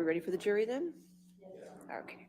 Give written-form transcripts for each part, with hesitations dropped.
we ready for the jury then? Okay.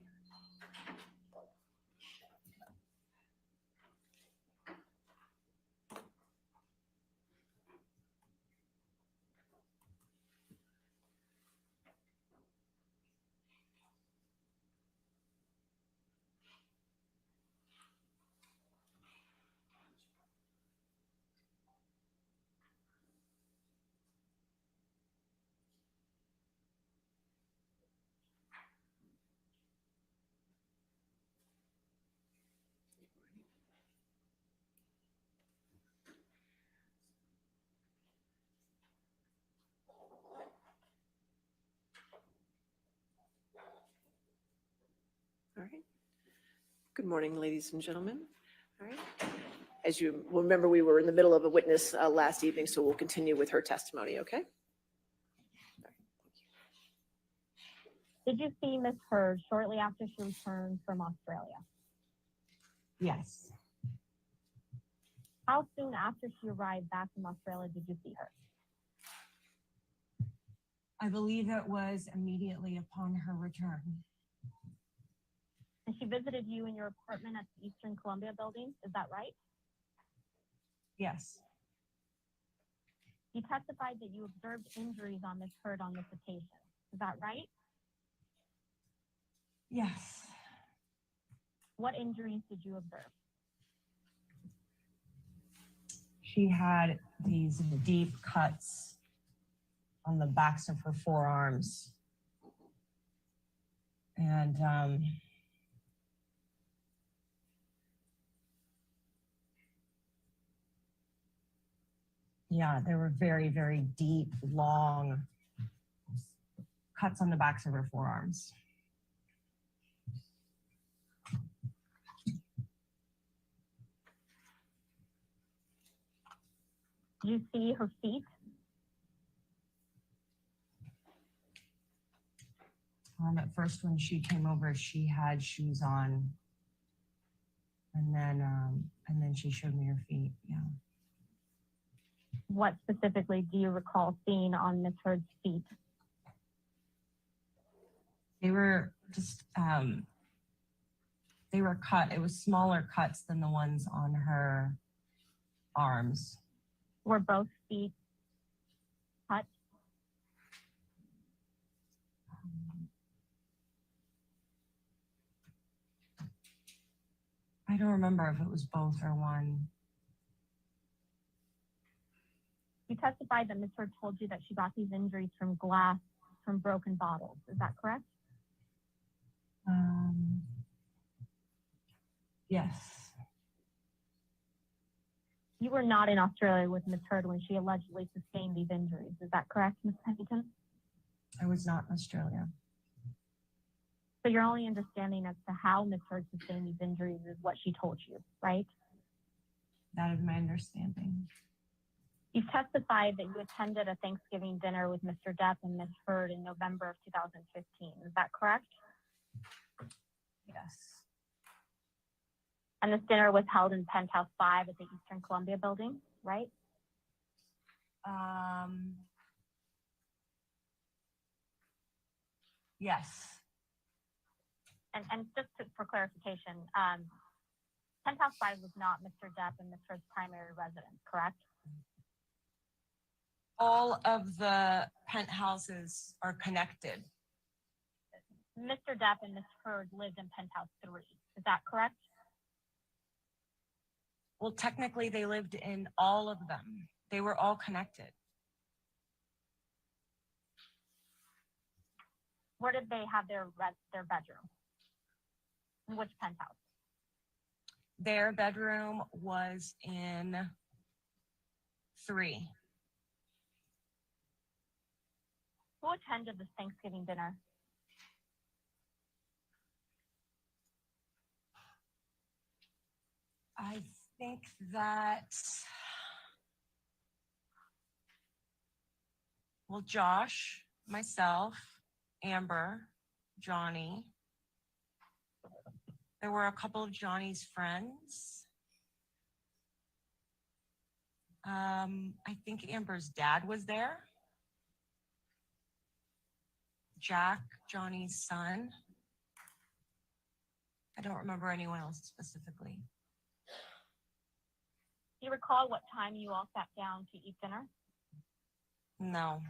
All right. Good morning, ladies and gentlemen. All right. As you will remember, we were in the middle of a witness last evening, so we'll continue with her testimony, okay? Did you see Ms. Heard shortly after she returned from Australia? Yes. How soon after she arrived back from Australia did you see her? I believe it was immediately upon her return. And she visited you in your apartment at the Eastern Columbia building, is that right? Yes. You testified that you observed injuries on Ms. Heard on this occasion, is that right? Yes. What injuries did you observe? She had these deep cuts on the backs of her forearms. And yeah, there were very, very deep, long cuts on the backs of her forearms. Do you see her feet? At first, when she came over, she had shoes on, and then she showed me her feet. Yeah. What specifically do you recall seeing on Ms. Heard's feet? They were just they were cut. It was smaller cuts than the ones on her arms. Were both feet cut? I don't remember if it was both or one. You testified that Ms. Heard told you that she got these injuries from glass from broken bottles. Is that correct? Yes. You were not in Australia with Ms. Heard when she allegedly sustained these injuries. Is that correct, Ms. Pennington? I was not in Australia. So your only understanding as to how Ms. Heard sustained these injuries is what she told you, right? That is my understanding. You've testified that you attended a Thanksgiving dinner with Mr. Depp and Ms. Heard in November of 2015. Is that correct? Yes. And this dinner was held in Penthouse 5 at the Eastern Columbia building, right? Yes. And just for clarification, Penthouse 5 was not Mr. Depp and Ms. Heard's primary residence, correct? All of the penthouses are connected. Mr. Depp and Ms. Heard lived in Penthouse 3. Is that correct? Well, technically, they lived in all of them. They were all connected. Where did they have their bedroom? In which penthouse? Their bedroom was in 3. Who attended this Thanksgiving dinner? I think that, well, Josh, myself, Amber, Johnny. There were a couple of Johnny's friends. I think Amber's dad was there. Jack, Johnny's son. I don't remember anyone else specifically. Do you recall what time you all sat down to eat dinner? No.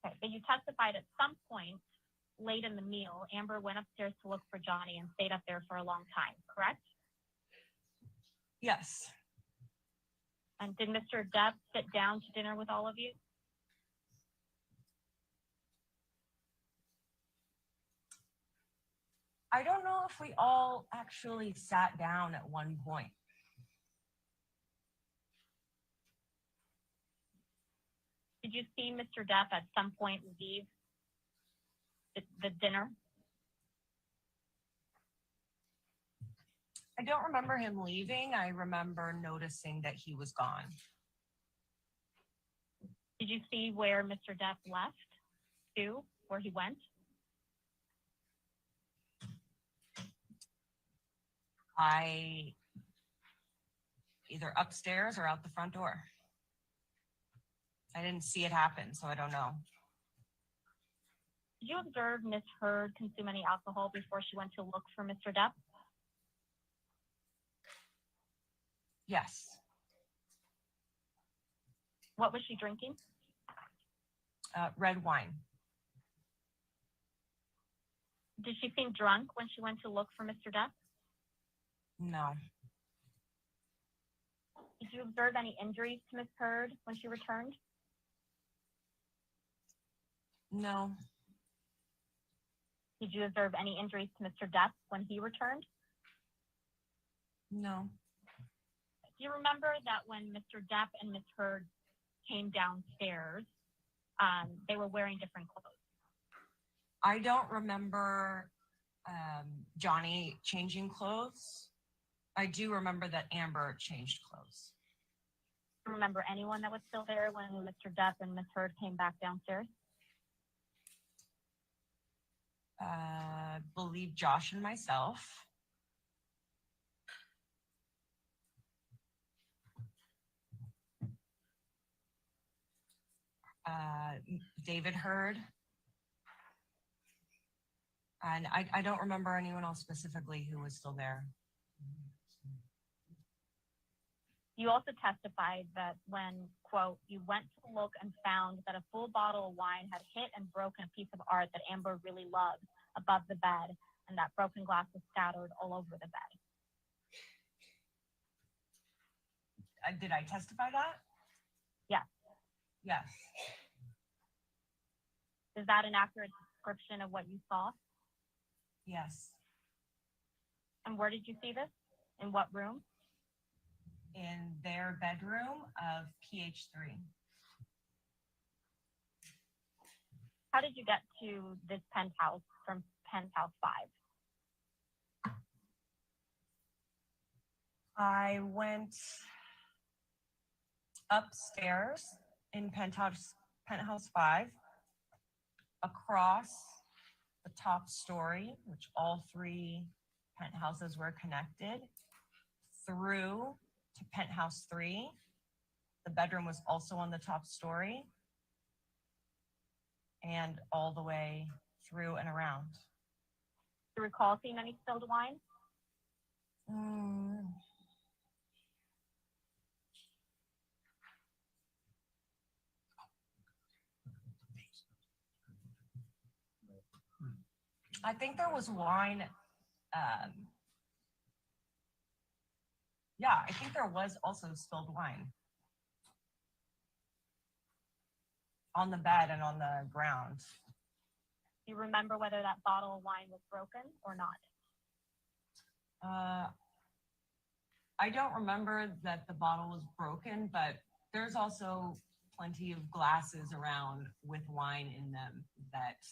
Okay, but you testified at some point late in the meal, Amber went upstairs to look for Johnny and stayed up there for a long time, correct? Yes. And did Mr. Depp sit down to dinner with all of you? I don't know if we all actually sat down at one point. Did you see Mr. Depp at some point leave the dinner? I don't remember him leaving. I remember noticing that he was gone. Did you see where Mr. Depp left to, where he went? I either upstairs or out the front door. I didn't see it happen, so I don't know. Did you observe Ms. Heard consume any alcohol before she went to look for Mr. Depp? Yes. What was she drinking? Red wine. Did she seem drunk when she went to look for Mr. Depp? No. Did you observe any injuries to Ms. Heard when she returned? No. Did you observe any injuries to Mr. Depp when he returned? No. Do you remember that when Mr. Depp and Ms. Heard came downstairs, they were wearing different clothes? I don't remember Johnny changing clothes. I do remember that Amber changed clothes. Do you remember anyone that was still there when Mr. Depp and Ms. Heard came back downstairs? Believe Josh and myself. David Heard. And I don't remember anyone else specifically who was still there. You also testified that when, quote, you went to look and found that a full bottle of wine had hit and broken a piece of art that Amber really loved above the bed, and that broken glass was scattered all over the bed. Did I testify that? Yes. Yes. Is that an accurate description of what you saw? Yes. And where did you see this? In what room? In their bedroom of PH3. How did you get to this penthouse from penthouse 5? I went upstairs in penthouse 5, across the top story, which all 3 penthouses were connected, through to penthouse 3. The bedroom was also on the top story, and all the way through and around. Do you recall seeing any spilled wine? I think there was wine. Yeah, I think there was also spilled wine on the bed and on the ground. Do you remember whether that bottle of wine was broken or not? I don't remember that the bottle was broken, but there's also plenty of glasses around with wine in them that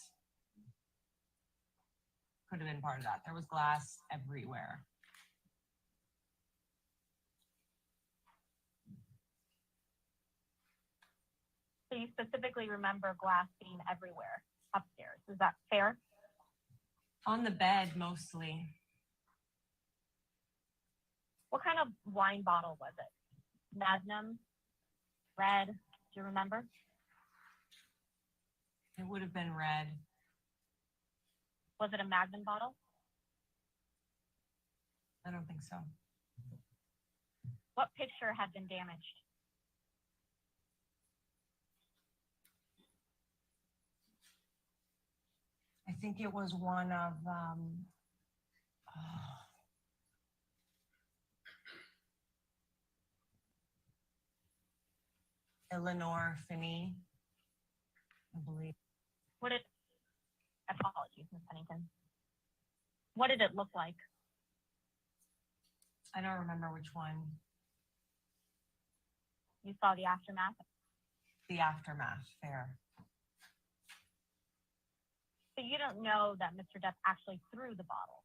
could have been part of that. There was glass everywhere. So you specifically remember glass being everywhere upstairs. Is that fair? On the bed, mostly. What kind of wine bottle was it? Magnum? Red? Do you remember? It would have been red. Was it a Magnum bottle? I don't think so. What picture had been damaged? I think it was one of Eleanor Finney, I believe. What did, apologies, Ms. Pennington. What did it look like? I don't remember which one. You saw the aftermath? The aftermath, fair. So you don't know that Mr. Depp actually threw the bottle,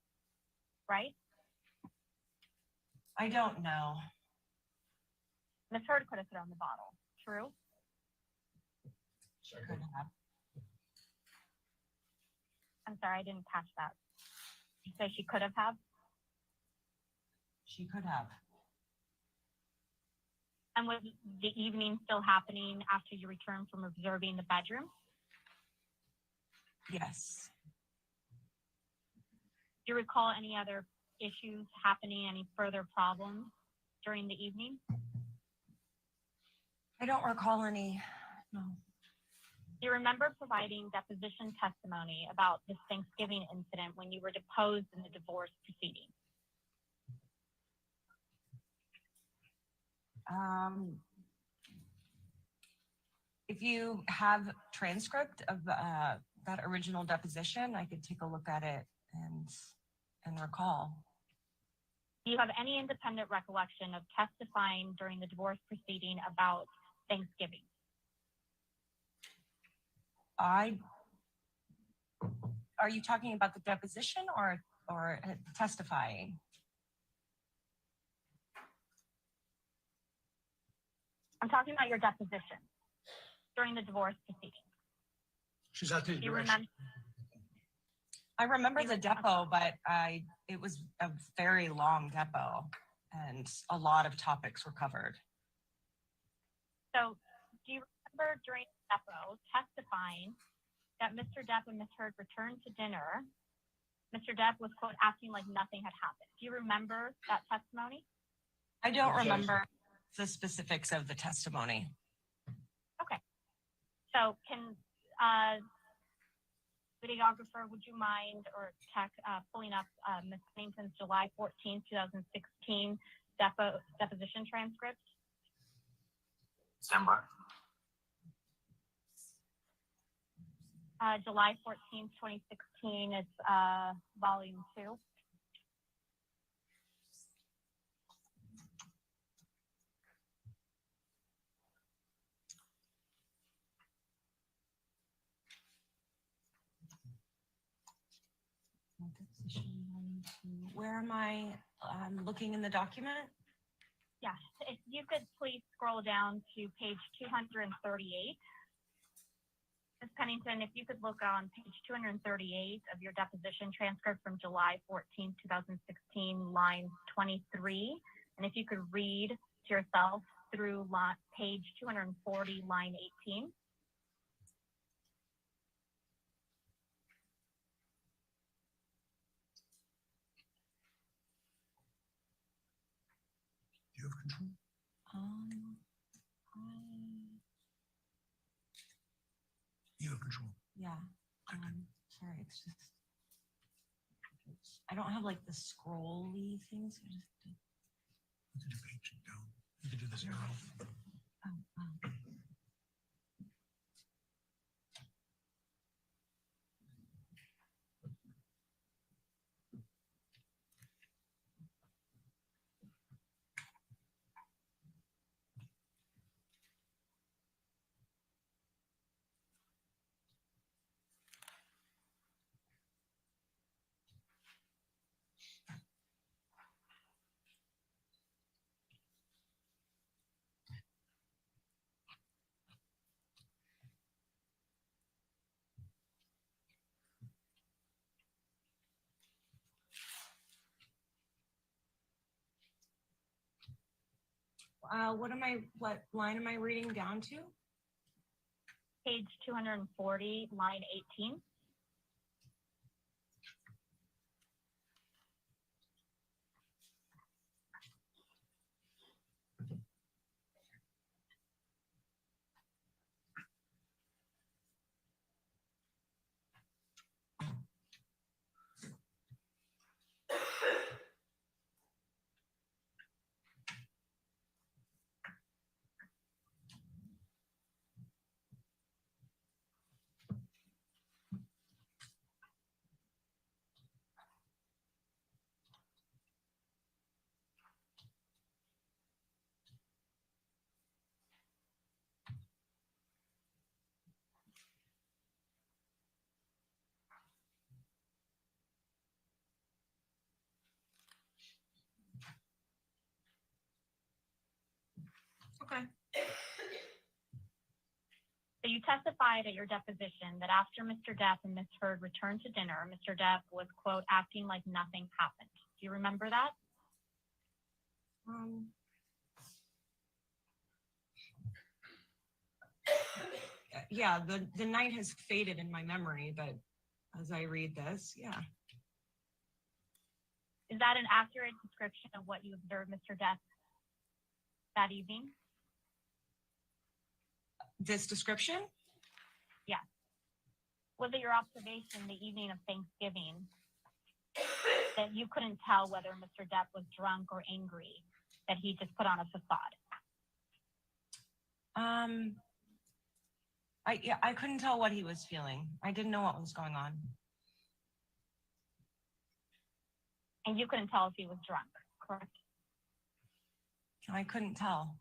right? I don't know. Ms. Heard could have thrown the bottle, true? Could have. I'm sorry, I didn't catch that. Did you say she could have? She could have. And was the evening still happening after you returned from observing the bedroom? Yes. Do you recall any other issues happening, any further problems during the evening? I don't recall any. No. Do you remember providing deposition testimony about this Thanksgiving incident when you were deposed in the divorce proceeding? If you have transcript of that original deposition, I could take a look at it and recall. Do you have any independent recollection of testifying during the divorce proceeding about Thanksgiving? Are you talking about the deposition or testifying? I'm talking about your deposition during the divorce proceeding. She's out there. Do you remember? I remember the depo, but it was a very long depo and a lot of topics were covered. So do you remember during the depo testifying that Mr. Depp and Ms. Heard returned to dinner? Mr. Depp was, quote, acting like nothing had happened. Do you remember that testimony? I don't remember the specifics of the testimony. Okay. So can videographer, would you mind or tech pulling up Ms. Pennington's July 14, 2016 deposition transcript? Stand by. July 14, 2016, it's volume 2. Where am I looking in the document? Yes, if you could please scroll down to page 238. Ms. Pennington, if you could look on page 238 of your deposition transcript from July 14, 2016, line 23, and if you could read to yourself through page 240, line 18. Do you have control? You have control. Yeah. Sorry, it's just I don't have like the scrolly things. I just Put the page down. You can do this arrow. oh. What line am I reading down to? page 240, line 18. Okay. So you testified at your deposition that after Mr. Depp and Ms. Heard returned to dinner, Mr. Depp was, quote, acting like nothing happened. Do you remember that? Yeah, the night has faded in my memory, but as I read this, yeah. Is that an accurate description of what you observed Mr. Depp that evening? This description? Yes. Was it your observation the evening of Thanksgiving that you couldn't tell whether Mr. Depp was drunk or angry, that he just put on a facade? I couldn't tell what he was feeling. I didn't know what was going on. And you couldn't tell if he was drunk, correct? I couldn't tell.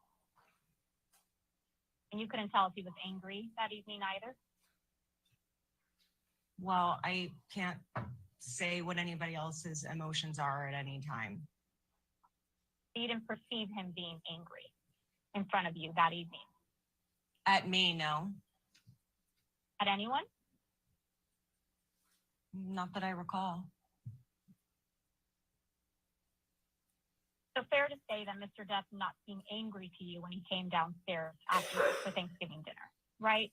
And you couldn't tell if he was angry that evening either? Well, I can't say what anybody else's emotions are at any time. You didn't perceive him being angry in front of you that evening? At me, no. At anyone? Not that I recall. So fair to say that Mr. Depp not being angry to you when he came downstairs after the Thanksgiving dinner, right?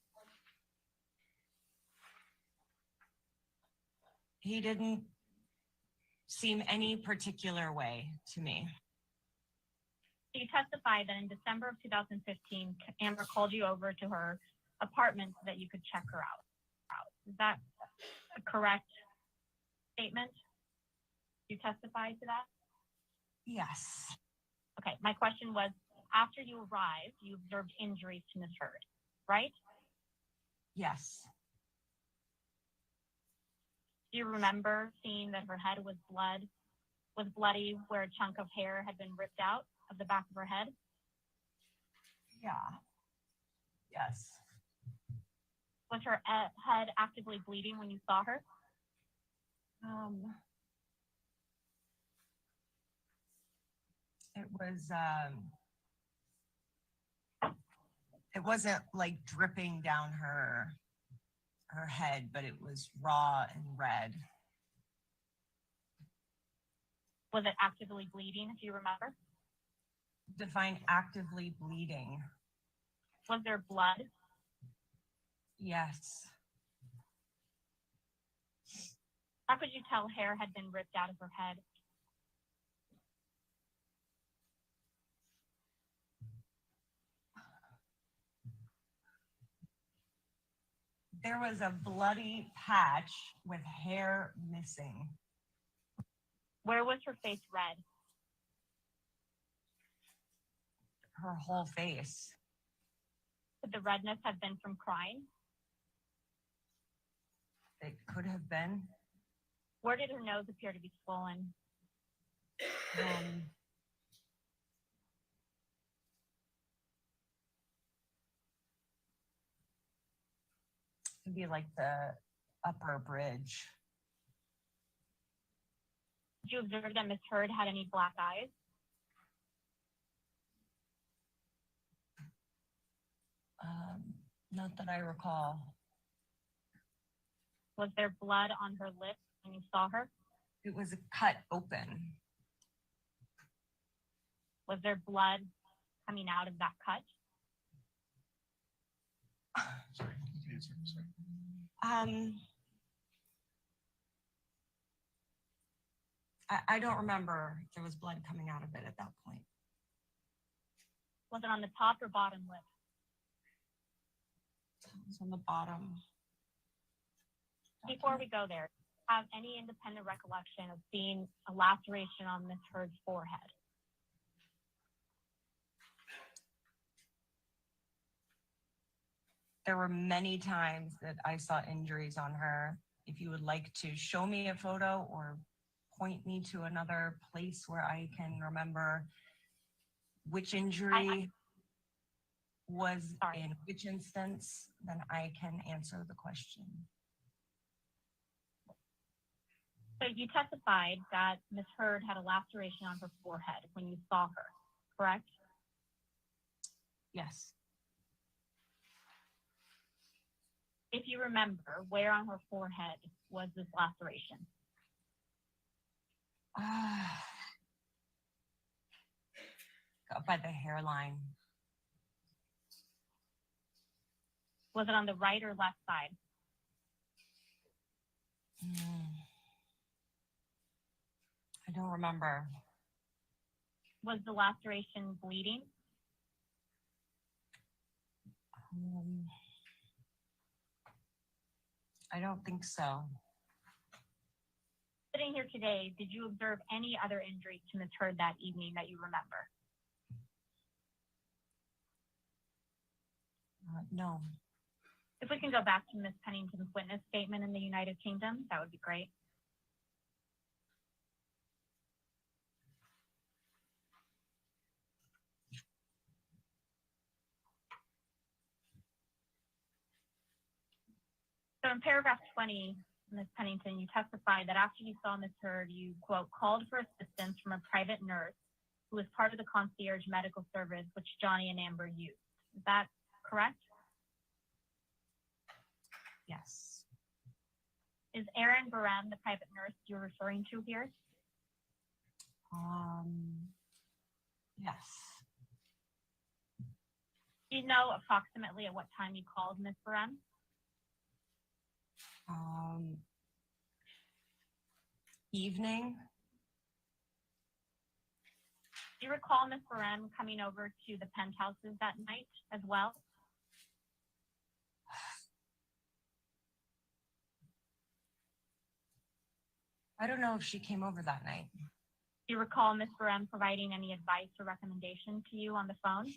He didn't seem any particular way to me. You testified that in December of 2015, Amber called you over to her apartment so that you could check her out. Is that a correct statement? You testified to that? Yes. Okay, my question was, after you arrived, you observed injuries to Ms. Heard, right? Yes. Do you remember seeing that her head was bloody, where a chunk of hair had been ripped out of the back of her head? Yeah. Yes. Was her head actively bleeding when you saw her? It wasn't like dripping down her head, but it was raw and red. Was it actively bleeding, if you remember? Define actively bleeding. Was there blood? Yes. How could you tell hair had been ripped out of her head? There was a bloody patch with hair missing. Where was her face red? Her whole face. Could the redness have been from crying? It could have been. Where did her nose appear to be swollen? It'd be like the upper bridge. Did you observe that Ms. Heard had any black eyes? Not that I recall. Was there blood on her lips when you saw her? It was cut open. Was there blood coming out of that cut? Sorry, you can answer. Sorry. I don't remember if there was blood coming out of it at that point. Was it on the top or bottom lip? It was on the bottom. Before we go there, have any independent recollection of seeing a laceration on Miss Heard's forehead? There were many times that I saw injuries on her. If you would like to show me a photo or point me to another place where I can remember which injury was Sorry. in which instance, then I can answer the question. So you testified that Miss Heard had a laceration on her forehead when you saw her, correct? Yes. If you remember, where on her forehead was this laceration? Up by the hairline. Was it on the right or left side? I don't remember. Was the laceration bleeding? I don't think so. Sitting here today, did you observe any other injuries to Miss Heard that evening that you remember? No. If we can go back to Miss Pennington's witness statement in the United Kingdom, that would be great. So in paragraph 20, Ms. Pennington, you testified that after you saw Ms. Heard, you, quote, called for assistance from a private nurse who was part of the concierge medical service which Johnny and Amber used. Is that correct? Yes. Is Erin Barem the private nurse you're referring to here? Yes. Do you know approximately at what time you called Ms. Barem? Evening. Do you recall Ms. Barem coming over to the penthouses that night as well? I don't know if she came over that night. Do you recall Ms. Barem providing any advice or recommendation to you on the phone?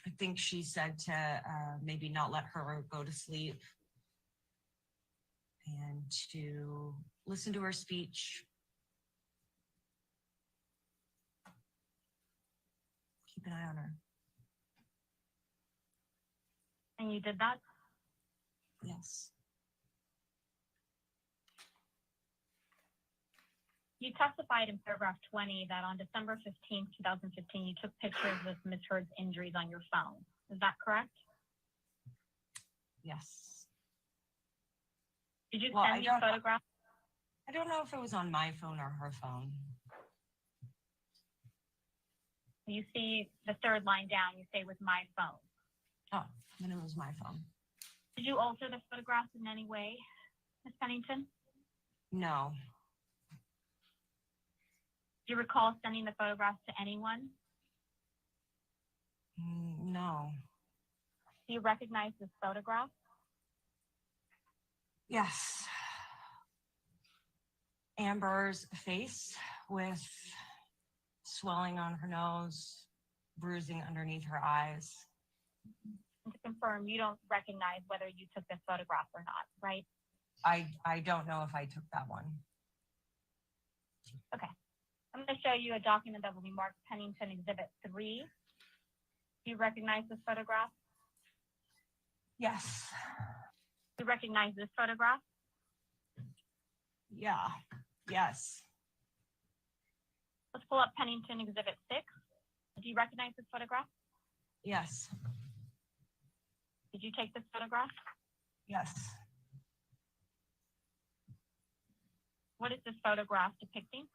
I think she said to maybe not let her go to sleep and to listen to her speech. Keep an eye on her. And you did that? Yes. You testified in paragraph 20 that on December 15th, 2015, you took pictures of Ms. Heard's injuries on your phone. Is that correct? Yes. Did you Well, send these photographs? I don't know if it was on my phone or her phone. You see the third line down, you say with my phone. Oh, then it was my phone. Did you alter the photographs in any way, Ms. Pennington? No. Do you recall sending the photographs to anyone? No. Do you recognize this photograph? Yes. Amber's face with swelling on her nose, bruising underneath her eyes. And to confirm, you don't recognize whether you took this photograph or not, right? I don't know if I took that one. Okay. I'm going to show you a document that will be marked Pennington Exhibit 3. Do you recognize this photograph? Yes. Do you recognize this photograph? Yeah. Yes. Let's pull up Pennington Exhibit 6. Do you recognize this photograph? Yes. Did you take this photograph? Yes. What is this photograph depicting?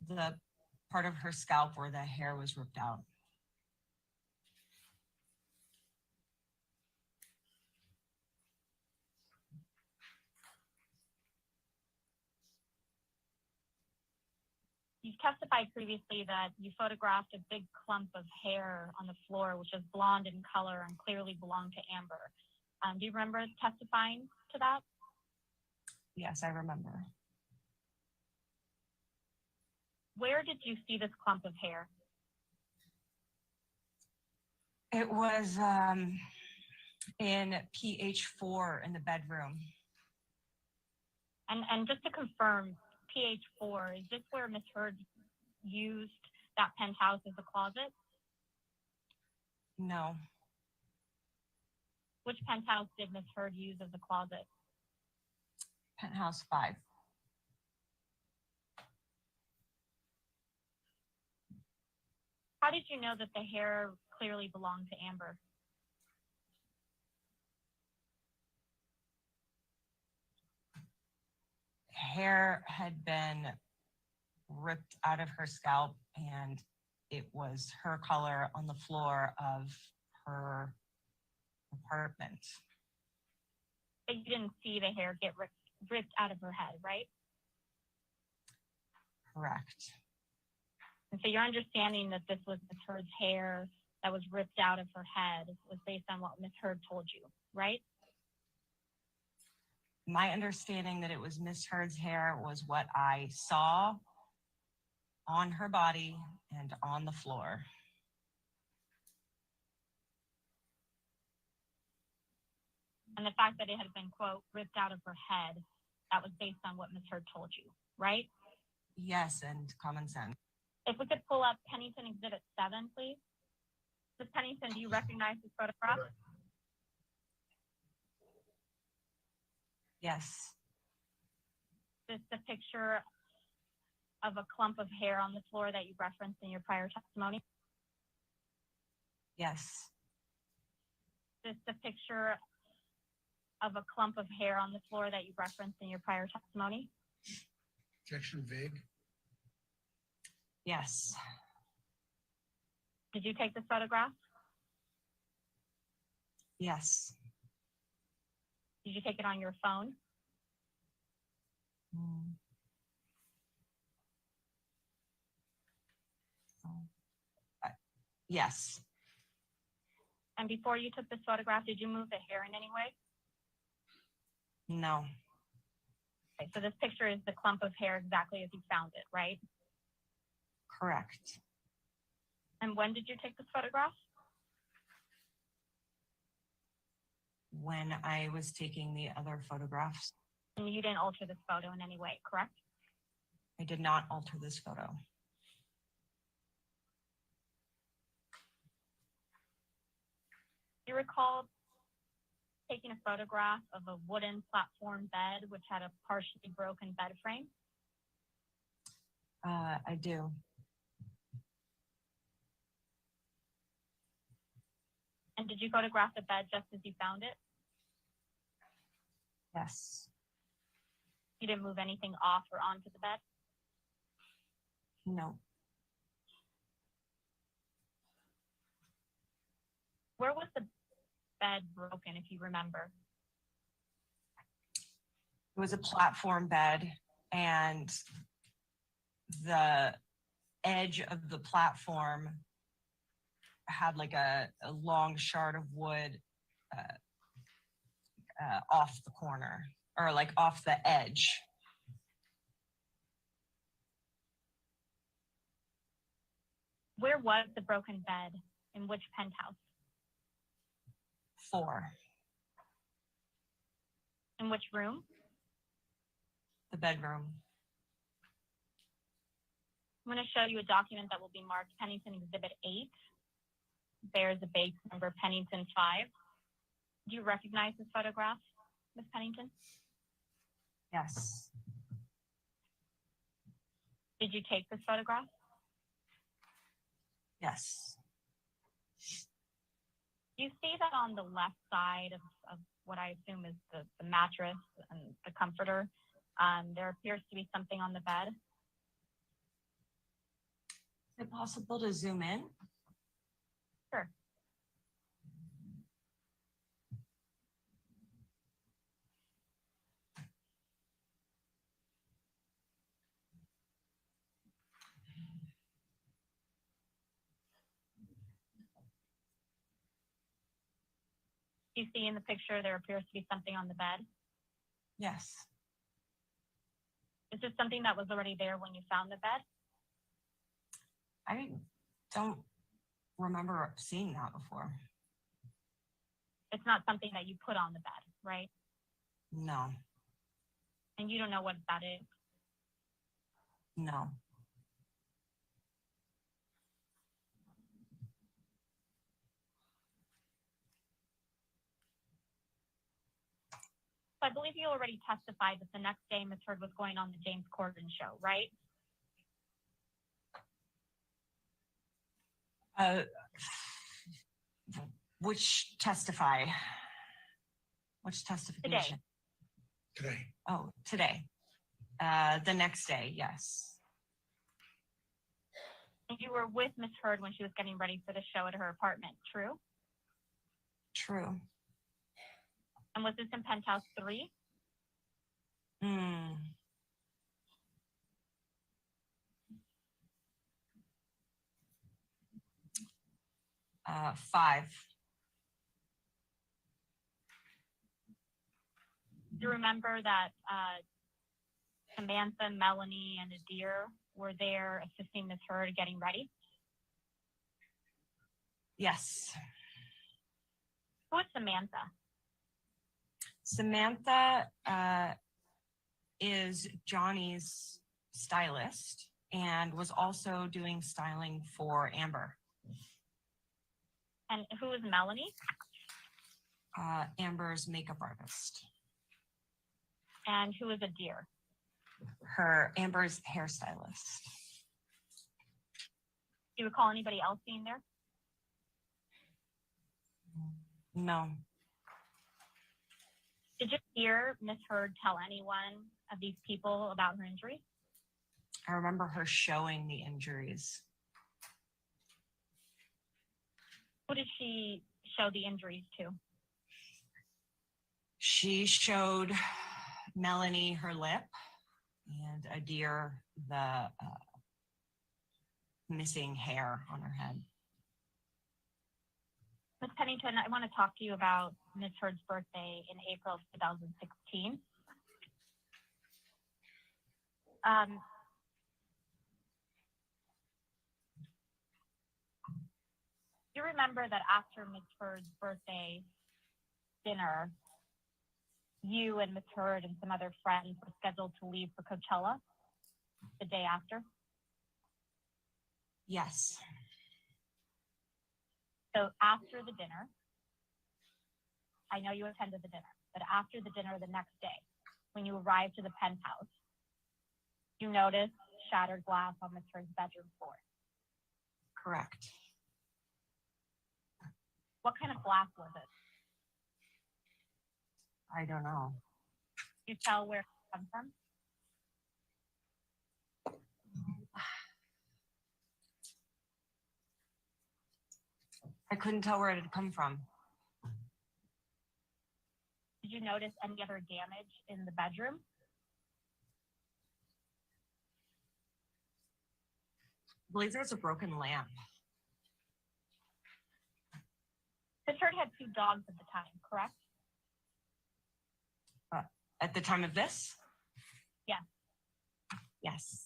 The part of her scalp where the hair was ripped out. You've testified previously that you photographed a big clump of hair on the floor, which was blonde in color and clearly belonged to Amber. Do you remember testifying to that? Yes, I remember. Where did you see this clump of hair? It was in PH4 in the bedroom. And just to confirm, PH4, is this where Ms. Heard used that penthouse as a closet? No, Which penthouse did Ms. Heard use as a closet? penthouse 5. How did you know that the hair clearly belonged to Amber? Hair had been ripped out of her scalp and it was her color on the floor of her apartment. But you didn't see the hair get ripped out of her head, right? Correct. And so your understanding that this was Ms. Heard's hair that was ripped out of her head was based on what Ms. Heard told you, right? My understanding that it was Miss Heard's hair was what I saw on her body and on the floor. And the fact that it had been, quote, ripped out of her head, that was based on what Ms. Heard told you, right? Yes, and common sense. If we could pull up Pennington Exhibit 7, please. Ms. Pennington, do you recognize this photograph? Yes, This is a picture of a clump of hair on the floor that you referenced in your prior testimony. yes, This is a picture of a clump of hair on the floor that you referenced in your prior testimony. Objection vague. yes, Did you take this photograph? yes. Did you take it on your phone? Mm. Yes, And before you took this photograph, did you move the hair in any way? no, Okay, so this picture is the clump of hair exactly as you found it, right? correct. And when did you take this photograph? When I was taking the other photographs, And you didn't alter this photo in any way, correct? I did not alter this photo. Do you recall taking a photograph of a wooden platform bed which had a partially broken bed frame? I do. And did you photograph the bed just as you found it? Yes, You didn't move anything off or onto the bed? no, Where was the bed broken, if you remember? it was a platform bed and the edge of the platform had like a long shard of wood off the corner or like off the edge. Where was the broken bed? In which penthouse? 4, In which room? the bedroom. I'm going to show you a document that will be marked Pennington Exhibit 8. Bears a base number Pennington 5. Do you recognize this photograph, Ms. Pennington? Yes, Did you take this photograph? yes, You see that on the left side of what I assume is the mattress and the comforter, There appears to be something on the bed. Is it possible to zoom in? Sure. You see in the picture there appears to be something on the bed. Yes. Is this something that was already there when you found the bed? I don't remember seeing that before. It's not something that you put on the bed, right? No, And you don't know what that is. no. So I believe you already testified that the next day Ms. Heard was going on the James Corden show, right? Which testify? Which testification? Today. Oh, today. The next day, yes. And you were with Ms. Heard when she was getting ready for the show at her apartment, true? True. And was this in Penthouse 3? Hmm. Five. Do you remember that Samantha, Melanie, and Adir were there assisting Ms. Heard getting ready? Yes. Who is Samantha? Samantha is Johnny's stylist and was also doing styling for Amber. And who is Melanie? Amber's makeup artist. And who is Adir? Amber's hairstylist. Do you recall anybody else being there? No. Did you hear Ms. Heard tell anyone of these people about her injury? I remember her showing the injuries. Who did she show the injuries to? She showed Melanie her lip and Adir the missing hair on her head. Ms. Pennington, I want to talk to you about Ms. Heard's birthday in April of 2016. You remember that after Ms. Heard's birthday dinner, you and Ms. Heard and some other friends were scheduled to leave for Coachella the day after? Yes. So after the dinner, I know you attended the dinner, but after the dinner the next day, when you arrived to the penthouse, you noticed shattered glass on Ms. Heard's bedroom floor. Correct. What kind of glass was it? I don't know. Can you tell where it comes from? I couldn't tell where it had come from. Did you notice any other damage in the bedroom? I believe there was a broken lamp. Ms. Heard had 2 dogs at the time, correct? At the time of this? Yes. Yes.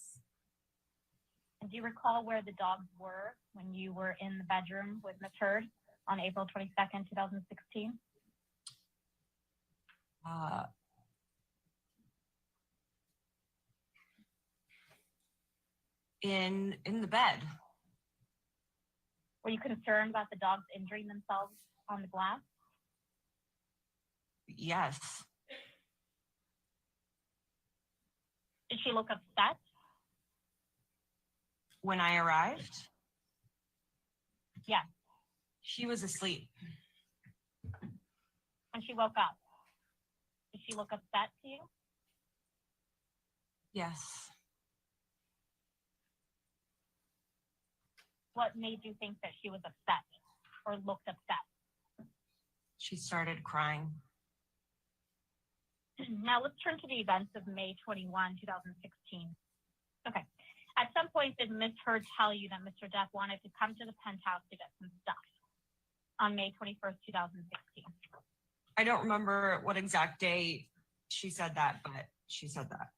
And do you recall where the dogs were when you were in the bedroom with Ms. Heard on April 22nd, 2016? In the bed. Were you concerned about the dogs injuring themselves on the glass? Yes. Did she look upset? When I arrived? Yes. She was asleep. When she woke up, did she look upset to you? Yes. What made you think that she was upset or looked upset? She started crying. Now let's turn to the events of May 21, 2016. Okay. At some point, did Ms. Heard tell you that Mr. Depp wanted to come to the penthouse to get some stuff on May 21st, 2016? I don't remember what exact day she said that, but she said that.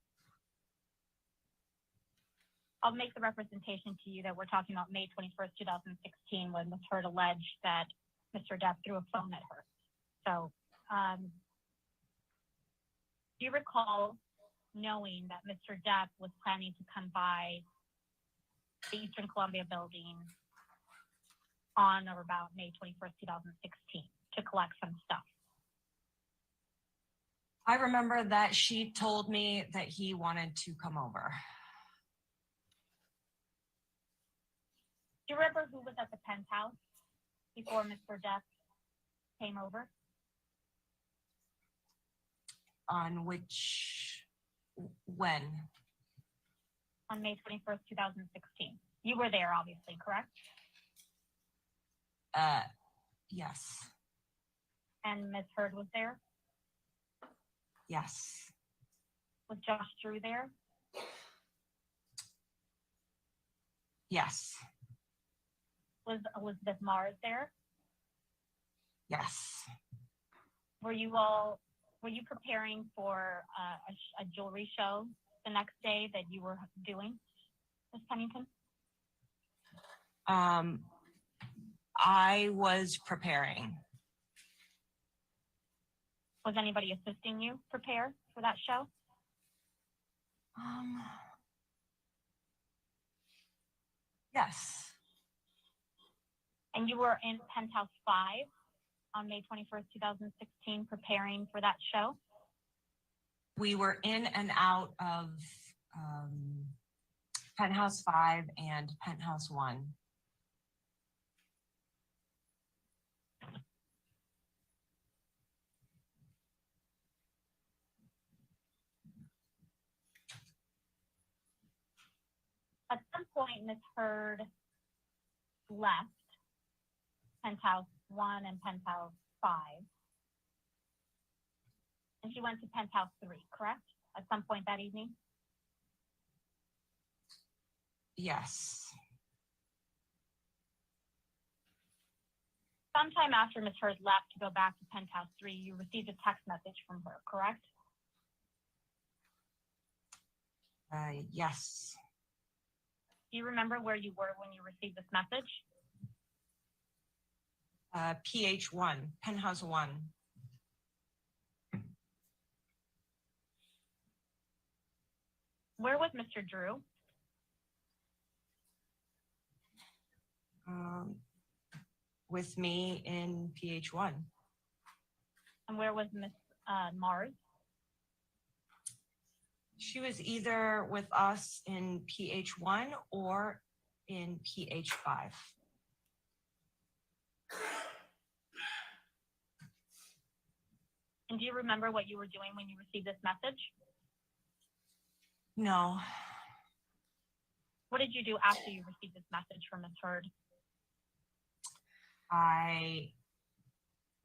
I'll make the representation to you that we're talking about May 21st, 2016, when Ms. Heard alleged that Mr. Depp threw a phone at her. So, do you recall knowing that Mr. Depp was planning to come by the Eastern Columbia building on or about May 21st, 2016 to collect some stuff? I remember that she told me that he wanted to come over. Do you remember who was at the penthouse before Mr. Depp came over? On which, when? On May 21st, 2016. You were there, obviously, correct? Yes. And Ms. Heard was there? Yes. Was Josh Drew there? Yes. Was Elizabeth Mars there? Yes. Were you preparing for a jewelry show the next day that you were doing, Ms. Pennington? I was preparing. Was anybody assisting you prepare for that show? Yes. And you were in Penthouse 5 on May 21st, 2016, preparing for that show? We were in and out of Penthouse 5 and Penthouse 1. At some point, Ms. Heard left Penthouse 1 and Penthouse 5. And she went to Penthouse 3, correct? At some point that evening? Yes. Sometime after Ms. Heard left to go back to Penthouse 3, you received a text message from her, correct? Yes. Do you remember where you were when you received this message? PH1, Penthouse 1. Where was Mr. Drew? With me in PH1. And where was Miss Mars? She was either with us in PH1 or in PH5. And do you remember what you were doing when you received this message? No. What did you do after you received this message from Ms. Heard? I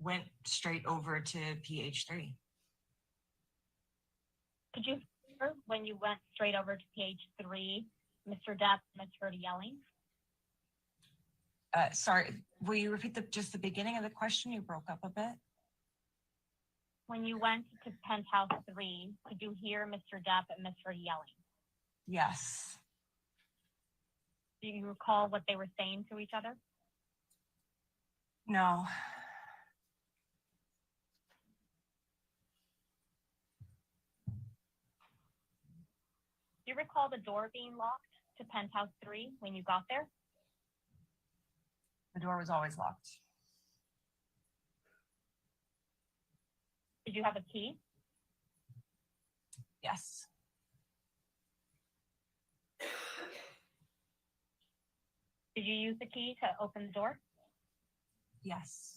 went straight over to PH3. Could you remember when you went straight over to PH3, Mr. Depp and Ms. Heard yelling? Sorry, will you repeat just the beginning of the question? You broke up a bit. When you went to Penthouse 3, could you hear Mr. Depp and Ms. Heard yelling? Yes. Do you recall what they were saying to each other? No. Do you recall the door being locked to Penthouse 3 when you got there? The door was always locked. Did you have a key? Yes. Did you use the key to open the door? Yes.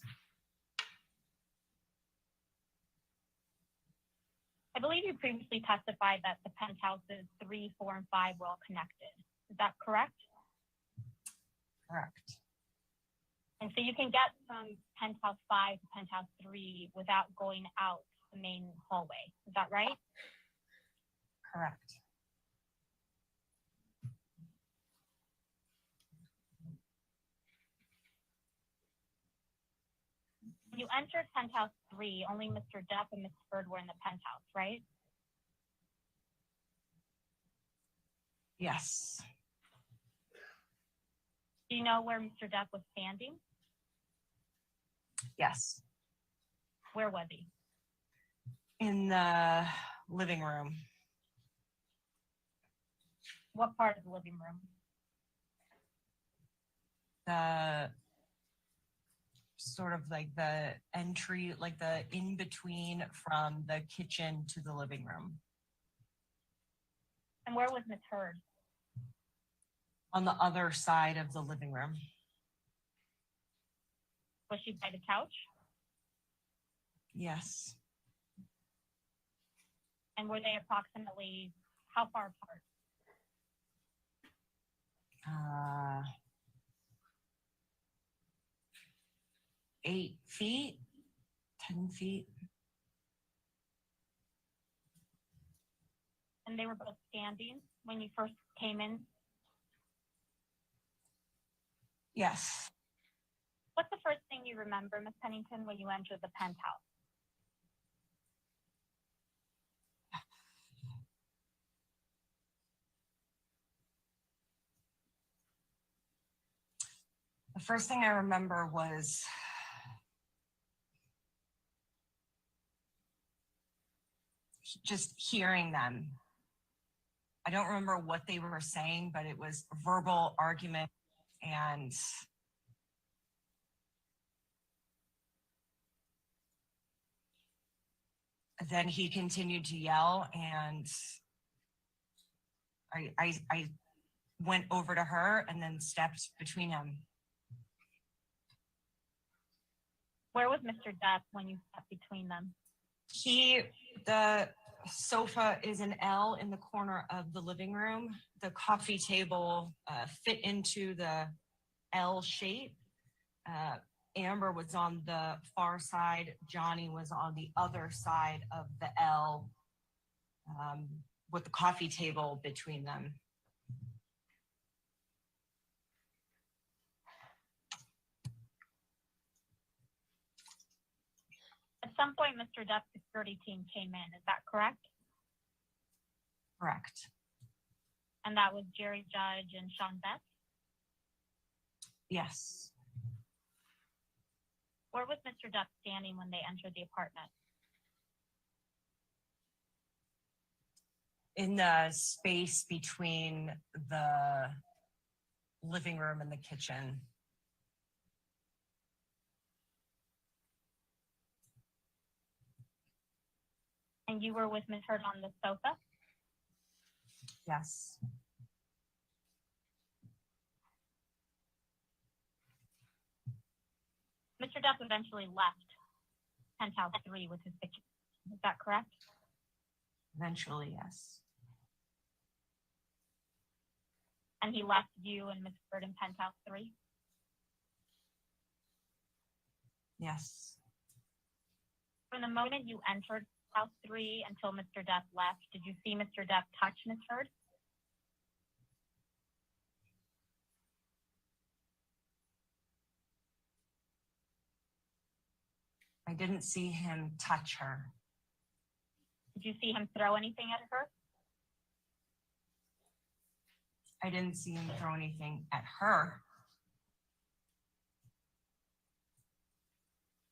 I believe you previously testified that the penthouses 3, 4, and 5 were all connected. Is that correct? Correct. And so you can get from penthouse 5 to penthouse 3 without going out the main hallway. Is that right? Correct. When you entered penthouse 3, only Mr. Depp and Ms. Bird were in the penthouse, right? Yes. Do you know where Mr. Depp was standing? Yes. Where was he? In the living room. What part of the living room? The sort of like the entry, like the in between from the kitchen to the living room. And where was Ms. Heard? On the other side of the living room. Was she by the couch? Yes. And were they approximately how far apart? 8 feet, 10 feet. And they were both standing when you first came in? Yes. What's the first thing you remember, Ms. Pennington, when you entered the penthouse? The first thing I remember was just hearing them. I don't remember what they were saying, but it was verbal argument, and then he continued to yell, and I went over to her and then stepped between him. Where was Mr. Depp when you stepped between them? The sofa is an L in the corner of the living room. The coffee table fit into the L shape. Amber was on the far side. Johnny was on the other side of the L, with the coffee table between them. At some point, Mr. Depp's security team came in. Is that correct? Correct. And that was Jerry Judge and Sean Beth? Yes. Where was Mr. Depp standing when they entered the apartment? In the space between the living room and the kitchen. And you were with Ms. Heard on the sofa? Yes. Mr. Depp eventually left penthouse 3 with his picture. Is that correct? Eventually, yes. And he left you and Ms. Bird in penthouse 3? Yes. From the moment you entered house 3 until Mr. Depp left, did you see Mr. Depp touch Ms. Heard? I didn't see him touch her. Did you see him throw anything at her? I didn't see him throw anything at her.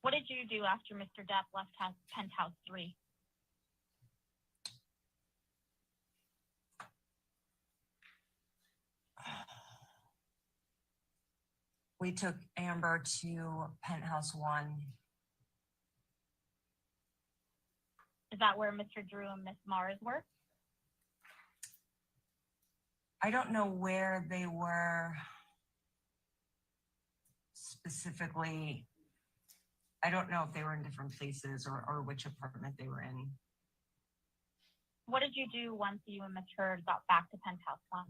What did you do after Mr. Depp left penthouse 3? We took Amber to penthouse 1. Is that where Mr. Drew and Miss Mars were? I don't know where they were specifically. I don't know if they were in different places or which apartment they were in. What did you do once you and Ms. Heard got back to penthouse 1?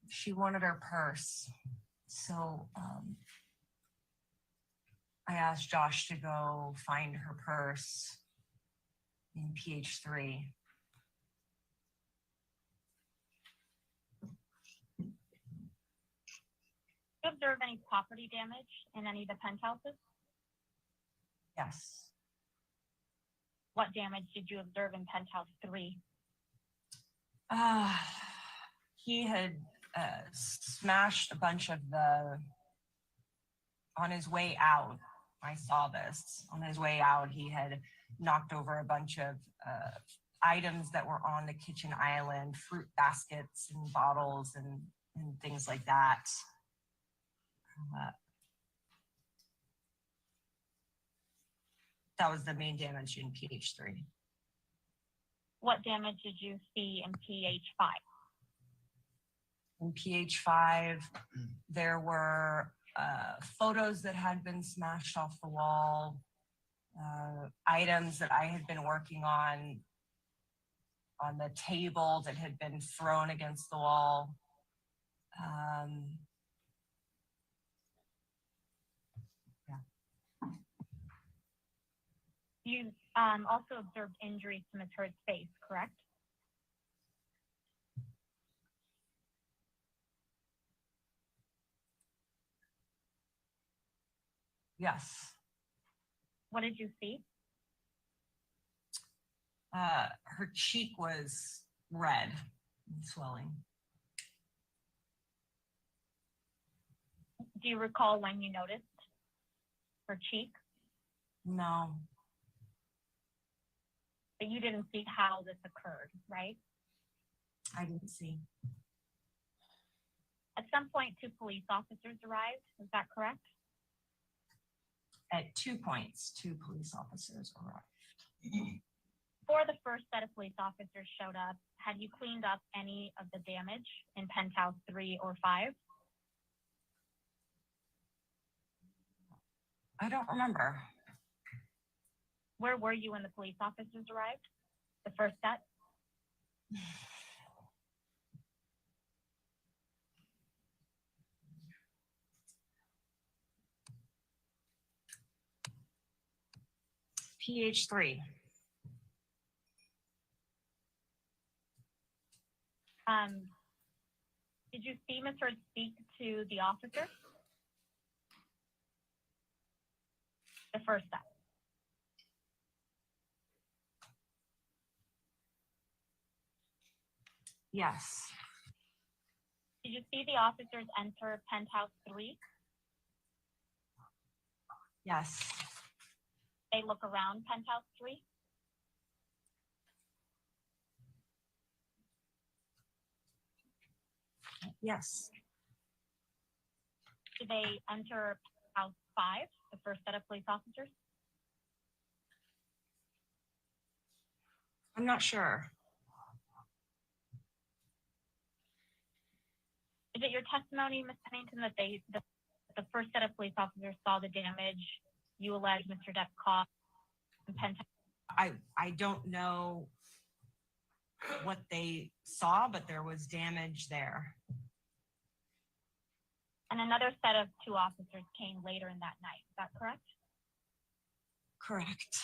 She wanted her purse. So I asked Josh to go find her purse in PH3. Did you observe any property damage in any of the penthouses? Yes. What damage did you observe in penthouse 3? He had smashed a bunch of on his way out. I saw this. On his way out, he had knocked over a bunch of items that were on the kitchen island, fruit baskets and bottles and things like that. That was the main damage in PH3. What damage did you see in PH5? In PH5, there were photos that had been smashed off the wall, items that I had been working on the table that had been thrown against the wall. You also observed injuries to Ms. Heard's face, correct? Yes. What did you see? Her cheek was red and swelling. Do you recall when you noticed her cheek? No. But you didn't see how this occurred, right? I didn't see. At some point, 2 police officers arrived. Is that correct? At 2 points, 2 police officers arrived. Before the first set of police officers showed up, had you cleaned up any of the damage in penthouse 3 or 5? I don't remember. Where were you when the police officers arrived? The first set? PH3. Did you see Ms. Heard speak to the officer? The first set. Yes. Did you see the officers enter penthouse 3? Yes. They look around penthouse 3? Yes. Did they enter penthouse 5, the first set of police officers? I'm not sure. Is it your testimony, Ms. Pennington, that the first set of police officers saw the damage you allege Mr. Depp caused in penthouse? I don't know what they saw, but there was damage there. And another set of 2 officers came later in that night. Is that correct? Correct.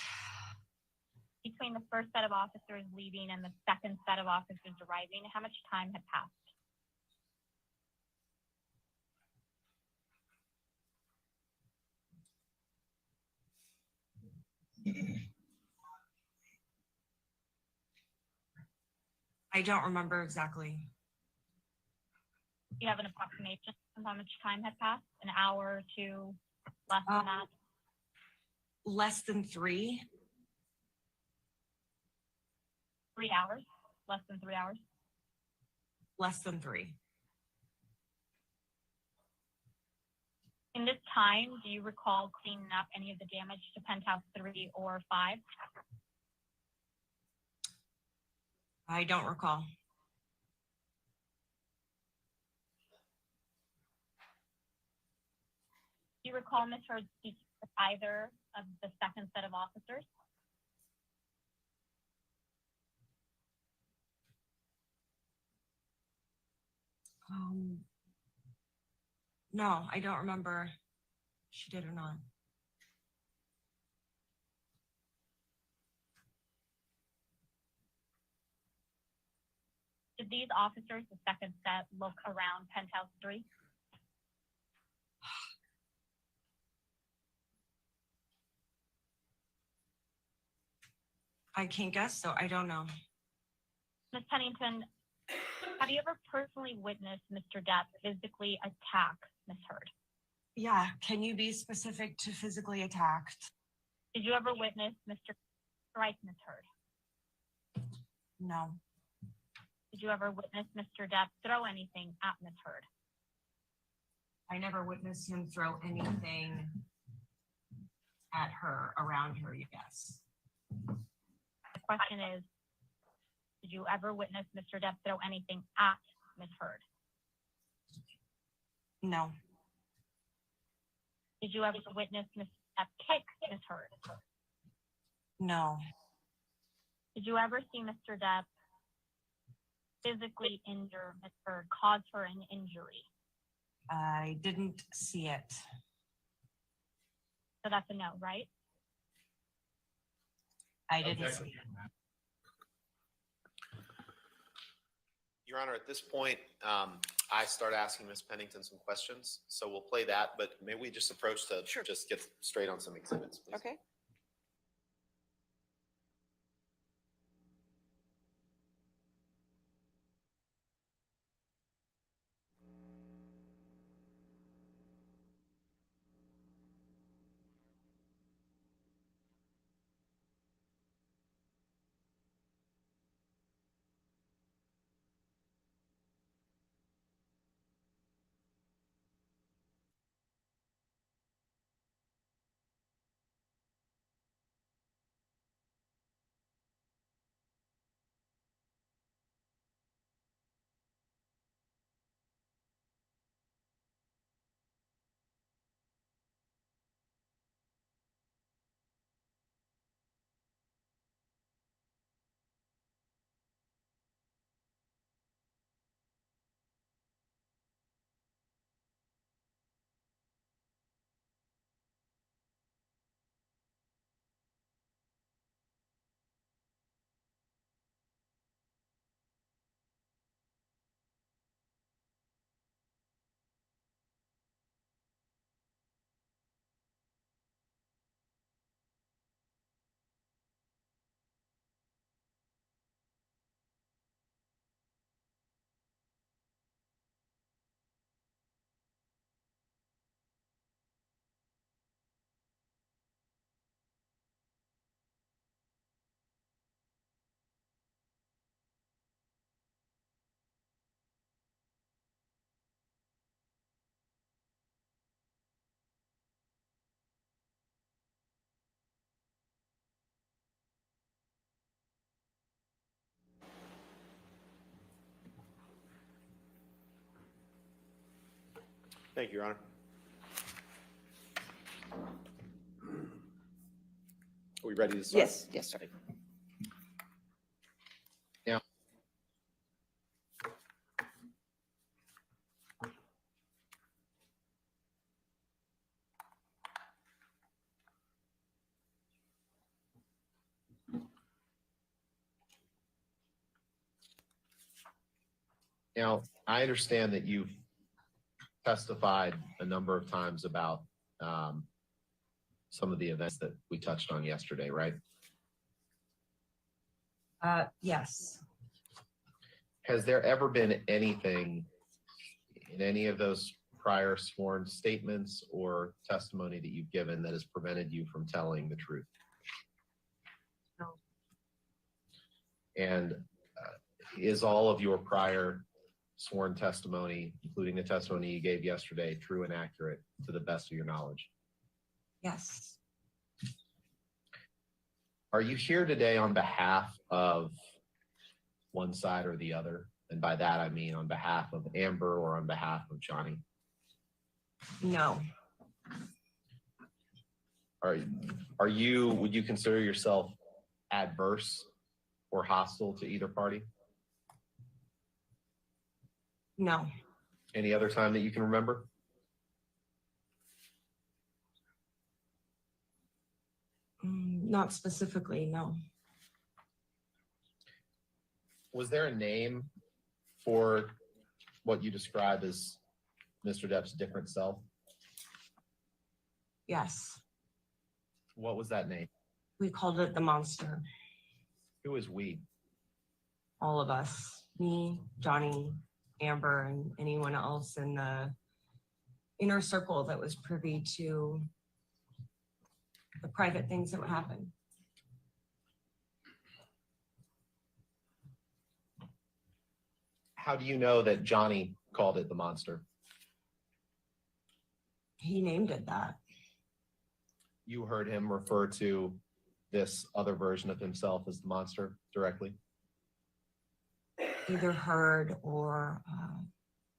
Between the first set of officers leaving and the second set of officers arriving, how much time had passed? I don't remember exactly. Do you have an approximation of how much time had passed? An hour, 2, less than that? Less than 3. 3 hours? Less than 3 hours? Less than 3. In this time, do you recall cleaning up any of the damage to penthouse 3 or 5? I don't recall. Do you recall Ms. Heard speaking with either of the second set of officers? No, I don't remember if she did or not. Did these officers, the second set, look around penthouse 3? I can't guess, so I don't know. Ms. Pennington, have you ever personally witnessed Mr. Depp physically attack Ms. Heard? Yeah, can you be specific to physically attacked? Did you ever witness Mr. strike Ms. Heard? No. Did you ever witness Mr. Depp throw anything at Ms. Heard? I never witnessed him throw anything at her, around her, yes. The question is, did you ever witness Mr. Depp throw anything at Ms. Heard? No. Did you ever witness Mr. Depp kick Ms. Heard? No. Did you ever see Mr. Depp physically injure Ms. Heard, cause her an injury? I didn't see it. So that's a no, right? I didn't see it. Your Honor, at this point, I start asking Ms. Pennington some questions, so we'll play that, but maybe we just approach to Sure. just get straight on some exhibits, please. Okay. Thank you, Your Honor. Are we ready to start? Yes, yes, sir. Now, I understand that you've testified a number of times about some of the events that we touched on yesterday, right? Yes. Has there ever been anything in any of those prior sworn statements or testimony that you've given that has prevented you from telling the truth? No. And is all of your prior sworn testimony, including the testimony you gave yesterday, true and accurate to the best of your knowledge? Yes. Are you here today on behalf of one side or the other? And by that, I mean on behalf of Amber or on behalf of Johnny? No. Would you consider yourself adverse or hostile to either party? No. Any other time that you can remember? Not specifically, no. Was there a name for what you describe as Mr. Depp's different self? Yes. What was that name? We called it the monster. Who is we? All of us. Me, Johnny, Amber, and anyone else in the inner circle that was privy to the private things that would happen. How do you know that Johnny called it the monster? He named it that. You heard him refer to this other version of himself as the monster directly? Either heard or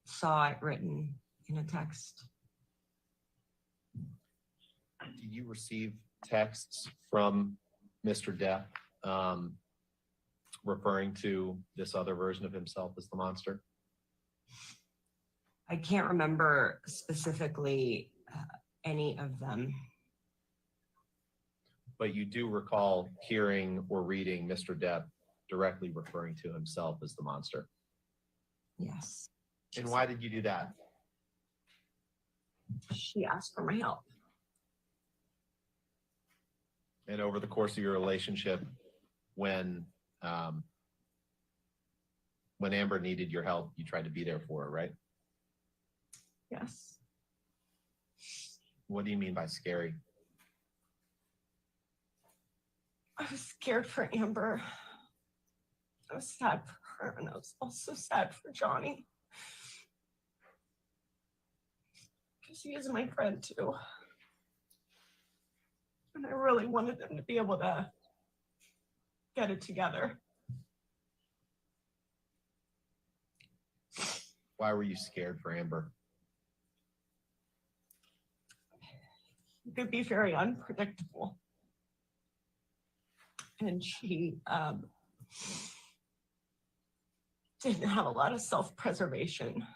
saw it written in a text. Did you receive texts from Mr. Depp referring to this other version of himself as the monster? I can't remember specifically any of them. But you do recall hearing or reading Mr. Depp directly referring to himself as the monster. Yes. And why did you do that? She asked for my help. And over the course of your relationship, when Amber needed your help, you tried to be there for her, right? Yes. What do you mean by scary? I was scared for Amber. I was sad for her, and I was also sad for Johnny. Because he is my friend too. And I really wanted them to be able to get it together. Why were you scared for Amber? It could be very unpredictable. And she didn't have a lot of self-preservation.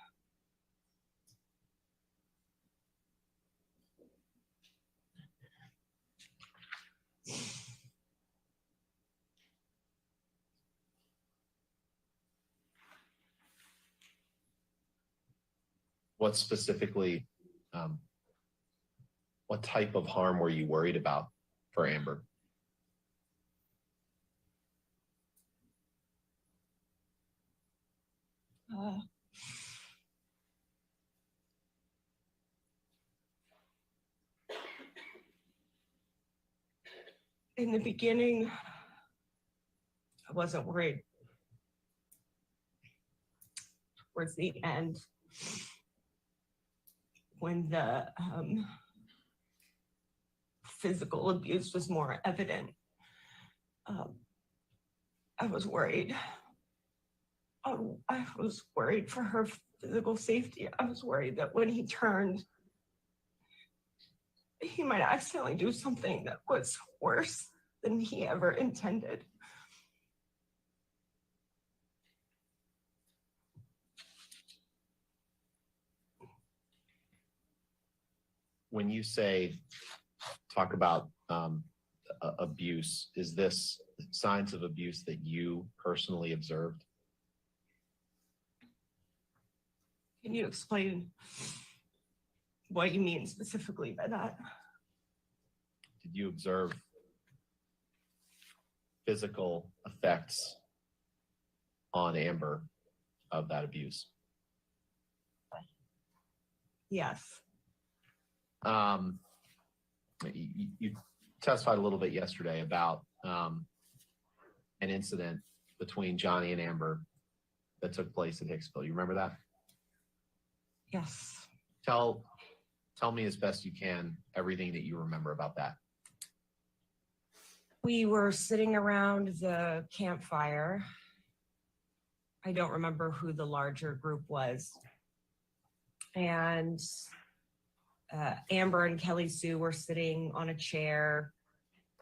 What specifically, what type of harm were you worried about for Amber? In the beginning, I wasn't worried. Towards the end, when the physical abuse was more evident, I was worried. I was worried for her physical safety. I was worried that when he turned, he might accidentally do something that was worse than he ever intended. When you say, talk about abuse, is this signs of abuse that you personally observed? Can you explain what you mean specifically by that? Did you observe physical effects on Amber of that abuse? Yes. You testified a little bit yesterday about an incident between Johnny and Amber that took place in Hicksville. You remember that? Yes. Tell me as best you can everything that you remember about that. We were sitting around the campfire. I don't remember who the larger group was. And Amber and Kelly Sue were sitting on a chair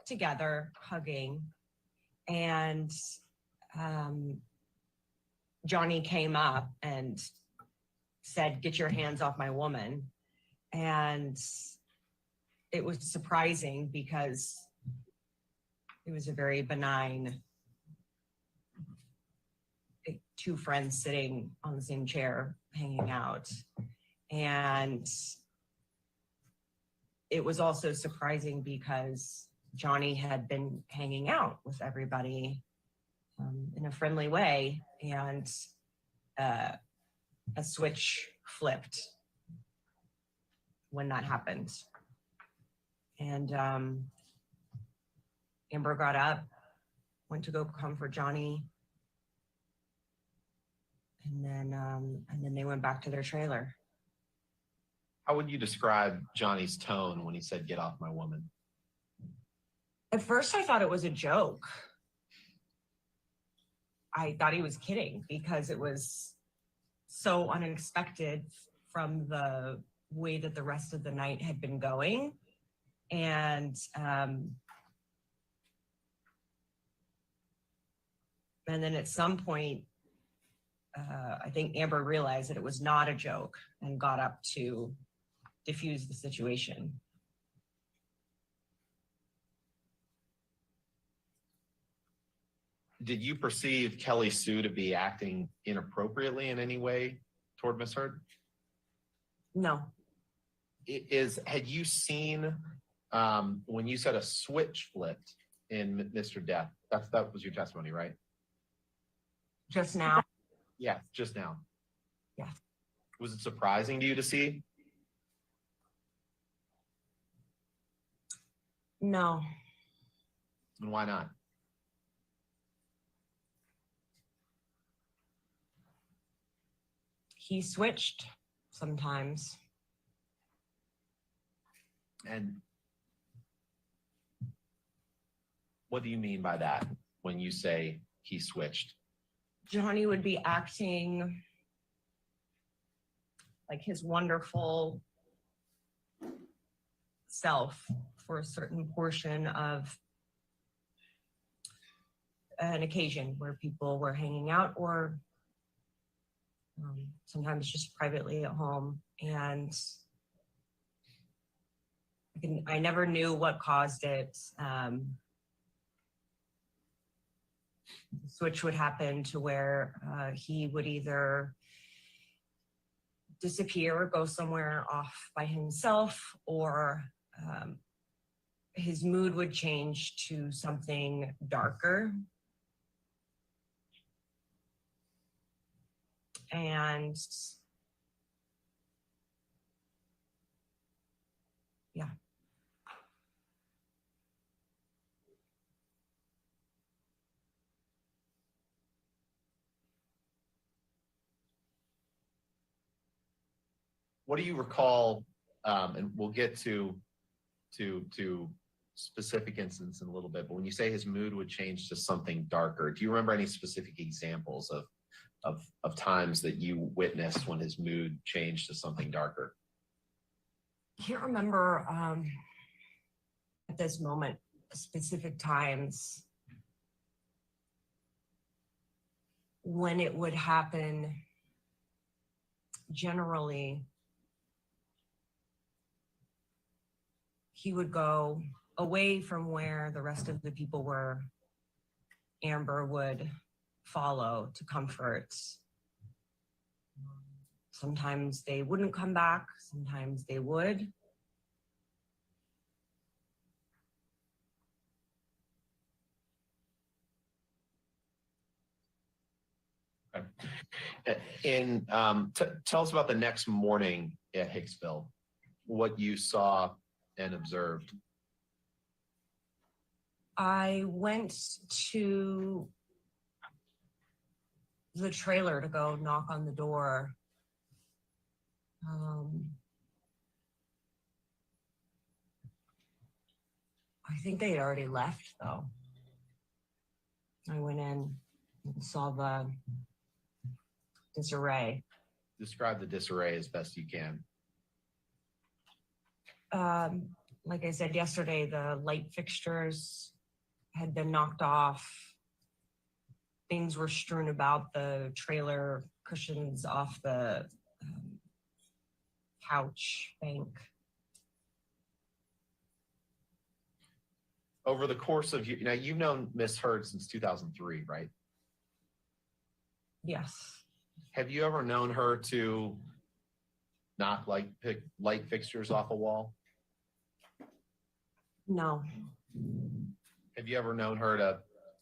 together, hugging. And Johnny came up and said, "Get your hands off my woman." And it was surprising because it was a very benign, two friends sitting on the same chair, hanging out. And it was also surprising because Johnny had been hanging out with everybody in a friendly way, and a switch flipped when that happened. And Amber got up, went to go comfort Johnny, and then they went back to their trailer. How would you describe Johnny's tone when he said, "Get off my woman"? At first, I thought it was a joke. I thought he was kidding because it was so unexpected from the way that the rest of the night had been going. And then at some point, I think Amber realized that it was not a joke and got up to diffuse the situation. Did you perceive Kelly Sue to be acting inappropriately in any way toward Miss Heard? No. Had you seen when you said a switch flipped in Mr. Depp? That was your testimony, right? Just now? Yeah, just now. Yeah. Was it surprising to you to see? No. And why not? He switched sometimes. And what do you mean by that when you say he switched? Johnny would be acting like his wonderful self for a certain portion of an occasion where people were hanging out, or sometimes just privately at home. And I never knew what caused it. The switch would happen to where he would either disappear or go somewhere off by himself, or his mood would change to something darker. And yeah. What do you recall? And we'll get to specific incidents in a little bit, but when you say his mood would change to something darker, do you remember any specific examples of times that you witnessed when his mood changed to something darker? I can't remember at this moment specific times when it would happen. Generally, he would go away from where the rest of the people were. Amber would follow to comfort. Sometimes they wouldn't come back, sometimes they would. And tell us about the next morning at Hicksville, what you saw and observed. I went to the trailer to go knock on the door. I think they had already left though. I went in and saw the disarray. Describe the disarray as best you can. Like I said yesterday, the light fixtures had been knocked off. Things were strewn about the trailer, cushions off the couch bank. Over the course of now, you've known Miss Heard since 2003, right? Yes. Have you ever known her to not pick light fixtures off a wall? No. Have you ever known her to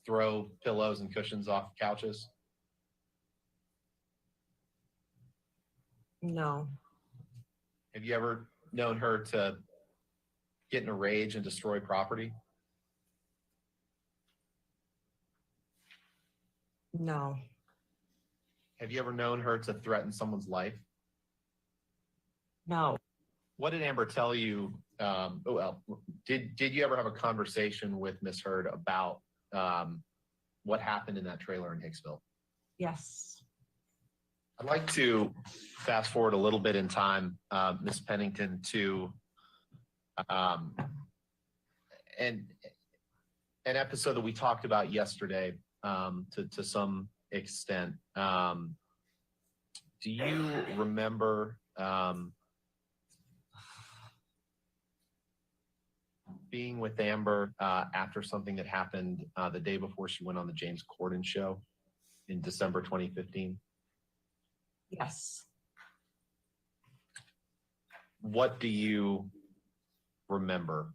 throw pillows and cushions off couches? No. Have you ever known her to get in a rage and destroy property? No. Have you ever known her to threaten someone's life? No. What did Amber tell you? Did you ever have a conversation with Miss Heard about what happened in that trailer in Hicksville? Yes. I'd like to fast forward a little bit in time, Ms. Pennington, to an episode that we talked about yesterday to some extent. Do you remember being with Amber after something that happened the day before she went on the James Corden show in December 2015? Yes. What do you remember?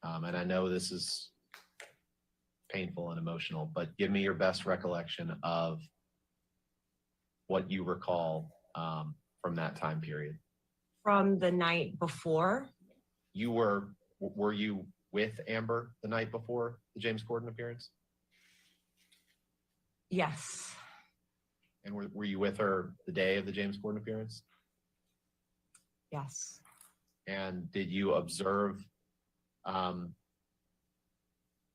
And I know this is painful and emotional, but give me your best recollection of what you recall from that time period. From the night before? Were you with Amber the night before the James Corden appearance? Yes. And were you with her the day of the James Corden appearance? Yes. And did you observe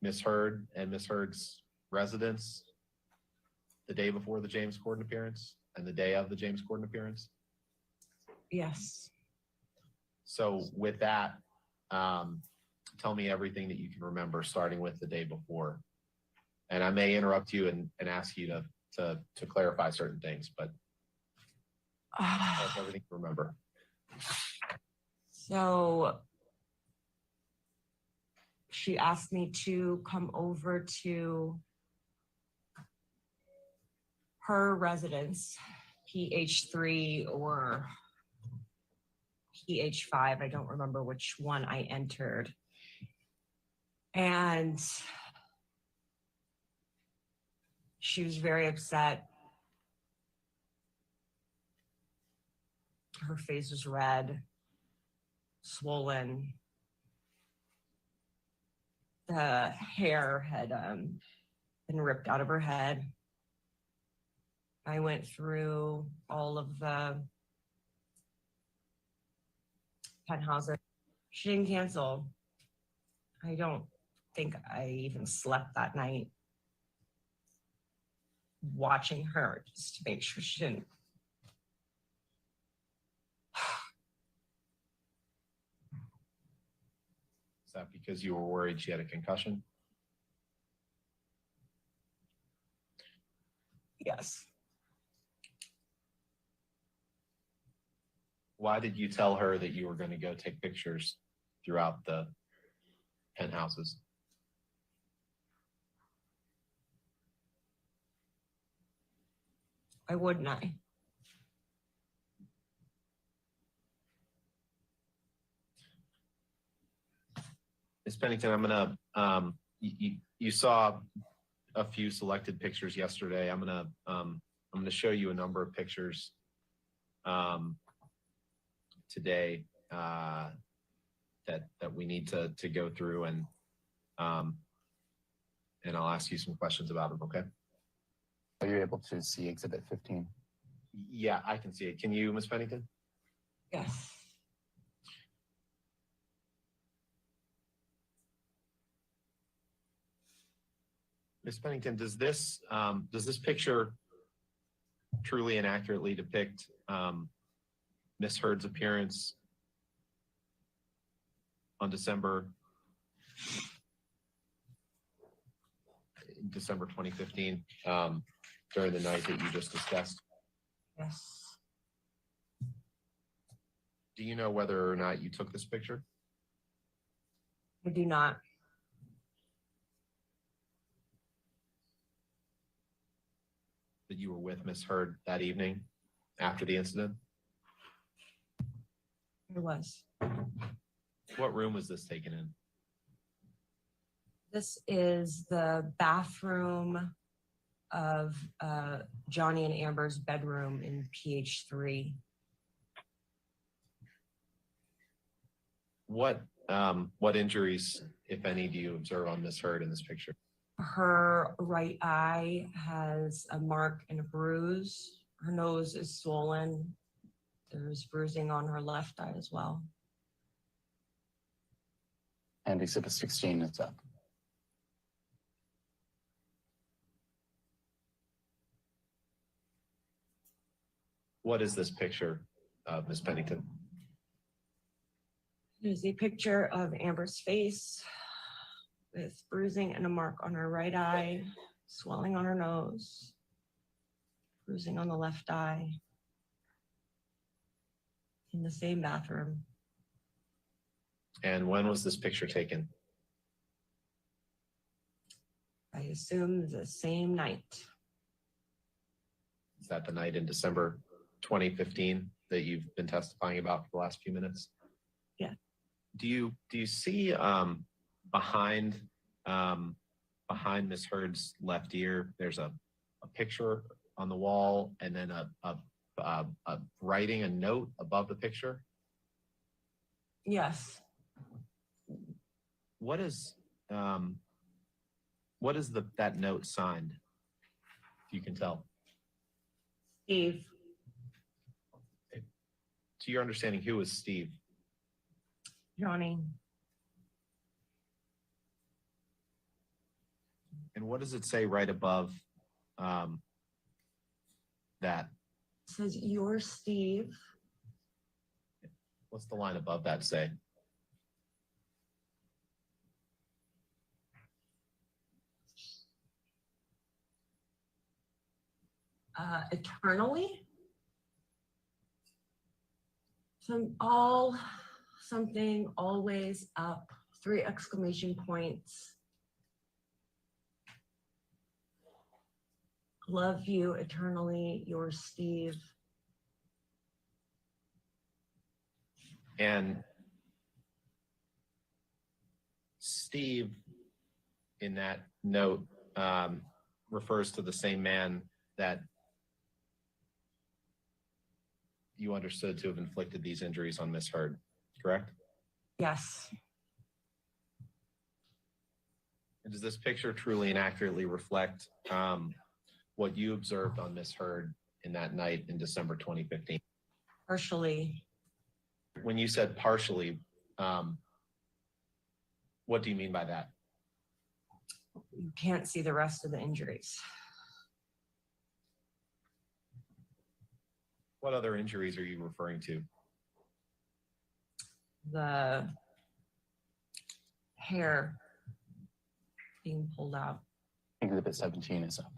Miss Heard and Miss Heard's residence the day before the James Corden appearance and the day of the James Corden appearance? Yes. So with that, tell me everything that you can remember, starting with the day before. And I may interrupt you and ask you to clarify certain things, but everything to remember. So she asked me to come over to her residence, PH3 or PH5. I don't remember which one I entered. And she was very upset. Her face was red, swollen. The hair had been ripped out of her head. I went through all of the penthouses. She didn't cancel. I don't think I even slept that night, watching her just to make sure she didn't. Is that because you were worried she had a concussion? Yes. Why did you tell her that you were going to go take pictures throughout the penthouses? Why wouldn't I? Ms. Pennington, I'm gonna you saw a few selected pictures yesterday. I'm gonna show you a number of pictures today that we need to go through, and I'll ask you some questions about them. Okay. Are you able to see exhibit 15? Yeah, I can see it. Can you, Ms. Pennington? Yes. Ms. Pennington, does this picture truly and accurately depict Ms. Heard's appearance on December 2015, during the night that you just discussed? Yes. Do you know whether or not you took this picture? I do not. That you were with Ms. Heard that evening after the incident? It was. What room was this taken in? This is the bathroom of Johnny and Amber's bedroom in PH3. What injuries, if any, do you observe on Ms. Heard in this picture? Her right eye has a mark and a bruise. Her nose is swollen. There's bruising on her left eye as well. And exhibit 16 is up. What is this picture of Ms. Pennington? There's a picture of Amber's face with bruising and a mark on her right eye, swelling on her nose, bruising on the left eye, in the same bathroom. And when was this picture taken? I assume the same night. Is that the night in December 2015 that you've been testifying about for the last few minutes? Yeah. Do you see behind Ms. Heard's left ear, there's a picture on the wall and then a writing, a note above the picture? Yes. What is that note signed? If you can tell. Steve. To your understanding, who is Steve? Johnny. And what does it say right above that? It says, "You're Steve." What's the line above that say? Eternally? Something, always, up, 3 exclamation points. Love you eternally, your Steve. And Steve, in that note, refers to the same man that you understood to have inflicted these injuries on Ms. Heard, correct? Yes. And does this picture truly and accurately reflect what you observed on Ms. Heard in that night in December 2015? Partially. When you said partially, what do you mean by that? You can't see the rest of the injuries. What other injuries are you referring to? The hair being pulled out. Exhibit 17 is up.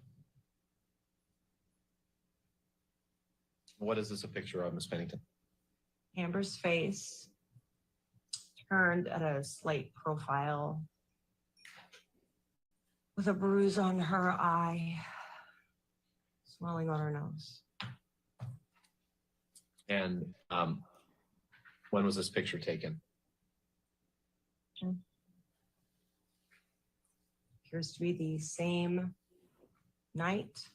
What is this a picture of, Ms. Pennington? Amber's face turned at a slight profile with a bruise on her eye, swelling on her nose. And when was this picture taken? Appears to be the same night,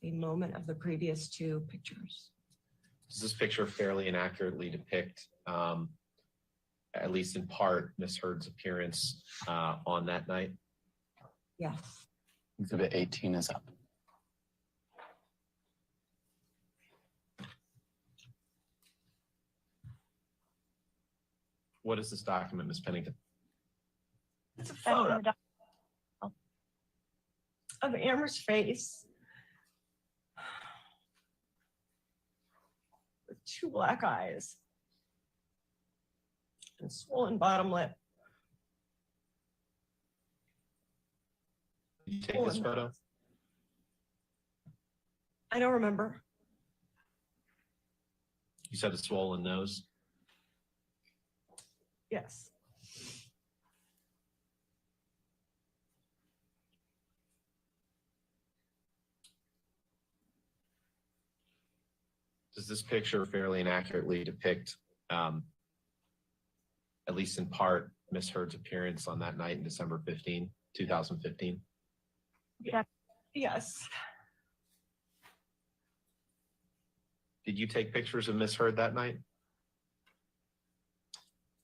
same moment of the previous 2 pictures. Does this picture fairly and accurately depict, at least in part, Ms. Heard's appearance on that night? Yes. Exhibit 18 is up. What is this document, Ms. Pennington? It's a That's in photo the of Amber's face with two black eyes and swollen bottom lip. Did you take this Swollen photo? nose. I don't remember. You said a swollen nose. Yes. Does this picture fairly and accurately depict, at least in part, Ms. Heard's appearance on that night in December 15, 2015? Yes. Did you take pictures of Ms. Heard that night?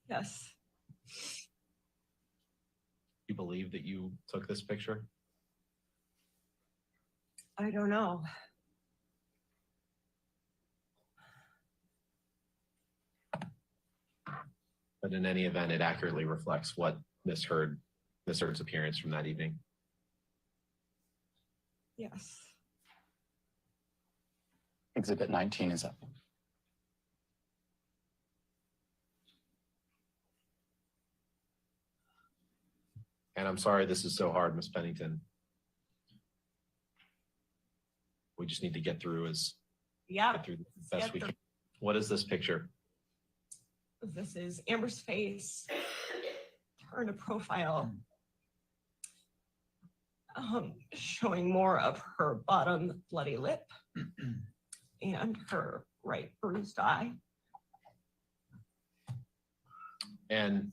Yes. You believe that you took this picture? I don't know. But in any event, it accurately reflects what Ms. Heard's appearance from that evening. Yes. Exhibit 19 is up. And I'm sorry this is so hard, Ms. Pennington. We just need to get through this the best we can. What is this picture? This is Amber's face turned a profile, showing more of her bottom bloody lip and her right bruised eye. And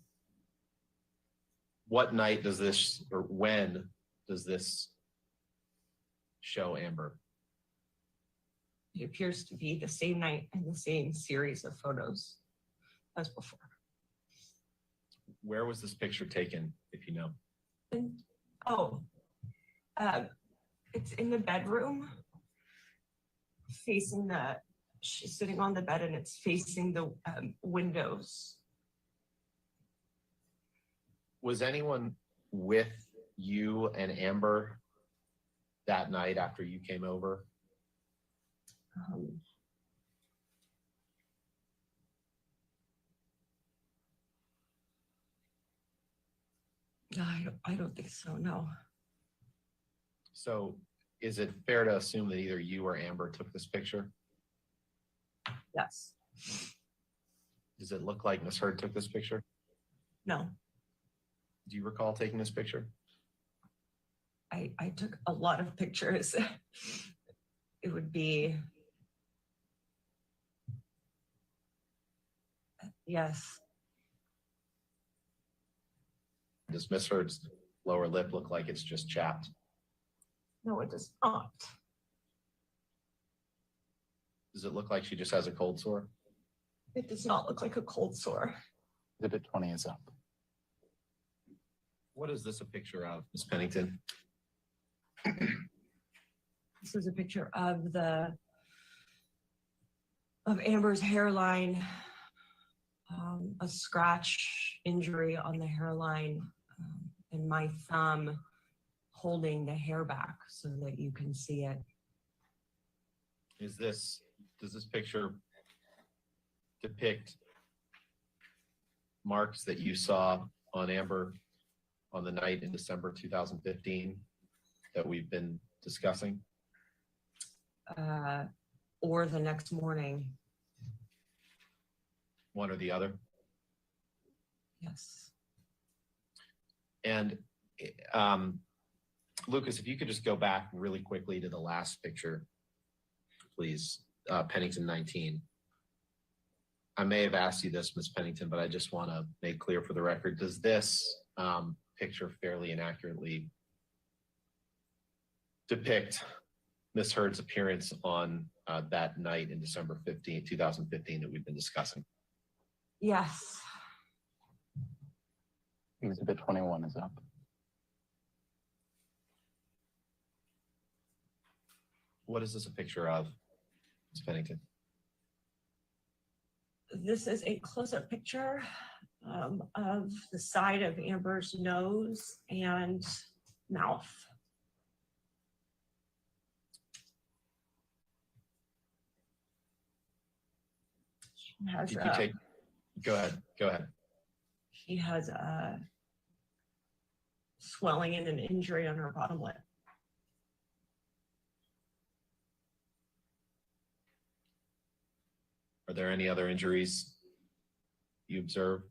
what night does this, or when does this show Amber? It appears to be the same night and the same series of photos as before. Where was this picture taken, if you know? It's in the bedroom, facing she's sitting on the bed and it's facing the windows. Was anyone with you and Amber that night after you came over? I don't think so, no. So is it fair to assume that either you or Amber took this picture? Yes. Does it look like Ms. Heard took this picture? No. Do you recall taking this picture? I took a lot of pictures. It would be, yes. Does Ms. Heard's lower lip look like it's just chapped? No, it does not. Does it look like she just has a cold sore? It does not look like a cold sore. Exhibit 20 is up. What is this a picture of, Ms. Pennington? This is a picture of Amber's hairline, a scratch injury on the hairline, and my thumb holding the hair back so that you can see it. Does this picture depict marks that you saw on Amber on the night in December 2015 that we've been discussing? Or the next morning. One or the other? Yes. And Lucas, if you could just go back really quickly to the last picture, please, Pennington 19. I may have asked you this, Ms. Pennington, but I just want to make clear for the record, does this picture fairly and accurately depict Ms. Heard's appearance on that night in December 15, 2015 that we've been discussing? Yes. Exhibit 21 is up. What is this a picture of, Ms. Pennington? This is a close-up picture of the side of Amber's nose and mouth. She has, Did you take, go ahead. she has a swelling and an injury on her bottom lip. Are there any other injuries you observe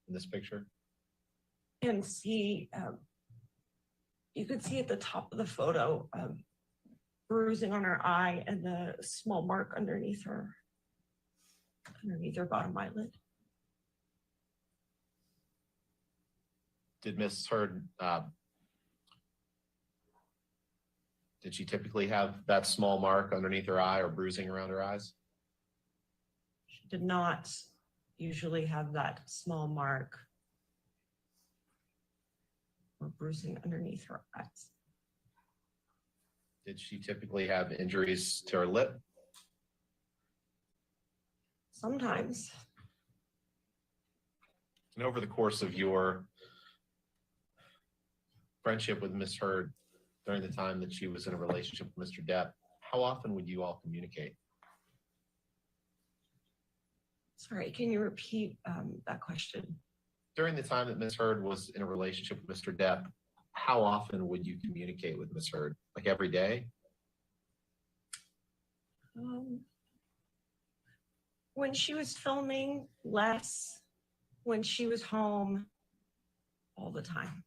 in this picture? And see, you could see at the top of the photo, bruising on her eye and the small mark underneath her bottom eyelid. Did Miss Heard, did she typically have that small mark underneath her eye or bruising around her eyes? She did not usually have that small mark or bruising underneath her eyes. Did she typically have injuries to her lip? Sometimes. And over the course of your friendship with Miss Heard during the time that she was in a relationship with Mr. Depp, how often would you all communicate? Sorry, can you repeat that question? During the time that Miss Heard was in a relationship with Mr. Depp, how often would you communicate with Miss Heard? Like every day? When she was filming, less. When she was home, all the time.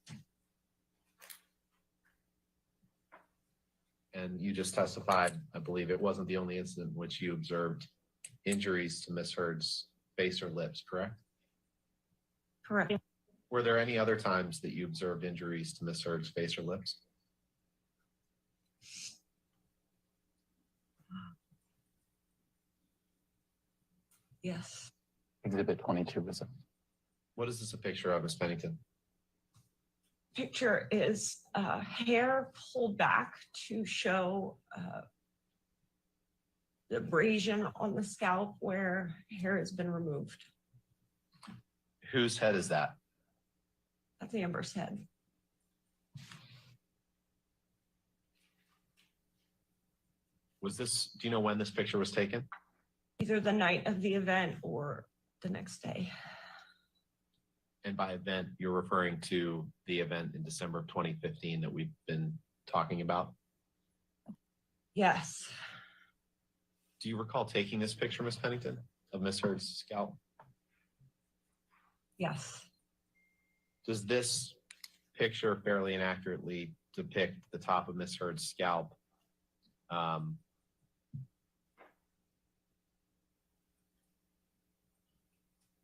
And you just testified, I believe it wasn't the only incident in which you observed injuries to Miss Heard's face or lips, correct? Correct. Were there any other times that you observed injuries to Miss Heard's face or lips? Yes. Exhibit 22 is up. What is this a picture of, Miss Pennington? Picture is hair pulled back to show the abrasion on the scalp where hair has been removed. Whose head is that? That's Amber's head. Was this, do you know when this picture was taken? Either the night of the event or the next day. And by event, you're referring to the event in December of 2015 that we've been talking about? Yes. Do you recall taking this picture, Miss Pennington, of Miss Heard's scalp? Yes. Does this picture fairly and accurately depict the top of Miss Heard's scalp?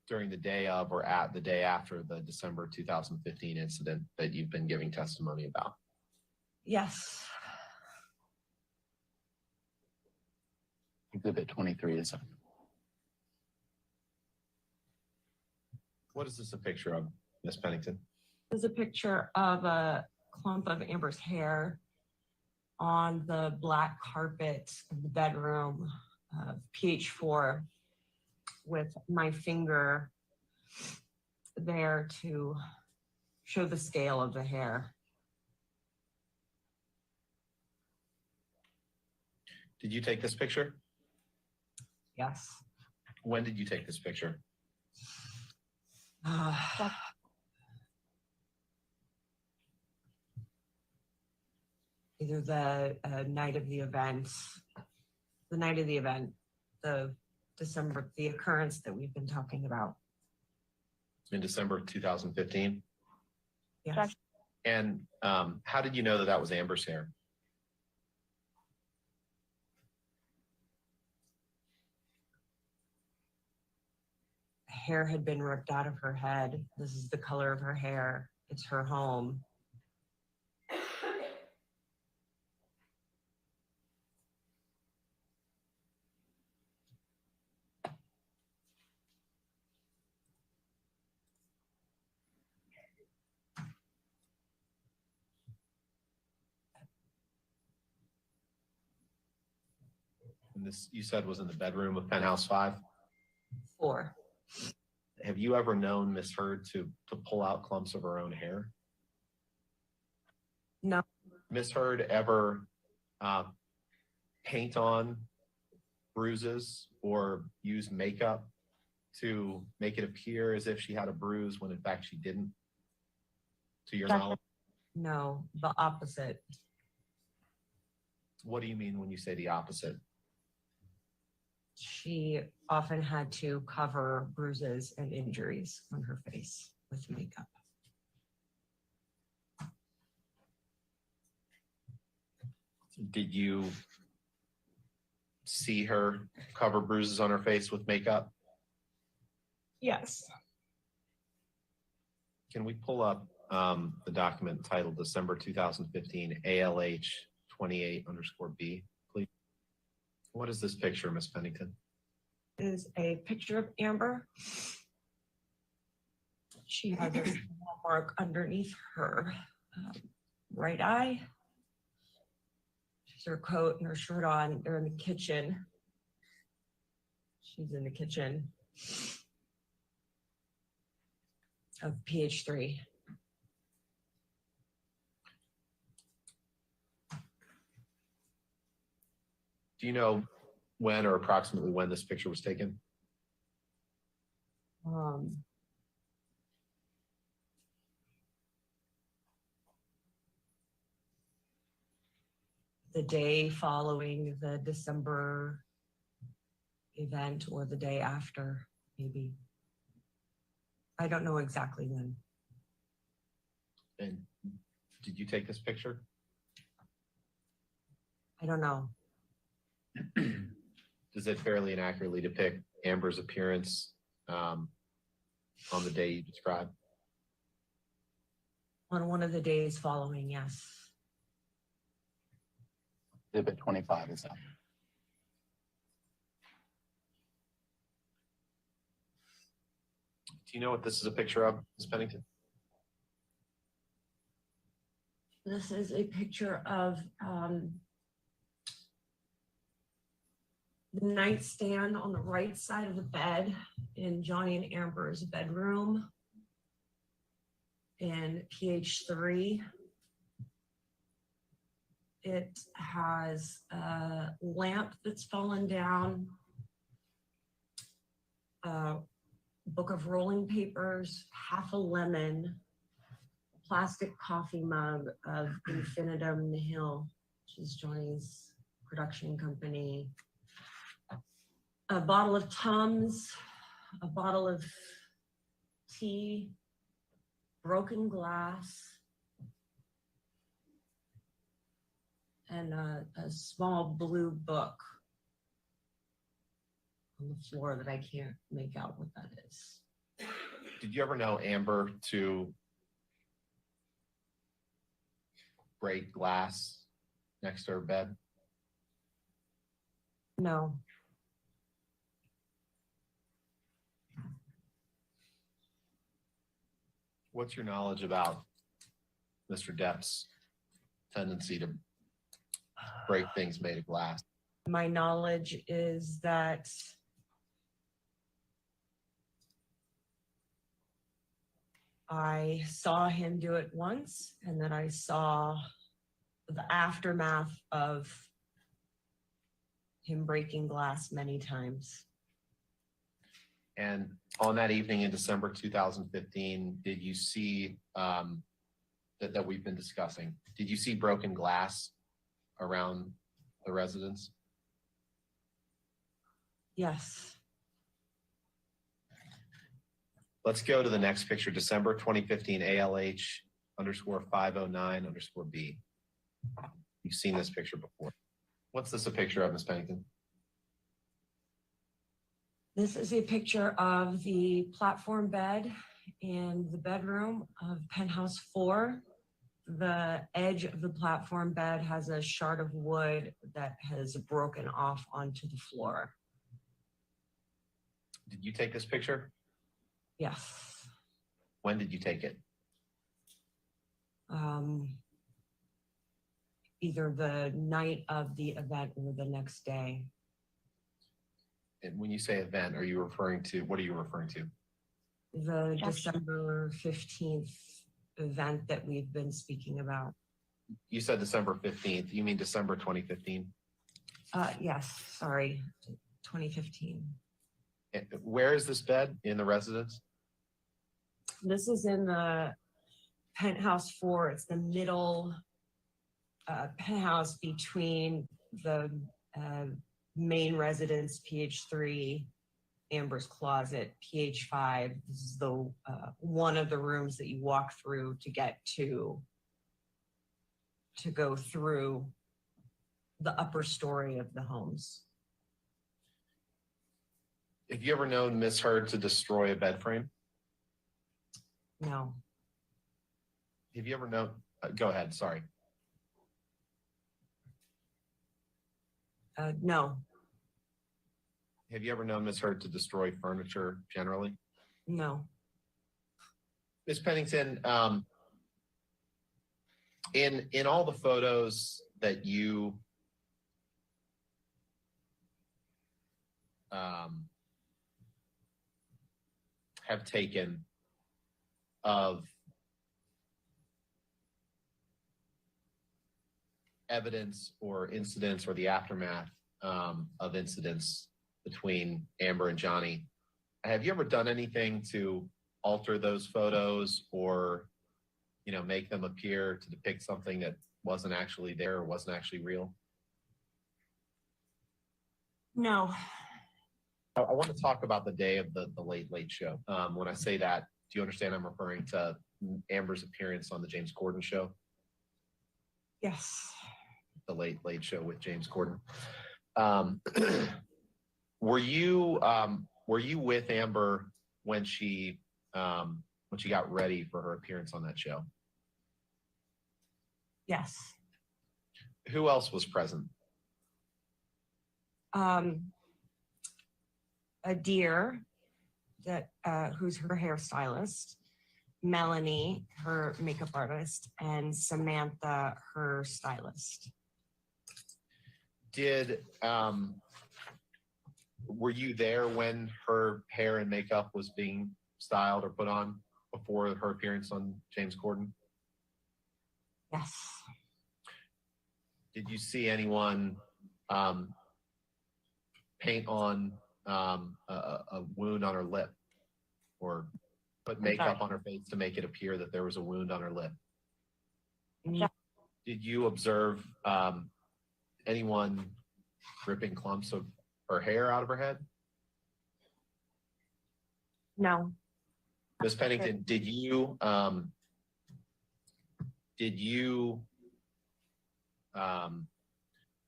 During the day of or at the day after the December 2015 incident that you've been giving testimony about? Yes. Exhibit 23 is up. What is this a picture of, Miss Pennington? There's a picture of a clump of Amber's hair on the black carpet of the bedroom of PH4 with my finger there to show the scale of the hair. Did you take this picture? Yes. When did you take this picture? Either the night of the event, the December, the occurrence that we've been talking about. In December of 2015? Yes. And how did you know that that was Amber's hair? Hair had been ripped out of her head. This is the color of her hair. It's her home. And this, you said, was in the bedroom of Penthouse 5? 4. have you ever known Miss Heard to pull out clumps of her own hair? No. Miss Heard ever paint on bruises or use makeup to make it appear as if she had a bruise when in fact she didn't? To your Gotcha. knowledge? No, the opposite. What do you mean when you say the opposite? She often had to cover bruises and injuries on her face with makeup. Did you see her cover bruises on her face with makeup? Yes. Can we pull up the document titled December 2015 ALH 28_B, please? What is this picture, Ms. Pennington? Is a picture of Amber. She has a small mark underneath her right eye. She's her coat and her shirt on. They're in the kitchen. She's in the kitchen of PH3. Do you know when or approximately when this picture was taken? The day following the December event or the day after, maybe. I don't know exactly when. And did you take this picture? I don't know. Does it fairly and accurately depict Amber's appearance on the day you described? On one of the days following, yes. Exhibit 25 is up. Do you know what this is a picture of, Ms. Pennington? This is a picture of the nightstand on the right side of the bed in Johnny and Amber's bedroom in PH3. It has a lamp that's fallen down, a book of rolling papers, half a lemon, a plastic coffee mug of Infinitum Nihil, which is Johnny's production company, a bottle of Tums, a bottle of tea, broken glass, and a small blue book on the floor that I can't make out what that is. Did you ever know Amber to break glass next to her bed? No. What's your knowledge about Mr. Depp's tendency to break things made of glass? My knowledge is that I saw him do it once, and then I saw the aftermath of him breaking glass many times. And on that evening in December 2015, did you see that we've been discussing? Did you see broken glass around the residence? Yes. Let's go to the next picture, December 2015 ALH_509_B. You've seen this picture before. What's this a picture of, Ms. Pennington? This is a picture of the platform bed in the bedroom of penthouse 4. The edge of the platform bed has a shard of wood that has broken off onto the floor. Did you take this picture? Yes. When did you take it? Either the night of the event or the next day. And when you say event, are you referring to, what are you referring to? The Objection. December 15th event that we've been speaking about. You said December 15th. You mean December 2015? Yes, sorry, 2015. Where is this bed in the residence? This is in the penthouse 4. It's the middle penthouse between the main residence, PH3, Amber's closet, PH5. This is the one of the rooms that you walk through to get to go through the upper story of the homes. Have you ever known Miss Heard to destroy a bed frame? No, Have you ever known? Go ahead. Sorry. no, Have you ever known Miss Heard to destroy furniture generally? no. Ms. Pennington, in all the photos that you have taken of evidence or incidents or the aftermath of incidents between Amber and Johnny, have you ever done anything to alter those photos or, you know, make them appear to depict something that wasn't actually there or wasn't actually real? No, I want to talk about the day of the Late Late Show. When I say that, do you understand I'm referring to Amber's appearance on the James Corden show? yes, The Late Late Show with James Corden. Were you with Amber when she got ready for her appearance on that show? yes. Who else was present? A dear that who's her hairstylist, Melanie, her makeup artist, and Samantha, her stylist. Were you there when her hair and makeup was being styled or put on before her appearance on James Corden? Yes. Did you see anyone paint on a wound on her lip or put makeup on her face to make it appear that there was a wound on her lip? No. Did you observe anyone ripping clumps of her hair out of her head? No. Ms. Pennington, did you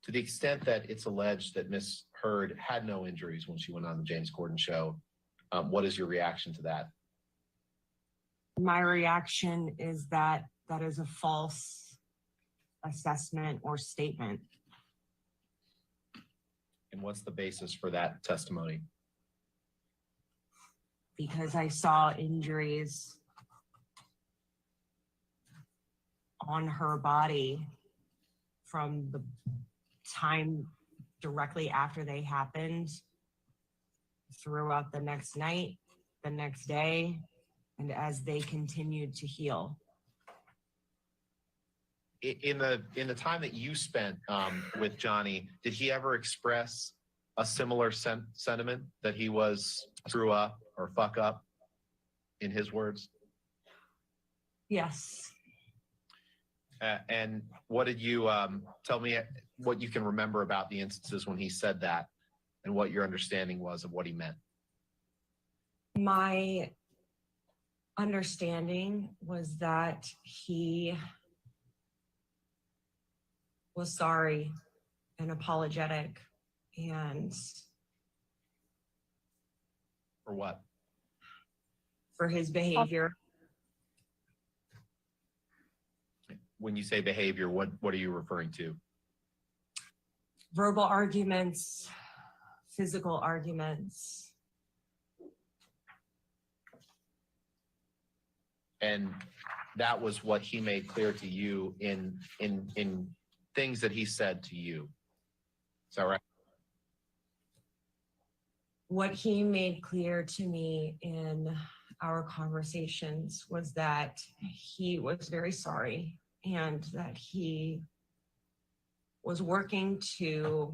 to the extent that it's alleged that Ms. Heard had no injuries when she went on the James Corden show, what is your reaction to that? My reaction is that that is a false assessment or statement. And what's the basis for that testimony? Because I saw injuries on her body from the time directly after they happened throughout the next night, the next day, and as they continued to heal. In the time that you spent with Johnny, did he ever express a similar sentiment that he was screw up or fuck up, in his words? Yes. And what did you tell me what you can remember about the instances when he said that and what your understanding was of what he meant? My understanding was that he was sorry and apologetic and For what? for his behavior. When you say behavior, what are you referring to? Verbal arguments, physical arguments. And that was what he made clear to you in things that he said to you. Is that right? What he made clear to me in our conversations was that he was very sorry and that he was working to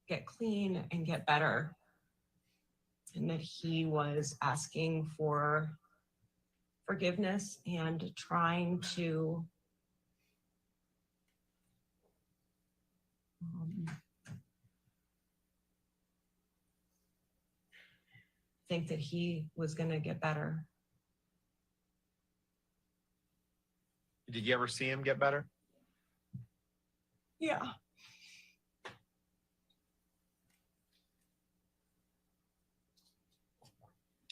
get clean and get better. And that he was asking for forgiveness and trying to think that he was going to get better. Did you ever see him get better? Yeah.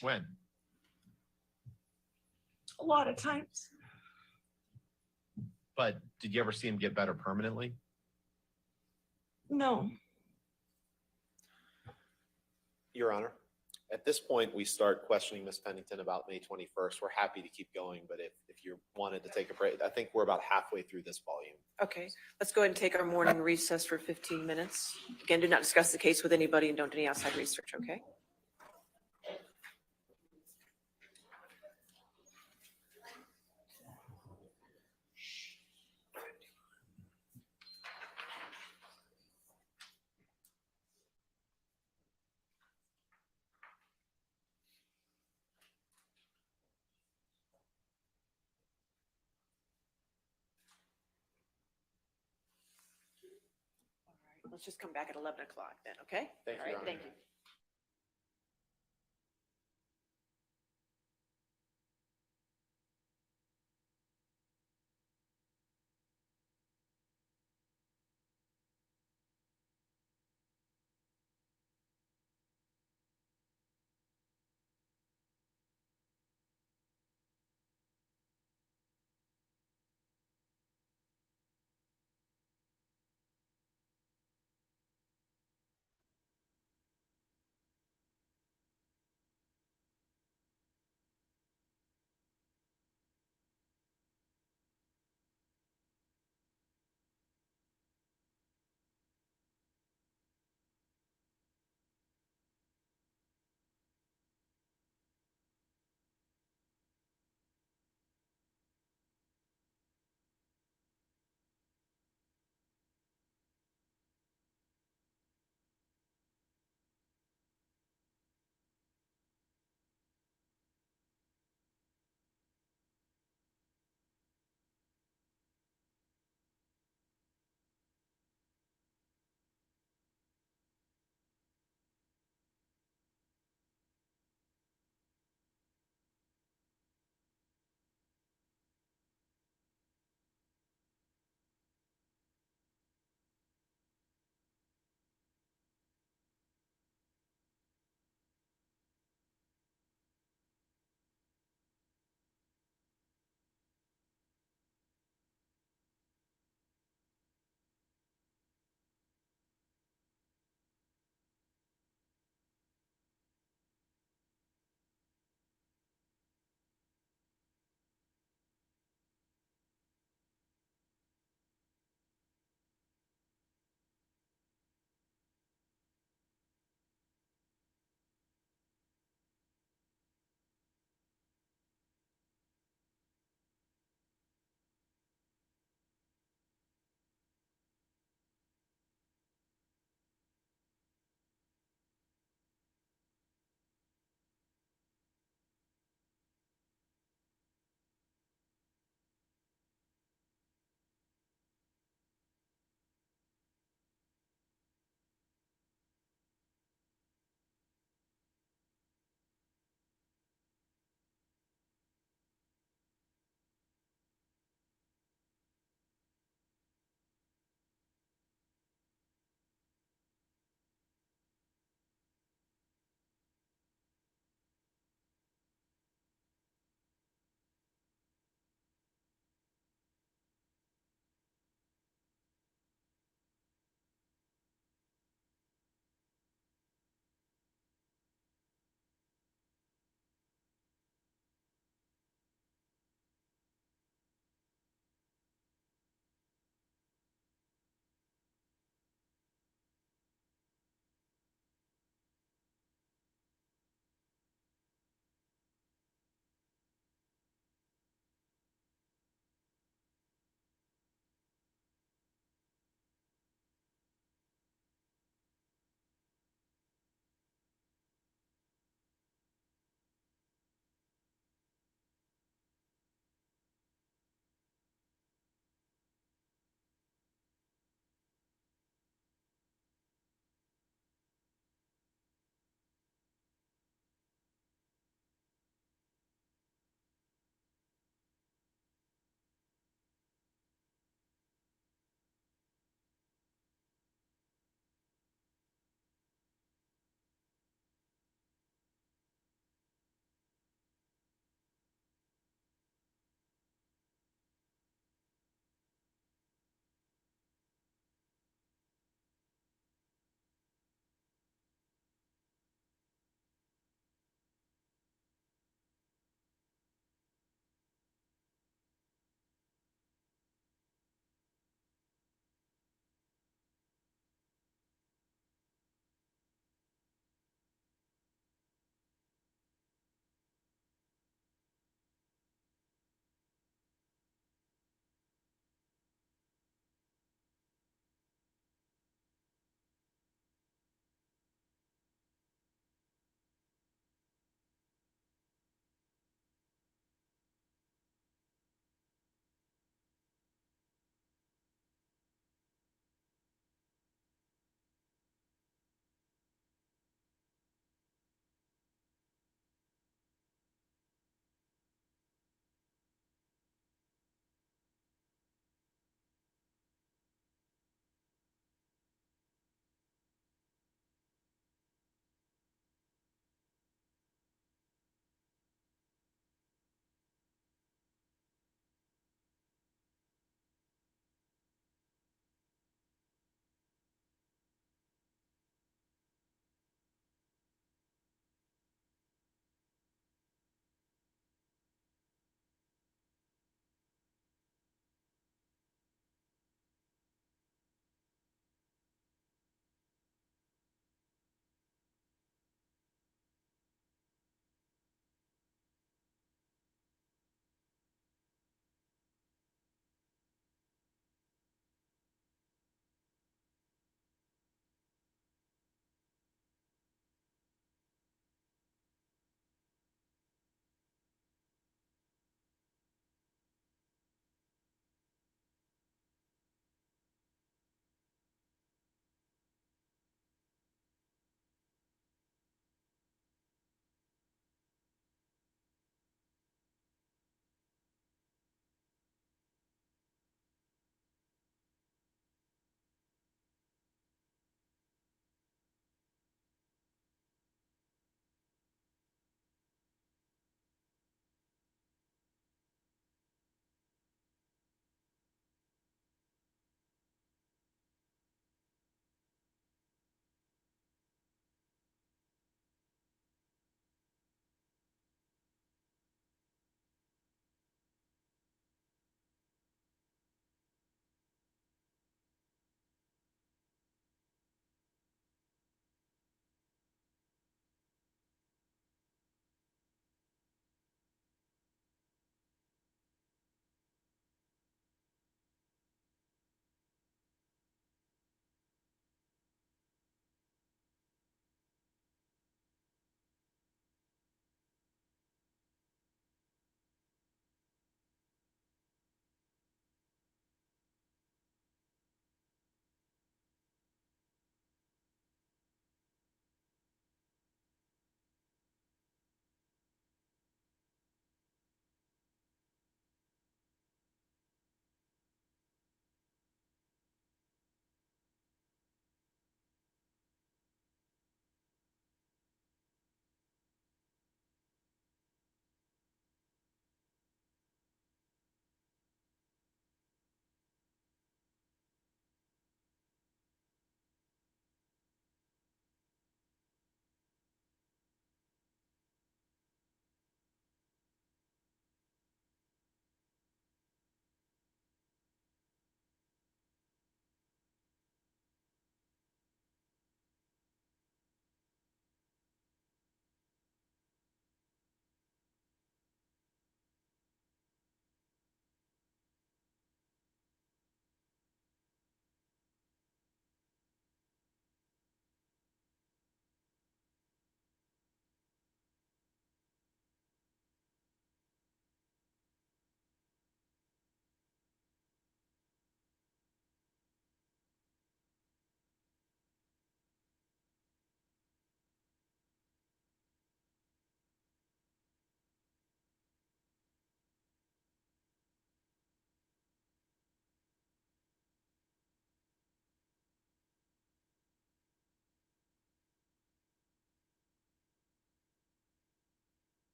When? A lot of times. But did you ever see him get better permanently? No. Your Honor, at this point, we start questioning Ms. Pennington about May 21st. We're happy to keep going, but if you wanted to take a break, I think we're about halfway through this volume. Okay, let's go ahead and take our morning recess for 15 minutes. Again, do not discuss the case with anybody and don't do any outside research, okay? All right, let's just come back at 11 o'clock then, okay? Thank you, All right, Your Honor. thank you.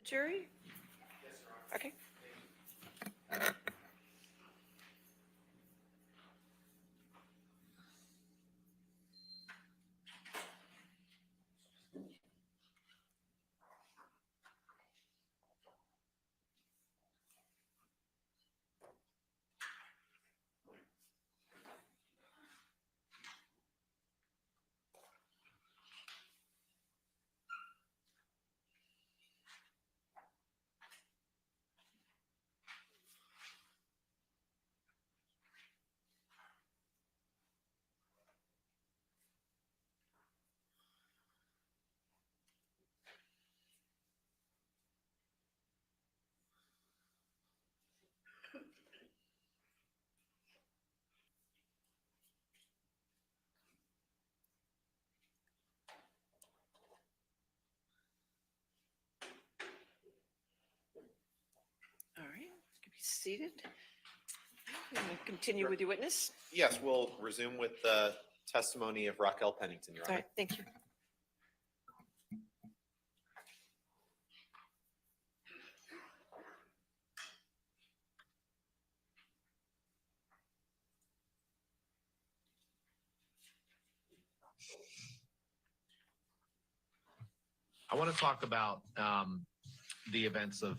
jury? Okay. All right, you can be seated. We're going to continue with your witness. Yes, we'll resume with the testimony of Raquel Pennington, Your All Honor. right, thank you. I want to talk about the events of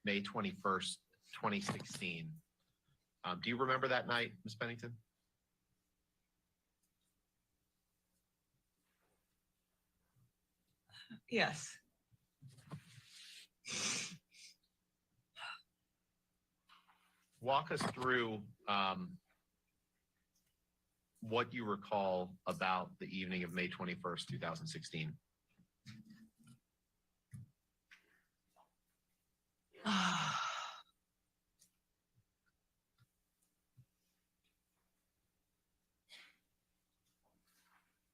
May 21st, 2016. Do you remember that night, Ms. Pennington? Yes. Walk us through what you recall about the evening of May 21st, 2016.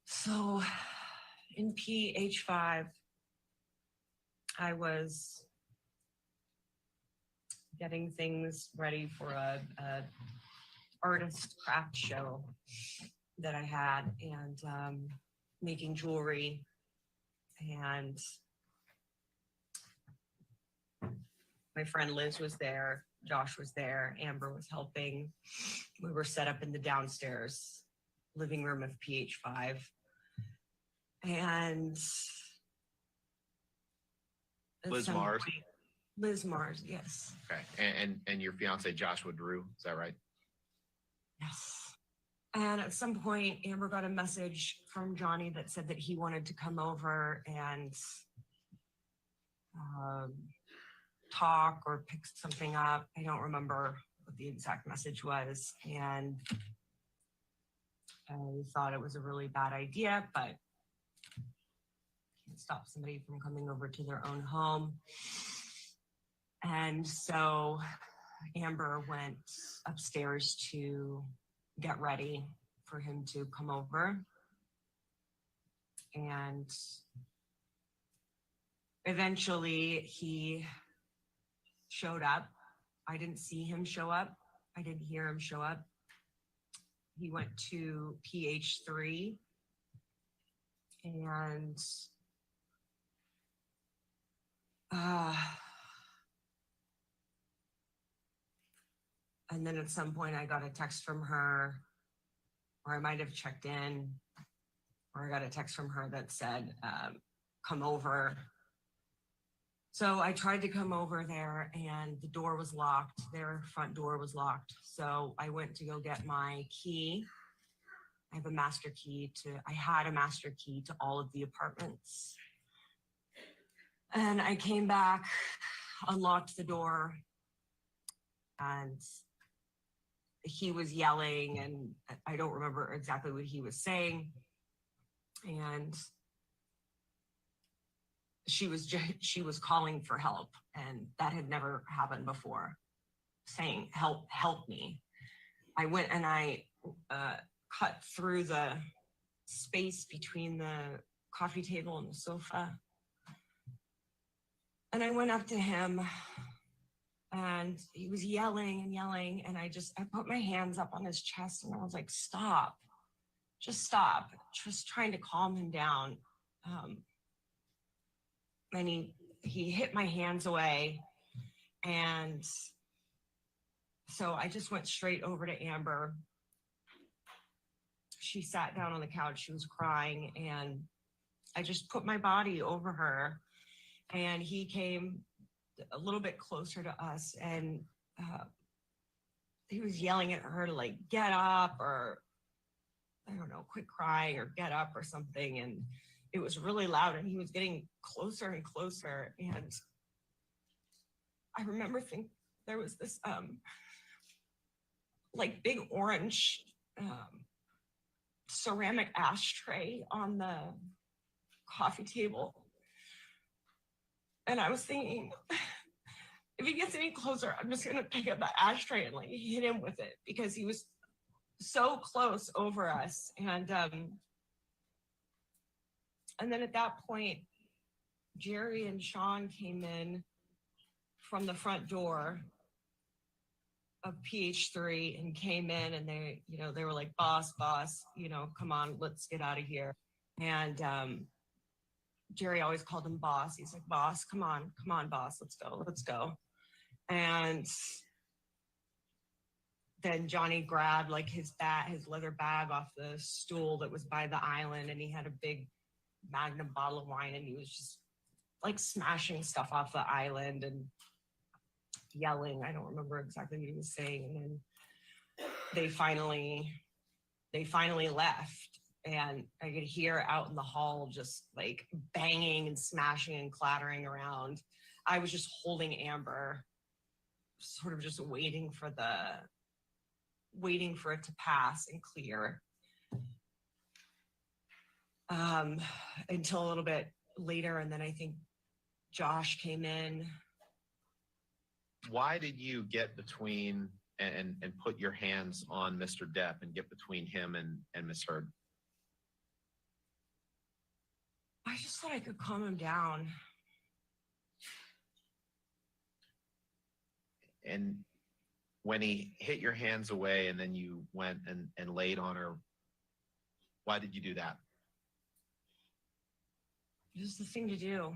So in PH5, I was getting things ready for a artist craft show that I had, and making jewelry, and my friend Liz was there, Josh was there, Amber was helping. We were set up in the downstairs living room of PH5. And at Liz some Mars? point- Liz Mars, yes. Okay, and your fiance Joshua Drew, is that right? Yes. And at some point, Amber got a message from Johnny that said that he wanted to come over and talk or pick something up. I don't remember what the exact message was. And I thought it was a really bad idea, but can't stop somebody from coming over to their own home. And so Amber went upstairs to get ready for him to come over. And eventually he showed up. I didn't see him show up. I didn't hear him show up. He went to PH3 and then at some point I got a text from her, or I might have checked in, or I got a text from her that said, come over. So I tried to come over there and the door was locked. Their front door was locked. So I went to go get my key. I had a master key to all of the apartments. And I came back, unlocked the door, and he was yelling, and I don't remember exactly what he was saying. And she was calling for help, and that had never happened before, saying, help me. I went and I cut through the space between the coffee table and the sofa. And I went up to him, and he was yelling and yelling. And I put my hands up on his chest, and I was like, stop, just trying to calm him down. And he he hit my hands away. And so I just went straight over to Amber. She sat down on the couch, she was crying, and I just put my body over her, and he came a little bit closer to us, and he was yelling at her to like get up, or I don't know, quit crying or get up or something. And it was really loud, and he was getting closer and closer. And I remember thinking there was this like big orange ceramic ashtray on the coffee table. And I was thinking, if he gets any closer, I'm just gonna pick up that ashtray and like hit him with it, because he was so close over us. And then at that point, Jerry and Sean came in from the front door of PH3 and came in, and they, you know, they were like, boss, you know, come on, let's get out of here. And Jerry always called him boss. He's like, boss, come on, boss, let's go. And then Johnny grabbed like his leather bag off the stool that was by the island, and he had a big Magnum bottle of wine, and he was just like smashing stuff off the island and yelling. I don't remember exactly what he was saying. And then they finally left, and I could hear out in the hall just like banging and smashing and clattering around. I was just holding Amber, sort of just waiting for it to pass and clear. Until a little bit later, and then I think Josh came in. Why did you get between and put your hands on Mr. Depp and get between him and Miss Heard? I just thought I could calm him down. And when he hit your hands away and then you went and laid on her, why did you do that? Just the thing to do.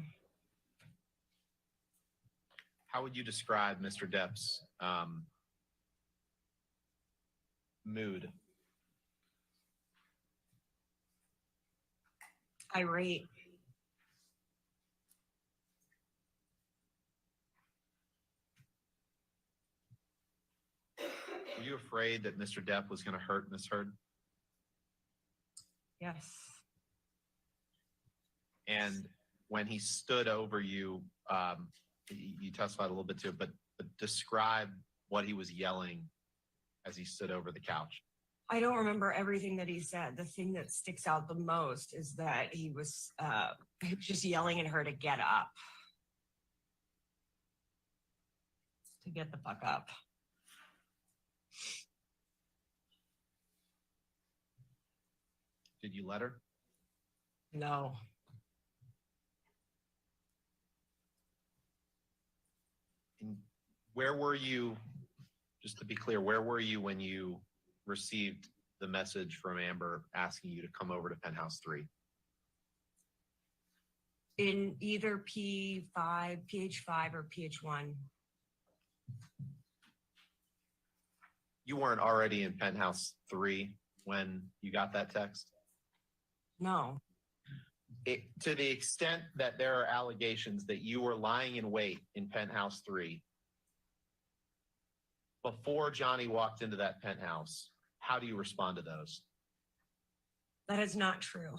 How would you describe Mr. Depp's mood? Irate. Were you afraid that Mr. Depp was going to hurt Miss Heard? Yes. And when he stood over you, you testified a little bit too, but describe what he was yelling as he stood over the couch. I don't remember everything that he said. The thing that sticks out the most is that he was just yelling at her to get up. To get the fuck up. Did you let her? No. And where were you, just to be clear, where were you when you received the message from Amber asking you to come over to Penthouse 3? In either P5, PH5, or PH1. You weren't already in Penthouse 3 when you got that text? No. To the extent that there are allegations that you were lying in wait in Penthouse 3 before Johnny walked into that penthouse, how do you respond to those? That is not true.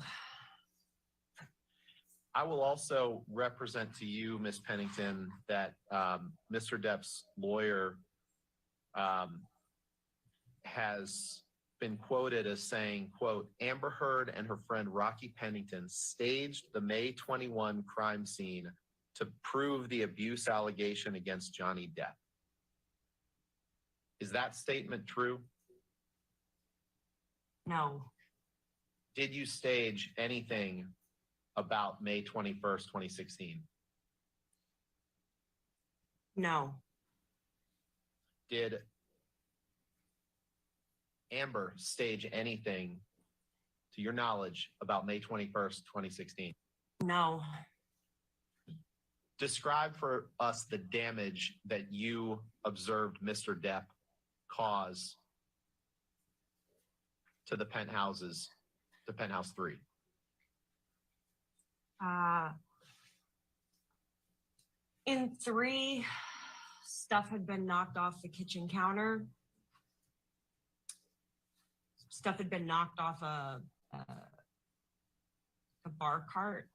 I will also represent to you, Ms. Pennington, that Mr. Depp's lawyer has been quoted as saying, quote, Amber Heard and her friend Rocky Pennington staged the May 21 crime scene to prove the abuse allegation against Johnny Depp. Is that statement true? No. Did you stage anything about May 21st, 2016? No. Did Amber stage anything, to your knowledge, about May 21st, 2016? No. describe for us the damage that you observed Mr. Depp cause to the penthouses, to penthouse 3. In 3, stuff had been knocked off the kitchen counter. Stuff had been knocked off a bar cart.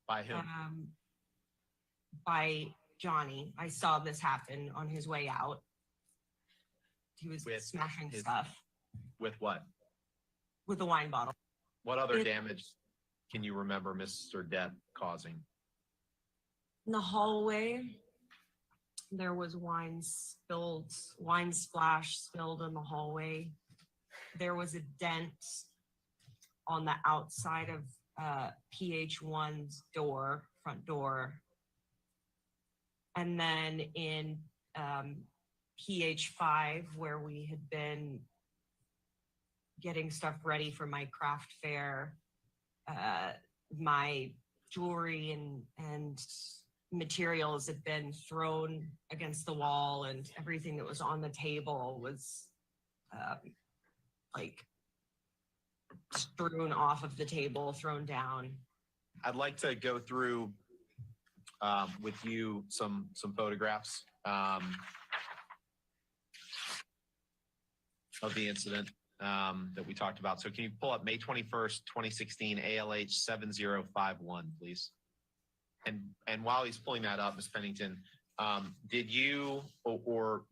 By whom? By Johnny. I saw this happen on his way out. He was With smashing his- stuff With what? with a wine bottle. What other It- damage can you remember Mr. Depp causing? In the hallway, there was wine splash spilled in the hallway. There was a dent on the outside of PH1's front door. And then in PH5, where we had been getting stuff ready for my craft fair, my jewelry and materials had been thrown against the wall, and everything that was on the table was like strewn off of the table, thrown down. I'd like to go through with you some photographs of the incident that we talked about. So can you pull up May 21st, 2016, ALH 7051, please? And while he's pulling that up, Ms. Pennington, did you or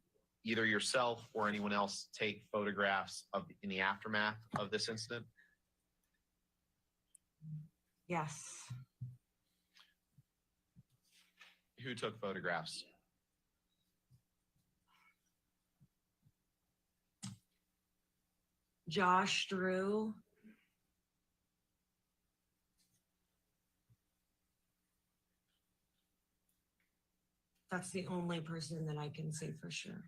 either yourself or anyone else take photographs in the aftermath of this incident? Yes. Who took photographs? Josh Drew. That's the only person that I can say for sure.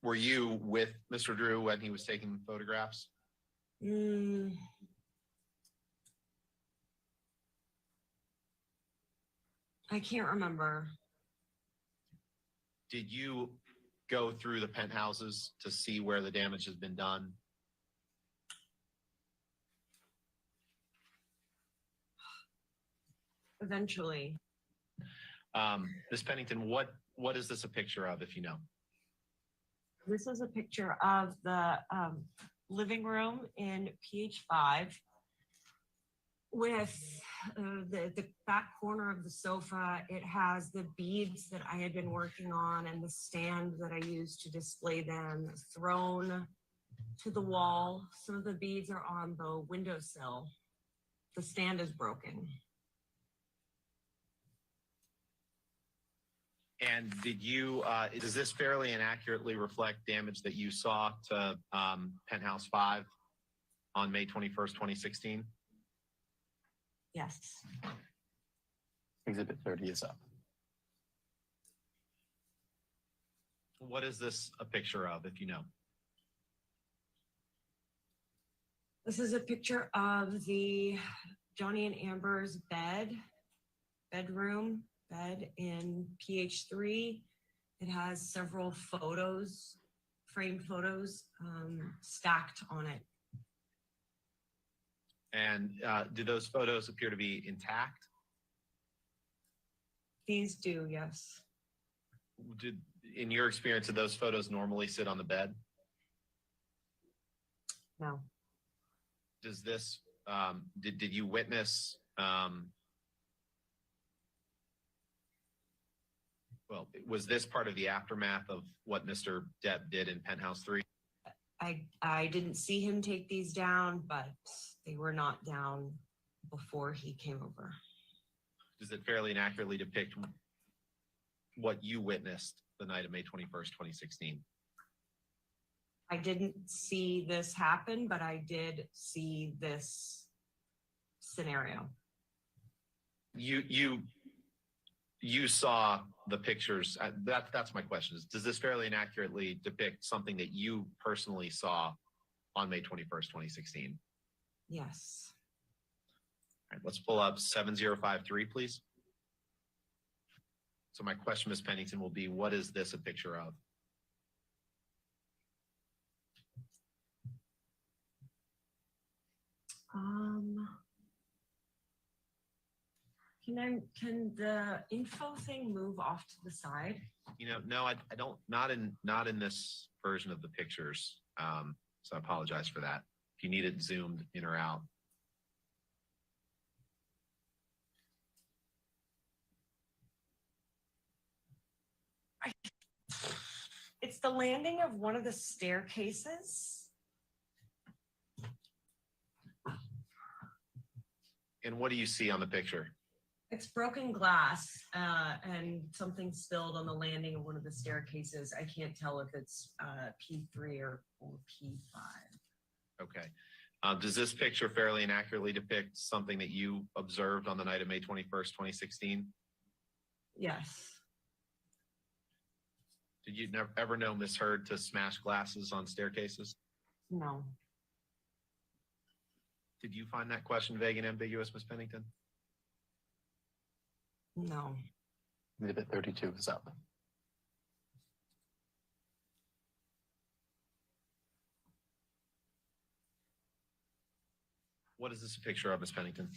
Were you with Mr. Drew when he was taking photographs? I can't remember. Did you go through the penthouses to see where the damage has been done? Eventually. Ms. Pennington, what is this a picture of, if you know? This is a picture of the living room in PH5 with the back corner of the sofa. It has the beads that I had been working on and the stand that I used to display them thrown to the wall. Some of the beads are on the windowsill. The stand is broken. And did you, does this fairly and accurately reflect damage that you saw to Penthouse 5 on May 21st, 2016? Yes. Exhibit 30 is up. What is this a picture of, if you know? This is a picture of the Johnny and Amber's bedroom in PH3. It has several photos, framed photos, stacked on it. And do those photos appear to be intact? These do, yes. In your experience, did those photos normally sit on the bed? No. Does this, did you witness, well, was this part of the aftermath of what Mr. Depp did in Penthouse 3? I didn't see him take these down, but they were not down before he came over. Does it fairly and accurately depict what you witnessed the night of May 21st, 2016? I didn't see this happen, but I did see this scenario. You saw the pictures. That's my question. Does this fairly and accurately depict something that you personally saw on May 21st, 2016? Yes. All right, let's pull up 7053, please. So my question, Ms. Pennington, will be, what is this a picture of? Can the info thing move off to the side? No, I don't, not in this version of the pictures. So I apologize for that. If you need it zoomed in or out. It's the landing of one of the staircases. And what do you see on the picture? It's broken glass and something spilled on the landing of one of the staircases. I can't tell if it's P3 or P5. Okay. Does this picture fairly and accurately depict something that you observed on the night of May 21st, 2016? Yes. Did you ever know Miss Heard to smash glasses on staircases? No. Did you find that question vague and ambiguous, Ms. Pennington? No. Exhibit 32 is up. What is this a picture of, Ms. Pennington?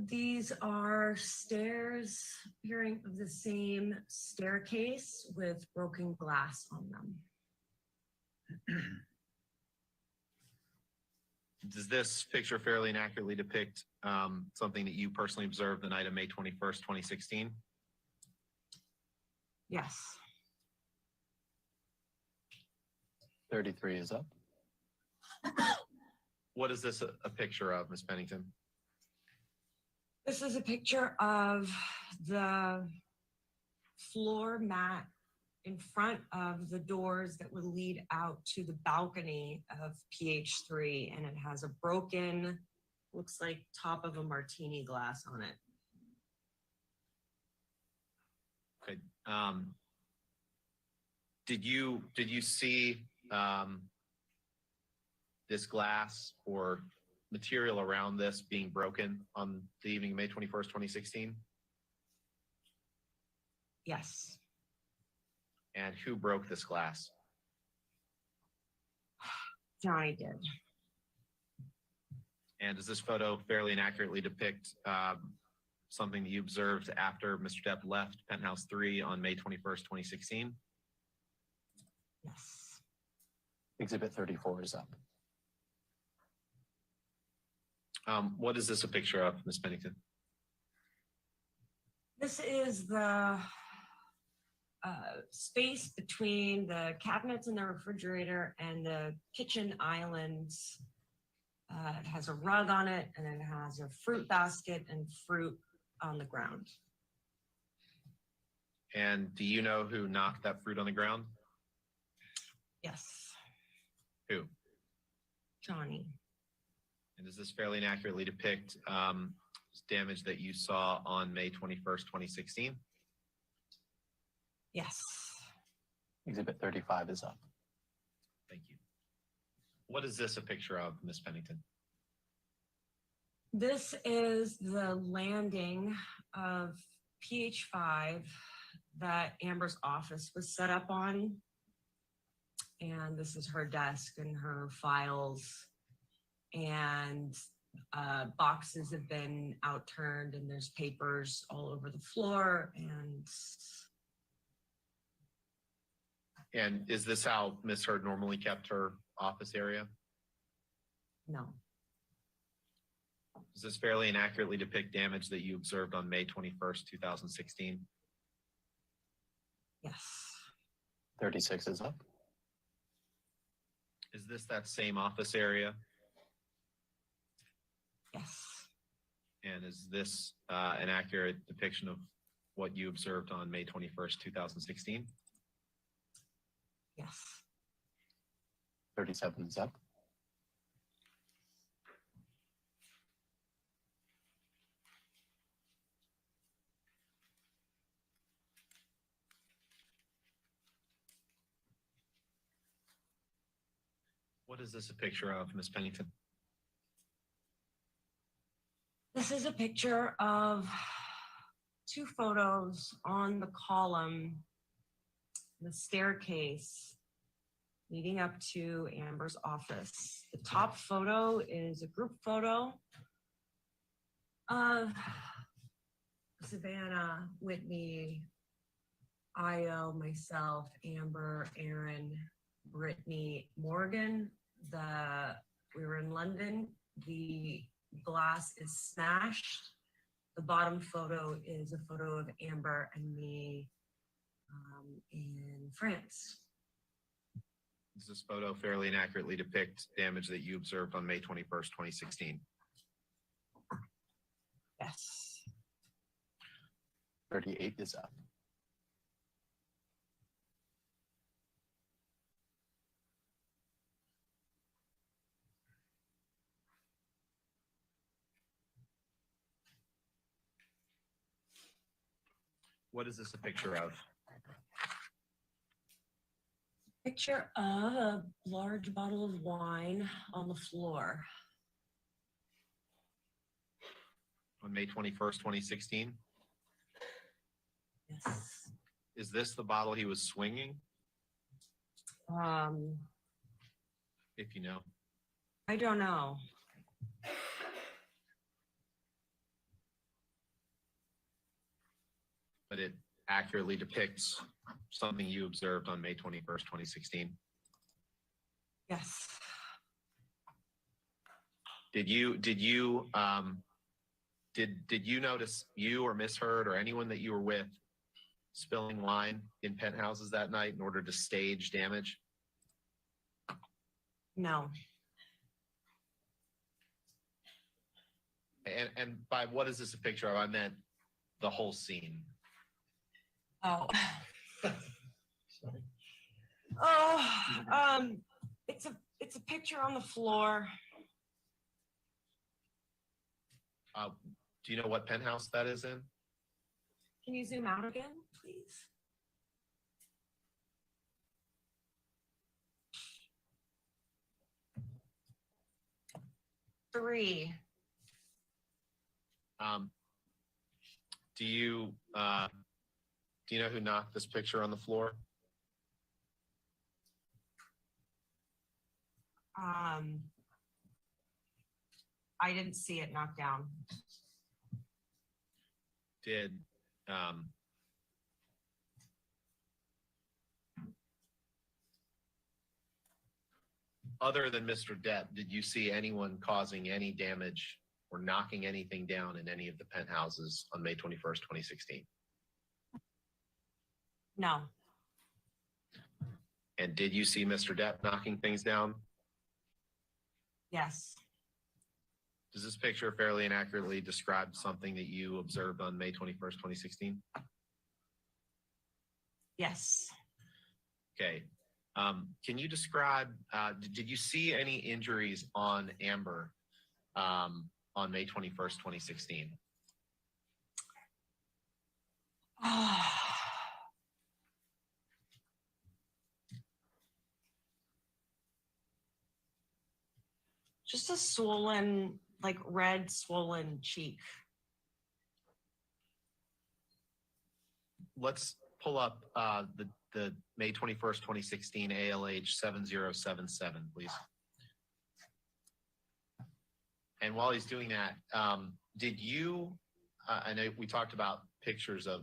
These are stairs appearing of the same staircase with broken glass on them. Does this picture fairly and accurately depict something that you personally observed the night of May 21st, 2016? Yes. 33 is up. What is this a picture of, Ms. Pennington? This is a picture of the floor mat in front of the doors that would lead out to the balcony of PH3, and it has a broken, looks like top of a martini glass on it. Okay. Did you see this glass or material around this being broken on the evening of May 21st, 2016? Yes. And who broke this glass? Johnny did. And does this photo fairly and accurately depict something that you observed after Mr. Depp left Penthouse 3 on May 21st, 2016? Yes. Exhibit 34 is up. What is this a picture of, Ms. Pennington? This is the space between the cabinets in the refrigerator and the kitchen islands. It has a rug on it, and it has a fruit basket and fruit on the ground. And do you know who knocked that fruit on the ground? Yes. Who? Johnny. And does this fairly and accurately depict damage that you saw on May 21st, 2016? Yes. Exhibit 35 is up. Thank you. What is this a picture of, Ms. Pennington? This is the landing of PH5 that Amber's office was set up on. And this is her desk and her files. And boxes have been outturned, and there's papers all over the floor. And is this how Ms. Heard normally kept her office area? No. Does this fairly and accurately depict damage that you observed on May 21st, 2016? Yes. 36 is up. Is this that same office area? Yes. And is this an accurate depiction of what you observed on May 21st, 2016? Yes. 37 is up. What is this a picture of, Ms. Pennington? This is a picture of two photos on the column, the staircase leading up to Amber's office. The top photo is a group photo of Savannah, Whitney, Io, myself, Amber, Aaron, Brittany, Morgan. We were in London. The glass is smashed. The bottom photo is a photo of Amber and me in France. Does this photo fairly and accurately depict damage that you observed on May 21st, 2016? Yes. 38 is up. What is this a picture of? Picture of a large bottle of wine on the floor. On May 21st, 2016? Yes. Is this the bottle he was swinging, if you know? I don't know. But it accurately depicts something you observed on May 21st, 2016. Yes. Did you notice you or misheard or anyone that you were with spilling wine in penthouses that night in order to stage damage? No. And by what is this a picture of? I meant the whole scene. Oh. Sorry. Oh, it's a picture on the floor. Do you know what penthouse that is in? Can you zoom out again, please? Three. Do you know who knocked this picture on the floor? I didn't see it knocked down. Did other than Mr. Depp, did you see anyone causing any damage or knocking anything down in any of the penthouses on May 21st, 2016? No. And did you see Mr. Depp knocking things down? Yes. Does this picture fairly and accurately describe something that you observed on May 21st, 2016? Yes. Okay. Can you describe, did you see any injuries on Amber on May 21st, 2016? Just a swollen, like red swollen cheek. Let's pull up the May 21st, 2016 ALH 7077, please. And while he's doing that, did you, I know we talked about pictures of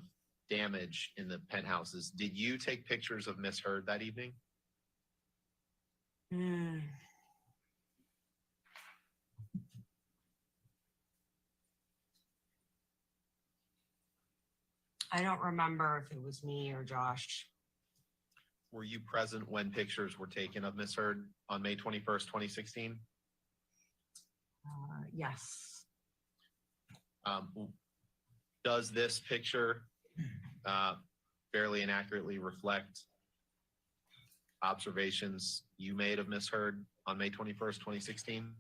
damage in the penthouses. Did you take pictures of Miss Heard that evening? I don't remember if it was me or Josh. Were you present when pictures were taken of Miss Heard on May 21st, 2016? Yes. Does this picture fairly and accurately reflect observations you made of Miss Heard on May 21st, 2016?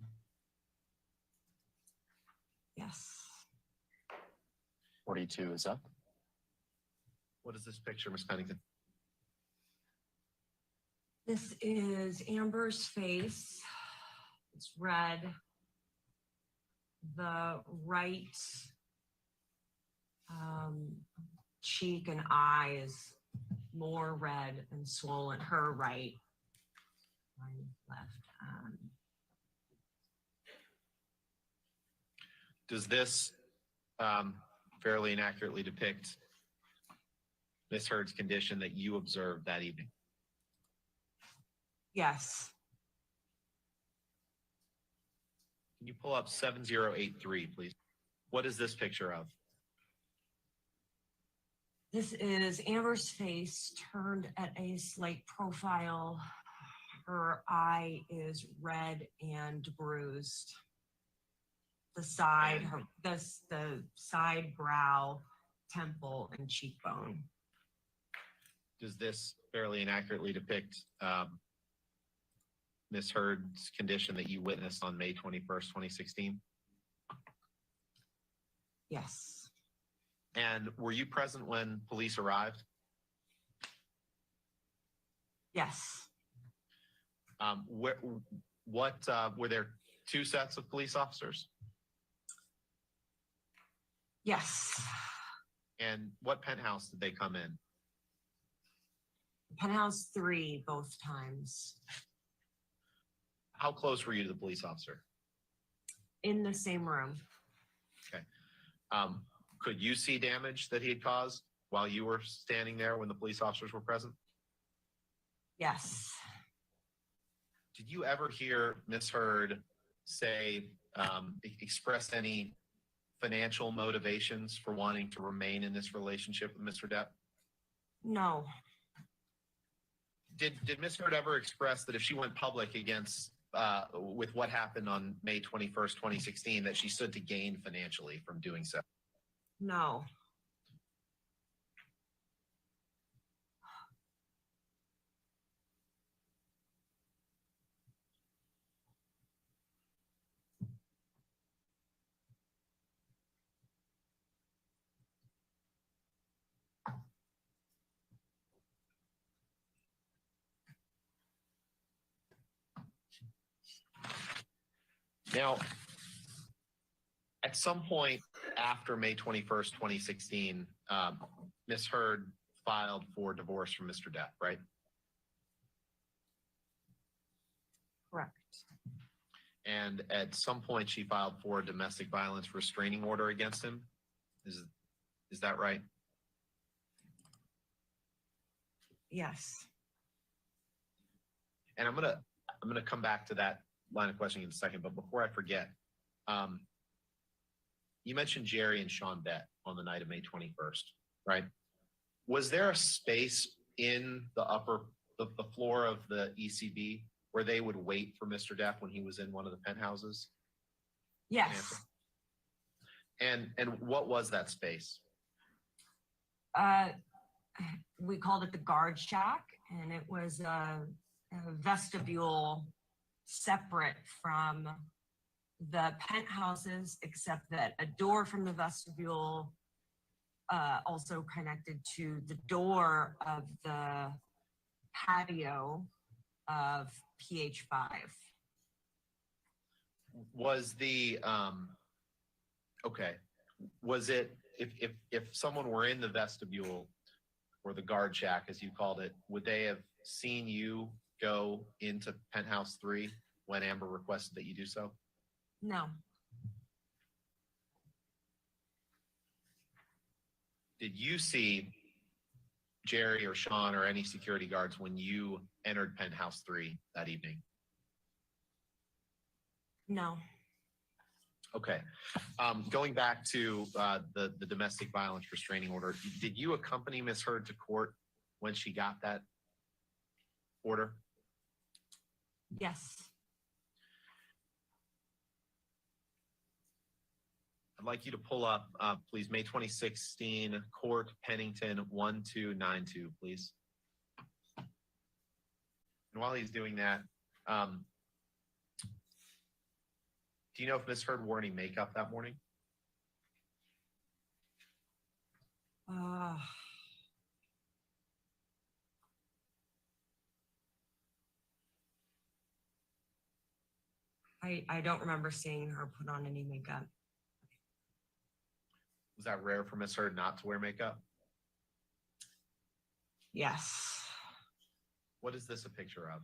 Yes. 42 is up. What is this picture, Ms. Pennington? This is Amber's face. It's red. the right cheek and eye is more red and swollen. Her right, my left. Does this fairly and accurately depict Ms. Heard's condition that you observed that evening? Yes. Can you pull up 7083, please? What is this picture of? This is Amber's face turned at a slight profile. Her eye is red and bruised. The side, the side brow, temple, and cheekbone. Does this fairly and accurately depict Ms. Heard's condition that you witnessed on May 21st, 2016? Yes. And were you present when police arrived? Yes. Were there two sets of police officers? Yes. And what penthouse did they come in? Penthouse 3 both times. How close were you to the police officer? In the same room. Could you see damage that he had caused while you were standing there when the police officers were present? Yes. Did you ever hear Ms. Heard say, express any financial motivations for wanting to remain in this relationship with Mr. Depp? No. Did Ms. Heard ever express that if she went public against with what happened on May 21st, 2016, that she stood to gain financially from doing so? No. Now, at some point after May 21st, 2016, Ms. Heard filed for divorce from Mr. Depp, right? Correct. And at some point she filed for a domestic violence restraining order against him. Is that right? Yes. And I'm gonna come back to that line of questioning in a second, but before I forget, you mentioned Jerry and Sean Bett on the night of May 21st, right? Was there a space in the floor of the ECB where they would wait for Mr. Depp when he was in one of the penthouses? Yes. And what was that space? We called it the guard shack, and it was a vestibule separate from the penthouses, except that a door from the vestibule also connected to the door of the patio of PH5. Was the was it if someone were in the vestibule or the guard shack, as you called it, would they have seen you go into penthouse 3 when Amber requested that you do so? No. Did you see Jerry or Sean or any security guards when you entered penthouse 3 that evening? No. Okay. Going back to the domestic violence restraining order, did you accompany Ms. Heard to court when she got that order? Yes. I'd like you to pull up, please, May 2016, Court Pennington 1292, please. And while he's doing that, do you know if Ms. Heard wore any makeup that morning? I don't remember seeing her put on any makeup. Was that rare for Miss Heard not to wear makeup? Yes. What is this a picture of?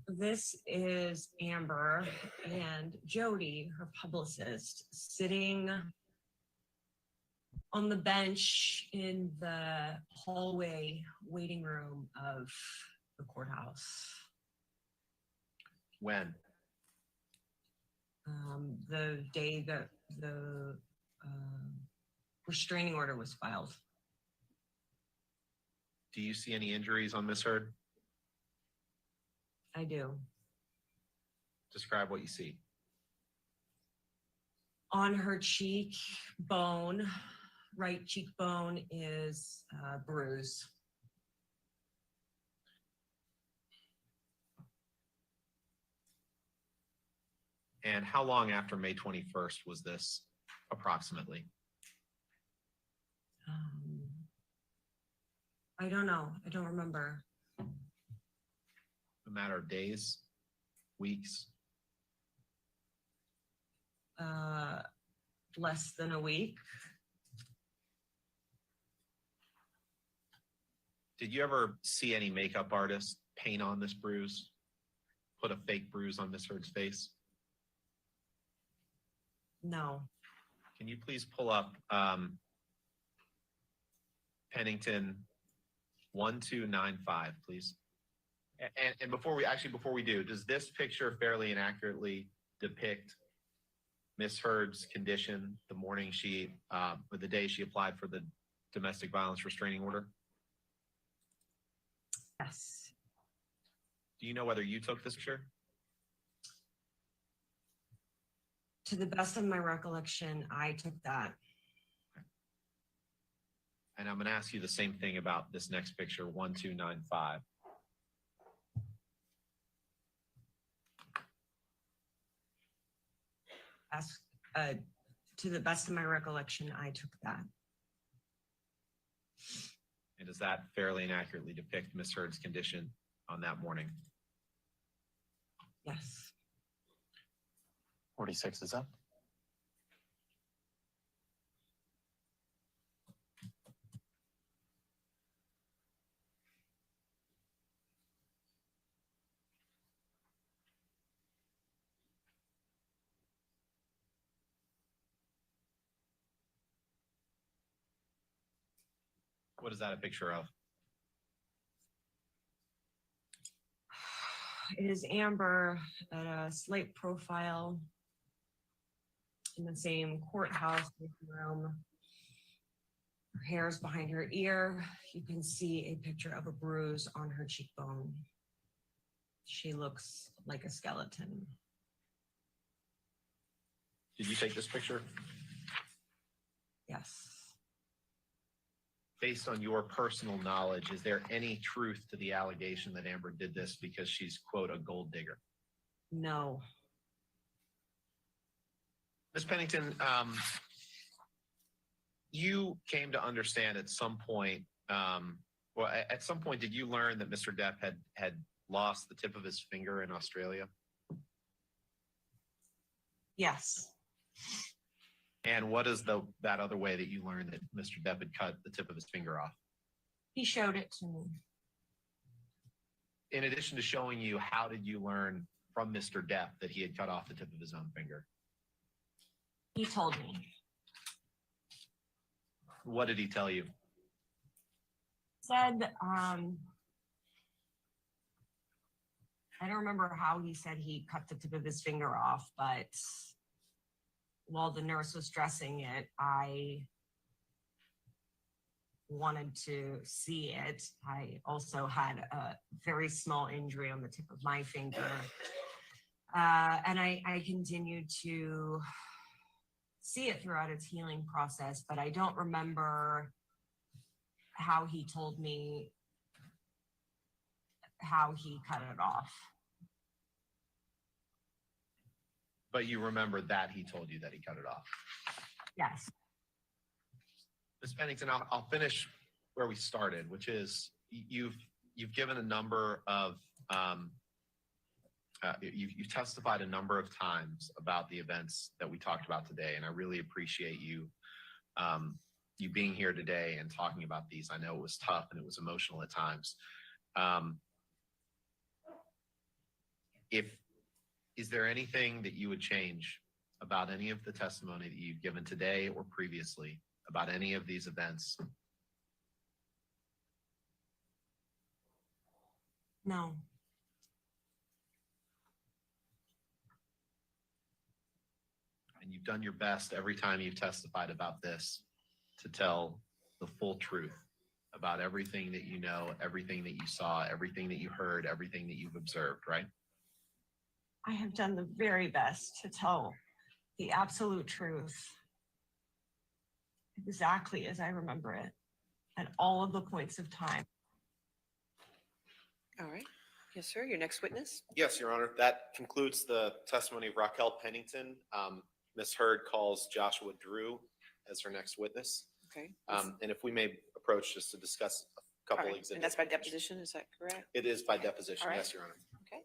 This is Amber and Jody, her publicist, sitting on the bench in the hallway waiting room of the courthouse. When? The day that the restraining order was filed. Do you see any injuries on Miss Heard? I do. Describe what you see. On her cheekbone, right cheekbone is bruise. And how long after May 21st was this approximately? I don't know. I don't remember. A matter of days, weeks? Less than a week. Did you ever see any makeup artist paint on this bruise? Put a fake bruise on Miss Heard's face? No. Can you please pull up Pennington 1295, please? And before we do, does this picture fairly and accurately depict Miss Heard's condition the morning or the day she applied for the domestic violence restraining order? Yes. Do you know whether you took this picture? To the best of my recollection, I took that. And I'm going to ask you the same thing about this next picture, 1295. To the best of my recollection, I took that. And does that fairly and accurately depict Miss Heard's condition on that morning? Yes. 46 is up. What is that a picture of? It is Amber at a slight profile in the same courthouse room. Her hair is behind her ear. You can see a picture of a bruise on her cheekbone. She looks like a skeleton. Did you take this picture? Yes. Based on your personal knowledge, is there any truth to the allegation that Amber did this because she's, quote, a gold digger? No. Ms. Pennington, you came to understand at some point, at some point, did you learn that Mr. Depp had lost the tip of his finger in Australia? Yes. And what is that other way that you learned that Mr. Depp had cut the tip of his finger off? He showed it to me. In addition to showing you, how did you learn from Mr. Depp that he had cut off the tip of his own finger? He told me. What did he tell you? Said, I don't remember how he said he cut the tip of his finger off, but while the nurse was dressing it, I wanted to see it. I also had a very small injury on the tip of my finger. And I continued to see it throughout its healing process, but I don't remember how he told me how he cut it off. But you remember that he told you that he cut it off. Yes. Ms. Pennington, I'll finish where we started, which is you've given a number of you've testified a number of times about the events that we talked about today, and I really appreciate you you being here today and talking about these. I know it was tough and it was emotional at times. Is there anything that you would change about any of the testimony that you've given today or previously about any of these events? No. And you've done your best every time you've testified about this to tell the full truth about everything that you know, everything that you saw, everything that you heard, everything that you've observed, right? I have done the very best to tell the absolute truth exactly as I remember it at all of the points of time. All right. Yes, sir. Your next witness. Yes, Your Honor. That concludes the testimony of Raquel Pennington. Ms. Hurd calls Joshua Drew as her next witness. Okay. And if we may approach just to discuss a All couple right. exhibits. And that's by deposition, is that correct? It is by deposition, All right. yes, Your Honor. Okay.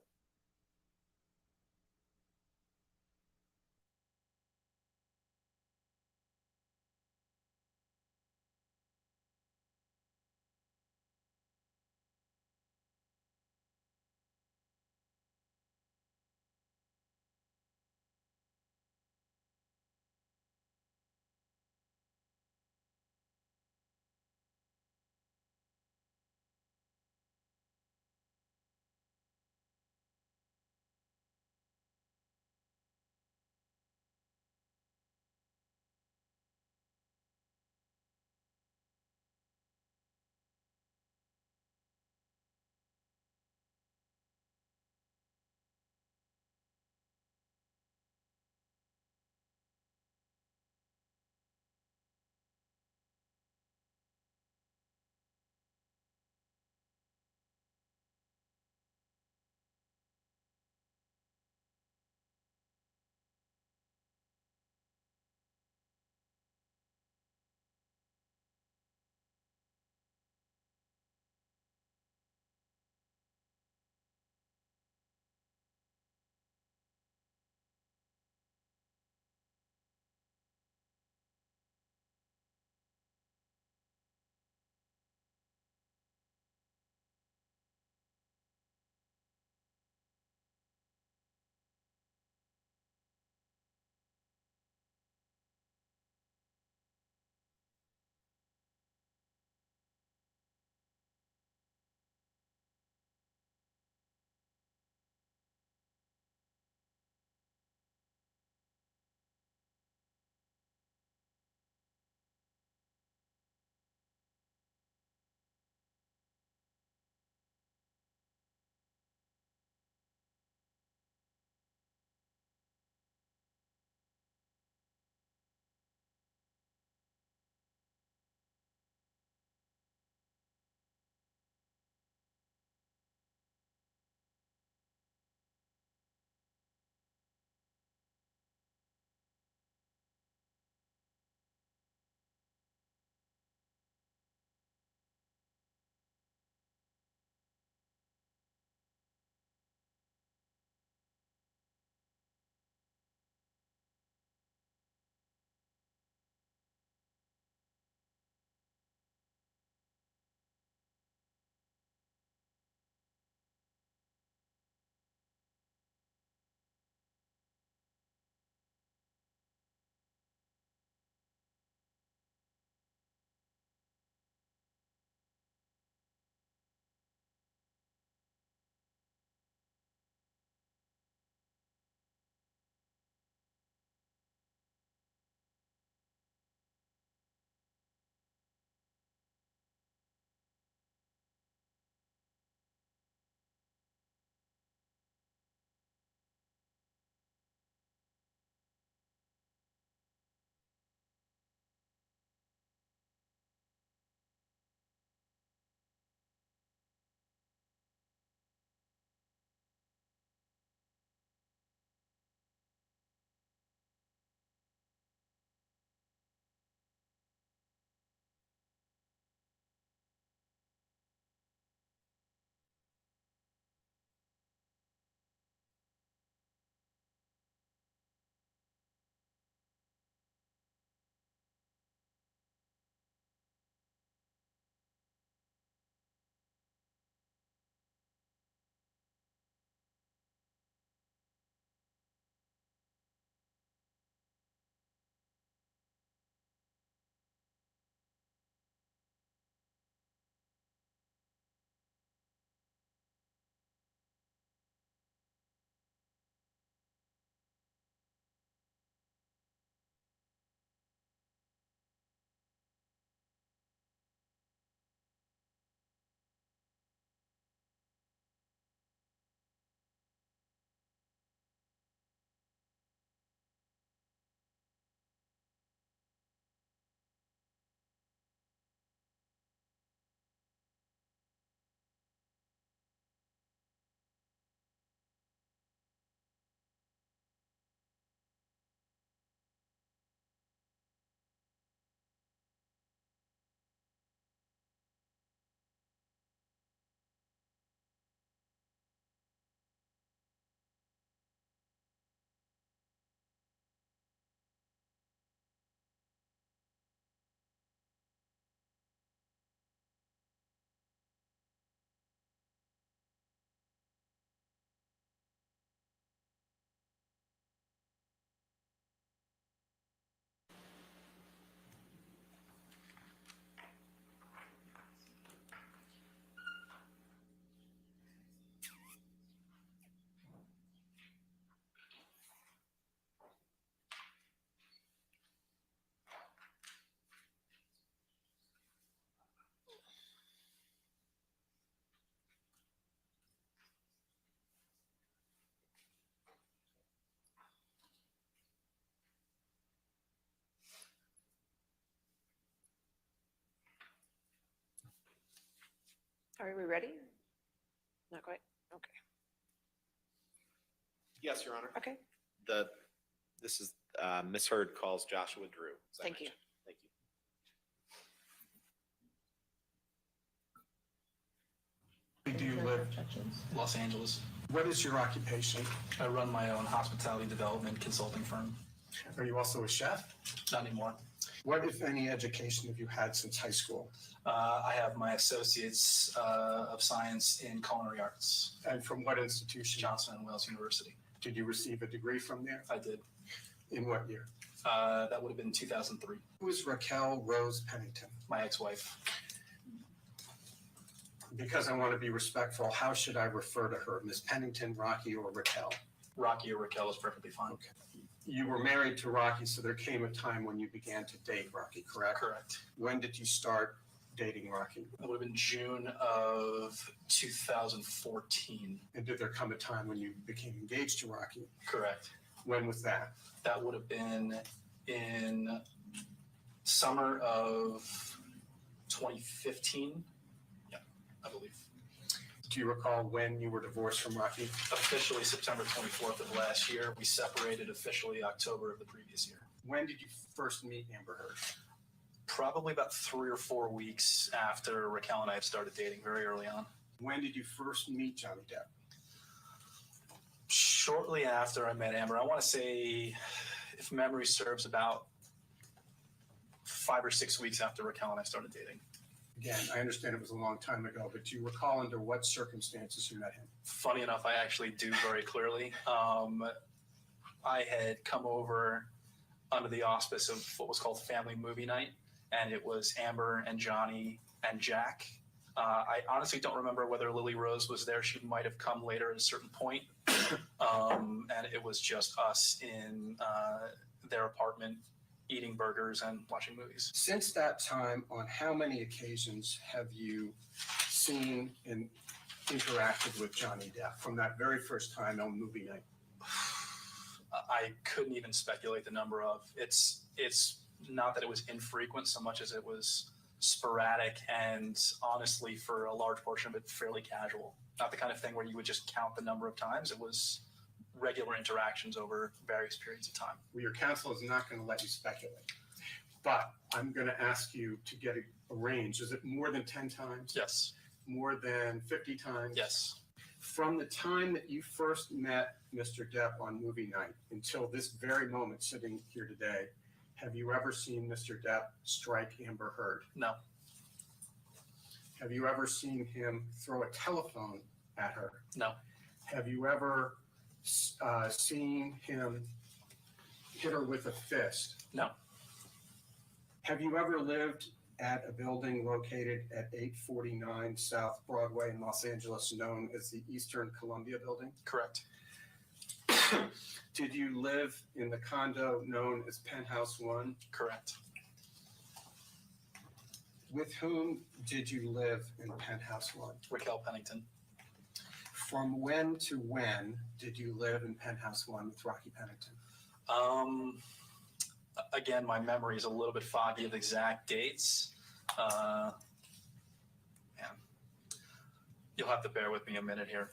Are we ready? Not quite? Okay. Yes, Your Honor. Okay, This is, Ms. Hurd calls Joshua Drew. as I Thank you. mentioned. Thank you. Do you live Los Angeles? What is your occupation? I run my own hospitality development consulting firm. Are you also a chef? Not anymore. What, if any, education have you had since high school? I have my associates of science in culinary arts, And from what institution? Johnson and Wales University. Did you receive a degree from there? I did. In what year? That would have been 2003. Who is Raquel Rose Pennington? My ex-wife. Because I want to be respectful, how should I refer to her? Ms. Pennington, Rocky, or Raquel? Rocky or Raquel is perfectly fine. Okay. You were married to Rocky, so there came a time when you began to date Rocky, correct? Correct. When did you start dating Rocky? That would have been June of 2014. And did there come a time when you became engaged to Rocky? Correct. When was that? That would have been in summer of 2015. Yeah, I believe. Do you recall when you were divorced from Rocky? Officially September 24th of last year. We separated officially October of the previous year. When did you first meet Amber Heard? Probably about 3 or 4 weeks after Raquel and I had started dating, very early on. When did you first meet Johnny Depp? Shortly after I met Amber, I want to say, if memory serves, about 5 or 6 weeks after Raquel and I started dating. Again, I understand it was a long time ago, but do you recall under what circumstances you met him? Funny enough, I actually do very clearly. I had come over under the auspice of what was called Family Movie Night, and it was Amber and Johnny and Jack. I honestly don't remember whether Lily Rose was there. She might have come later at a certain point. And it was just us in their apartment eating burgers and watching movies. Since that time, on how many occasions have you seen and interacted with Johnny Depp from that very first time on movie night? I couldn't even speculate the number of. It's not that it was infrequent so much as it was sporadic and honestly for a large portion of it fairly casual. Not the kind of thing where you would just count the number of times. It was regular interactions over various periods of time. Well, your counsel is not going to let you speculate, but I'm going to ask you to get a range. Is it more than 10 times? Yes. More than 50 times? Yes. From the time that you first met Mr. Depp on movie night until this very moment sitting here today, have you ever seen Mr. Depp strike Amber Heard? No. Have you ever seen him throw a telephone at her? No. Have you ever seen him hit her with a fist? No. Have you ever lived at a building located at 849 South Broadway in Los Angeles known as the Eastern Columbia Building? Correct. Did you live in the condo known as Penthouse One? Correct. With whom did you live in Penthouse One? Raquel Pennington. From when to when did you live in Penthouse One with Rocky Pennington? Again, my memory is a little bit foggy of exact dates. Man, you'll have to bear with me a minute here.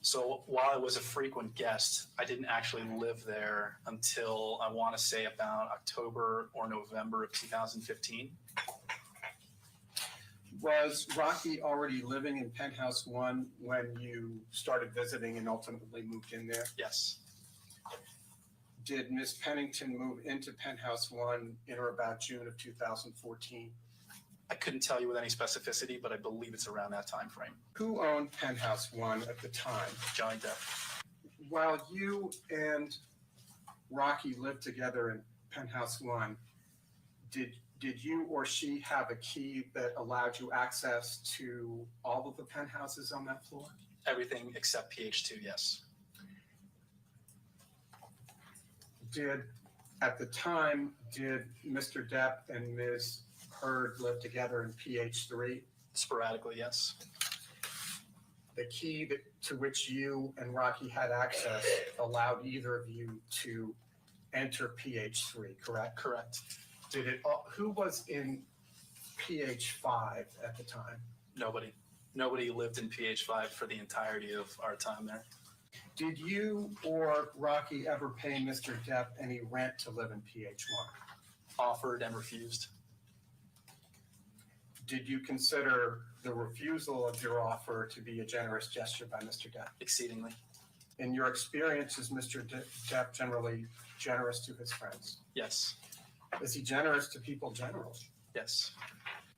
So while I was a frequent guest, I didn't actually live there until I want to say about October or November of 2015. Was Rocky already living in Penthouse One when you started visiting and ultimately moved in there? Yes. Did Ms. Pennington move into Penthouse One in or about June of 2014? I couldn't tell you with any specificity, but I believe it's around that time frame. Who owned Penthouse One at the time? Johnny Depp. While you and Rocky lived together in Penthouse One, did you or she have a key that allowed you access to all of the penthouses on that floor? Everything except PH2, yes. At the time, did Mr. Depp and Ms. Heard live together in PH3? Sporadically, yes. The key to which you and Rocky had access allowed either of you to enter PH3, correct? Correct. Who was in PH5 at the time? Nobody lived in PH5 for the entirety of our time there. Did you or Rocky ever pay Mr. Depp any rent to live in PH1? Offered and refused. Did you consider the refusal of your offer to be a generous gesture by Mr. Depp? Exceedingly. In your experience, is Mr. Depp generally generous to his friends? Yes. Is he generous to people generally? Yes.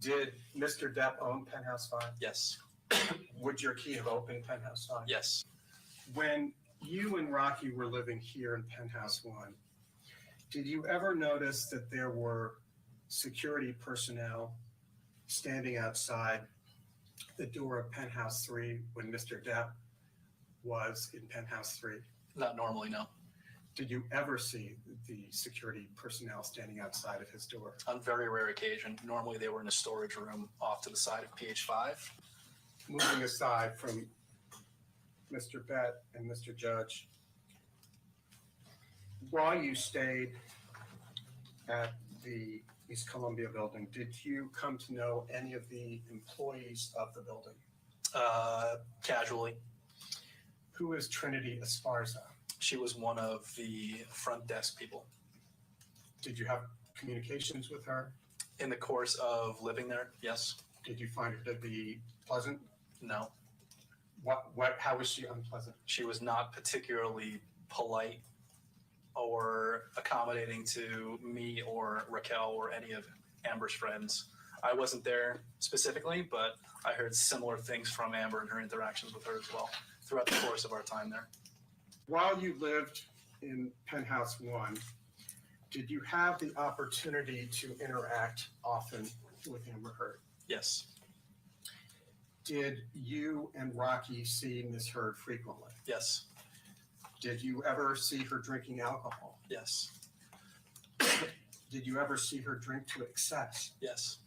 Did Mr. Depp own Penthouse 5? Yes. Would your key have opened Penthouse 5? Yes. When you and Rocky were living here in Penthouse 1, did you ever notice that there were security personnel standing outside the door of Penthouse 3 when Mr. Depp was in Penthouse 3? Not normally, no. Did you ever see the security personnel standing outside of his door? On very rare occasion. Normally they were in a storage room off to the side of PH5. Moving aside from Mr. Bett and Mr. Judge, while you stayed at the East Columbia building, did you come to know any of the employees of the building? Casually. Who is Trinity Esparza? She was one of the front desk people. Did you have communications with her? In the course of living there, yes. Did you find her to be pleasant? No. How was she unpleasant? She was not particularly polite or accommodating to me or Raquel or any of Amber's friends. I wasn't there specifically, but I heard similar things from Amber and her interactions with her as well throughout the course of our time there. While you lived in Penthouse 1, did you have the opportunity to interact often with Amber Heard? Yes. Did you and Rocky see Ms. Heard frequently? Yes. Did you ever see her drinking alcohol? Yes. Did you ever see her drink to excess? Yes.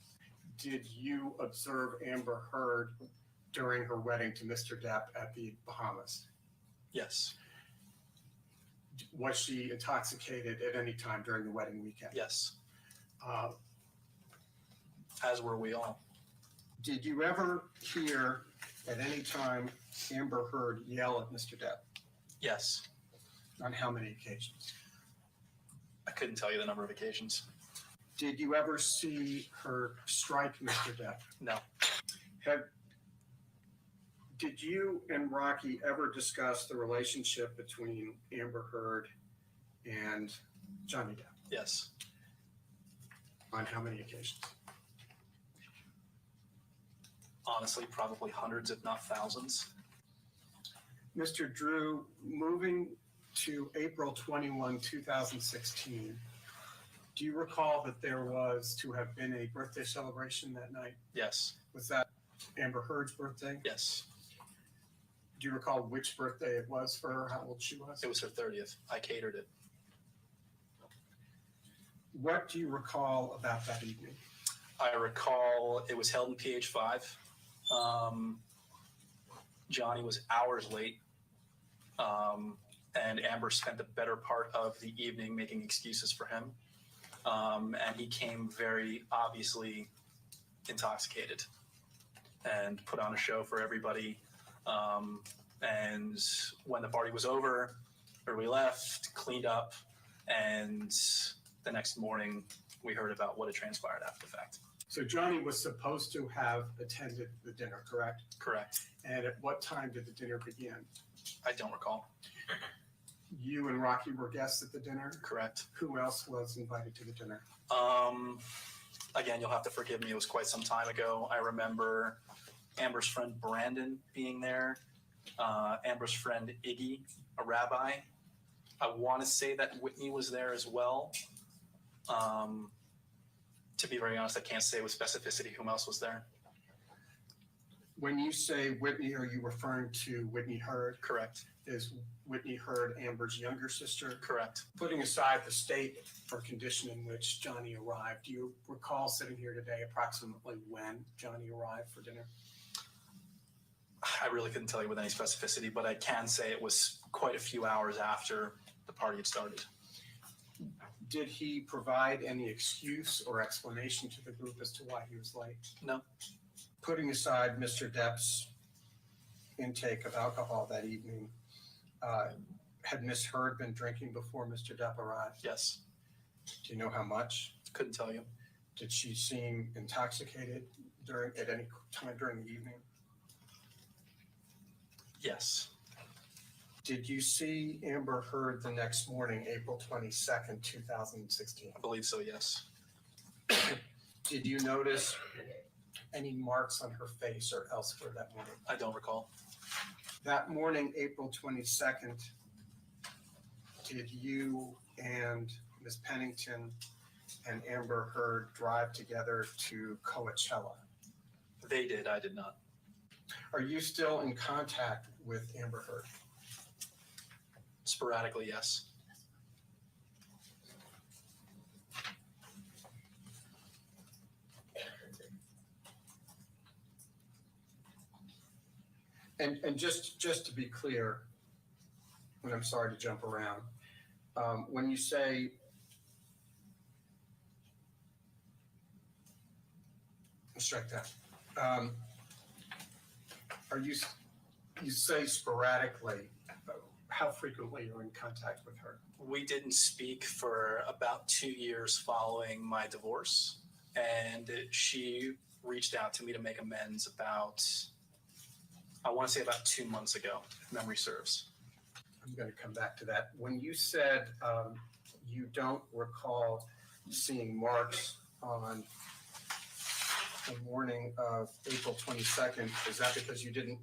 Did you observe Amber Heard during her wedding to Mr. Depp at the Bahamas? Yes. Was she intoxicated at any time during the wedding weekend? Yes. Uh, As were we all. Did you ever hear at any time Amber Heard yell at Mr. Depp? Yes. On how many occasions? I couldn't tell you the number of occasions. Did you ever see her strike Mr. Depp? No. Did you and Rocky ever discuss the relationship between Amber Heard and Johnny Depp? Yes. On how many occasions? Honestly, probably hundreds, if not thousands. Mr. Drew, moving to April 21, 2016, do you recall that there was to have been a birthday celebration that night? Yes. Was that Amber Heard's birthday? Yes. Do you recall which birthday it was for her, how old she was? It was her 30th. I catered it. What do you recall about that evening? I recall it was held in PH5. Johnny was hours late. And Amber spent the better part of the evening making excuses for him. And he came very obviously intoxicated and put on a show for everybody. And when the party was over, or we left, cleaned up, and the next morning we heard about what had transpired after the fact. So Johnny was supposed to have attended the dinner, correct? Correct. And at what time did the dinner begin? I don't recall. You and Rocky were guests at the dinner? Correct. Who else was invited to the dinner? Again, you'll have to forgive me. It was quite some time ago. I remember Amber's friend Brandon being there, Amber's friend Iggy, a rabbi. I want to say that Whitney was there as well. To be very honest, I can't say with specificity whom else was there. When you say Whitney, are you referring to Whitney Heard? Correct. Is Whitney Heard Amber's younger sister? Correct. Putting aside the state or condition in which Johnny arrived, do you recall sitting here today approximately when Johnny arrived for dinner? I really couldn't tell you with any specificity, but I can say it was quite a few hours after the party had started. Did he provide any excuse or explanation to the group as to why he was late? No. Putting aside Mr. Depp's intake of alcohol that evening, had Miss Heard been drinking before Mr. Depp arrived? Yes. Do you know how much? Couldn't tell you. Did she seem intoxicated at any time during the evening? Yes. Did you see Amber Heard the next morning, April 22nd, 2016? I believe so, yes. Did you notice any marks on her face or elsewhere that morning? I don't recall. That morning, April 22nd, did you and Ms. Pennington and Amber Heard drive together to Coachella? They did, I did not. Are you still in contact with Amber Heard? Sporadically, yes. And just to be clear, and I'm sorry to jump around, when you say strike that, you say sporadically, how frequently you're in contact with her? We didn't speak for about 2 years following my divorce, and she reached out to me to make amends about, I want to say about 2 months ago, if memory serves. I'm going to come back to that. When you said you don't recall seeing marks on the morning of April 22nd, is that because you didn't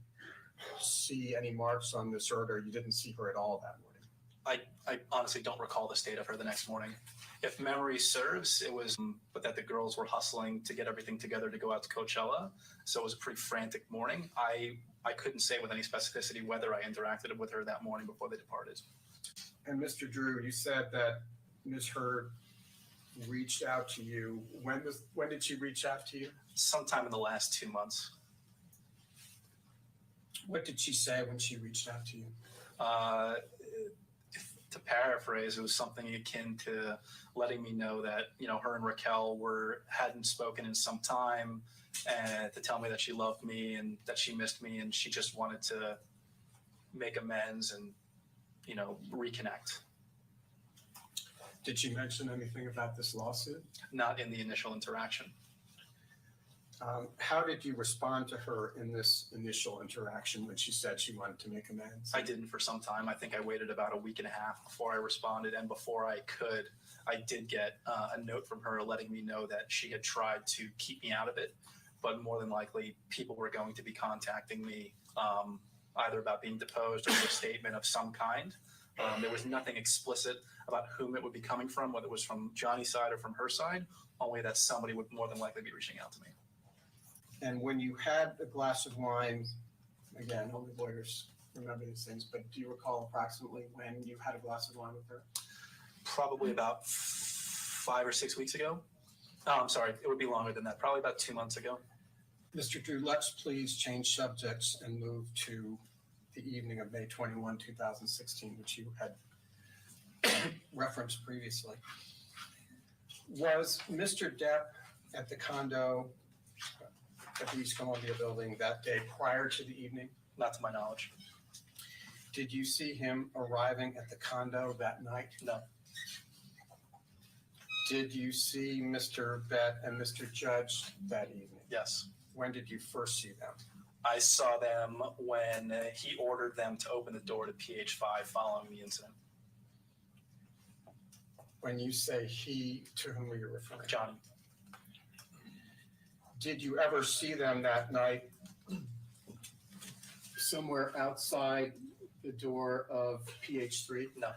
see any marks on Miss Heard, or you didn't see her at all that morning? I honestly don't recall the state of her the next morning. If memory serves, it was, but that the girls were hustling to get everything together to go out to Coachella. So it was a pretty frantic morning. I couldn't say with any specificity whether I interacted with her that morning before they departed. And Mr. Drew, you said that Ms. Heard reached out to you. When did she reach out to you? Sometime in the last 2 months. What did she say when she reached out to you? To paraphrase, it was something akin to letting me know that, you know, her and Raquel hadn't spoken in some time, and to tell me that she loved me and that she missed me, and she just wanted to make amends and, you know, reconnect. Did she mention anything about this lawsuit? Not in the initial interaction. How did you respond to her in this initial interaction when she said she wanted to make amends? I didn't for some time. I think I waited about a week and a half before I responded, and before I could, I did get a note from her letting me know that she had tried to keep me out of it, but more than likely people were going to be contacting me either about being deposed or a statement of some kind. There was nothing explicit about whom it would be coming from, whether it was from Johnny's side or from her side, only that somebody would more than likely be reaching out to me. And when you had a glass of wine, again, only lawyers remember these things, but do you recall approximately when you had a glass of wine with her? Probably about 5 or 6 weeks ago. Oh, I'm sorry, it would be longer than that. Probably about 2 months ago. Mr. Drew, let's please change subjects and move to the evening of May 21, 2016, which you had referenced previously. Was Mr. Depp at the condo at the East Columbia building that day prior to the evening? Not to my knowledge. Did you see him arriving at the condo that night? No. Did you see Mr. Bett and Mr. Judge that evening? Yes. When did you first see them? I saw them when he ordered them to open the door to PH5 following the incident. When you say he, to whom are you referring? Johnny. Did you ever see them that night somewhere outside the door of PH3? No.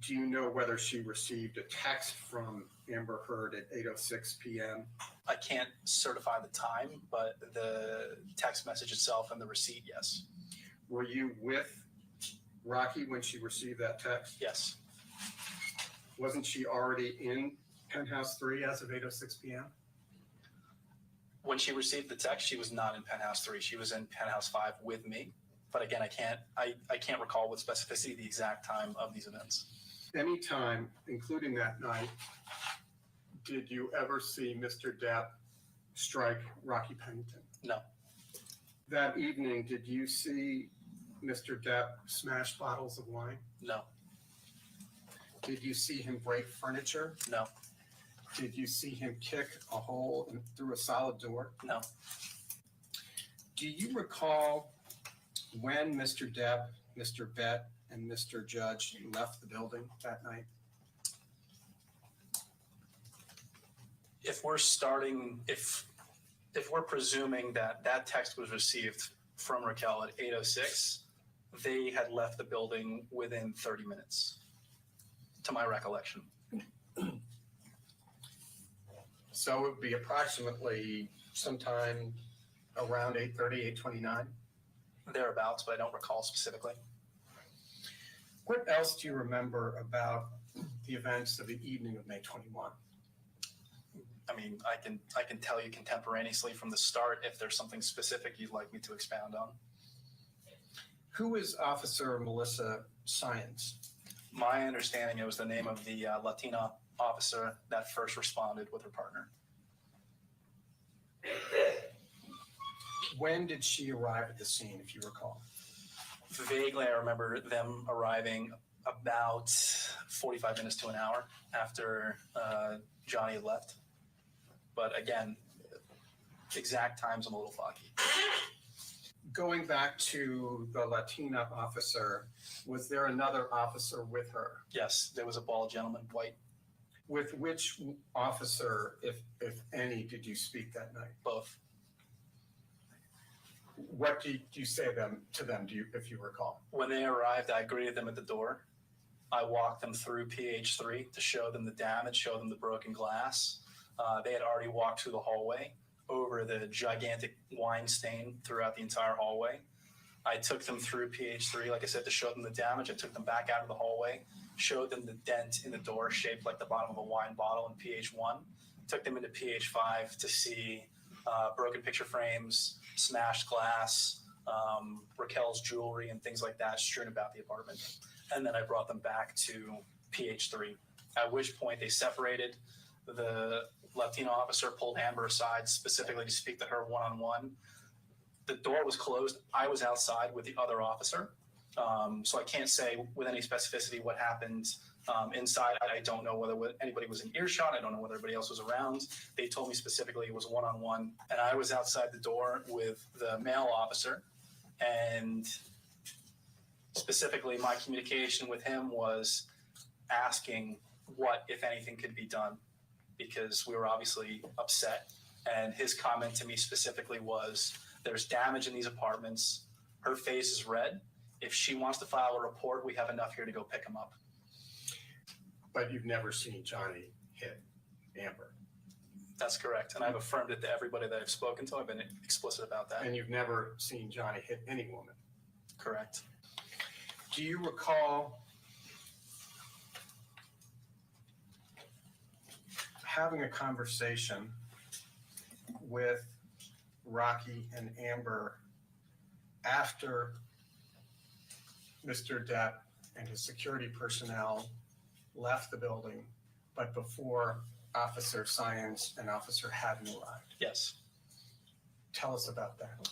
Do you know whether she received a text from Amber Heard at 8:06 p.m.? I can't certify the time, but the text message itself and the receipt, yes. Were you with Rocky when she received that text? Yes. Wasn't she already in Penthouse 3 as of 8:06 p.m.? When she received the text, she was not in Penthouse 3. She was in Penthouse 5 with me. But again, I can't recall with specificity the exact time of these events. Any time, including that night, did you ever see Mr. Depp strike Rocky Pennington? No. That evening, did you see Mr. Depp smash bottles of wine? No. Did you see him break furniture? No. Did you see him kick a hole through a solid door? No. Do you recall when Mr. Depp, Mr. Bett, and Mr. Judge left the building that night? If we're presuming that that text was received from Raquel at 8:06, they had left the building within 30 minutes, to my recollection. So it would be approximately sometime around 8:30, 8:29. Thereabouts, but I don't recall specifically. What else do you remember about the events of the evening of May 21? I mean, I can tell you contemporaneously from the start if there's something specific you'd like me to expound on. Who is Officer Melissa Science? My understanding, it was the name of the Latina officer that first responded with her partner. When did she arrive at the scene, if you recall? Vaguely, I remember them arriving about 45 minutes to an hour after Johnny had left. But again, exact times I'm a little foggy. Going back to the Latina officer, was there another officer with her? Yes, there was a bald gentleman, white, With which officer, if any, did you speak that night? both. What did you say to them, if you recall? When they arrived, I greeted them at the door. I walked them through PH3 to show them the damage, show them the broken glass. They had already walked through the hallway over the gigantic wine stain throughout the entire hallway. I took them through PH3, like I said, to show them the damage. I took them back out of the hallway, showed them the dent in the door shaped like the bottom of a wine bottle in PH1, took them into PH5 to see broken picture frames, smashed glass, Raquel's jewelry and things like that strewn about the apartment. And then I brought them back to PH3, at which point they separated. The Latino officer pulled Amber aside specifically to speak to her one-on-one. The door was closed. I was outside with the other officer. So I can't say with any specificity what happened inside. I don't know whether anybody was in earshot. I don't know whether everybody else was around. They told me specifically it was one-on-one. And I was outside the door with the male officer. And specifically my communication with him was asking what, if anything, could be done, because we were obviously upset. And his comment to me specifically was, there's damage in these apartments. Her face is red. If she wants to file a report, we have enough here to go pick him up. But you've never seen Johnny hit Amber. That's correct. And I've affirmed it to everybody that I've spoken to. I've been explicit about that. And you've never seen Johnny hit any woman. Correct. Do you recall having a conversation with Rocky and Amber after Mr. Depp and his security personnel left the building, but before Officer Science and Officer Haddon arrived? Yes. Tell us about that.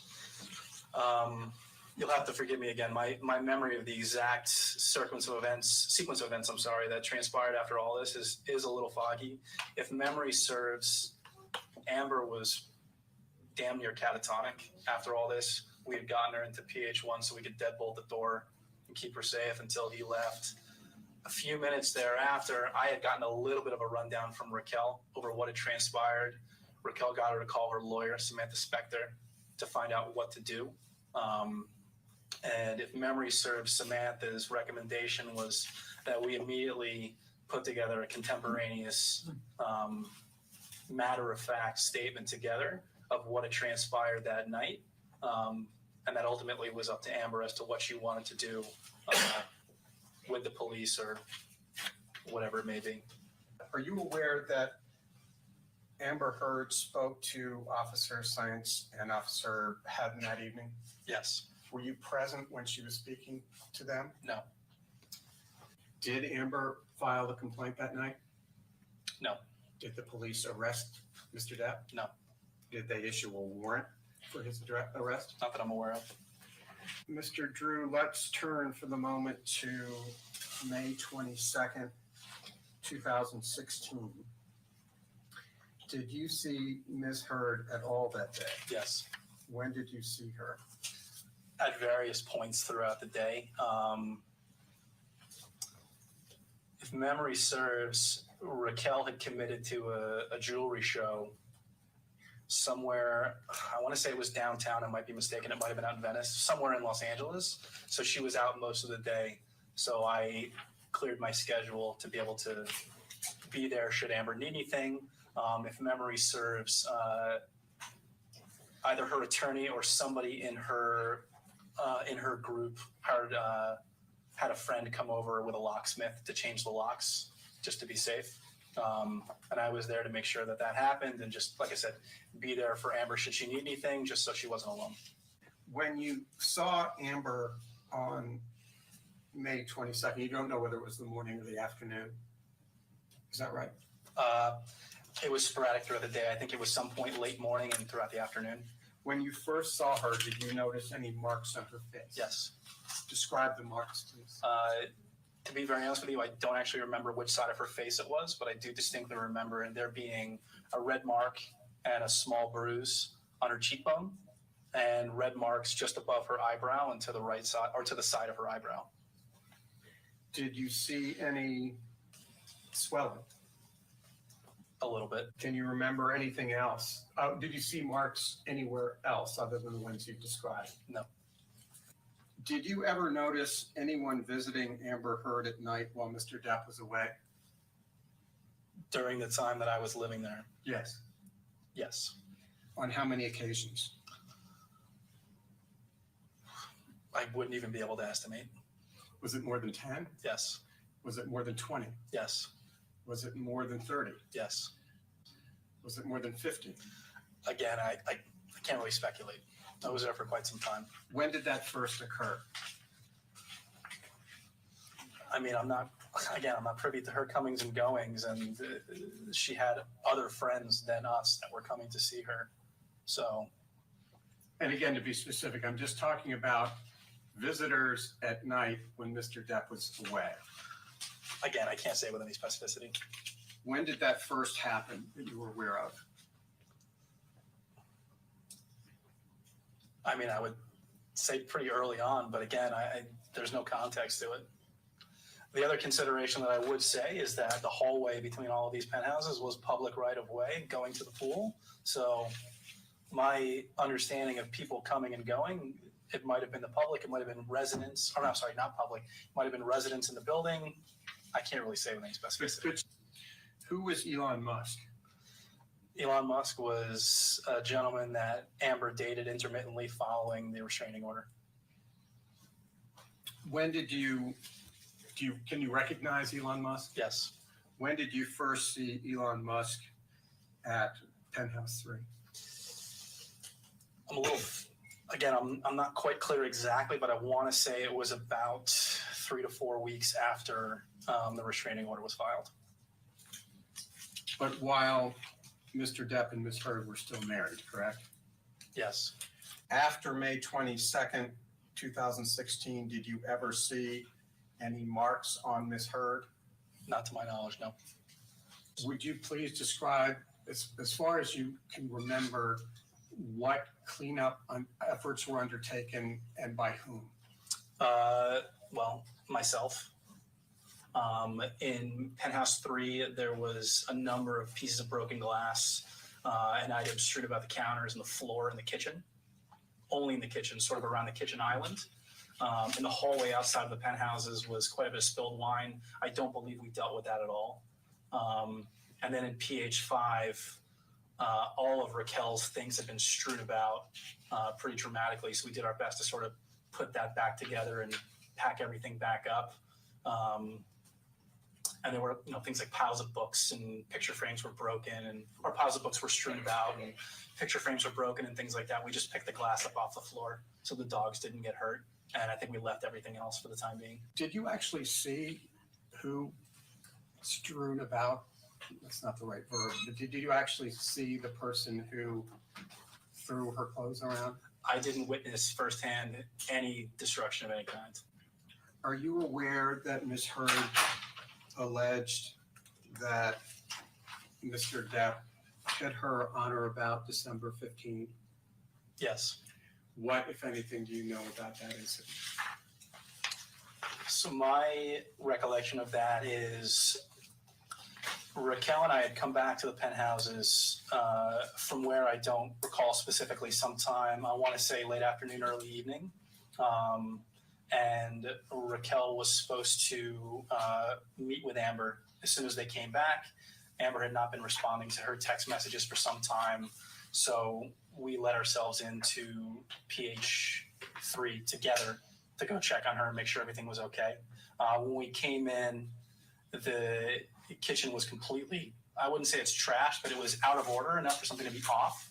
You'll have to forgive me again. My memory of the exact sequence of events, that transpired after all this is a little foggy. If memory serves, Amber was damn near catatonic after all this. We had gotten her into PH1 so we could deadbolt the door and keep her safe until he left. A few minutes thereafter, I had gotten a little bit of a rundown from Raquel over what had transpired. Raquel got her to call her lawyer, Samantha Spector, to find out what to do. And if memory serves, Samantha's recommendation was that we immediately put together a contemporaneous, matter-of-fact statement together of what had transpired that night. And that ultimately was up to Amber as to what she wanted to do with the police or whatever it may be. Are you aware that Amber Heard spoke to Officer Science and Officer Haddon that evening? Yes. Were you present when she was speaking to them? No. Did Amber file the complaint that night? No. Did the police arrest Mr. Depp? No. Did they issue a warrant for his arrest? Not that I'm aware of. Mr. Drew, let's turn for the moment to May 22nd, 2016. Did you see Ms. Heard at all that day? Yes. When did you see her? At various points throughout the day. If memory serves, Raquel had committed to a jewelry show somewhere, I want to say it was downtown, I might be mistaken, it might have been out in Venice, somewhere in Los Angeles. So she was out most of the day. So I cleared my schedule to be able to be there should Amber need anything. If memory serves, either her attorney or somebody in her group had a friend come over with a locksmith to change the locks just to be safe. And I was there to make sure that that happened, and just like I said, be there for Amber should she need anything, just so she wasn't alone. When you saw Amber on May 22nd, you don't know whether it was the morning or the afternoon. Is that right? It was sporadic throughout the day. I think it was some point late morning and throughout the afternoon. When you first saw her, did you notice any marks on her face? Yes. Describe the marks, please. To be very honest with you, I don't actually remember which side of her face it was, but I do distinctly remember there being a red mark and a small bruise on her cheekbone, and red marks just above her eyebrow and to the right side, or to the side of her eyebrow. Did you see any swelling? A little bit. Can you remember anything else? Did you see marks anywhere else other than the ones you described? No. Did you ever notice anyone visiting Amber Heard at night while Mr. Depp was away? During the time that I was living there? Yes. Yes. On how many occasions? I wouldn't even be able to estimate. Was it more than 10? Yes. Was it more than 20? Yes. Was it more than 30? Yes. Was it more than 50? Again, I can't really speculate. I was there for quite some time. When did that first occur? I mean, I'm not privy to her comings and goings, and she had other friends than us that were coming to see her. So. And again, to be specific, I'm just talking about visitors at night when Mr. Depp was away. Again, I can't say with any specificity. When did that first happen that you were aware of? I mean, I would say pretty early on, but again, there's no context to it. The other consideration that I would say is that the hallway between all of these penthouses was public right of way going to the pool. So my understanding of people coming and going, it might have been the public, it might have been residents, or I'm sorry, not public, it might have been residents in the building. I can't really say with any specificity. Who was Elon Musk? Elon Musk was a gentleman that Amber dated intermittently following the restraining order. When did can you recognize Elon Musk? Yes. When did you first see Elon Musk at Penthouse 3? I'm not quite clear exactly, but I want to say it was about 3 to 4 weeks after the restraining order was filed. But while Mr. Depp and Ms. Heard were still married, correct? Yes. After May 22nd, 2016, did you ever see any marks on Ms. Heard? Not to my knowledge, no. Would you please describe, as far as you can remember, what cleanup efforts were undertaken and by whom? Well, myself. In Penthouse 3, there was a number of pieces of broken glass and items strewn about the counters and the floor in the kitchen. Only in the kitchen, sort of around the kitchen island. In the hallway outside of the penthouses was quite a bit of spilled wine. I don't believe we dealt with that at all. And then in PH5, all of Raquel's things had been strewn about pretty dramatically. So we did our best to sort of put that back together and pack everything back up. And there were, things like piles of books and picture frames were broken, and or piles of books were strewn about, and picture frames were broken and things like that. We just picked the glass up off the floor so the dogs didn't get hurt. And I think we left everything else for the time being. Did you actually see who strewn about? That's not the right verb. But did you actually see the person who threw her clothes around? I didn't witness firsthand any destruction of any kind. Are you aware that Ms. Heard alleged that Mr. Depp hit her on or about December 15? Yes. What, if anything, do you know about that incident? So my recollection of that is Raquel and I had come back to the penthouses from where I don't recall specifically, sometime, I want to say late afternoon, early evening. And Raquel was supposed to meet with Amber as soon as they came back. Amber had not been responding to her text messages for some time. So we let ourselves into PH3 together to go check on her and make sure everything was okay. When we came in, the kitchen was completely, I wouldn't say it's trashed, but it was out of order enough for something to be off.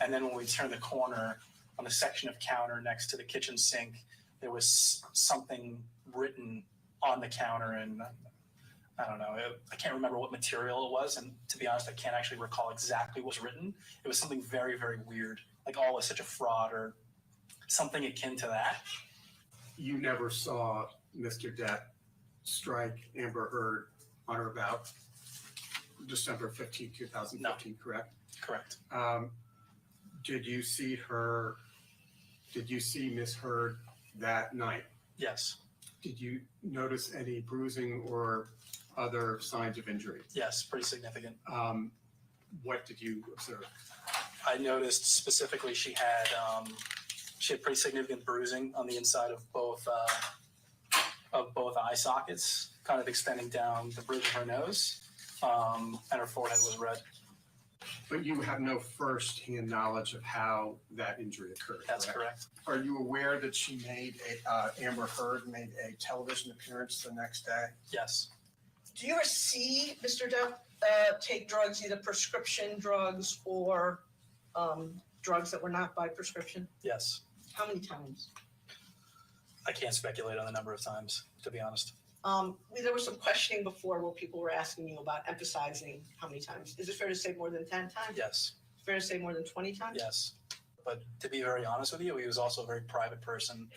And then when we turned the corner on the section of counter next to the kitchen sink, there was something written on the counter, and I don't know, I can't remember what material it was. And to be honest, I can't actually recall exactly what was written. It was something very, very weird, like all is such a fraud or something akin to that. You never saw Mr. Depp strike Amber Heard on or about December 15, 2015, correct? Correct. Did you see Ms. Heard that night? Yes. Did you notice any bruising or other signs of injury? Yes, pretty significant. What did you observe? I noticed specifically she had pretty significant bruising on the inside of both eye sockets, kind of extending down the bridge of her nose, and her forehead was red. But you have no first-hand knowledge of how that injury occurred. That's correct. Are you aware that Amber Heard made a television appearance the next day? Yes. Do you ever see Mr. Depp take drugs, either prescription drugs or drugs that were not by prescription? Yes. How many times? I can't speculate on the number of times, to be honest. There was some questioning before where people were asking you about emphasizing how many times. Is it fair to say more than 10 times? Yes. Fair to say more than 20 times? Yes. But to be very honest with you, he was also a very private person,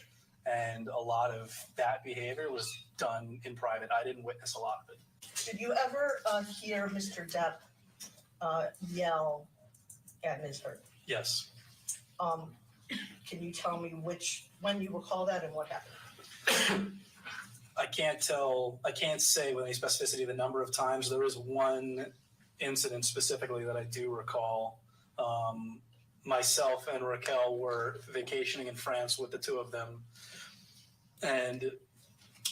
and a lot of that behavior was done in private. I didn't witness a lot of it. Did you ever hear Mr. Depp yell at Ms. Heard? Yes. Can you tell me when you recall that and what happened? I can't say with any specificity the number of times. There is one incident specifically that I do recall. Myself and Raquel were vacationing in France with the two of them, and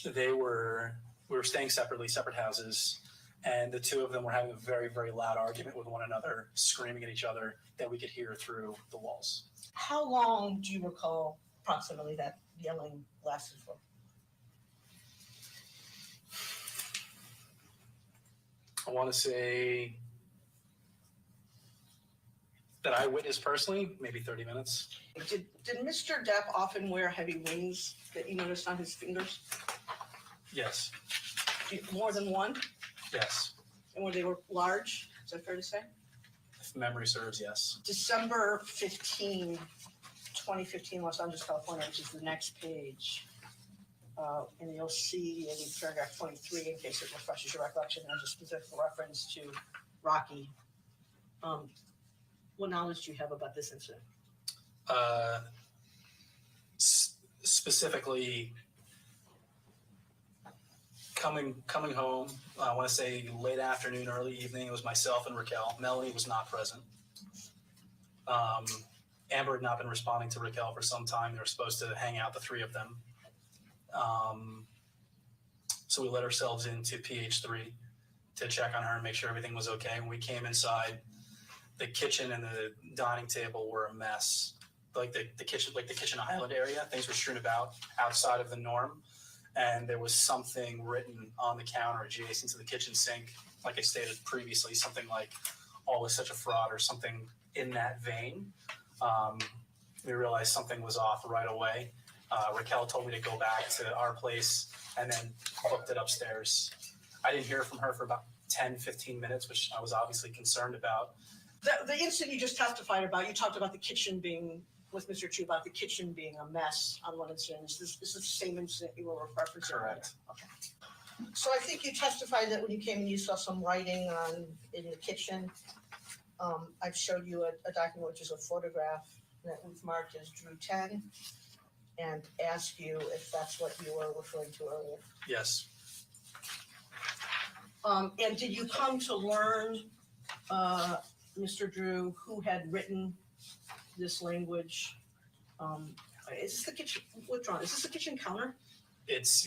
we were staying separately, separate houses, and the two of them were having a very, very loud argument with one another, screaming at each other that we could hear through the walls. How long do you recall approximately that yelling lasted for? I want to say that I witnessed personally, maybe 30 minutes. Did Mr. Depp often wear heavy rings that you noticed on his fingers? Yes. More than one? Yes. And were they large? Is that fair to say? If memory serves, yes. December 15, 2015, Los Angeles, California, which is the next page. And you'll see in paragraph 23, in case it refreshes your recollection, there's a specific reference to Rocky. What knowledge do you have about this incident? Specifically, coming home, I want to say late afternoon, early evening. It was myself and Raquel. Melanie was not present. Amber had not been responding to Raquel for some time. They were supposed to hang out, the three of them. So we let ourselves into PH3 to check on her and make sure everything was okay. When we came inside, the kitchen and the dining table were a mess. Like the kitchen island area, things were strewn about outside of the norm. And there was something written on the counter adjacent to the kitchen sink, like I stated previously, something like "all is such a fraud" or something in that vein. We realized something was off right away. Raquel told me to go back to our place and then booked it upstairs. I didn't hear from her for about 10, 15 minutes, which I was obviously concerned about. The incident you just testified about, you talked about the kitchen being, with Mr. Chu, about the kitchen being a mess on one incident. Is this the same incident you were referencing? Correct. Okay. So I think you testified that when you came and you saw some writing in the kitchen. I've showed you a document, which is a photograph that we've marked as Drew 10, and asked you if that's what you were referring to earlier. Yes, And did you come to learn, Mr. Drew, who had written this language? Is this the kitchen, withdrawn, is this the kitchen counter? it's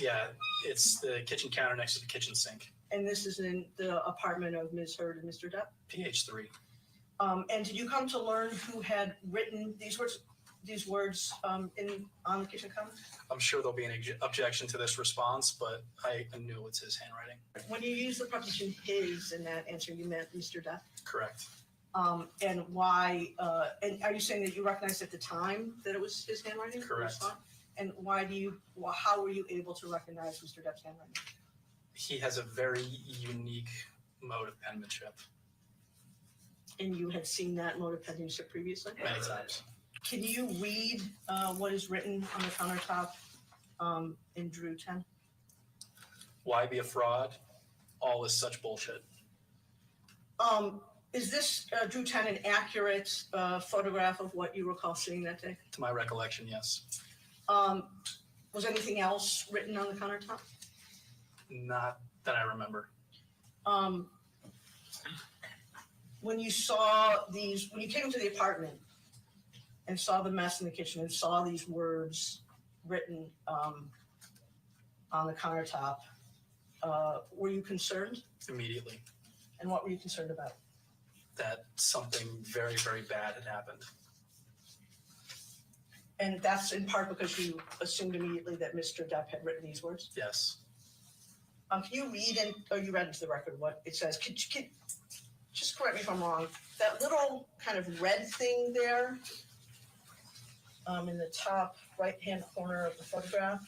the kitchen counter next to the kitchen sink, And this is in the apartment of Ms. Hurd and Mr. Depp? PH3. And did you come to learn who had written these words on the kitchen counter? I'm sure there'll be an objection to this response, but I knew it's his handwriting. When you use the preposition his in that answer, you meant Mr. Depp? Correct. And why, and are you saying that you recognized at the time that it was his handwriting? Correct. And how were you able to recognize Mr. Depp's handwriting? He has a very unique mode of penmanship And you had seen that mode of penmanship previously? many times. Can you read what is written on the countertop in Drew 10? Why be a fraud? All is such bullshit. Is this Drew 10 an accurate photograph of what you recall seeing that day? To my recollection, yes. Was anything else written on the countertop? Not that I remember. When you came into the apartment and saw the mess in the kitchen and saw these words written on the countertop, were you concerned? Immediately And what were you concerned about? that something very, very bad had happened. And that's in part because you assumed immediately that Mr. Depp had written these words? Yes. Can you read you read into the record what it says? Could just correct me if I'm wrong. That little kind of red thing there, in the top right-hand corner of the photograph.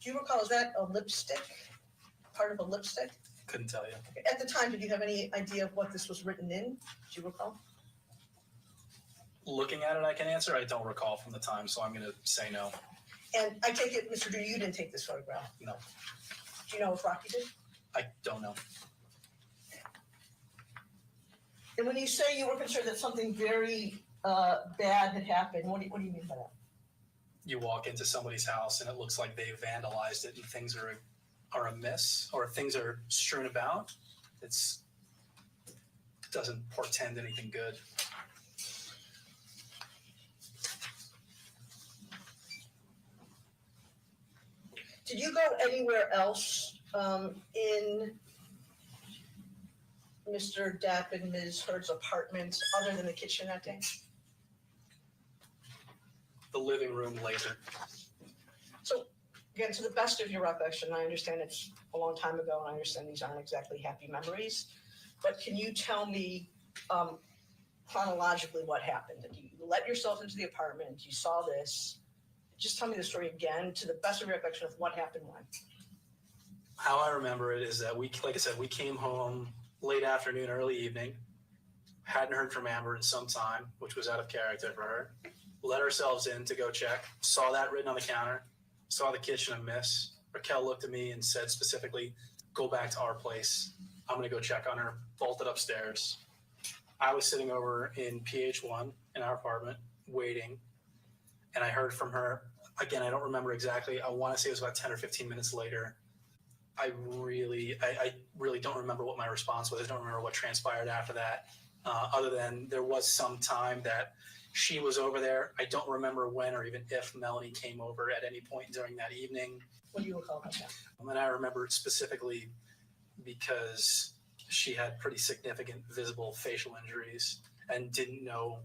Do you recall, is that a lipstick? Part of a lipstick? Couldn't tell you. At the time, did you have any idea of what this was written in? Do you recall? Looking at it, I can answer. I don't recall from the time, so I'm going to say no. And I take it, Mr. Drew, you didn't take this photograph. No, Do you know if Rocky did? I don't know. And when you say you were concerned that something very bad had happened, what do you mean by that? You walk into somebody's house and it looks like they vandalized it and things are amiss or things are strewn about. It doesn't portend anything good. Did you go anywhere else in Mr. Depp and Ms. Hurd's apartment other than the kitchen that day? The living room later. So again, to the best of your recollection, I understand it's a long time ago and I understand these aren't exactly happy memories, but can you tell me chronologically what happened? You let yourself into the apartment, you saw this. Just tell me the story again to the best of your recollection of what happened when. How I remember it is that like I said, we came home late afternoon, early evening, hadn't heard from Amber in some time, which was out of character for her. Let ourselves in to go check, saw that written on the counter, saw the kitchen amiss. Raquel looked at me and said specifically, go back to our place. I'm going to go check on her, bolted upstairs. I was sitting over in PH1 in our apartment waiting, and I heard from her. Again, I don't remember exactly. I want to say it was about 10 or 15 minutes later. I really don't remember what my response was. I don't remember what transpired after that, other than there was some time that she was over there. I don't remember when or even if Melanie came over at any point during that evening. What do you recall about that? And I remember it specifically because she had pretty significant visible facial injuries and didn't know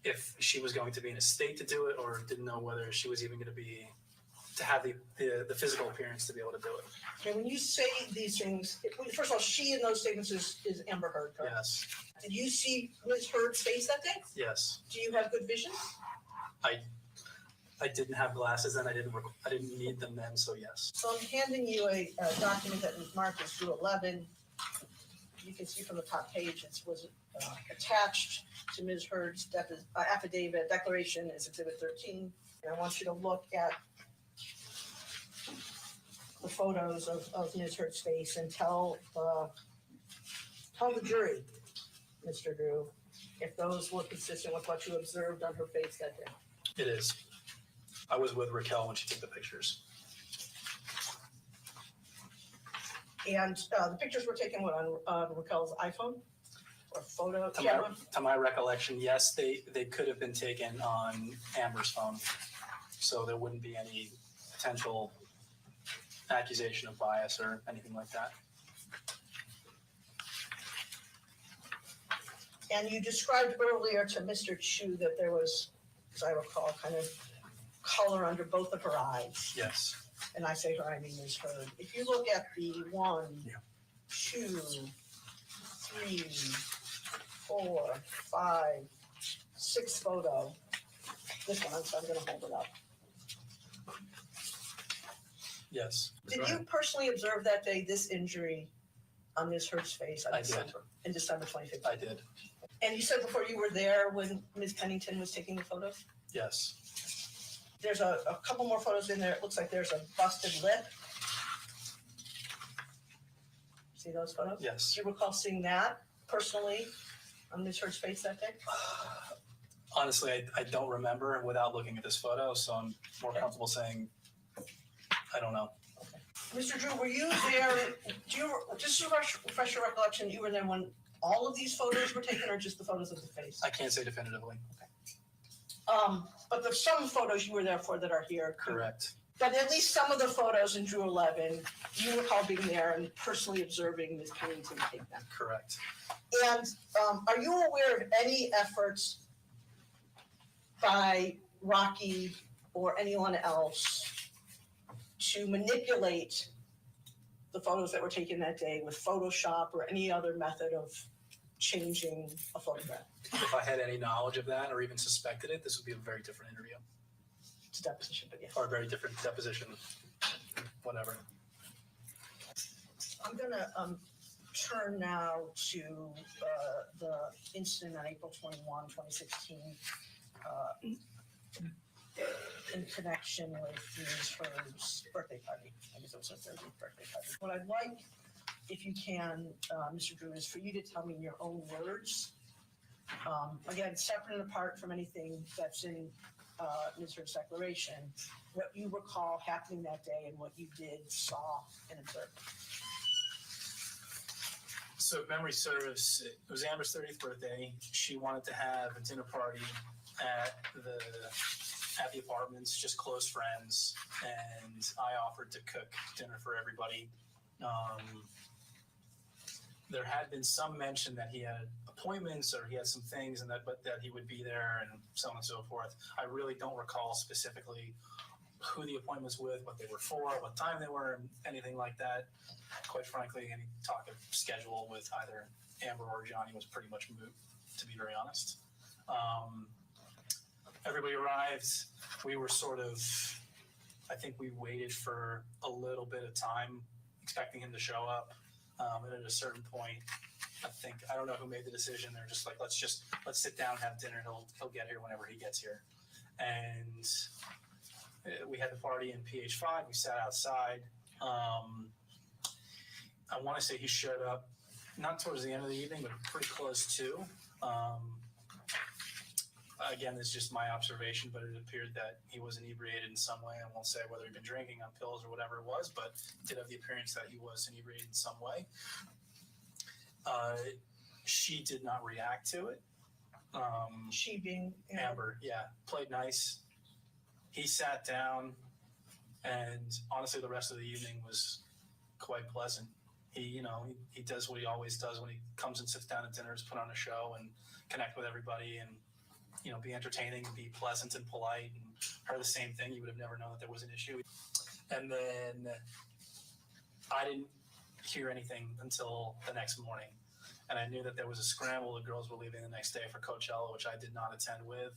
if she was going to be in a state to do it or didn't know whether she was even going to have the physical appearance to be able to do it. Okay, when you say these things, first of all, she in those statements is Amber Heard, correct? Yes, Did you see Ms. Heard's face that day? yes. Do you have good vision? I didn't have glasses and I didn't need them then, so yes. So I'm handing you a document that was marked as Drew 11. You can see from the top page, it was attached to Ms. Heard's affidavit declaration as Exhibit 13. And I want you to look at the photos of Ms. Heard's face and tell the jury, Mr. Drew, if those were consistent with what you observed on her face that day. It is. I was with Raquel when she took the pictures. And the pictures were taken on Raquel's iPhone or photo camera? To my recollection, yes, they could have been taken on Amber's phone. So there wouldn't be any potential accusation of bias or anything like that. And you described earlier to Mr. Chu that there was, as I recall, kind of color under both of her eyes. Yes. And I say her, I mean Ms. Heard. If you look at the 1, 2, 3, 4, 5, 6 photo, this one, so I'm going to hold it up. Yes. Did you personally observe that day this injury on Ms. Heard's face I did. in December 2015? I did. And you said before you were there when Ms. Pennington was taking the photos? Yes. There's a couple more photos in there. It looks like there's a busted lip. See those photos? Yes. Do you recall seeing that personally on Ms. Heard's face that day? Honestly, I don't remember without looking at this photo, so I'm more comfortable saying I don't know. Mr. Drew, were you there? Do you just to refresh your recollection? You were there when all of these photos were taken, or just the photos of the face? I can't say definitively. But there's some photos you were there for that are here. Correct. But at least some of the photos in Drew 11, you recall being there and personally observing Ms. Pennington take them. Correct. And are you aware of any efforts by Rocky or anyone else to manipulate the photos that were taken that day with Photoshop or any other method of changing a photograph? If I had any knowledge of that or even suspected it, this would be a very different interview It's a deposition, but yes. or a very different deposition, whatever. I'm gonna turn now to the incident on April 21, 2016, in connection with Ms. Heard's birthday party. I guess it was her 30th birthday party. What I'd like, if you can, Mr. Drew, is for you to tell me in your own words. Again, separate and apart from anything that's in Ms. Heard's declaration, what you recall happening that day and what you did, saw, and observed. So if memory serves, it was Amber's 30th birthday. She wanted to have a dinner party at the apartments, just close friends, and I offered to cook dinner for everybody. There had been some mention that he had appointments or he had some things but that he would be there and so on and so forth. I really don't recall specifically who the appointments with, what they were for, what time they were, and anything like that. Quite frankly, any talk of schedule with either Amber or Johnny was pretty much moot, to be very honest. Everybody arrived. We were I think we waited for a little bit of time, expecting him to show up. And at a certain point, I don't know who made the decision. They're just like, let's sit down, have dinner. He'll get here whenever he gets here. And we had the party in PH5. We sat outside. I want to say he showed up not towards the end of the evening, but pretty close to. Again, this is just my observation, but it appeared that he was inebriated in some way. I won't say whether he'd been drinking on pills or whatever it was, but it did have the appearance that he was inebriated in some way. She did not react to it. She being Amber, yeah, played nice. He sat down, and honestly, the rest of the evening was quite pleasant. He does what he always does when he comes and sits down at dinner, is put on a show and connect with everybody and, be entertaining and be pleasant and polite. And her the same thing. You would have never known that there was an issue. And then I didn't hear anything until the next morning. And I knew that there was a scramble. The girls were leaving the next day for Coachella, which I did not attend with.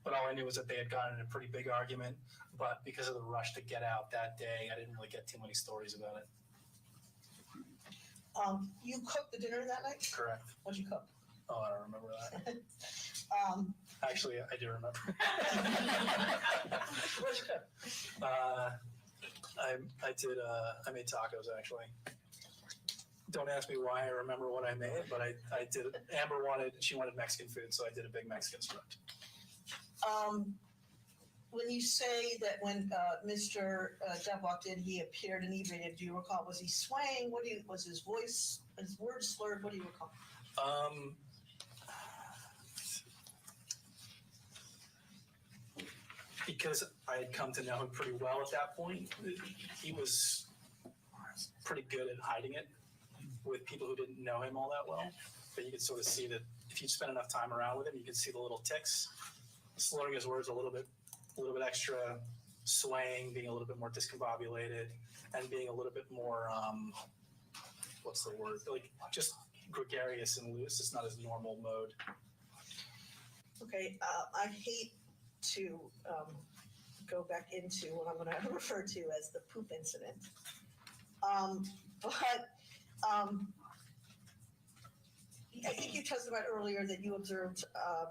But all I knew was that they had gotten in a pretty big argument. But because of the rush to get out that day, I didn't really get too many stories about it. You cooked the dinner that night? Correct. What'd you cook? Oh, I don't remember that. Actually, I do remember. What'd you cook? I made tacos actually. Don't ask me why I remember what I made, but I did. Amber she wanted Mexican food, so I did a big Mexican spread. When you say that when Mr. Depp walked in, he appeared inebriated, do you recall, was he swaying? Was his voice, his words slurred? What do you recall? Because I had come to know him pretty well at that point, he was pretty good at hiding it with people who didn't know him all that well. But you could sort of see that if you spend enough time around with him, you could see the little ticks, slurring his words a little bit extra, swaying, being a little bit more discombobulated, and being a little bit more, what's the word? Like just gregarious and loose. It's not his normal mode. Okay, I hate to go back into what I'm going to refer to as the poop incident. I think you testified earlier that you observed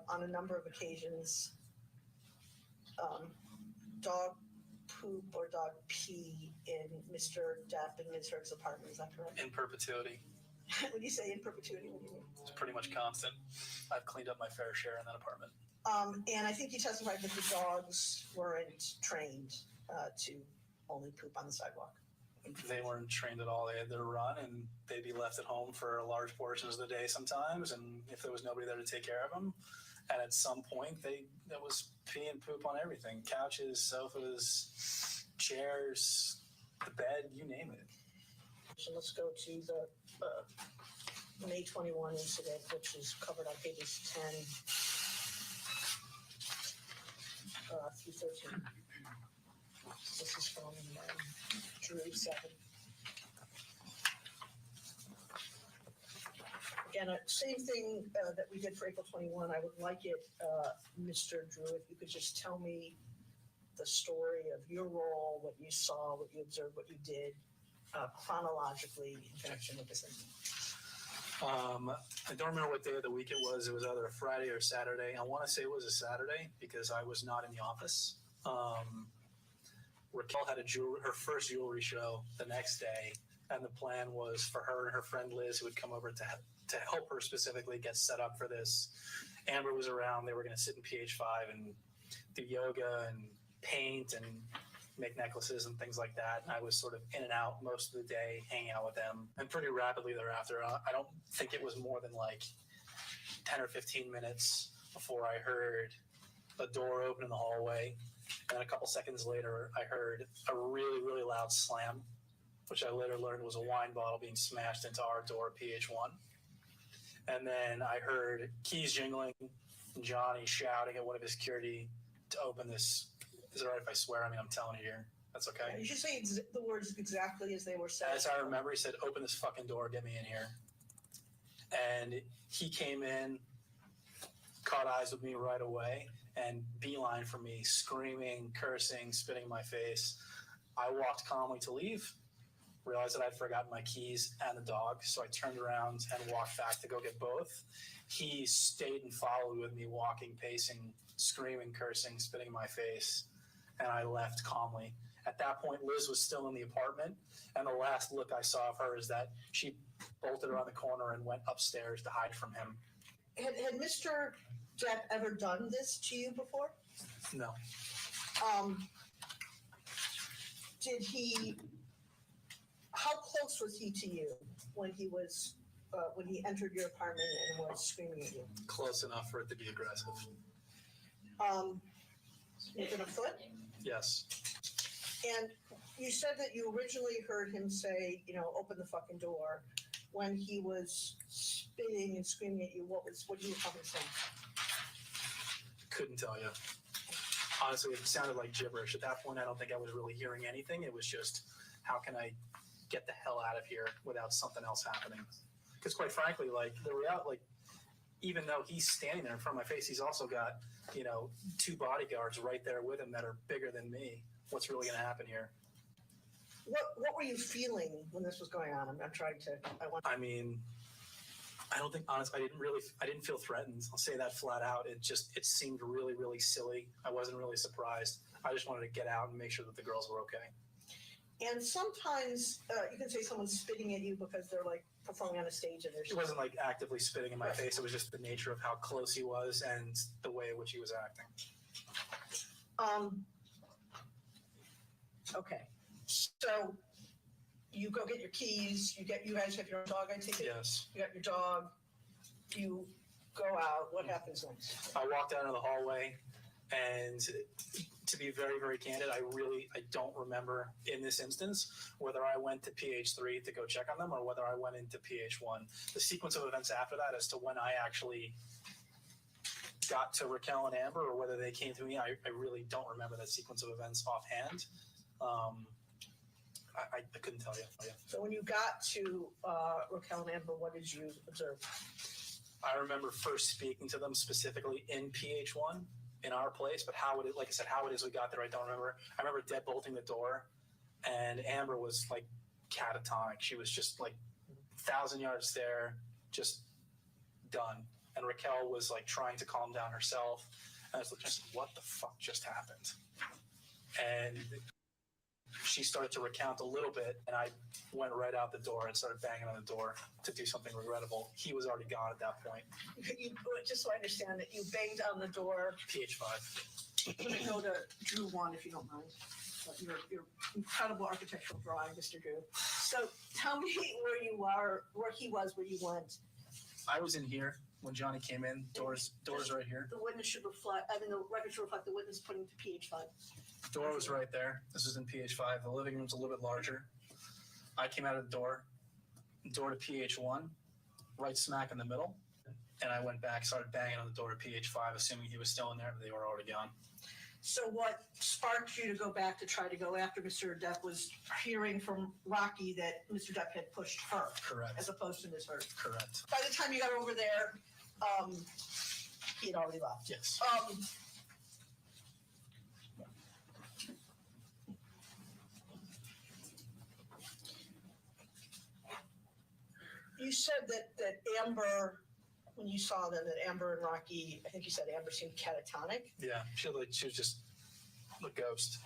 on a number of occasions dog poop or dog pee in Mr. Depp and Ms. Herc's apartment. Is that correct? In perpetuity. When you say in perpetuity, what do you mean? It's pretty much constant. I've cleaned up my fair share in that apartment. And I think you testified that the dogs weren't trained to only poop on the sidewalk. They weren't trained at all. They had their run, and they'd be left at home for large portions of the day sometimes. And if there was nobody there to take care of them, and at some point, there was pee and poop on everything: couches, sofas, chairs, the bed, you name it. So let's go to the May 21 incident, which is covered on pages 10 through 13. This is from Drew 7. Again, same thing that we did for April 21. I would like it, Mr. Drew, if you could just tell me the story of your role, what you saw, what you observed, what you did, chronologically in connection with this incident. I don't remember what day of the week it was. It was either a Friday or Saturday. I want to say it was a Saturday because I was not in the office. Raquel had her first jewelry show the next day, and the plan was for her and her friend Liz, who would come over to help her specifically get set up for this. Amber was around. They were going to sit in PH5 and do yoga and paint and make necklaces and things like that. And I was sort of in and out most of the day, hanging out with them. And pretty rapidly thereafter, I don't think it was more than like 10 or 15 minutes before I heard a door open in the hallway. And a couple seconds later, I heard a really, really loud slam, which I later learned was a wine bottle being smashed into our door, PH1. And then I heard keys jingling, and Johnny shouting at one of his security to open this. Is it all right if I swear? I mean, I'm telling you here. That's okay. You should say the words exactly as they were said. As I remember, he said, "Open this fucking door, get me in here." And he came in, caught eyes with me right away, and beeline for me, screaming, cursing, spitting in my face. I walked calmly to leave, realized that I'd forgotten my keys and the dog, so I turned around and walked back to go get both. He stayed and followed with me, walking, pacing, screaming, cursing, spitting in my face, and I left calmly. At that point, Liz was still in the apartment, and the last look I saw of her is that she bolted around the corner and went upstairs to hide from him. Had Mr. Depp ever done this to you before? No. Did he? How close was he to you when he was when he entered your apartment and was screaming at you? Close enough for it to be aggressive. Within a foot? Yes. And you said that you originally heard him say, open the fucking door. When he was spitting and screaming at you, what do you have him saying? Couldn't tell you. Honestly, it sounded like gibberish. At that point, I don't think I was really hearing anything. It was just, how can I get the hell out of here without something else happening? Because quite frankly, like the reality, like even though he's standing there in front of my face, he's also got, you know, 2 bodyguards right there with him that are bigger than me. What's really going to happen here? What were you feeling when this was going on? I'm trying to, I mean, I don't think, honestly, I didn't feel threatened. I'll say that flat out. It seemed really, really silly. I wasn't really surprised. I just wanted to get out and make sure that the girls were okay. and sometimes you can say someone's spitting at you because they're like performing on a stage and It wasn't like actively spitting in my Right. face. It was just the nature of how close he was and the way in which he was acting. Okay, so you go get your keys, you guys have your own dog, I take it? Yes. You got your dog, you go out, what happens next? I walked out of the hallway, and to be very, very candid, I don't remember in this instance whether I went to PH3 to go check on them or whether I went into PH1. The sequence of events after that as to when I actually got to Raquel and Amber or whether they came to me, I really don't remember that sequence of events offhand. I couldn't tell you. So when you got to Raquel and Amber, what did you observe? I remember first speaking to them specifically in PH1 in our place, but how it is we got there, I don't remember. I remember deadbolting the door, and Amber was like catatonic. She was just like 1,000 yards there, just done. And Raquel was like trying to calm down herself. And I was like, just what the fuck just happened? And she started to recount a little bit, and I went right out the door and started banging on the door to do something regrettable. He was already gone at that point. Just so I understand that you banged on the door. PH5. I'm gonna go to Drew 1 if you don't mind. Your incredible architectural drawing, Mr. Drew. So tell me where you are, where he was, where you went. I was in here when Johnny came in. Doors right here. The witness should reflect, the record should reflect the witness putting to PH5. Door was right there. This is in PH5. The living room's a little bit larger. I came out of the door to PH1, right smack in the middle. And I went back, started banging on the door to PH5, assuming he was still in there, but they were already gone. So what sparked you to go back to try to go after Mr. Depp was hearing from Rocky that Mr. Depp had pushed her Correct. as opposed to Ms. Hurd. Correct. By the time you got over there, he had already left. Yes. You said that Amber, when you saw them, that Amber and Rocky, I think you said Amber seemed catatonic. Yeah. She was just a ghost.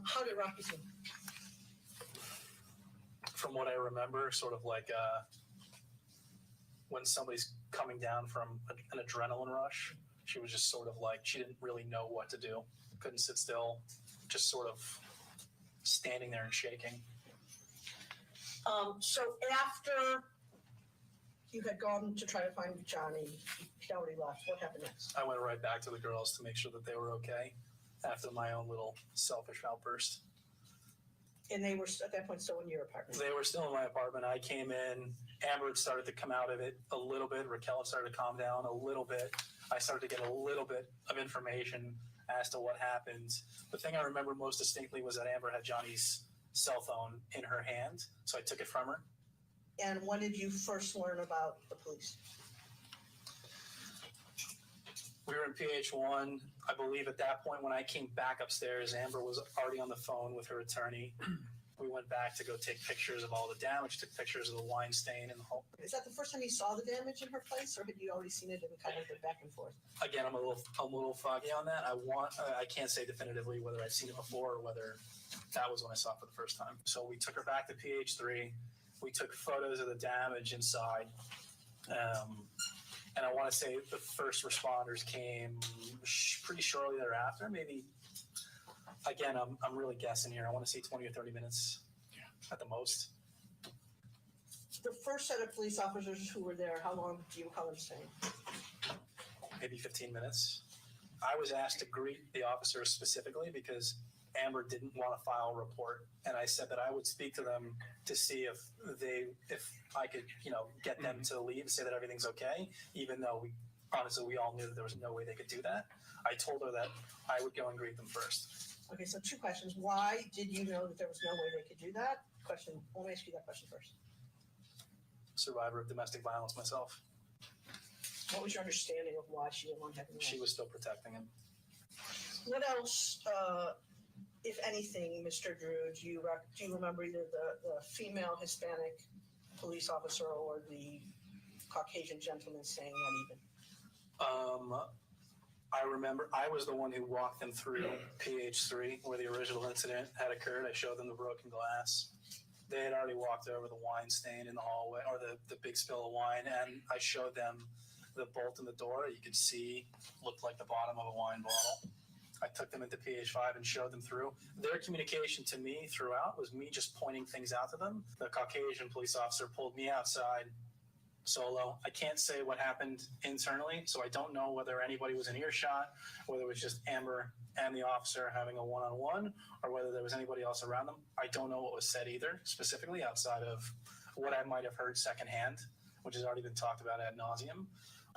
How did Rocky seem? From what I remember, sort of like when somebody's coming down from an adrenaline rush, she was just sort of like, she didn't really know what to do. Couldn't sit still, just sort of standing there and shaking. So after you had gone to try to find Johnny, he already left. What happened next? I went right back to the girls to make sure that they were okay after my own little selfish outburst. And they were at that point still in your apartment. They were still in my apartment. I came in. Amber had started to come out of it a little bit. Raquel had started to calm down a little bit. I started to get a little bit of information as to what happened. The thing I remember most distinctly was that Amber had Johnny's cell phone in her hand, so I took it from her. And when did you first learn about the police? We were in PH1. I believe at that point when I came back upstairs, Amber was already on the phone with her attorney. We went back to go take pictures of all the damage, took pictures of the wine stain in the whole. Is that the first time you saw the damage in her place, or had you already seen it and kind of been back and forth? Again, I'm a little foggy on that. I can't say definitively whether I'd seen it before or whether that was when I saw it for the first time. So we took her back to PH3. We took photos of the damage inside. And I want to say the first responders came pretty shortly thereafter. Maybe, again, I'm really guessing here. I want to say 20 or 30 minutes at the most. The first set of police officers who were there, how long do you recall them staying? Maybe 15 minutes. I was asked to greet the officers specifically because Amber didn't want to file a report, and I said that I would speak to them to see if I could, get them to leave and say that everything's okay, even though we all knew that there was no way they could do that. I told her that I would go and greet them first. Okay, so 2 questions. Why did you know that there was no way they could do that? Let me ask you that question first. Survivor of domestic violence myself. What was your understanding of why she didn't want to have him She arrested? was still protecting him. What else, if anything, Mr. Drew, do you remember either the female Hispanic police officer or the Caucasian gentleman saying that even? I remember I was the one who walked them through PH3 where the original incident had occurred. I showed them the broken glass. They had already walked over the wine stain in the hallway, or the big spill of wine, and I showed them the bolt in the door. You could see looked like the bottom of a wine bottle. I took them into PH5 and showed them through. Their communication to me throughout was me just pointing things out to them. The Caucasian police officer pulled me outside solo. I can't say what happened internally, so I don't know whether anybody was in earshot, whether it was just Amber and the officer having a one-on-one, or whether there was anybody else around them. I don't know what was said either, specifically outside of what I might have heard secondhand, which has already been talked about ad nauseum.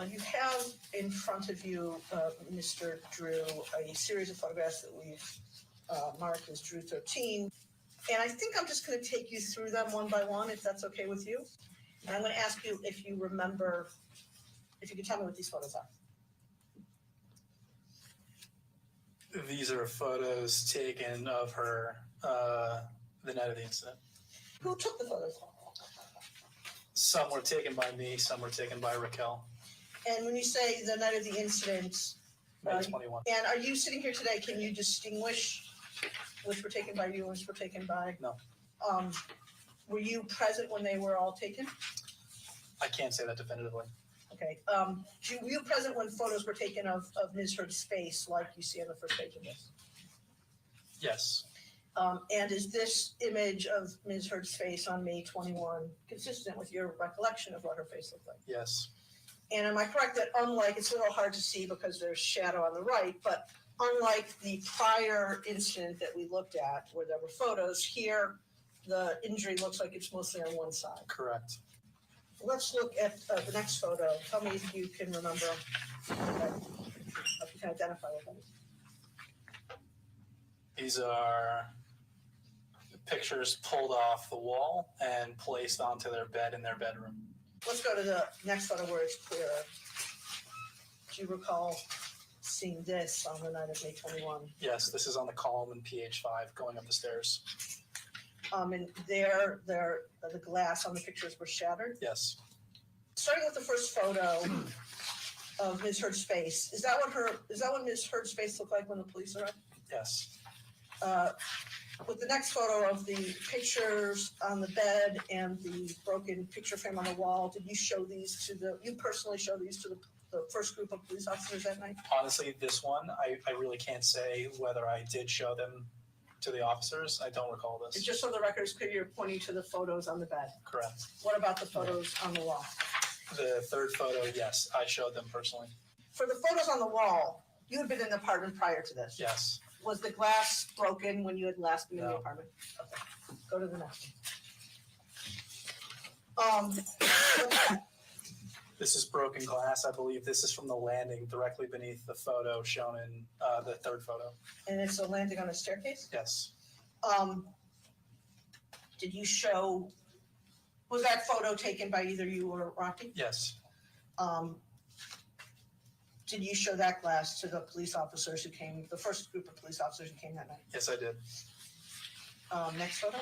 You have in front of you, Mr. Drew, a series of photographs that we've marked as Drew 13. And I think I'm just going to take you through them one by one, if that's okay with you. And I'm going to ask you if you remember, if you can tell me what these photos are. These are photos taken of her the night of the incident. Who took the photos? Some were taken by me, some were taken by Raquel. And when you say the night of the incident, May 21. and are you sitting here today, can you distinguish which were taken by you and which were taken by? No. Were you present when they were all taken? I can't say that definitively. Okay. Were you present when photos were taken of Ms. Heard's face, like you see on the first page of this? Yes, And is this image of Ms. Heard's face on May 21 consistent with your recollection of what her face looked like? yes, And am I correct that unlike, it's a little hard to see because there's shadow on the right, but unlike the prior incident that we looked at where there were photos, here the injury looks like it's mostly on one side. correct. Let's look at the next photo. Tell me if you can remember, if you can identify what that is. These are pictures pulled off the wall and placed onto their bed in their bedroom. Let's go to the next photo where it's clearer. Do you recall seeing this on the night of May 21? Yes, this is on the column in PH5 going up the stairs. And there, the glass on the pictures were shattered. Yes, Starting with the first photo of Ms. Heard's face, is that what Ms. Heard's face looked like when the police arrived? yes, With the next photo of the pictures on the bed and the broken picture frame on the wall, did you show these to you personally show these to the first group of police officers that night? honestly, this one, I really can't say whether I did show them to the officers. I don't recall It's this. just so the record is clear, you're pointing to the photos on the bed. Correct. What about the photos on the wall? The third photo, yes, I showed them personally. For the photos on the wall, you had been in the apartment prior to this. Yes, Was the glass broken when you had last been in the No. apartment? Okay, go to the next one. What's that? this is broken glass. I believe this is from the landing directly beneath the photo shown in the third photo. And it's a landing on a staircase? Yes, Did you show, was that photo taken by either you or Rocky? yes, Did you show that glass to the police officers who came, the first group of police officers who came that night? yes, I did. Next photo.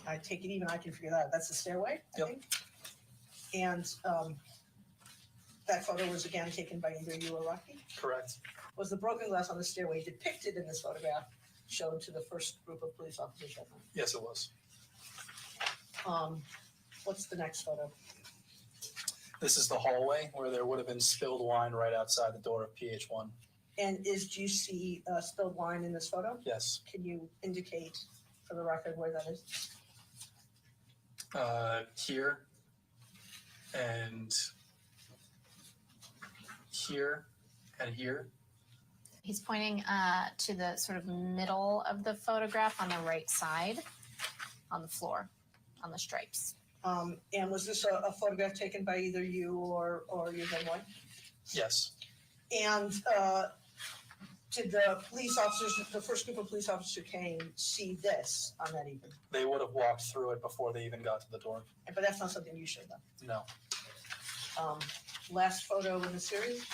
I take it even I can figure that out. That's the stairway, I Yep. think. And that photo was again taken by either you or Rocky. Correct. Was the broken glass on the stairway depicted in this photograph shown to the first group of police officers that night? Yes, it was. What's the next photo? This is the hallway where there would have been spilled wine right outside the door of PH1. And do you see spilled wine in this photo? Yes. Can you indicate for the record where that is? Here and here and here. He's pointing to the sort of middle of the photograph on the right side, on the floor, on the stripes. And was this a photograph taken by either you or your then wife? Yes, And Did the police officers, the first group of police officers who came, see this on that evening? They would have walked through it before they even got to the door. But that's not something you showed them. No. Last photo in the series?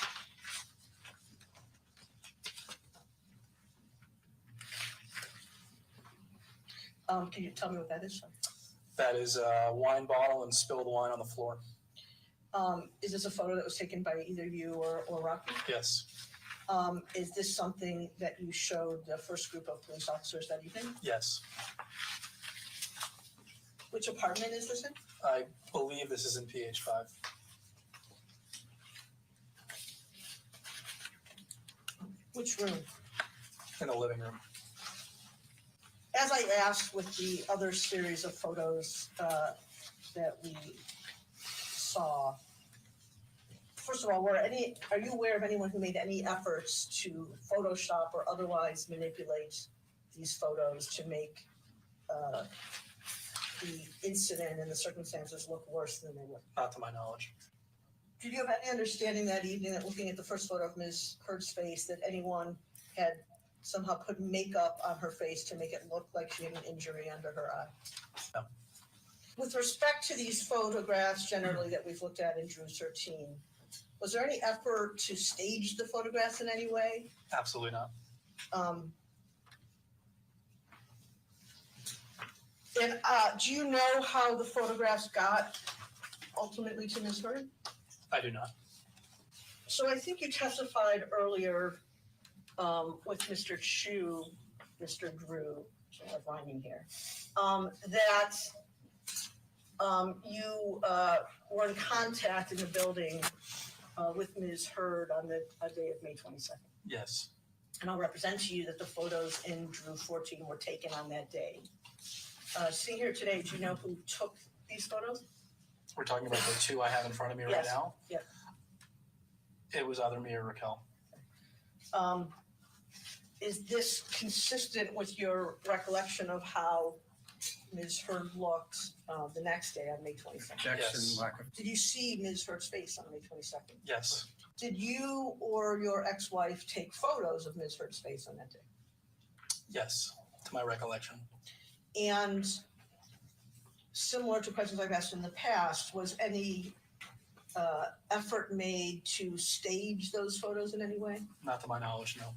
Can you tell me what that is? That is a wine bottle and spilled wine on the floor. Is this a photo that was taken by either you or Rocky? Yes. Is this something that you showed the first group of police officers that evening? Yes. Which apartment is this in? I believe this is in PH5. Which room? In the living room. As I asked with the other series of photos that we saw, first of all, are you aware of anyone who made any efforts to Photoshop or otherwise manipulate these photos to make the incident and the circumstances look worse than they were? Not to my knowledge. Did you have any understanding that evening that looking at the first photo of Ms. Heard's face that anyone had somehow put makeup on her face to make it look like she had an injury under her eye? No. With respect to these photographs generally that we've looked at in Drew 13, was there any effort to stage the photographs in any way? Absolutely not. And do you know how the photographs got ultimately to Ms. Heard? I do not. So I think you testified earlier with Mr. Chu, Mr. Drew, I have rhyming here, that you were in contact in the building with Ms. Heard on the day of May 22nd. Yes. And I'll represent to you that the photos in Drew 14 were taken on that day. Sitting here today, do you know who took these photos? We're talking about the two I have in front of me right Yes. now. Yep. It was either me or Raquel. Is this consistent with your recollection of how Ms. Heard looked the next day on May 22nd? Objection, Yes. lack of. Did you see Ms. Heard's face on May 22nd? Yes. Did you or your ex-wife take photos of Ms. Heard's face on that day? Yes. To my recollection. And similar to questions I've asked in the past, was any effort made to stage those photos in any way? Not to my knowledge, no.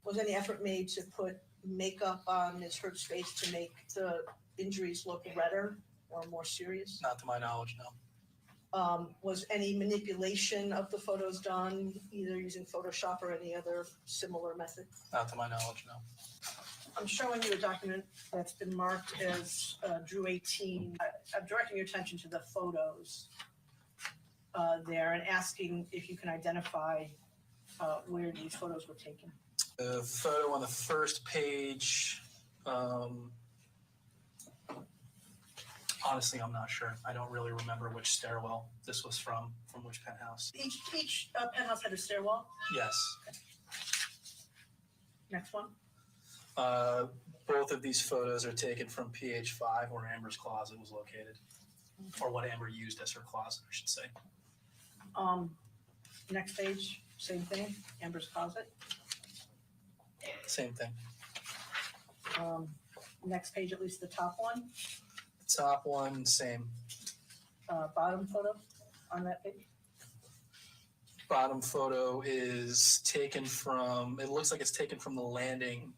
Was any effort made to put makeup on Ms. Heard's face to make the injuries look redder or more serious? Not to my knowledge, no. Was any manipulation of the photos done, either using Photoshop or any other similar method? Not to my knowledge, no. I'm showing you a document that's been marked as Drew 18. I'm directing your attention to the photos there and asking if you can identify where these photos were taken. The photo on the first page, honestly, I'm not sure. I don't really remember which stairwell this was from which penthouse. Each penthouse had a stairwell. Yes. Next one. Both of these photos are taken from PH5 where Amber's closet was located, or what Amber used as her closet, I should say. Next page, same thing, Amber's closet. Same thing. Next page, at least the top one, Top one, same. bottom photo on that page. Bottom photo is taken from, it looks like it's taken from the landing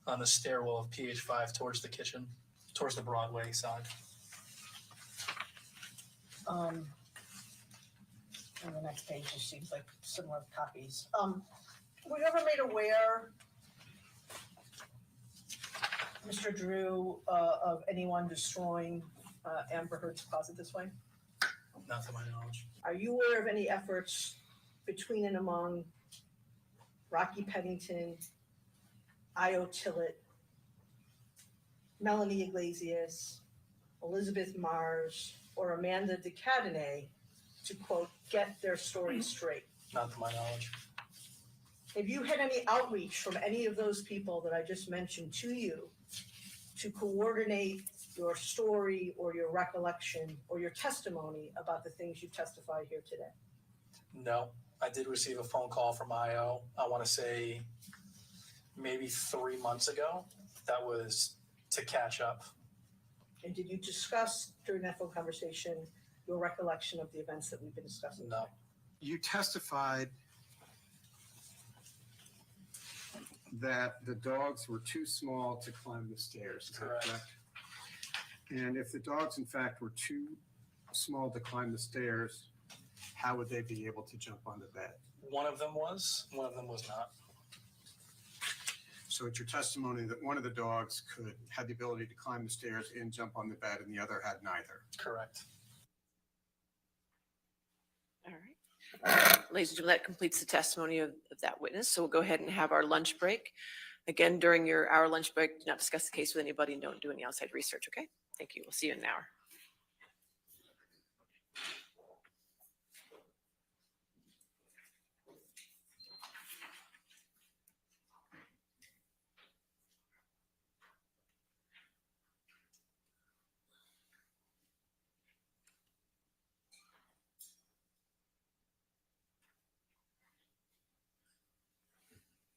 on the stairwell of PH5 towards the kitchen, towards the Broadway side. And the next page just seems like similar copies. Were you ever made aware, Mr. Drew, of anyone destroying Amber Heard's closet this way? Not to my knowledge. Are you aware of any efforts between and among Rocky Pennington, Io Tillett, Melanie Iglesias, Elizabeth Mars, or Amanda DeCadenet to, quote, get their story straight? Not to my knowledge. Have you had any outreach from any of those people that I just mentioned to you to coordinate your story or your recollection or your testimony about the things you testified here today? No, I did receive a phone call from IO. I want to say maybe 3 months ago. That was to catch up. And did you discuss during that phone conversation your recollection of the events that we've been discussing? No. You testified that the dogs were too small to climb the stairs. Is that Correct. correct? And if the dogs, in fact, were too small to climb the stairs, how would they be able to jump on the bed? One of them was not. So it's your testimony that one of the dogs had the ability to climb the stairs and jump on the bed, and the other had neither. Correct. All right. Ladies and gentlemen, that completes the testimony of that witness. So we'll go ahead and have our lunch break. Again, during our lunch break, do not discuss the case with anybody and don't do any outside research, okay? Thank you. We'll see you in an hour.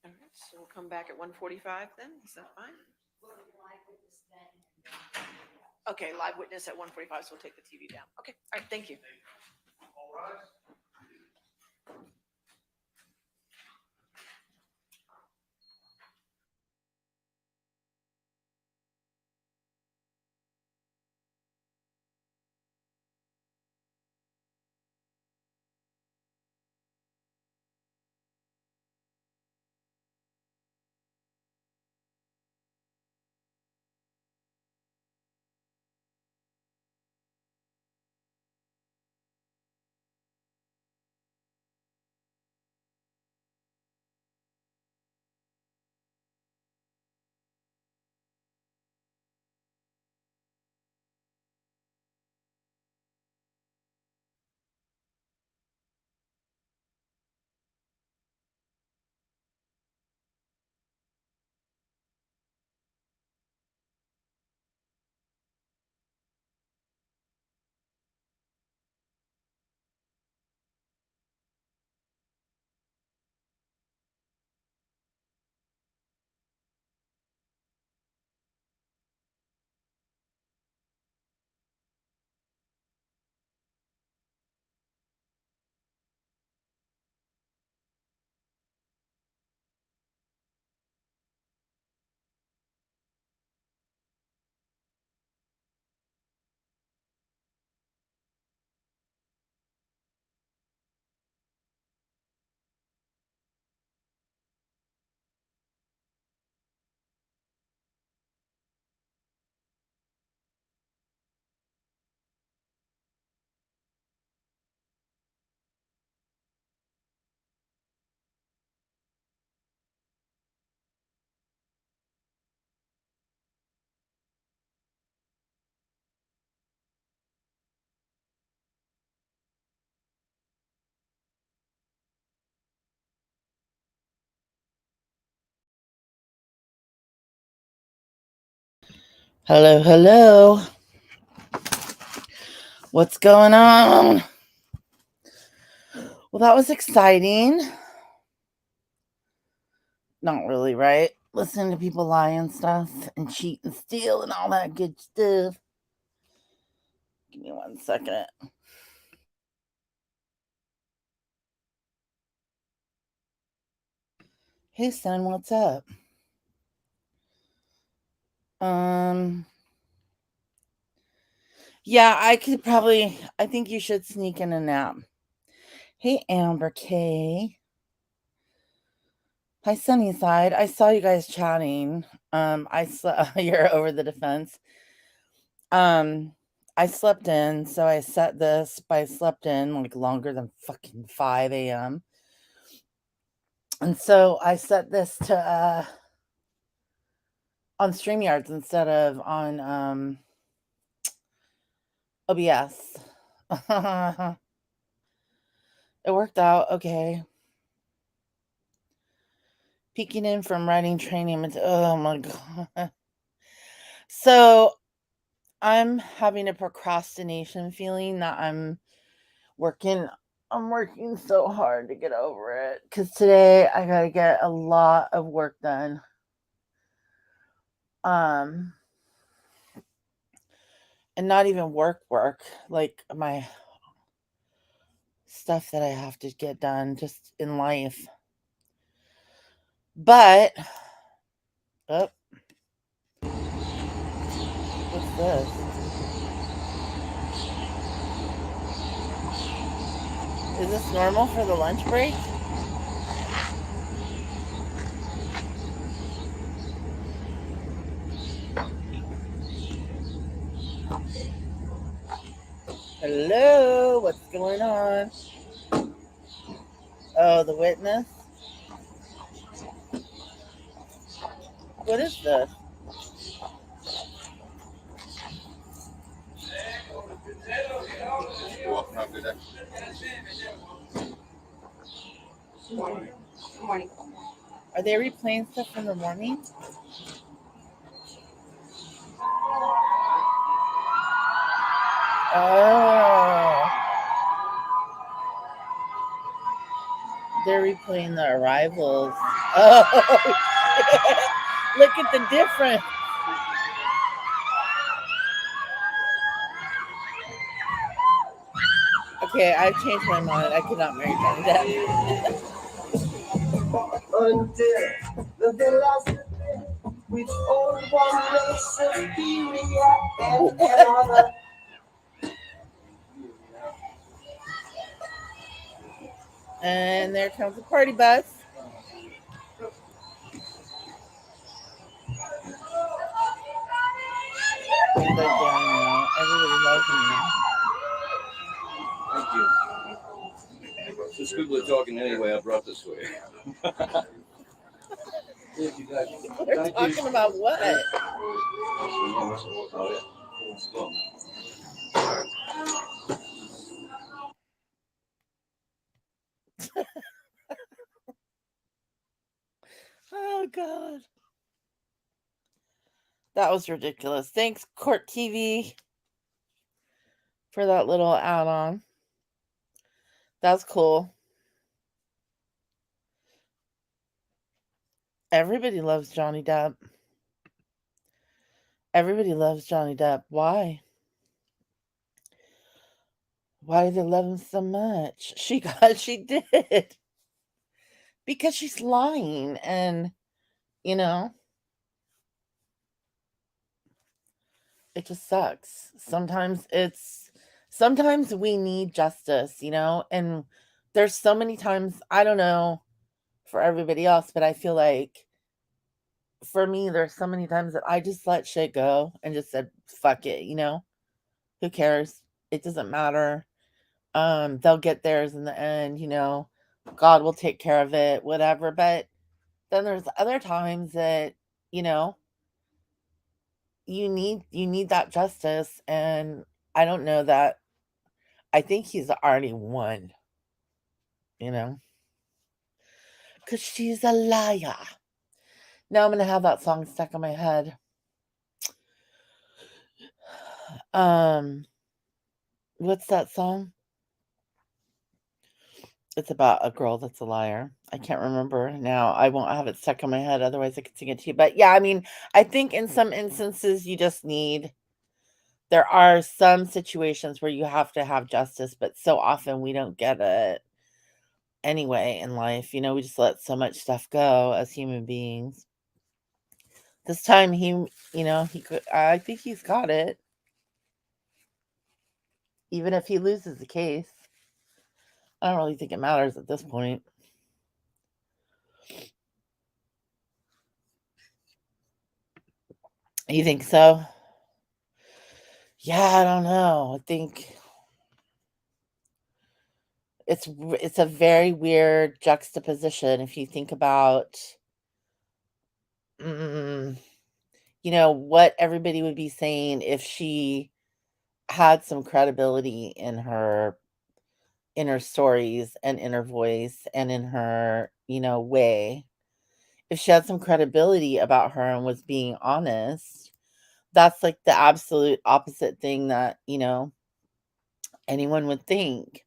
All right, so we'll come back at 1:45 then. Is that fine? Okay, live witness at 1:45, so we'll take the TV down. Okay, all right, thank you. Hello, hello. What's going on? Well, that was exciting. Not really, right? Listening to people lie and stuff and cheat and steal and all that good stuff. Give me 1 second. Hey, son, what's up? Yeah, I think you should sneak in a nap. Hey, Amber K. Hi, Sunnyside. I saw you guys chatting. You're over the defense. I slept in, so I set this, but I slept in like longer than fucking 5 a.m. And so I set this to on StreamYards instead of on OBS. It worked out okay. Peeking in from writing training. Oh my god. So I'm having a procrastination feeling that I'm working I'm working so hard to get over it because today I gotta get a lot of work done. And not even work, like my stuff that I have to get done just in life. But, oh, what's this? Is this normal for the lunch break? Hello, what's going on? Oh, the witness? What is this? Are they replaying stuff from the morning? Oh. They're replaying the arrivals. Oh, look at the difference. Okay, I've changed my mind. I could not marry Johnny Depp. Until the last with all one race superior and another. And there comes the party bus. Everybody loves me. Thank you. Since people are talking anyway, I brought this way. We're talking about what? Oh, God. That was ridiculous. Thanks, Court TV, for that little add-on. That's cool. Everybody loves Johnny Depp. Everybody loves Johnny Depp. Why? Why do they love him so much? She did. Because she's lying and, you know, it just sucks. Sometimes we need justice, and there's so many times, I don't know for everybody else, but I feel like for me, there's so many times that I just let shit go and just said, fuck it, who cares? It doesn't matter. They'll get theirs in the end, God will take care of it, whatever. But then there's other times that, you need that justice. And I don't know that. I think he's already won, because she's a liar. Now I'm going to have that song stuck in my head. What's that song? It's about a girl that's a liar. I can't remember now. I won't have it stuck in my head. Otherwise I could sing it to you. But yeah, I mean, I think in some instances there are some situations where you have to have justice, but so often we don't get it anyway in life. We just let so much stuff go as human beings. This time I think he's got it. Even if he loses the case. I don't really think it matters at this point. You think so? Yeah, I don't know. I think it's a very weird juxtaposition if you think about what everybody would be saying if she had some credibility in her stories and in her voice and in her way. If she had some credibility about her and was being honest, that's like the absolute opposite thing that anyone would think.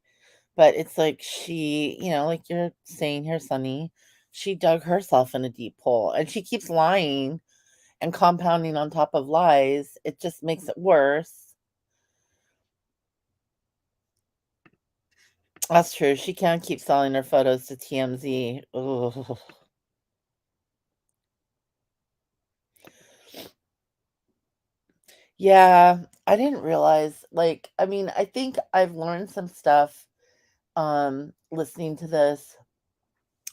But it's like she, like you're saying here, Sunny, she dug herself in a deep hole and she keeps lying and compounding on top of lies. It just makes it worse. That's true. She can't keep selling her photos to TMZ. Ugh. Yeah, I didn't realize. I think I've learned some stuff listening to this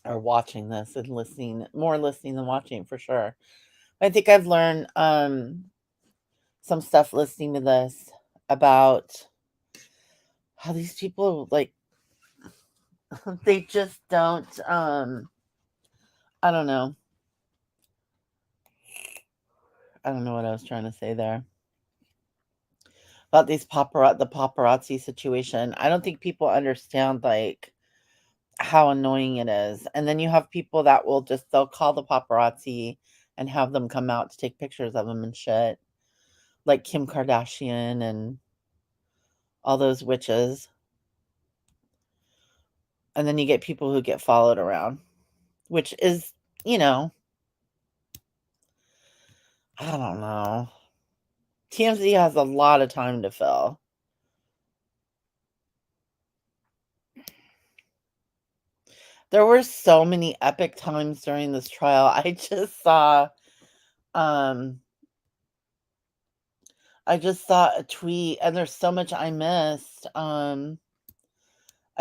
or watching this and listening than watching for sure. I think I've learned some stuff listening to this about how these people they just don't I don't know. I don't know what I was trying to say there. About the paparazzi situation. I don't think people understand how annoying it is. And then you have people that they'll call the paparazzi and have them come out to take pictures of them and shit. Like Kim Kardashian and all those witches. And then you get people who get followed around, which is, I don't know. TMZ has a lot of time to fill. There were so many epic times during this trial. I just saw a tweet, and there's so much I missed. I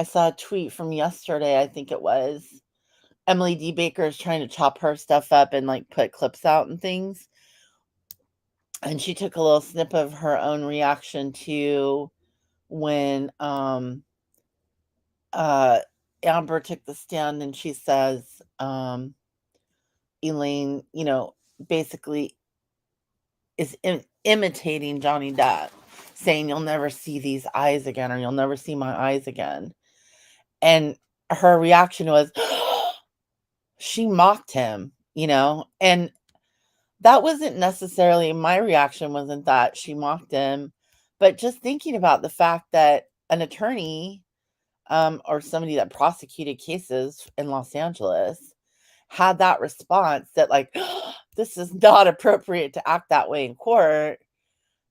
saw a tweet from yesterday, I think it was. Emily D. Baker is trying to chop her stuff up and put clips out and things. And she took a little snip of her own reaction to when Amber took the stand, and she says Elaine, basically is imitating Johnny Depp, saying you'll never see these eyes again, or you'll never see my eyes again. And her reaction was she mocked him, and that wasn't necessarily my reaction, wasn't that she mocked him, but just thinking about the fact that an attorney or somebody that prosecuted cases in Los Angeles had that response that this is not appropriate to act that way in court.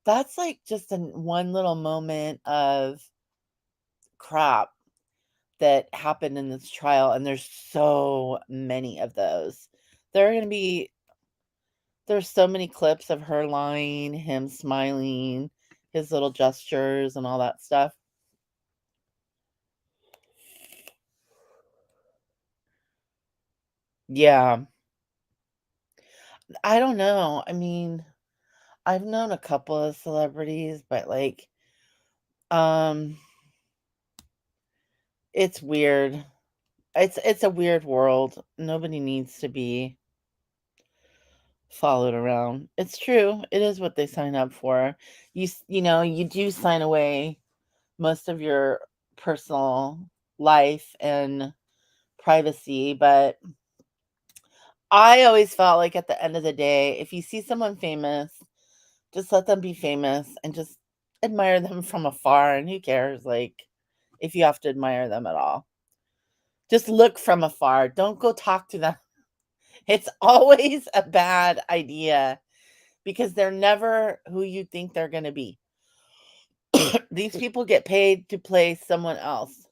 That's just one little moment of crap that happened in this trial, and there's so many of those. There's so many clips of her lying, him smiling, his little gestures and all that stuff. Yeah. I don't know. I mean, I've known a couple of celebrities, but um it's weird. It's a weird world. Nobody needs to be followed around. It's true. It is what they sign up for. You do sign away most of your personal life and privacy, but I always felt like at the end of the day, if you see someone famous, just let them be famous and just admire them from afar, and who cares if you have to admire them at all. Just look from afar. Don't go talk to them. It's always a bad idea because they're never who you think they're going to be. These people get paid to play someone else.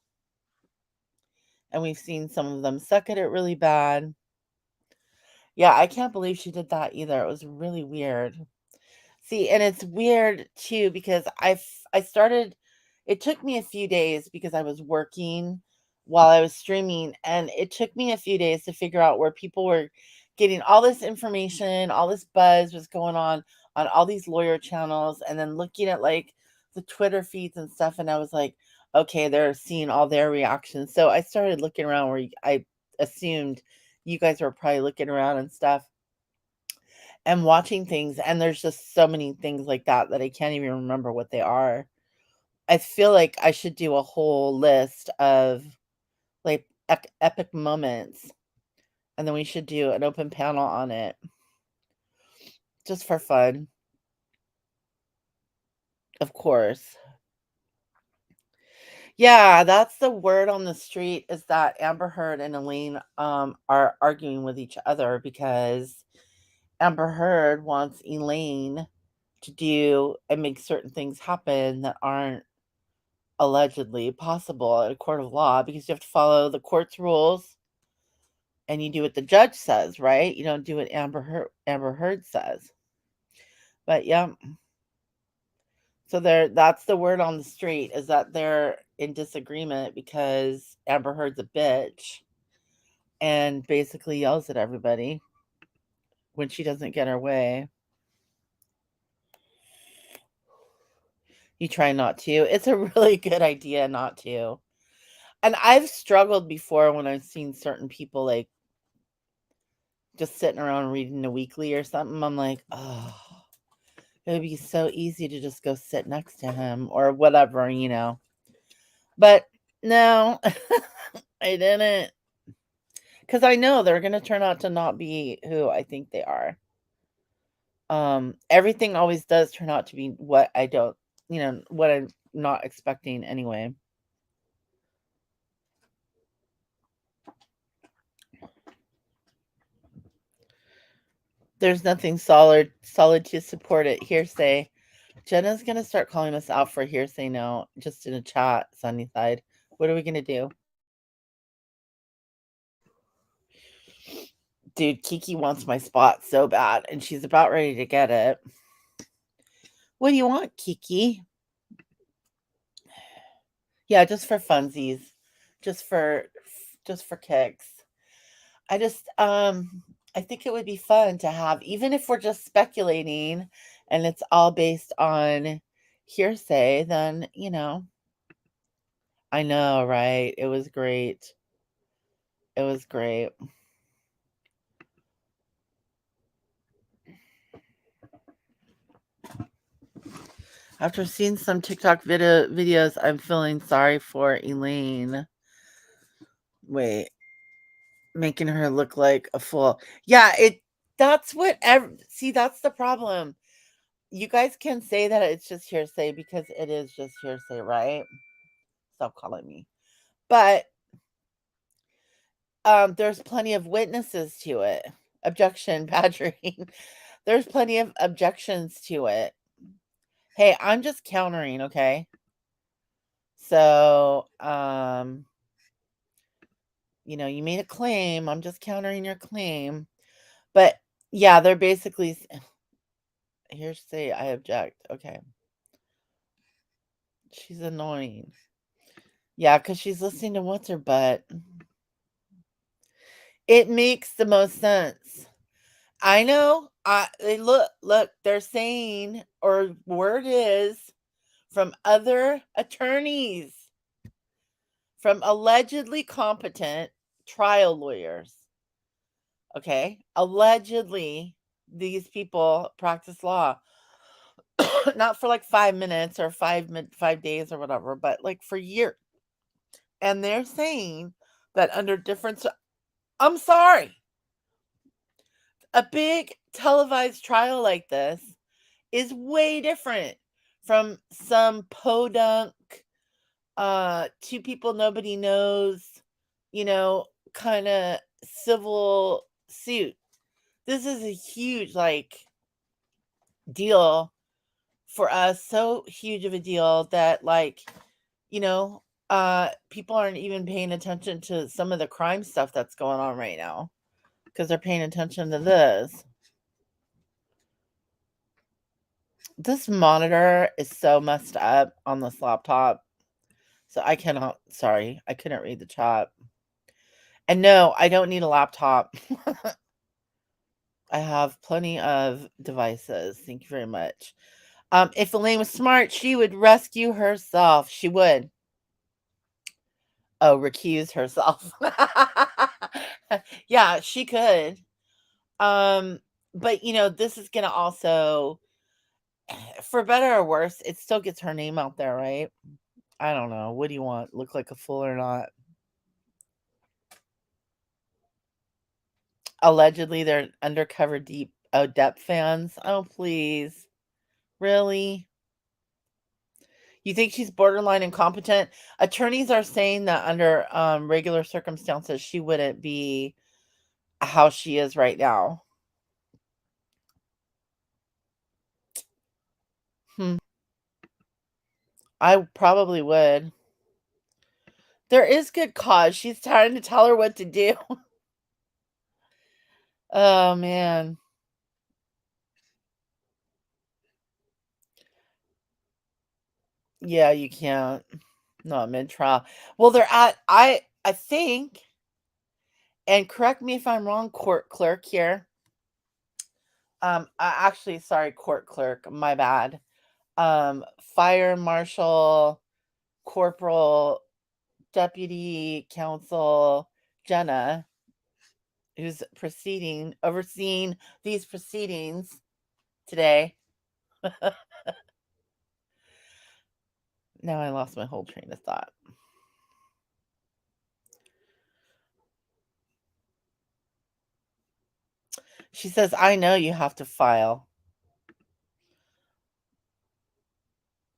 And we've seen some of them suck at it really bad. Yeah, I can't believe she did that either. It was really weird. See, and it's weird too because I started it took me a few days because I was working while I was streaming, and it took me a few days to figure out where people were getting all this information, all this buzz was going on all these lawyer channels, and then looking at the Twitter feeds and stuff, and I was like, okay, they're seeing all their reactions. So I started looking around where I assumed you guys were probably looking around and stuff and watching things, and there's just so many things like that I can't even remember what they are. I feel like I should do a whole list of epic moments, and then we should do an open panel on it just for fun. Of course. Yeah, that's the word on the street is that Amber Heard and Elaine are arguing with each other because Amber Heard wants Elaine to do and make certain things happen that aren't allegedly possible at a court of law because you have to follow the court's rules and you do what the judge says, right? You don't do what Amber Heard says. But yeah. So that's the word on the street is that they're in disagreement because Amber Heard's a bitch and basically yells at everybody when she doesn't get her way. You try not to. It's a really good idea not to. And I've struggled before when I've seen certain people like just sitting around reading a weekly or something. I'm like, oh, it would be so easy to just go sit next to him or whatever, you know. But no, I didn't. Because I know they're going to turn out to not be who I think they are. Everything always does turn out to be what I don't, what I'm not expecting anyway. There's nothing solid to support it. Hearsay. Jenna's gonna start calling us out for hearsay now, just in a chat, Sunnyside. What are we gonna do? Dude, Kiki wants my spot so bad, and she's about ready to get it. What do you want, Kiki? Yeah, just for funsies. Just for kicks. I think it would be fun to have, even if we're just speculating and it's all based on hearsay, then, I know, right? It was great. It was great. After seeing some TikTok videos, I'm feeling sorry for Elaine. Wait, making her look like a fool. Yeah, that's that's the problem. You guys can say that it's just hearsay because it is just hearsay, right? Stop calling me. But there's plenty of witnesses to it. Objection, badgering. There's plenty of objections to it. Hey, I'm just countering, okay? So, you made a claim. I'm just countering your claim. But yeah, they're basically hearsay. I object. Okay. She's annoying. Yeah, because she's listening to what's her butt. It makes the most sense. I know. Look, they're saying, or word is from other attorneys, from allegedly competent trial lawyers. Okay. Allegedly, these people practice law. Not for like 5 minutes or 5 days or whatever, but like for years. And they're saying that under different, I'm sorry, a big televised trial like this is way different from some podunk, two people nobody knows, kind of civil suit. This is a huge, deal for us. So huge of a deal that, people aren't even paying attention to some of the crime stuff that's going on right now because they're paying attention to this. This monitor is so messed up on this laptop. So I couldn't read the chat. And no, I don't need a laptop. I have plenty of devices. Thank you very much. If Elaine was smart, she would rescue herself. She would. Oh, recuse herself. Yeah, she could. But this is gonna also, for better or worse, it still gets her name out there, right? I don't know. What do you want? Look like a fool or not? Allegedly, they're undercover Depp fans. Oh, please. Really? You think she's borderline incompetent? Attorneys are saying that under regular circumstances, she wouldn't be how she is right now. I probably would. There is good cause. She's trying to tell her what to do. Oh, man. Yeah, you can't. Not mid-trial. Well, they're at, I think, and correct me if I'm wrong, court clerk here. Actually, sorry, court clerk, my bad. Fire marshal, corporal, deputy counsel, Jenna, who's overseeing these proceedings today. Now I lost my whole train of thought. She says, I know you have to file.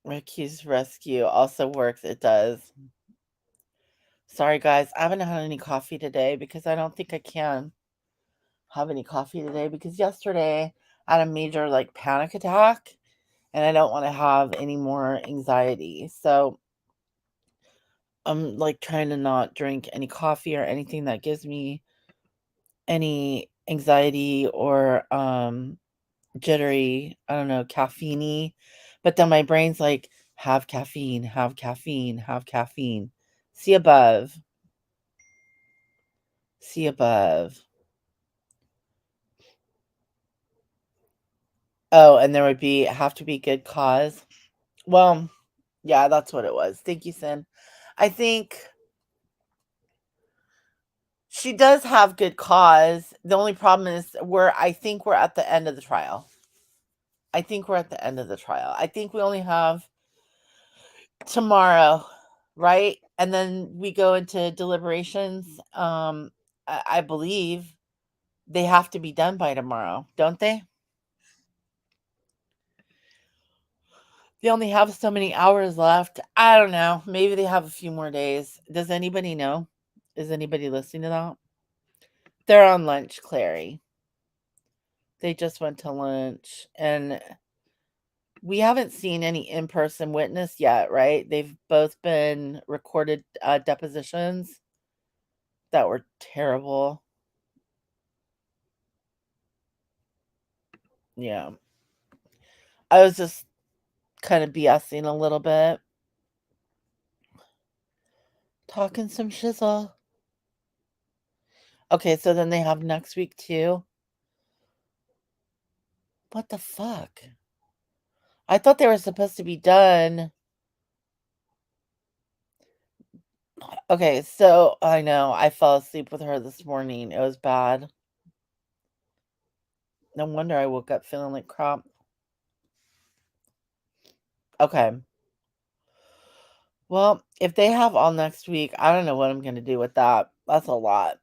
Ricky's rescue also works. It does. Sorry, guys. I haven't had any coffee today because I don't think I can have any coffee today because yesterday I had a major panic attack and I don't want to have any more anxiety. So I'm trying to not drink any coffee or anything that gives me any anxiety or jittery, I don't know, caffeine-y. But then my brain's like, have caffeine, have caffeine, have caffeine. See above. See above. Oh, and there would have to be good cause. Well, yeah, that's what it was. Thank you, Sin. I think she does have good cause. The only problem is I think we're at the end of the trial. I think we're at the end of the trial. I think we only have tomorrow, right? And then we go into deliberations. I believe they have to be done by tomorrow, don't they? They only have so many hours left. I don't know. Maybe they have a few more days. Does anybody know? Is anybody listening to that? They're on lunch, Clary. They just went to lunch. And we haven't seen any in-person witness yet, right? They've both been recorded depositions that were terrible. Yeah. I was just kind of BSing a little bit. Talking some shizzle. Okay, so then they have next week too. What the fuck? I thought they were supposed to be done. Okay, so I know I fell asleep with her this morning. It was bad. No wonder I woke up feeling like crap. Okay. Well, if they have all next week, I don't know what I'm going to do with that. That's a lot.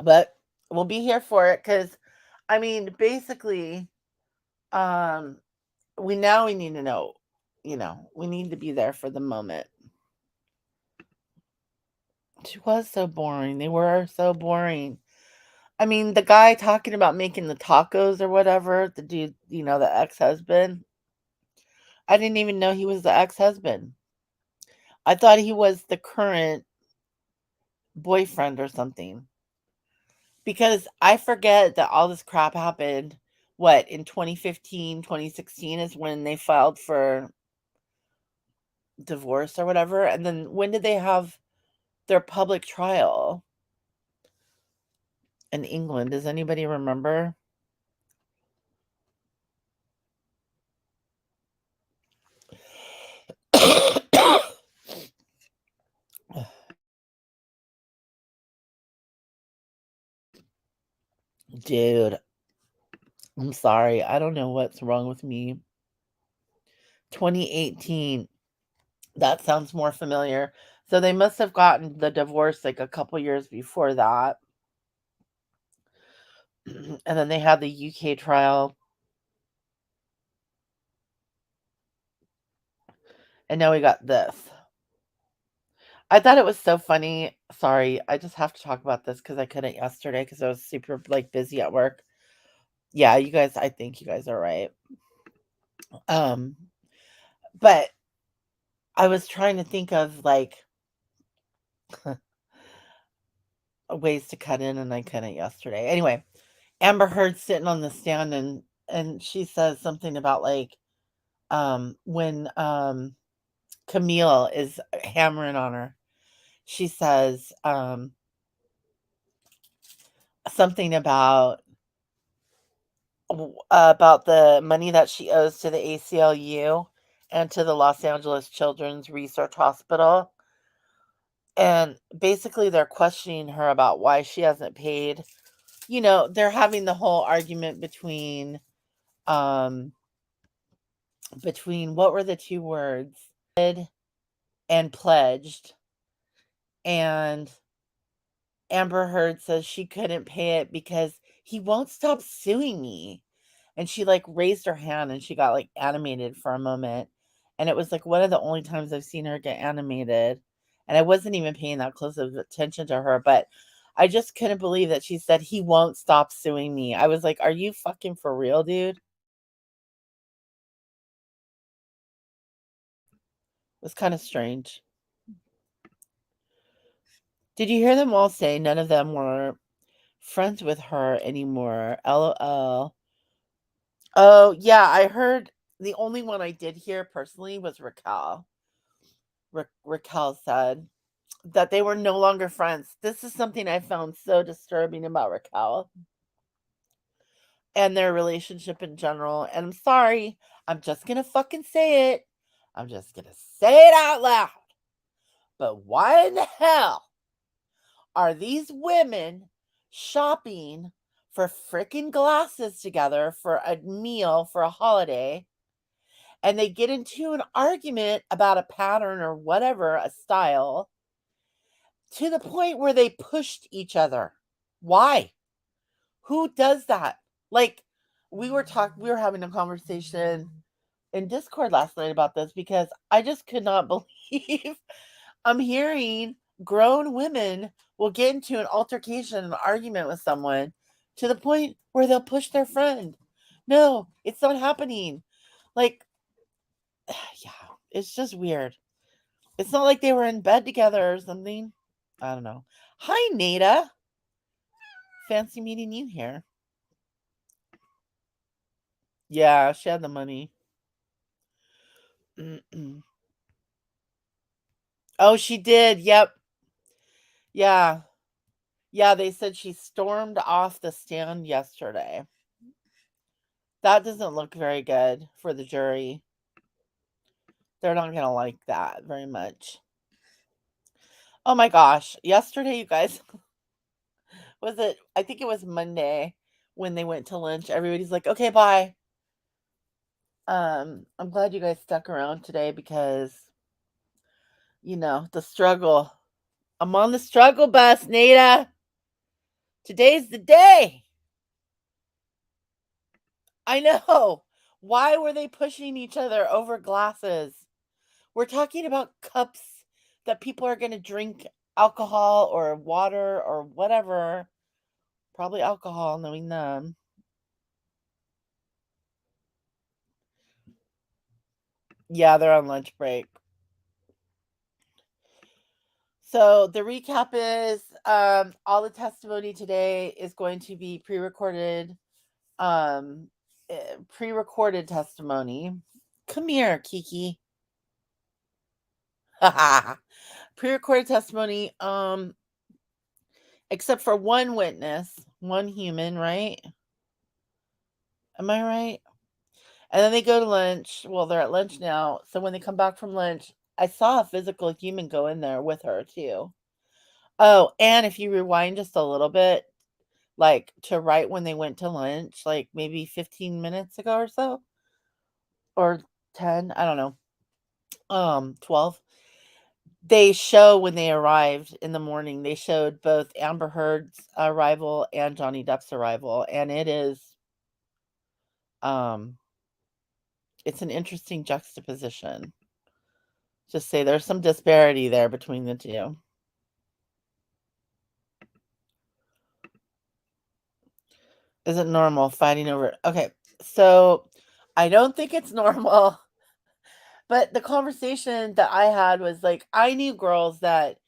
But we'll be here for it because, I mean, basically, we need to know, we need to be there for the moment. She was so boring. They were so boring. I mean, the guy talking about making the tacos or whatever, the dude, the ex-husband. I didn't even know he was the ex-husband. I thought he was the current boyfriend or something. Because I forget that all this crap happened, in 2015, 2016 is when they filed for divorce or whatever. And then when did they have their public trial in England? Does anybody remember? Dude, I'm sorry. I don't know what's wrong with me. 2018. That sounds more familiar. So they must have gotten the divorce a couple years before that. And then they had the UK trial. And now we got this. I thought it was so funny. Sorry, I just have to talk about this because I couldn't yesterday because I was super like busy at work. Yeah, you guys, I think you guys are right. But I was trying to think of like ways to cut in and I couldn't yesterday. Anyway, Amber Heard sitting on the stand and she says something about like when Camille is hammering on her. She says something about the money that she owes to the ACLU and to the Los Angeles Children's Research Hospital. And basically they're questioning her about why she hasn't paid. You know, they're having the whole argument between what were the two words? And pledged. And Amber Heard says she couldn't pay it because he won't stop suing me. And she like raised her hand and she got like animated for a moment. And it was like one of the only times I've seen her get animated. And I wasn't even paying that close of attention to her, but I just couldn't believe that she said he won't stop suing me. I was like, are you fucking for real, dude? It was kind of strange. Did you hear them all say none of them were friends with her anymore? LOL. Oh, yeah, I heard the only one I did hear personally was Raquel. Raquel said that they were no longer friends. This is something I found so disturbing about Raquel and their relationship in general. And I'm sorry, I'm just going to fucking say it. I'm just going to say it out loud. But why in the hell are these women shopping for freaking glasses together for a meal for a holiday? And they get into an argument about a pattern or whatever, a style, to the point where they pushed each other. Why? Who does that? Like, we were having a conversation in Discord last night about this because I just could not believe I'm hearing grown women will get into an altercation, an argument with someone to the point where they'll push their friend. No, it's not happening. Like, yeah, it's just weird. It's not like they were in bed together or something. I don't know. Hi, Nada. Fancy meeting you here. Yeah, she had the money. Oh, she did. Yep. Yeah. Yeah, they said she stormed off the stand yesterday. That doesn't look very good for the jury. They're not going to like that very much. Oh my gosh. Yesterday, you guys, I think it was Monday when they went to lunch. Everybody's like, okay, bye. I'm glad you guys stuck around today because, you know, the struggle. I'm on the struggle bus, Nada. Today's the day. I know. Why were they pushing each other over glasses? We're talking about cups that people are going to drink alcohol or water or whatever. Probably alcohol, knowing them. Yeah, they're on lunch break. So the recap is all the testimony today is going to be pre-recorded testimony. Come here, Kiki. Pre-recorded testimony except for one witness, one human, right? Am I right? And then they go to lunch. Well, they're at lunch now. So when they come back from lunch, I saw a physical human go in there with her too. Oh, and if you rewind just a little bit, like to right when they went to lunch, like maybe 15 minutes ago or so, or 10, I don't know, 12. They show when they arrived in the morning, they showed both Amber Heard's arrival and Johnny Depp's arrival. And it is, it's an interesting juxtaposition. Just say there's some disparity there between the two. Is it normal fighting over? Okay, so I don't think it's normal. But the conversation that I had was like, I knew girls that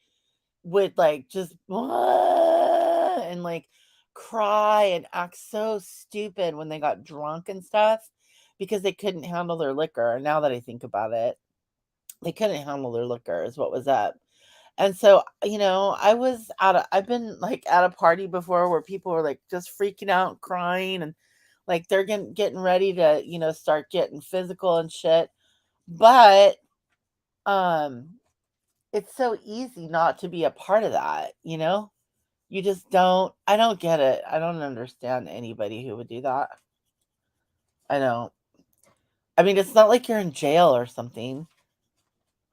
would like just and like cry and act so stupid when they got drunk and stuff because they couldn't handle their liquor. Now that I think about it, they couldn't handle their liquor, is what was up. And so, I've been like at a party before where people were like just freaking out, crying, and like they're getting ready to, start getting physical and shit. But um it's so easy not to be a part of that, You just don't. I don't get it. I don't understand anybody who would do that. I don't. I mean, it's not like you're in jail or something.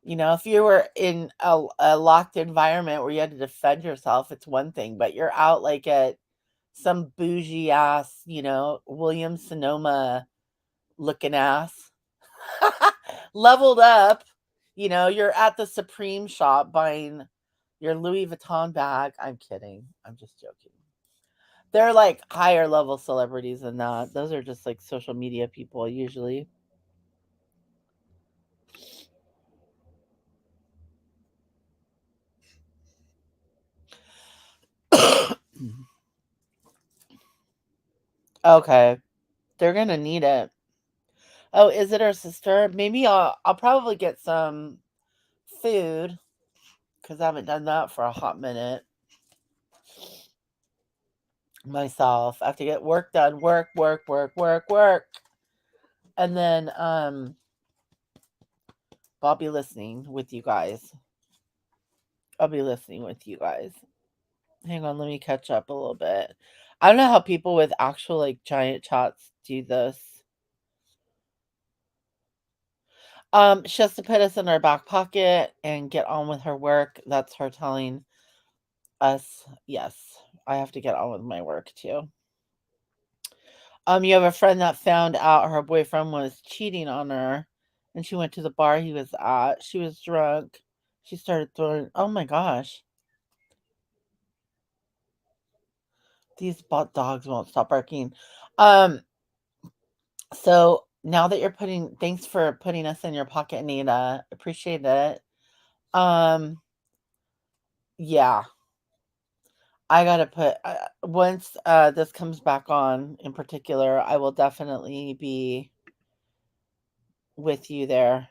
If you were in a locked environment where you had to defend yourself, it's one thing, but you're out like at some bougie ass, Williams Sonoma looking ass, leveled up, you're at the Supreme shop buying your Louis Vuitton bag. I'm kidding. I'm just joking. They're like higher level celebrities than that. Those are just like social media people usually. Okay. They're gonna need it. Oh, is it her sister? Maybe I'll probably get some food because I haven't done that for a hot minute myself. I have to get work done. Work, work, work, work, work. And then I'll be listening with you guys. Hang on, let me catch up a little bit. I don't know how people with actual like giant chats do this. She has to put us in her back pocket and get on with her work. That's her telling us, yes, I have to get on with my work too. You have a friend that found out her boyfriend was cheating on her, and she went to the bar he was at. She was drunk. She started throwing. Oh my gosh, these dogs won't stop barking. So now that thanks for putting us in your pocket, Nita. Appreciate it. Yeah, I gotta put once this comes back on in particular, I will definitely be with you there.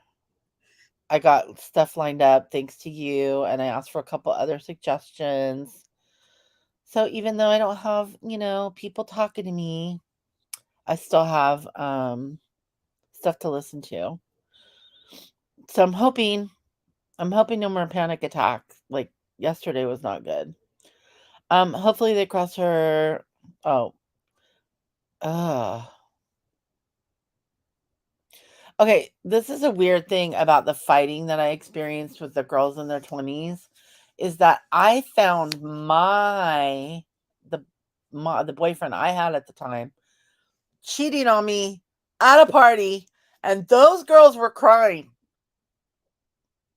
I got stuff lined up thanks to you, and I asked for a couple other suggestions. So even though I don't have, people talking to me, I still have stuff to listen to. So I'm hoping no more panic attacks. Like yesterday was not good. Hopefully they cross her. Oh, okay. This is a weird thing about the fighting that I experienced with the girls in their 20s, is that I found the boyfriend I had at the time cheating on me at a party, and those girls were crying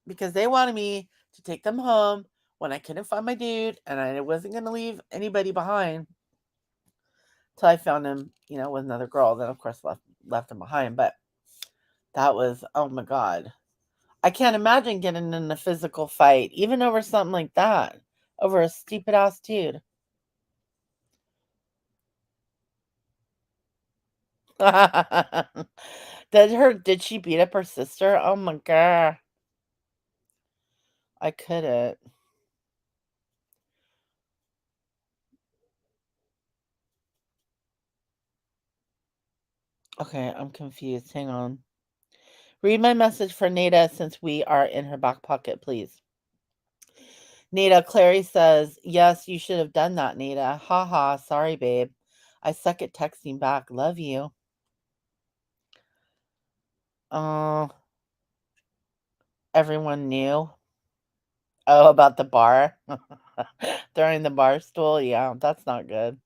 because they wanted me to take them home when I couldn't find my dude, and I wasn't going to leave anybody behind till I found him, with another girl. Then of course left him behind. But that was, oh my god, I can't imagine getting in a physical fight, even over something like that, over a stupid ass dude. Did she beat up her sister? Oh my god, I couldn't. Okay, I'm confused. Hang on. Read my message for Nada since we are in her back pocket, please. Nada, Clary says, yes, you should have done that, Nada. Haha, sorry, babe. I suck at texting back. Love you. Everyone knew. Oh, about the bar? During the bar stool? Yeah, that's not good.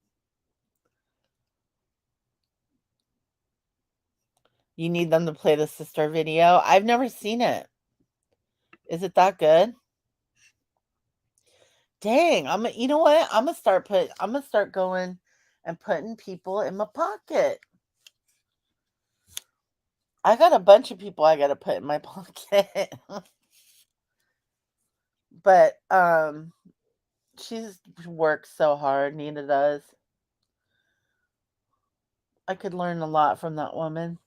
You need them to play the sister video? I've never seen it. Is it that good? Dang, you know what? I'm gonna start going and putting people in my pocket. I got a bunch of people I gotta put in my pocket. But she works so hard, Nina does. I could learn a lot from that woman.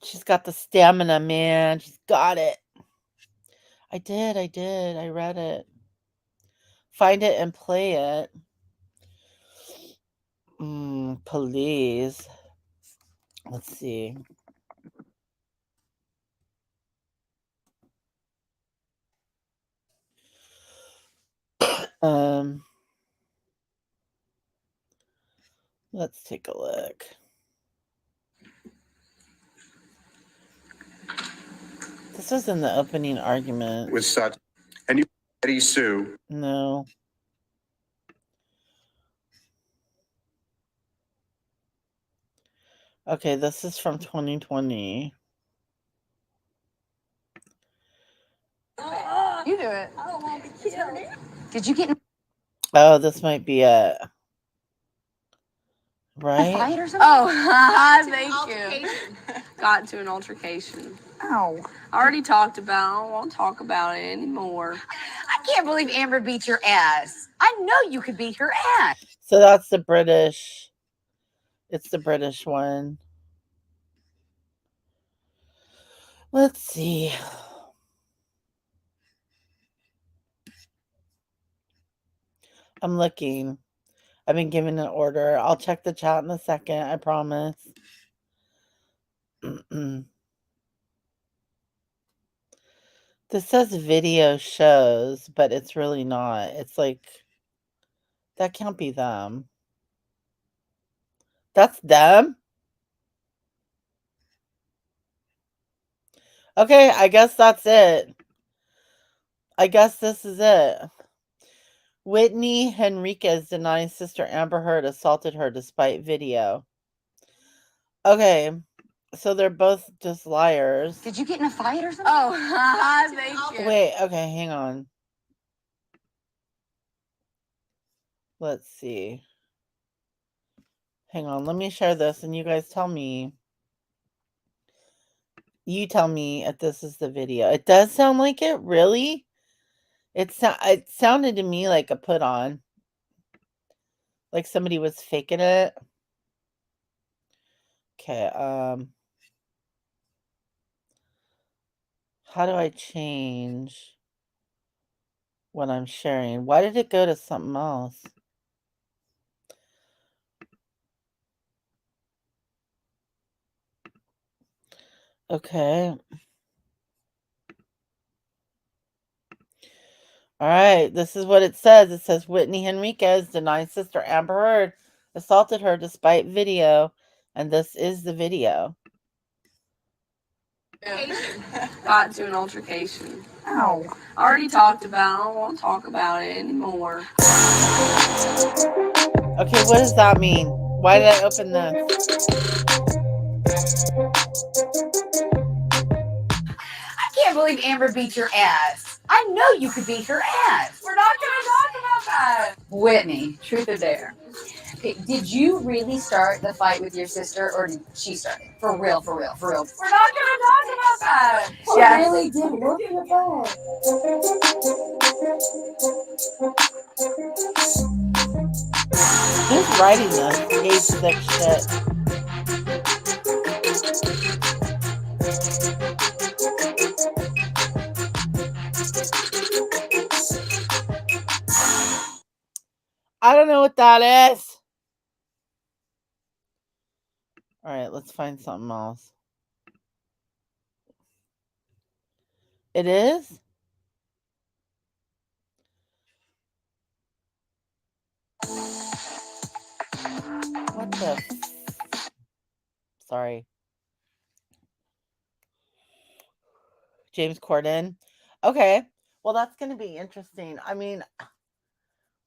She's got the stamina, man. She's got it. I did. I read it. Find it and play it. Please. Let's see. Let's take a look. This was in the opening argument. Was such, and you Eddie Sue. No. Okay, this is from 2020. You do it. Did you get Oh, this might be it. Right? fight or something? Oh, thank you. Got into an altercation. Oh. I already talked about it. I don't want to talk about it anymore. I can't believe Amber beat your ass. I know you could beat her ass. So that's the British. It's the British one. Let's see. I'm looking. I've been given an order. I'll check the chat in a second. I promise. This says video shows, but it's really not. It's like, that can't be them. That's them? Okay, I guess that's it. I guess this is it. Whitney Henriquez denies sister Amber Heard assaulted her despite video. Okay, so they're both just liars. Did you get in a fight or something? Oh, thank you. Wait, okay, hang on. Let's see. Hang on, let me share this and you guys tell me. You tell me if this is the video. It does sound like it, really? It sounded to me like a put on. Like somebody was faking it. Okay, how do I change what I'm sharing? Why did it go to something else? Okay. All right, this is what it says. It says Whitney Henriquez denies sister Amber Heard assaulted her despite video, and this is the video. Got into an altercation. Oh. I already talked about it. I don't want to talk about it anymore. Okay, what does that mean? Why did I open this? I can't believe Amber beat your ass. I know you could beat her ass. We're not going to talk about that. Whitney, truth or dare? Okay, did you really start the fight with your sister, or did she start it? For real, for real, for real. We're not going to talk about that. She really did look at that. Who's writing this? Hate sick shit. I don't know what that is. All right, let's find something else. It is? What the? Sorry. James Corden. Okay. Well, that's going to be interesting. I mean,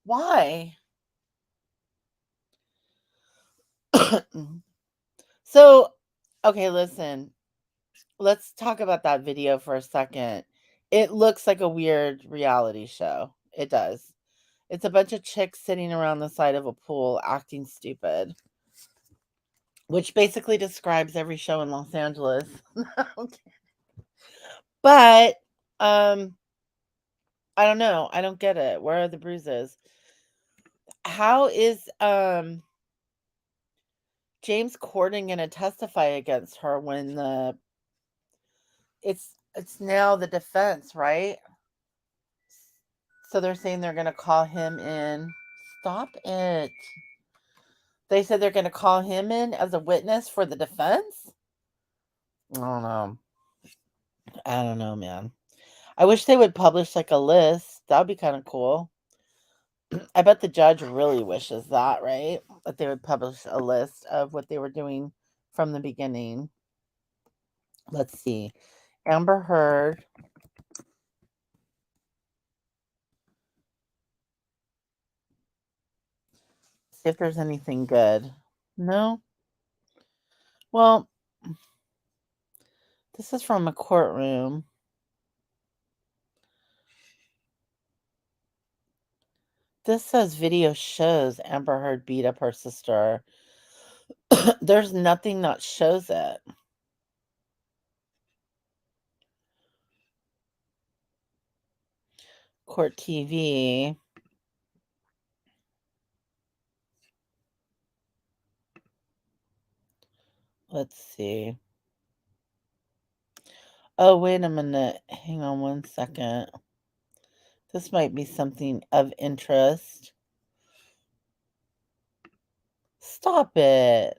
why? So, okay, listen. Let's talk about that video for a second. It looks like a weird reality show. It does. It's a bunch of chicks sitting around the side of a pool acting stupid, which basically describes every show in Los Angeles. Okay. But I don't know. I don't get it. Where are the bruises? How is James Corden going to testify against her when it's now the defense, right? So they're saying they're going to call him in. Stop it. They said they're going to call him in as a witness for the defense? I don't know, man. I wish they would publish like a list. That would be kind of cool. I bet the judge really wishes that, right? That they would publish a list of what they were doing from the beginning. Let's see. Amber Heard. See if there's anything good. No? Well, this is from a courtroom. This says video shows Amber Heard beat up her sister. There's nothing that shows it. Court TV. Let's see. Oh, wait a minute. Hang on one second. This might be something of interest. Stop it.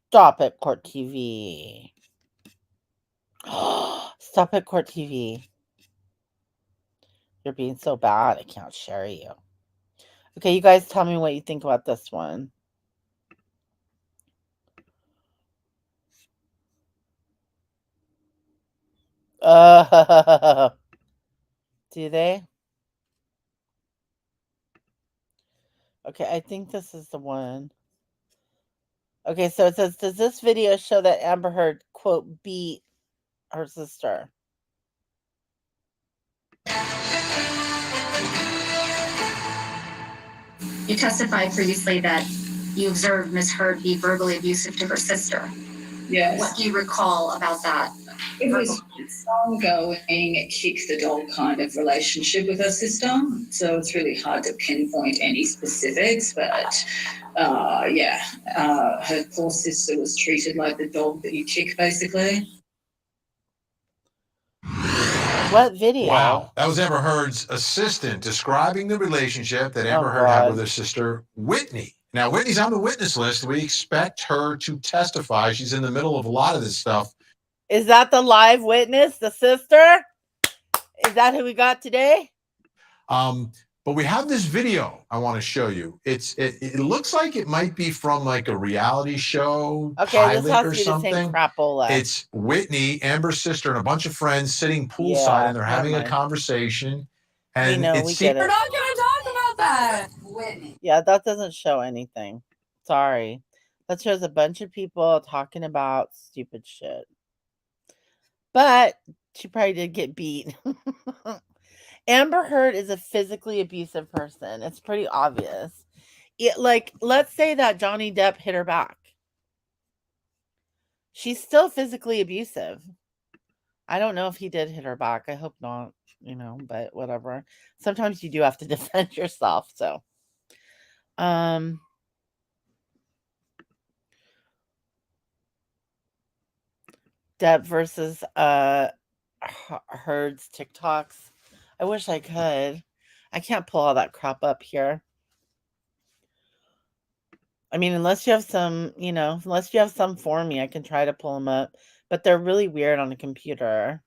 Stop it, Court TV. Stop it, Court TV. You're being so bad, I can't share you. Okay, you guys tell me what you think about this one. Do they? Okay, I think this is the one. Okay, so it says, does this video show that Amber Heard, quote, beat her sister? You testified previously that you observed Ms. Heard be verbally abusive to her sister. Yes. What do you recall about that? It was ongoing kick the dog kind of relationship with her sister. So it's really hard to pinpoint any specifics, but her poor sister was treated like the dog that you kick, basically. What video? Wow. That was Amber Heard's assistant describing the relationship that Amber Heard had with her sister, Whitney. Now, Whitney's on the witness list. We expect her to testify. She's in the middle of a lot of this stuff. Is that the live witness, the sister? Is that who we got today? But we have this video I want to show you. It looks like it might be from like a reality show pilot this has or to be something. the same crapola. It's Whitney, Amber's sister, and a bunch of friends sitting poolside, and they're having a conversation. And we get it. We're not going to talk about that, Whitney. Yeah, that doesn't show anything. Sorry. That shows a bunch of people talking about stupid shit. But she probably did get beat. Amber Heard is a physically abusive person. It's pretty obvious. Let's say that Johnny Depp hit her back. She's still physically abusive. I don't know if he did hit her back. I hope not, but whatever. Sometimes you do have to defend yourself, so. Depp versus Heard's TikToks. I wish I could. I can't pull all that crap up here. I mean, unless you have some for me, I can try to pull them up. But they're really weird on a computer.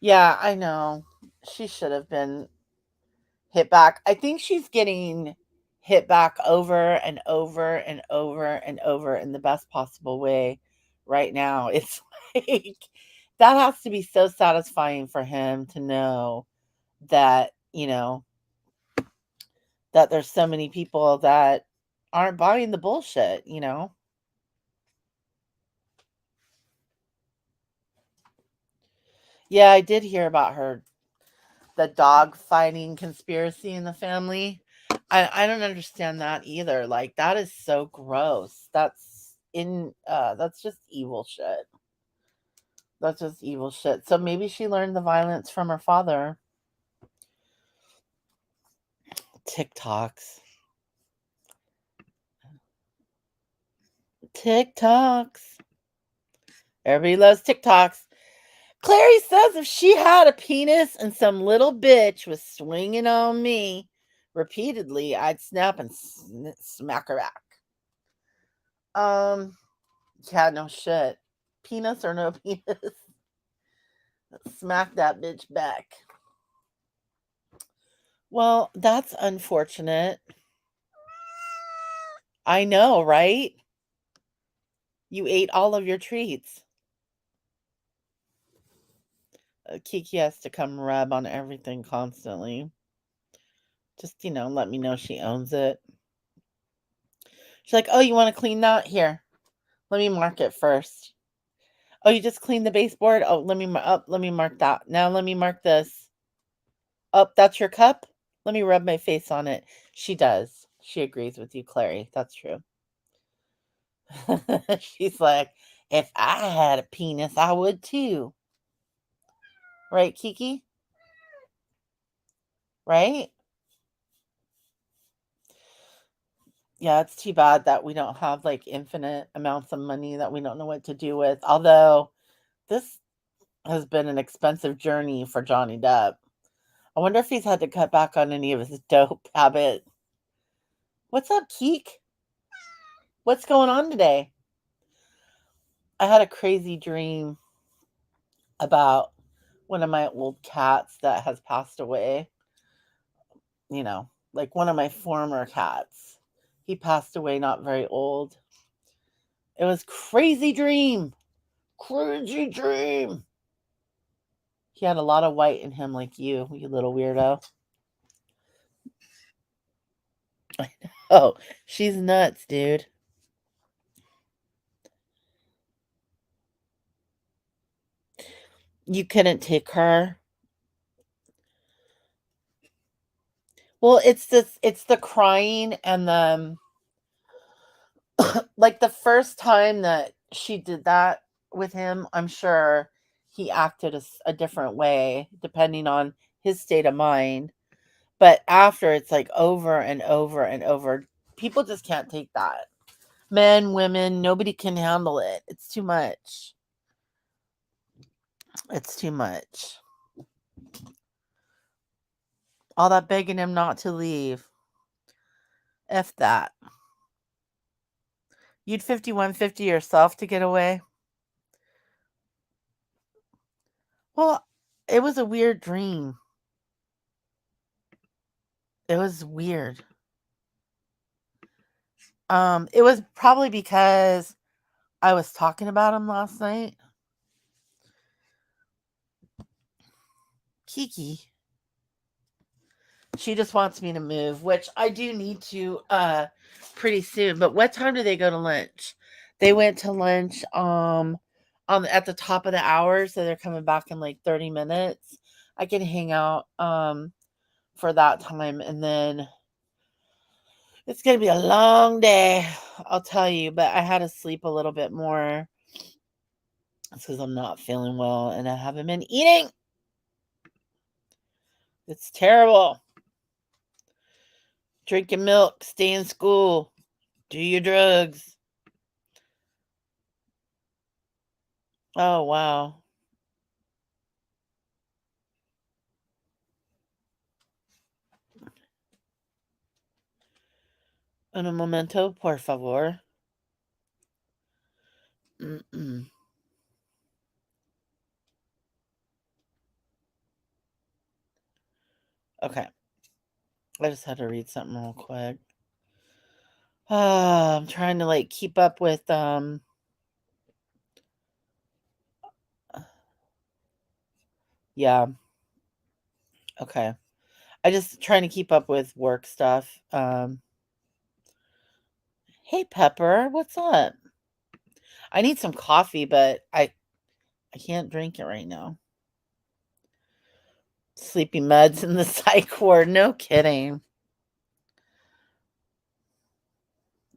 Yeah, I know. She should have been hit back. I think she's getting hit back over and over and over and over in the best possible way right now. It's like that has to be so satisfying for him to know that, that there's so many people that aren't buying the bullshit, Yeah, I did hear about the dog fighting conspiracy in the family. I don't understand that either. Like, that is so gross. That's just evil shit. That's just evil shit. So maybe she learned the violence from her father. TikToks. Everybody loves TikToks. Clary says if she had a penis and some little bitch was swinging on me repeatedly, I'd snap and smack her back. Yeah, no shit. Penis or no penis, smack that bitch back. Well, that's unfortunate. I know, right? You ate all of your treats. Kiki has to come rub on everything constantly. Just, let me know she owns it. She's like, oh, you want to clean that? Here, let me mark it first. Oh, you just cleaned the baseboard? Oh, let me mark that. Now let me mark this. Oh, that's your cup? Let me rub my face on it. She does. She agrees with you, Clary. That's true. She's like, if I had a penis, I would too. Right, Kiki? Right? Yeah, it's too bad that we don't have like infinite amounts of money that we don't know what to do with. Although this has been an expensive journey for Johnny Depp. I wonder if he's had to cut back on any of his dope habit. What's up, Keek? What's going on today? I had a crazy dream about one of my old cats that has passed away. Like one of my former cats. He passed away not very old. It was crazy dream. Crazy dream. He had a lot of white in him like you little weirdo. Oh, she's nuts, dude. You couldn't take her. Well, it's the crying and the like the first time that she did that with him, I'm sure he acted a different way depending on his state of mind. But after, it's like over and over and over. People just can't take that. Men, women, nobody can handle it. It's too much. It's too much. All that begging him not to leave. F that. You'd 5150 yourself to get away? Well, it was a weird dream. It was weird. It was probably because I was talking about him last night. Kiki. She just wants me to move, which I do need to pretty soon. But what time do they go to lunch? They went to lunch at the top of the hour, so they're coming back in like 30 minutes. I can hang out for that time, and then it's gonna be a long day, I'll tell you, but I had to sleep a little bit more. It's because I'm not feeling well and I haven't been eating. It's terrible. Drinking milk, stay in school, do your drugs. Oh, wow. Un momento, por favor. Okay. I just had to read something real quick. I'm trying to like keep up with yeah. Okay. I just trying to keep up with work stuff. Hey Pepper, what's up? I need some coffee, but I can't drink it right now. Sleepy meds in the psych ward. No kidding.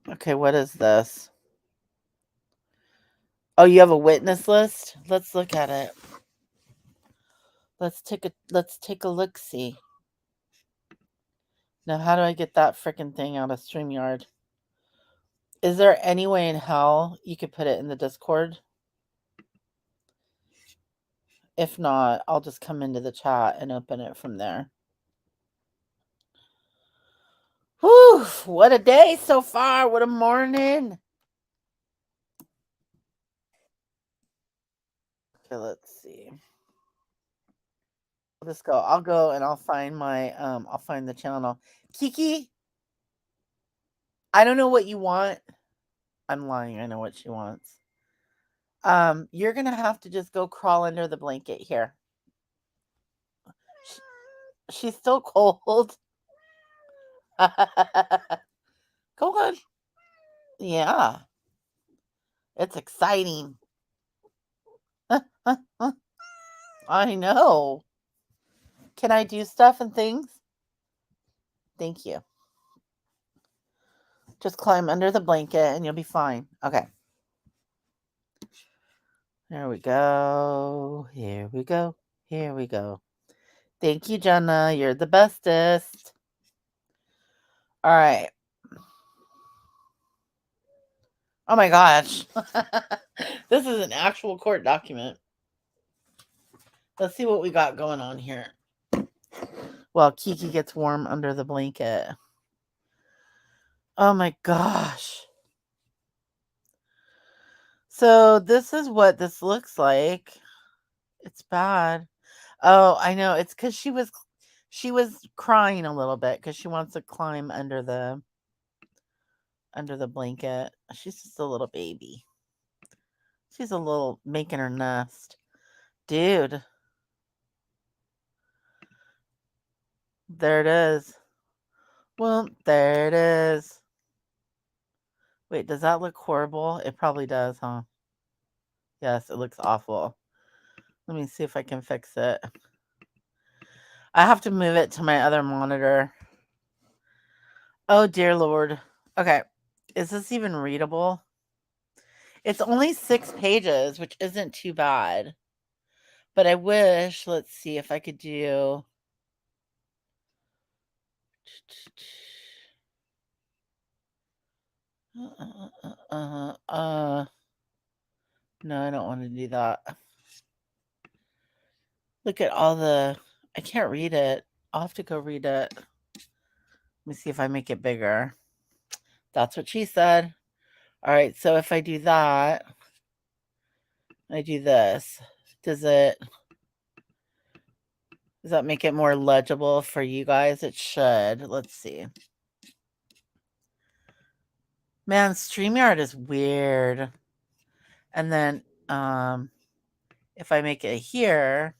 Okay, what is this? Oh, you have a witness list? Let's look at it. Let's take a look see. Now how do I get that freaking thing out of StreamYard? Is there any way in hell you could put it in the Discord? If not, I'll just come into the chat and open it from there. Whew, what a day so far. What a morning. Okay, let's see. I'll just go. I'll go and I'll find my I'll find the channel. Kiki, I don't know what you want. I'm lying. I know what she wants. You're gonna have to just go crawl under the blanket here. She's still cold. Go on. Yeah. It's exciting. I know. Can I do stuff and things? Thank you. Just climb under the blanket and you'll be fine. Okay. There we go. Here we go. Here we go. Thank you, Jenna. You're the bestest. All right. Oh my gosh. This is an actual court document. Let's see what we got going on here. Well, Kiki gets warm under the blanket. Oh my gosh. So this is what this looks like. It's bad. Oh, I know. It's because she was crying a little bit because she wants to climb under the blanket. She's just a little baby. She's a little making her nest. Dude. There it is. Well, there it is. Wait, does that look horrible? It probably does, huh? Yes, it looks awful. Let me see if I can fix it. I have to move it to my other monitor. Oh, dear Lord. Okay. Is this even readable? It's only 6 pages, which isn't too bad. But I wish, let's see if I could do... No, I don't want to do that. Look at all the... I can't read it. I'll have to go read it. Let me see if I make it bigger. That's what she said. All right, so if I do that, I do this. Does that make it more legible for you guys? It should. Let's see. Man, StreamYard is weird. And then if I make it here,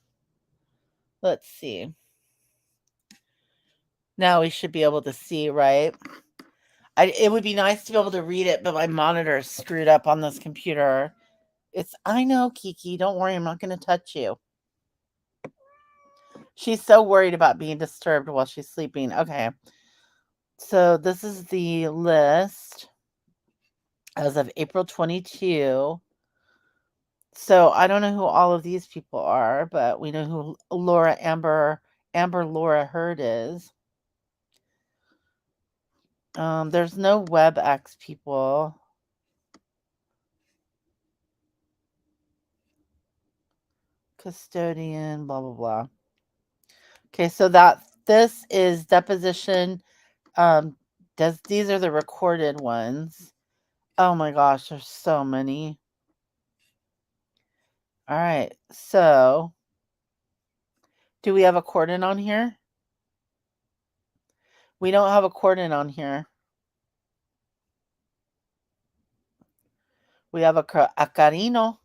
let's see. Now we should be able to see, right? It would be nice to be able to read it, but my monitor is screwed up on this computer. I know, Kiki. Don't worry. I'm not going to touch you. She's so worried about being disturbed while she's sleeping. Okay. So this is the list as of April 22. So I don't know who all of these people are, but we know who Amber Laura Heard is. There's no WebEx people. Custodian, blah, blah, blah. Okay, so this is deposition. These are the recorded ones. Oh my gosh, there's so many. All right, so do we have a cordon on here? We don't have a cordon on here. We have a carino.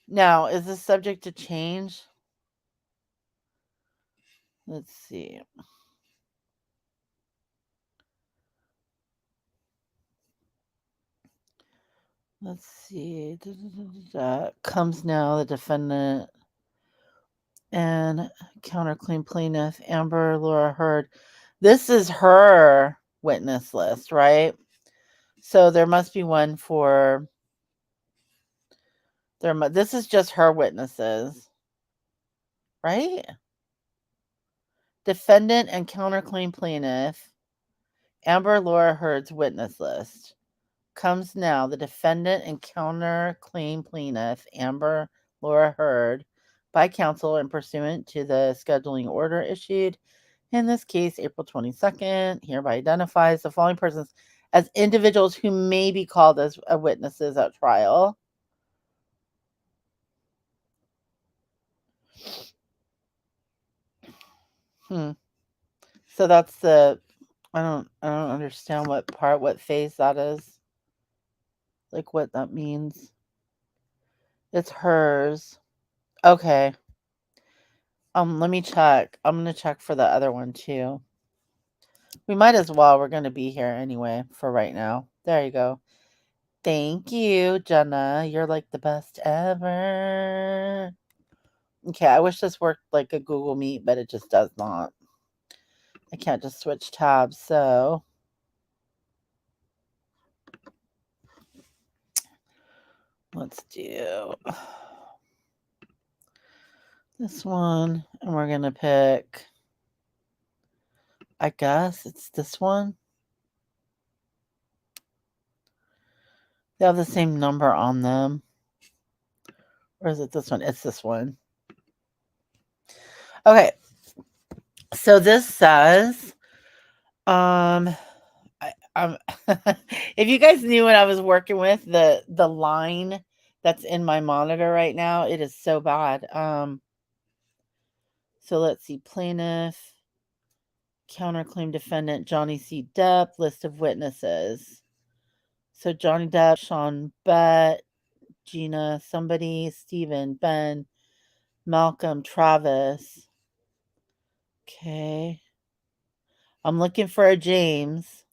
Now, is this subject to change? Let's see. Let's see. Comes now, the defendant. and counterclaim plaintiff Amber Laura Heard. This is her witness list, right? So there must be one for this is just her witnesses, right? Defendant and counterclaim plaintiff Amber Laura Heard's witness list comes now. The defendant and counterclaim plaintiff Amber Laura Heard by counsel and pursuant to the scheduling order issued in this case April 22nd hereby identifies the following persons as individuals who may be called as witnesses at trial. So that's the I don't understand what phase that is. Like what that means. It's hers. Okay. Let me check. I'm gonna check for the other one too. We might as well. We're gonna be here anyway for right now. There you go. Thank you, Jenna. You're like the best ever. Okay, I wish this worked like a Google Meet, but it just does not. I can't just switch tabs, so let's do this one, and we're gonna pick, I guess it's this one. They have the same number on them. Or is it this one? It's this one. Okay. So this says, if you guys knew what I was working with, the line that's in my monitor right now, it is so bad. So let's see. Plaintiff, counterclaim defendant, Johnny C. Depp, list of witnesses. So Johnny Depp, Sean Bett, Gina, somebody, Stephen, Ben, Malcolm, Travis. Okay. I'm looking for a James.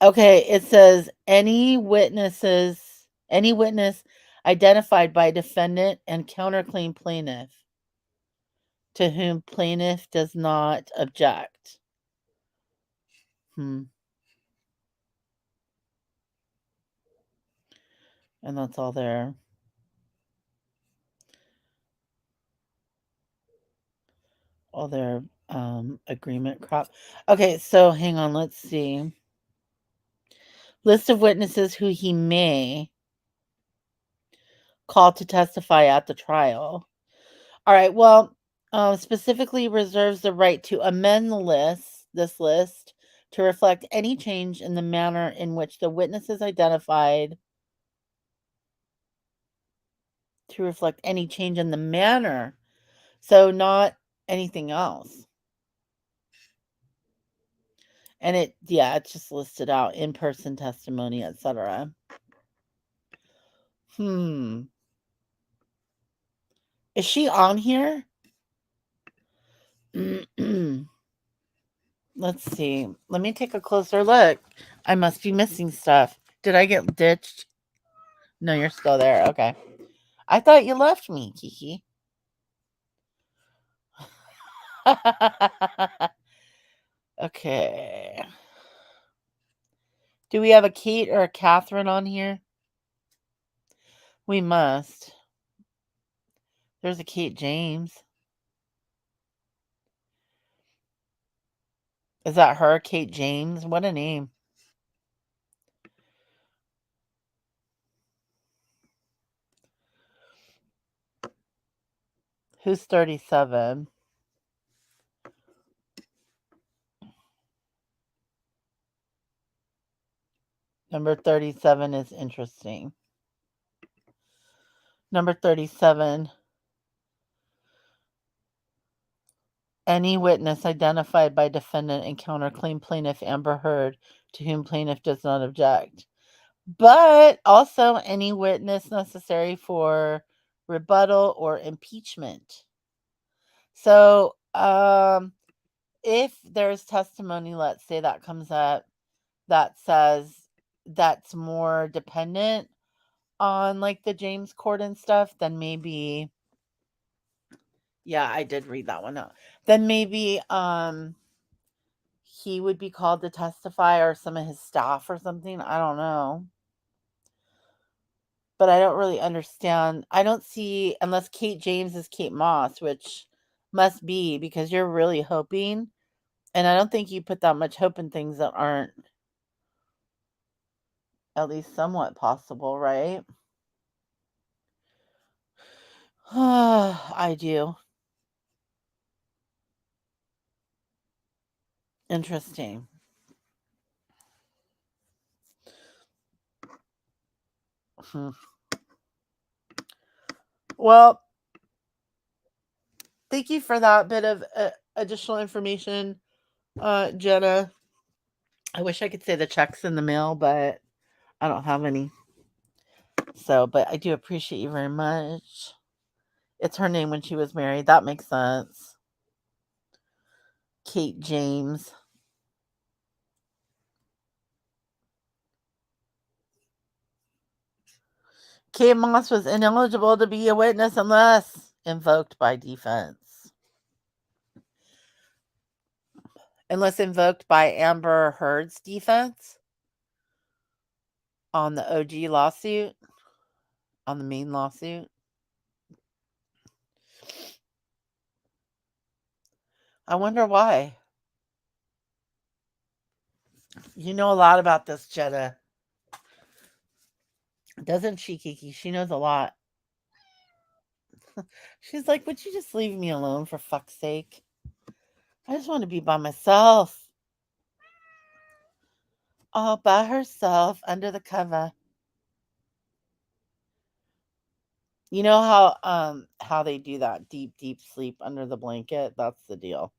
Okay, it says any witness identified by defendant and counterclaim plaintiff to whom plaintiff does not object. And that's all there. All their agreement crop. Okay, so hang on, let's see. List of witnesses who he may call to testify at the trial. All right, well, specifically reserves the right to amend this list, to reflect any change in the manner in which the witness is identified. To reflect any change in the manner. So not anything else. And it's just listed out, in-person testimony, etc. Is she on here? Let's see. Let me take a closer look. I must be missing stuff. Did I get ditched? No, you're still there. Okay. I thought you left me, Kiki. Okay. Do we have a Kate or a Catherine on here? We must. There's a Kate James. Is that her, Kate James? What a name. Who's 37? Number 37 is interesting. Number 37. Any witness identified by defendant and counterclaim plaintiff Amber Heard to whom plaintiff does not object. But also any witness necessary for rebuttal or impeachment. So, if there's testimony, let's say that comes up, that says that's more dependent on like the James Corden stuff, then maybe yeah, I did read that one out. Then maybe he would be called to testify or some of his staff or something. I don't know. But I don't really understand. I don't see, unless Kate James is Kate Moss, which must be because you're really hoping. And I don't think you put that much hope in things that aren't at least somewhat possible, right? I do. Interesting. Well, thank you for that bit of additional information, Jenna. I wish I could say the check's in the mail, but I don't have any. So, but I do appreciate you very much. It's her name when she was married. That makes sense. Kate James. Kate Moss was ineligible to be a witness unless invoked by defense. Unless invoked by Amber Heard's defense on the OG lawsuit, on the main lawsuit. I wonder why. You know a lot about this, Jenna. Doesn't she, Kiki? She knows a lot. She's like, would you just leave me alone for fuck's sake? I just want to be by myself. All by herself under the cover. You know how they do that deep sleep under the blanket? That's the deal.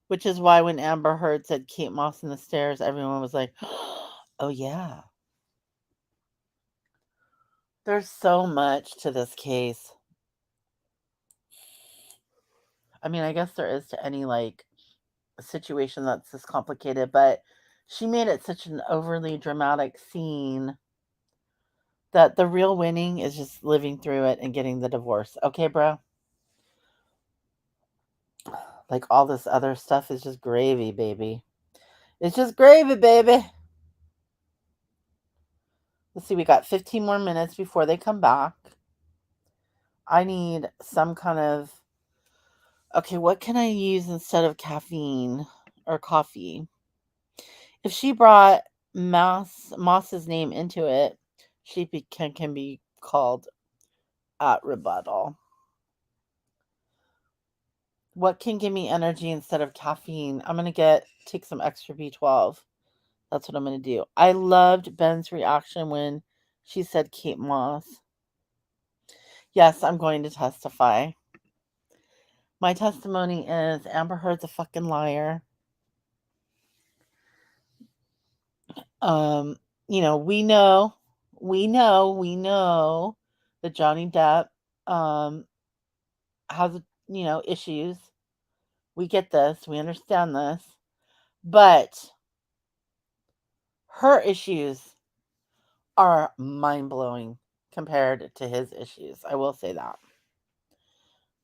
Which is why when Amber Heard said Kate Moss in the stairs, everyone was like, oh yeah. There's so much to this case. I mean, I guess there is to any like situation that's this complicated, but she made it such an overly dramatic scene that the real winning is just living through it and getting the divorce. Okay, bro? Like all this other stuff is just gravy, baby. It's just gravy, baby. Let's see, we got 15 more minutes before they come back. I need some kind of... Okay, what can I use instead of caffeine or coffee? If she brought Moss's name into it, she can be called at rebuttal. What can give me energy instead of caffeine? I'm going to take some extra B12. That's what I'm going to do. I loved Ben's reaction when she said Kate Moss. Yes, I'm going to testify. My testimony is Amber Heard's a fucking liar. You know, we know that Johnny Depp has, issues. We get this. We understand this. But her issues are mind-blowing compared to his issues. I will say that.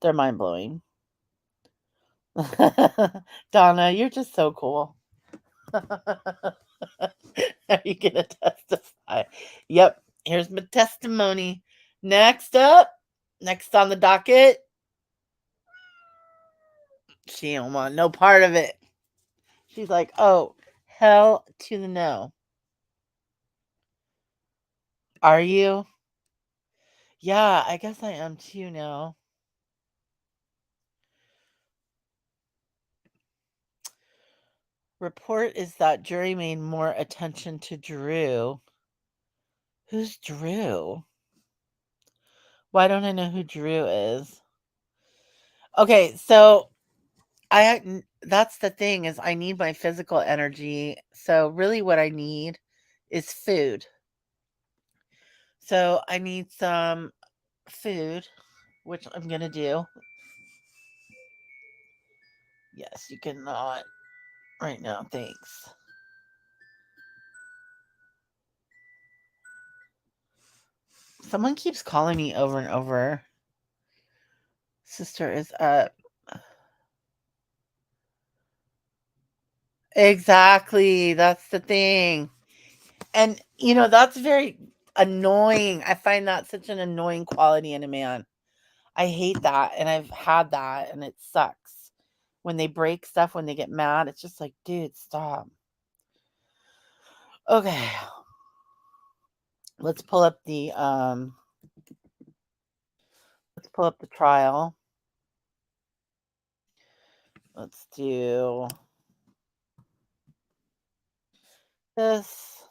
They're mind-blowing. Donna, you're just so cool. Are you going to testify? Yep. Here's my testimony. Next on the docket. She don't want no part of it. She's like, oh, hell to the no. Are you? Yeah, I guess I am too now. Report is that jury made more attention to Drew. Who's Drew? Why don't I know who Drew is? Okay, so that's the thing is I need my physical energy. So really what I need is food. So I need some food, which I'm going to do. Yes, you cannot right now. Thanks. Someone keeps calling me over and over. Sister is up. Exactly. That's the thing. And, that's very annoying. I find that such an annoying quality in a man. I hate that. And I've had that. And it sucks. When they break stuff, when they get mad, it's just like, dude, stop. Okay. Let's pull up the trial. Let's do this.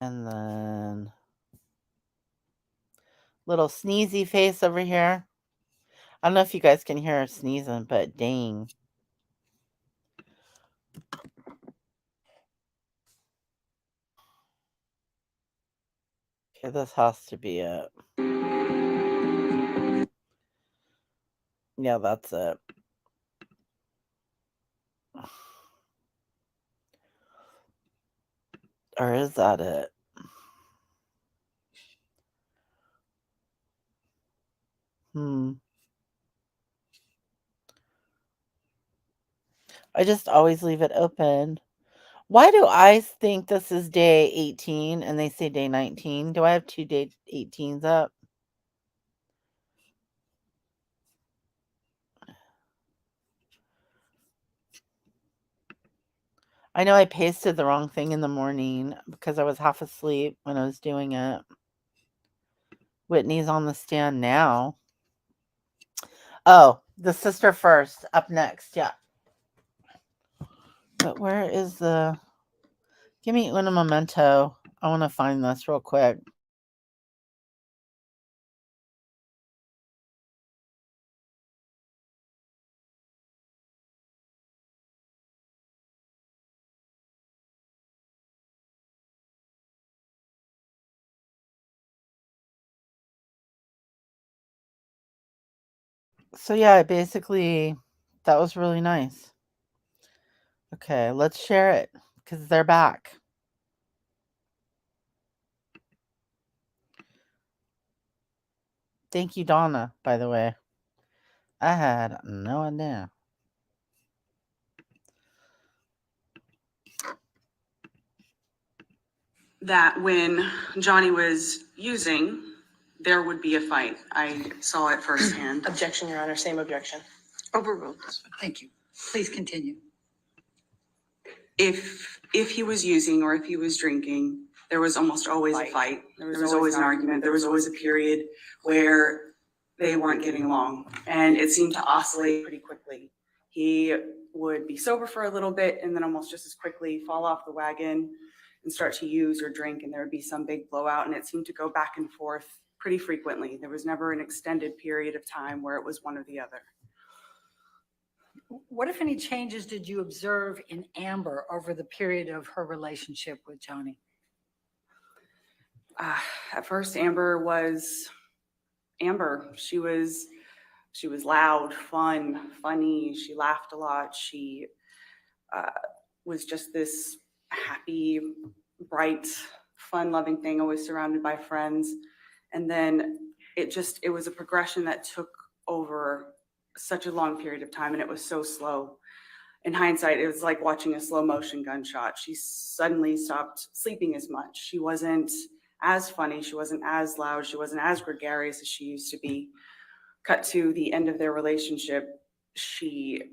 And then little sneezy face over here. I don't know if you guys can hear her sneezing, but dang. Okay, this has to be it. Yeah, that's it. Or is that it? I just always leave it open. Why do I think this is day 18 and they say day 19? Do I have 2 day 18s up? I know I pasted the wrong thing in the morning because I was half asleep when I was doing it. Whitney's on the stand now. Oh, the sister first, up next, yeah. But where is the... Give me un momento. I want to find this real quick. So yeah, basically, that was really nice. Okay, let's share it because they're back. Thank you, Donna, by the way. I had no idea. That when Johnny was using, there would be a fight. I saw it firsthand. Objection, Your Honor, same objection. Overruled. Thank you. Please continue. If he was using or if he was drinking, there was almost always a fight. There was always an argument. There was always a period where they weren't getting along, and it seemed to oscillate pretty quickly. He would be sober for a little bit and then almost just as quickly fall off the wagon and start to use or drink, and there would be some big blowout, and it seemed to go back and forth pretty frequently. There was never an extended period of time where it was one or the other. What, if any, changes did you observe in Amber over the period of her relationship with Johnny? At first, Amber was Amber. She was loud, funny. She laughed a lot. She was just this happy, bright, fun-loving thing, always surrounded by friends. And then it was a progression that took over such a long period of time, and it was so slow. In hindsight, it was like watching a slow motion gunshot. She suddenly stopped sleeping as much. She wasn't as funny. She wasn't as loud. She wasn't as gregarious as she used to be. Cut to the end of their relationship, she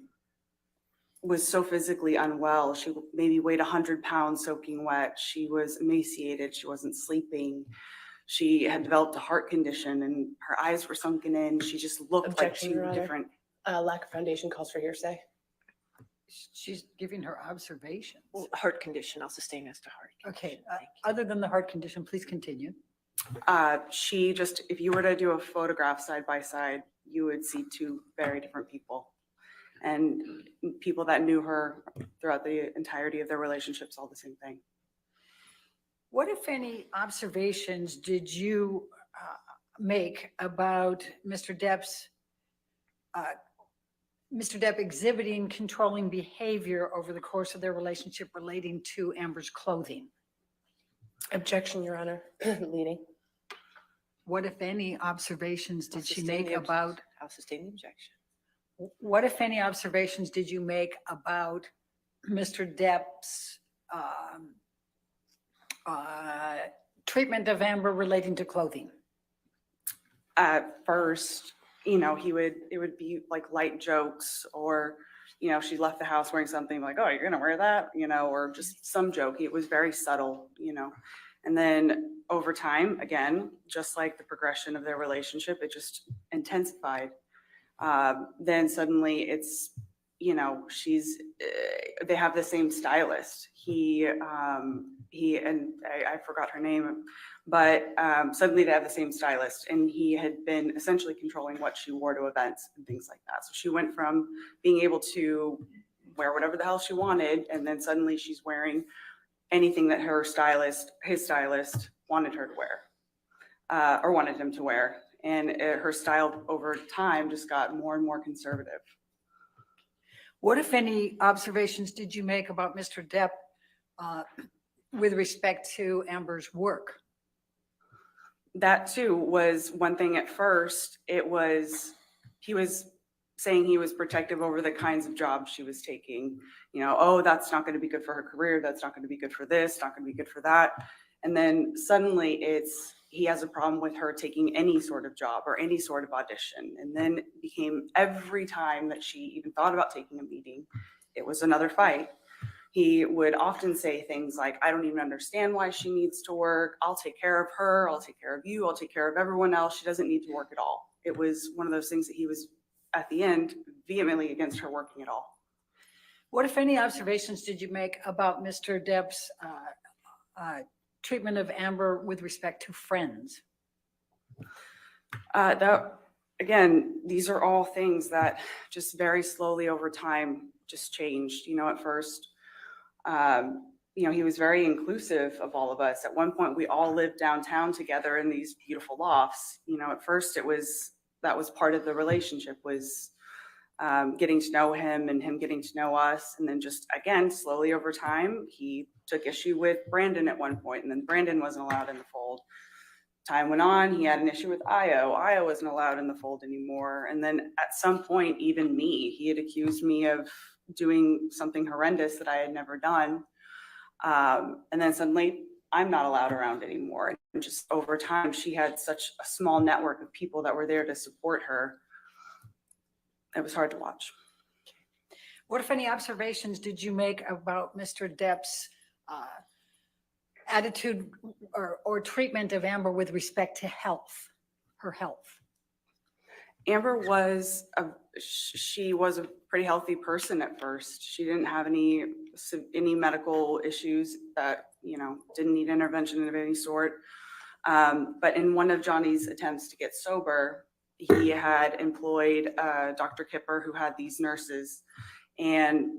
was so physically unwell. She maybe weighed 100 pounds soaking wet. She was emaciated. She wasn't sleeping. She had developed a heart condition and her eyes were sunken in. She just looked Objection, like Your two Honor. different. Lack of foundation calls for hearsay. She's giving her observations. Well, heart condition, I'll sustain as to heart. Okay, other than the heart condition, please continue. She just, if you were to do a photograph side by side, you would see two very different people. And people that knew her throughout the entirety of their relationships, all the same thing. What, if any, observations did you make about Mr. Depp's Mr. Depp exhibiting controlling behavior over the course of their relationship relating to Amber's clothing? Objection, Your Honor. Leading. What, if any, observations I'll did she sustain make the about, I'll sustain the objection. what, if any, observations did you make about Mr. Depp's treatment of Amber relating to clothing? At first, you know, it would be like light jokes, or, you know, she left the house wearing something like, oh, you're gonna wear that, you know, or just some joke. It was very subtle, you know. And then over time, again, just like the progression of their relationship, it just intensified. Then suddenly it's, you know, they have the same stylist. He and I forgot her name, but suddenly they have the same stylist, and he had been essentially controlling what she wore to events and things like that. So she went from being able to wear whatever the hell she wanted, and then suddenly she's wearing anything that his stylist wanted her to wear, or wanted him to wear. And her style over time just got more and more conservative. What, if any, observations did you make about Mr. Depp with respect to Amber's work? That too was one thing. At first, he was saying he was protective over the kinds of jobs she was taking. You know, oh, that's not going to be good for her career. That's not going to be good for this, not going to be good for that. And then suddenly he has a problem with her taking any sort of job or any sort of audition. And then it became every time that she even thought about taking a meeting, it was another fight. He would often say things like, I don't even understand why she needs to work. I'll take care of her. I'll take care of you. I'll take care of everyone else. She doesn't need to work at all. It was one of those things that he was, at the end, vehemently against her working at all. What, if any, observations did you make about Mr. Depp's treatment of Amber with respect to friends? Again, these are all things that just very slowly over time just changed. You know, at first, you know, he was very inclusive of all of us. At one point, we all lived downtown together in these beautiful lofts. You know, at first that was part of the relationship, was getting to know him and him getting to know us. And then just, again, slowly over time, he took issue with Brandon at one point, and then Brandon wasn't allowed in the fold. Time went on, he had an issue with Io. Io wasn't allowed in the fold anymore. And then at some point, even me, he had accused me of doing something horrendous that I had never done. And then suddenly I'm not allowed around anymore. And just over time, she had such a small network of people that were there to support her. It was hard to watch. What, if any, observations did you make about Mr. Depp's attitude or treatment of Amber with respect to her health? Amber was she was a pretty healthy person at first. She didn't have any medical issues that, you know, didn't need intervention of any sort. But in one of Johnny's attempts to get sober, he had employed Dr. Kipper, who had these nurses, and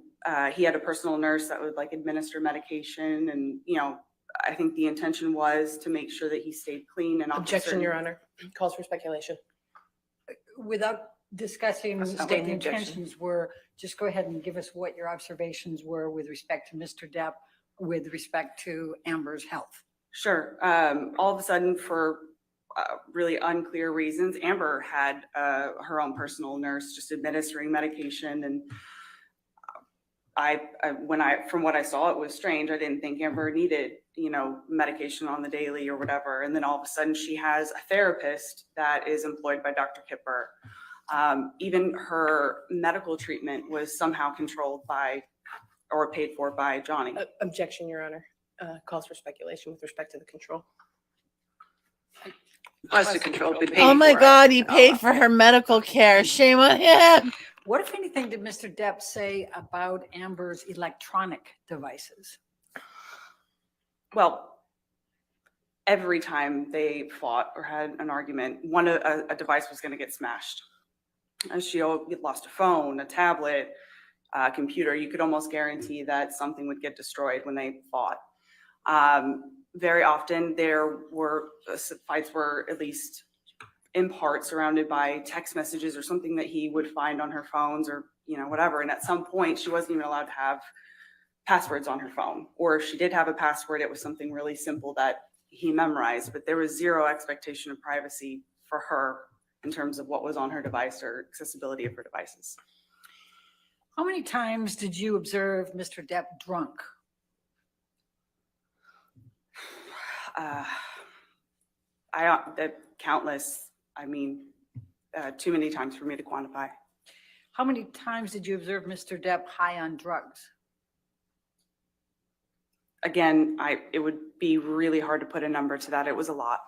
he had a personal nurse that would like administer medication. And, you know, I think the intention was to make sure that he stayed clean and Objection, Your Honor. Calls for speculation. Without discussing what Sustain the the objection. intentions were, just go ahead and give us what your observations were with respect to Mr. Depp with respect to Amber's health. Sure. All of a sudden, for really unclear reasons, Amber had her own personal nurse just administering medication. And from what I saw, it was strange. I didn't think Amber needed, you know, medication on the daily or whatever. And then all of a sudden she has a therapist that is employed by Dr. Kipper. Even her medical treatment was somehow controlled by or paid for by Johnny. Objection, Your Honor. Calls for speculation with respect to the control. Was to control. Oh my God, he paid for her medical care. Shame on him. What, if anything, did Mr. Depp say about Amber's electronic devices? Well, every time they fought or had an argument, a device was going to get smashed. And she lost a phone, a tablet, a computer. You could almost guarantee that something would get destroyed when they fought. Very often fights were at least in part surrounded by text messages or something that he would find on her phones or, you know, whatever. And at some point she wasn't even allowed to have passwords on her phone, or if she did have a password, it was something really simple that he memorized, but there was zero expectation of privacy for her in terms of what was on her device or accessibility of her devices. How many times did you observe Mr. Depp drunk? Countless. I mean, too many times for me to quantify. How many times did you observe Mr. Depp high on drugs? Again, it would be really hard to put a number to that. It was a lot.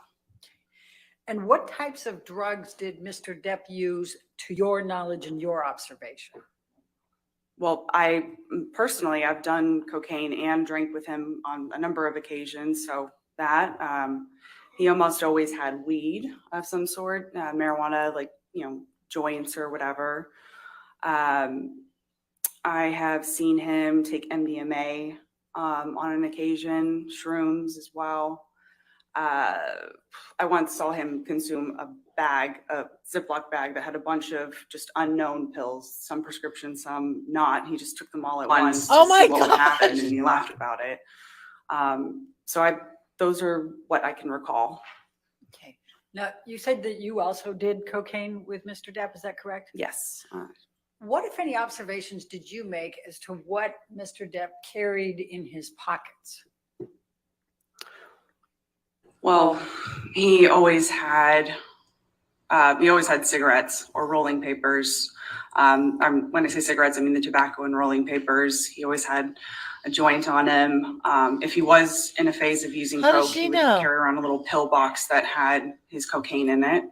And what types of drugs did Mr. Depp use to your knowledge and your observation? Well, personally, I've done cocaine and drank with him on a number of occasions. So that, he almost always had weed of some sort, marijuana, like, you know, joints or whatever. I have seen him take MDMA on an occasion, shrooms as well. I once saw him consume a Ziploc bag that had a bunch of just unknown pills, some prescription, some not. He just took them all at once. Oh to my see what would happen, gosh. and he laughed about it. Those are what I can recall. Okay. Now, you said that you also did cocaine with Mr. Depp, is that correct? Yes. What, if any, observations did you make as to what Mr. Depp carried in his pockets? Well, he always had cigarettes or rolling papers. When I say cigarettes, I mean the tobacco and rolling papers. He always had a joint on him. If he was in a phase of using How does coke, she he would know? carry around a little pill box that had his cocaine in it.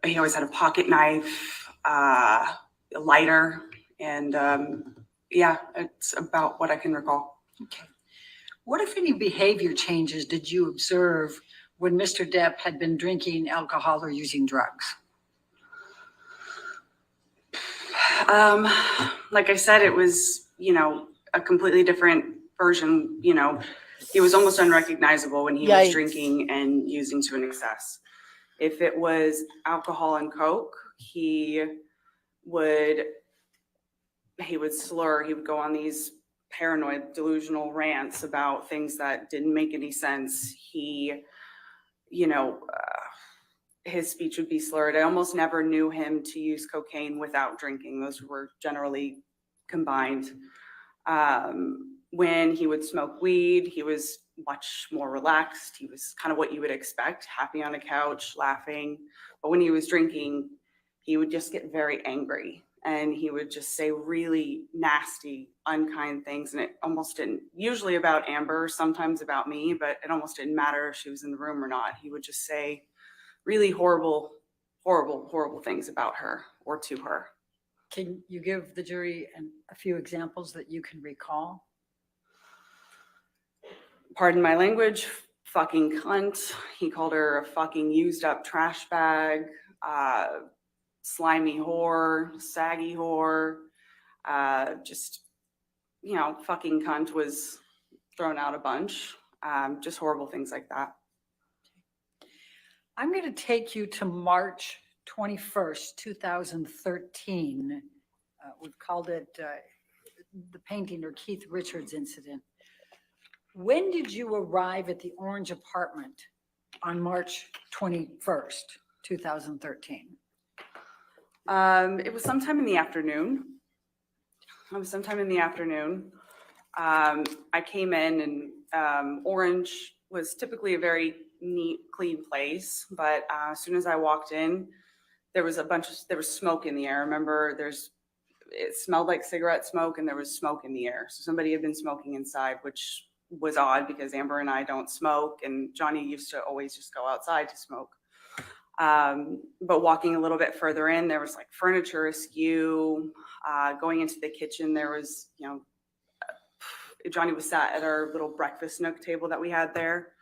He always had a pocket knife, a lighter, and yeah, it's about what I can recall. Okay. What, if any, behavior changes did you observe when Mr. Depp had been drinking alcohol or using drugs? Like I said, it was, you know, a completely different version. You know, he was almost unrecognizable when he was Yikes. drinking and using to an excess. If it was alcohol and coke, he would slur. He would go on these paranoid, delusional rants about things that didn't make any sense. He, you know, his speech would be slurred. I almost never knew him to use cocaine without drinking. Those were generally combined. When he would smoke weed, he was much more relaxed. He was kind of what you would expect, happy on a couch, laughing. But when he was drinking, he would just get very angry. And he would just say really nasty, unkind things. And it almost didn't, usually about Amber, sometimes about me, but it almost didn't matter if she was in the room or not. He would just say really horrible, horrible, horrible things about her or to her. Can you give the jury a few examples that you can recall? Pardon my language, fucking cunt. He called her a fucking used up trash bag, slimy whore, saggy whore, just, you know, fucking cunt was thrown out a bunch. Just horrible things like that. I'm going to take you to March 21st, 2013. We've called it the painting or Keith Richards incident. When did you arrive at the Orange apartment on March 21st, 2013? It was sometime in the afternoon. I came in and Orange was typically a very neat, clean place. But as soon as I walked in, there was smoke in the air. Remember, it smelled like cigarette smoke and there was smoke in the air. So somebody had been smoking inside, which was odd because Amber and I don't smoke and Johnny used to always just go outside to smoke. But walking a little bit further in, there was like furniture askew. Going into the kitchen, there was, you know, Johnny was sat at our little breakfast nook table that we had there.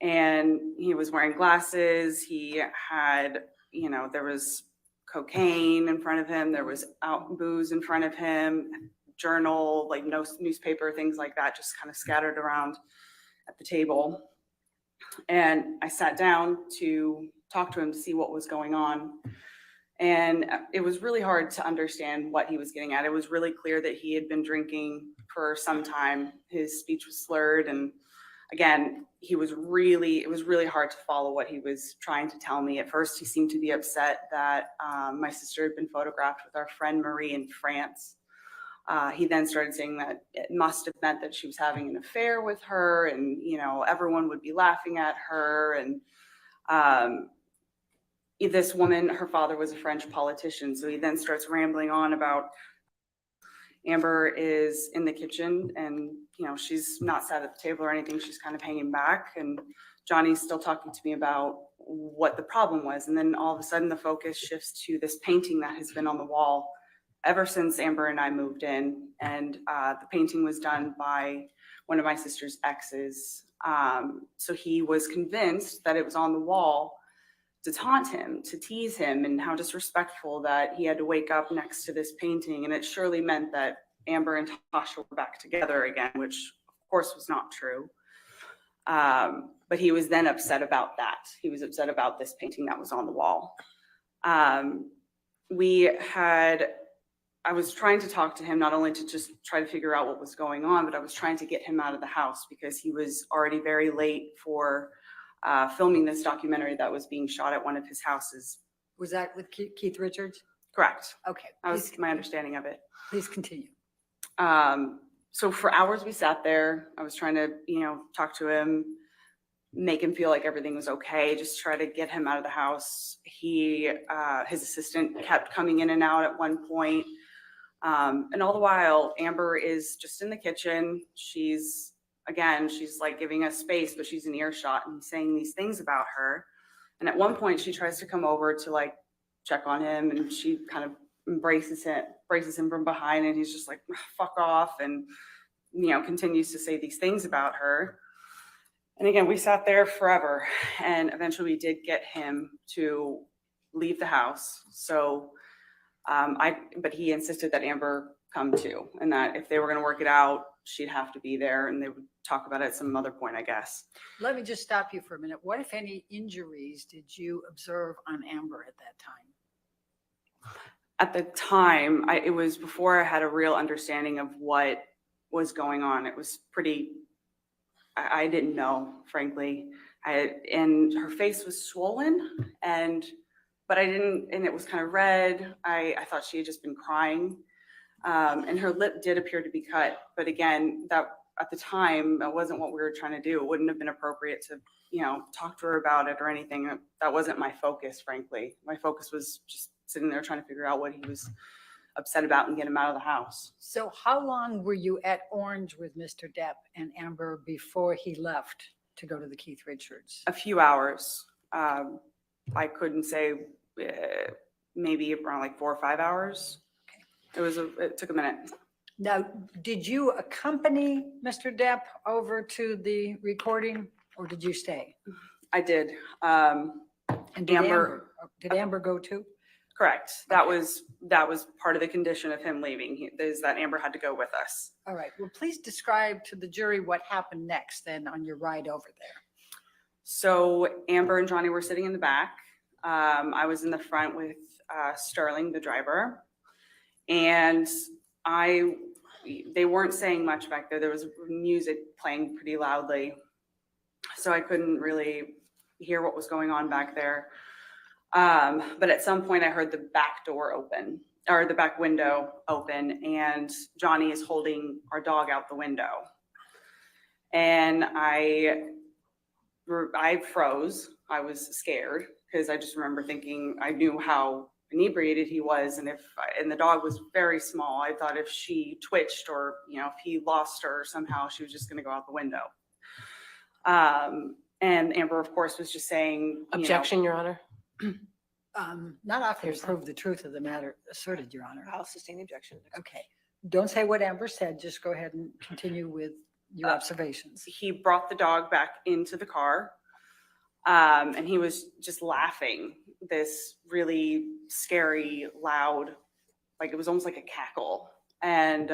And he was wearing glasses. He had, you know, there was cocaine in front of him. There was booze in front of him, journal, like no newspaper, things like that, just kind of scattered around at the table. And I sat down to talk to him to see what was going on. And it was really hard to understand what he was getting at. It was really clear that he had been drinking for some time. His speech was slurred. And again, it was really hard to follow what he was trying to tell me. At first, he seemed to be upset that my sister had been photographed with our friend Marie in France. He then started saying that it must have meant that she was having an affair with her, and everyone would be laughing at her. And this woman, her father was a French politician, so he then starts rambling on about Amber is in the kitchen, and she's not sat at the table or anything. She's kind of hanging back, and Johnny's still talking to me about what the problem was. And then all of a sudden, the focus shifts to this painting that has been on the wall ever since Amber and I moved in. And the painting was done by one of my sister's exes. So he was convinced that it was on the wall to taunt him, to tease him, and how disrespectful that he had to wake up next to this painting. And it surely meant that Amber and Tasha were back together again, which of course was not true. But he was then upset about that. He was upset about this painting that was on the wall. I was trying to talk to him, not only to just try to figure out what was going on, but I was trying to get him out of the house because he was already very late for filming this documentary that was being shot at one of his houses. Was that with Keith Richards? Correct. Okay. That was my understanding of it. Please continue. So for hours we sat there. I was trying to, talk to him, make him feel like everything was okay, just try to get him out of the house. His assistant kept coming in and out at one point. And all the while, Amber is just in the kitchen. She's like giving us space, but she's in earshot and saying these things about her. And at one point she tries to come over to like check on him, and she kind of embraces him from behind, and he's just like, fuck off, and continues to say these things about her. And again, we sat there forever, and eventually we did get him to leave the house. So but he insisted that Amber come too, and that if they were going to work it out, she'd have to be there, and they would talk about it at some other point, I guess. Let me just stop you for a minute. What, if any, injuries did you observe on Amber at that time? At the time, it was before I had a real understanding of what was going on. It was I didn't know, frankly. And her face was swollen, but I didn't, and it was kind of red. I thought she had just been crying. And her lip did appear to be cut. But again, that at the time, that wasn't what we were trying to do. It wouldn't have been appropriate to, talk to her about it or anything. That wasn't my focus, frankly. My focus was just sitting there trying to figure out what he was upset about and get him out of the house. So how long were you at Orange with Mr. Depp and Amber before he left to go to the Keith Richards? A few hours. I couldn't say, maybe around like 4 or 5 hours. It took a minute. Now, did you accompany Mr. Depp over to the recording, or did you stay? I did. And did Amber go too? Correct. That was part of the condition of him leaving, is that Amber had to go with us. All right. Well, please describe to the jury what happened next then on your ride over there. So Amber and Johnny were sitting in the back. I was in the front with Sterling, the driver. And they weren't saying much back there. There was music playing pretty loudly, so I couldn't really hear what was going on back there. But at some point I heard the back door open, or the back window open, and Johnny is holding our dog out the window. And I froze. I was scared because I just remember thinking, I knew how inebriated he was, and the dog was very small. I thought if she twitched, or if he lost her somehow, she was just going to go out the window. And Amber, of course, was just saying, Objection, Your Honor. Not often to prove the truth of the matter asserted, Your Honor. I'll sustain the objection. Okay. Don't say what Amber said. Just go ahead and continue with your observations. He brought the dog back into the car, and he was just laughing, this really scary, loud, like it was almost like a cackle. And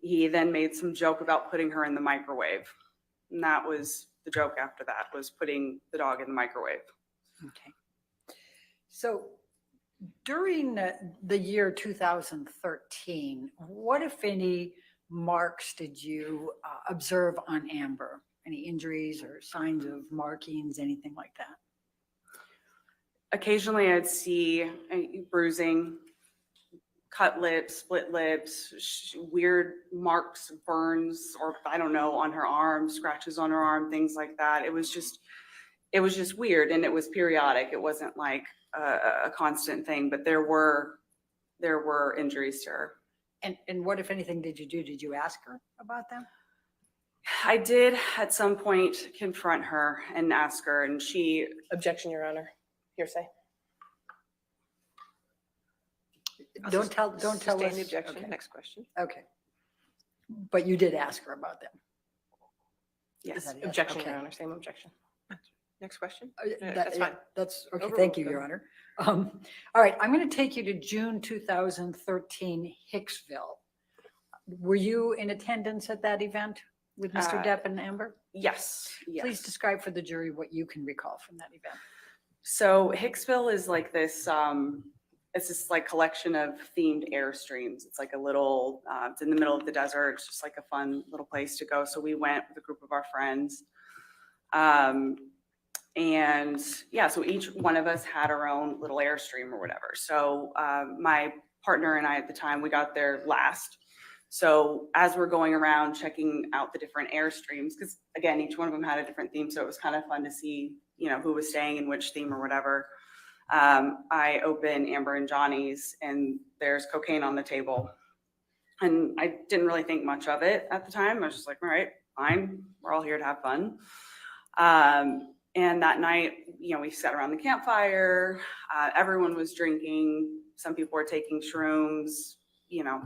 he then made some joke about putting her in the microwave. And that was the joke after that was putting the dog in the microwave. Okay. So during the year 2013, what, if any, marks did you observe on Amber? Any injuries or signs of markings, anything like that? Occasionally I'd see bruising, cut lips, split lips, weird marks, burns, or I don't know, on her arm, scratches on her arm, things like that. It was just weird, and it was periodic. It wasn't like a constant thing, but there were injuries to her. And what, if anything, did you do? Did you ask her about them? I did at some point confront her and ask her, and she. Objection, Your Honor. Hearsay. Don't tell Sustain us. the objection. Okay. Next question. Okay. But you did ask her about them? Yes. that a yes? Objection, Okay. Your Honor. Same objection. Next question. That's fine. That's okay. Overruled. Thank you, Go Your ahead. Honor. All right, I'm going to take you to June 2013, Hicksville. Were you in attendance at that event with Mr. Depp and Amber? Yes. Please describe for the jury what you can recall from that event. So Hicksville is like this, it's this like collection of themed Airstreams. It's like a little, it's in the middle of the desert. It's just like a fun little place to go. So we went with a group of our friends. And yeah, so each one of us had our own little Airstream or whatever. So my partner and I at the time, we got there last. So as we're going around checking out the different Airstreams, because again, each one of them had a different theme. So it was kind of fun to see, you know, who was staying in which theme or whatever. I open Amber and Johnny's, and there's cocaine on the table. And I didn't really think much of it at the time. I was just like, all right, fine. We're all here to have fun. And that night, you know, we sat around the campfire. Everyone was drinking. Some people were taking shrooms, you know.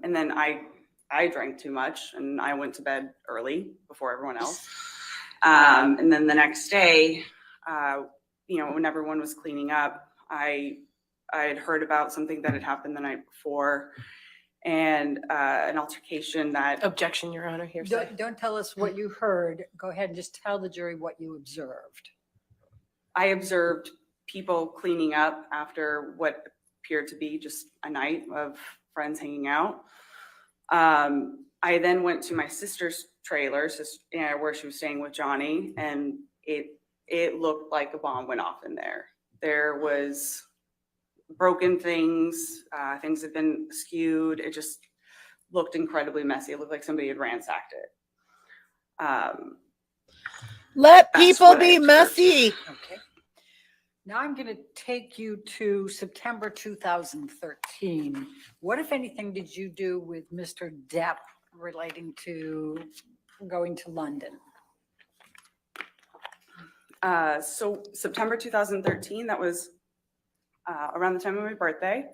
And then I drank too much, and I went to bed early before everyone else. And then the next day, you know, when everyone was cleaning up, I had heard about something that had happened the night before, and an altercation that. Objection, Your Honor. Hearsay. Don't tell us what you heard. Go ahead and just tell the jury what you observed. I observed people cleaning up after what appeared to be just a night of friends hanging out. I then went to my sister's trailer, where she was staying with Johnny, and it looked like a bomb went off in there. There was broken things, things had been skewed. It just looked incredibly messy. It looked like somebody had ransacked it. Let That's people what I be observed. messy. Okay. Now I'm going to take you to September 2013. What, if anything, did you do with Mr. Depp relating to going to London? So September 2013, that was around the time of my birthday.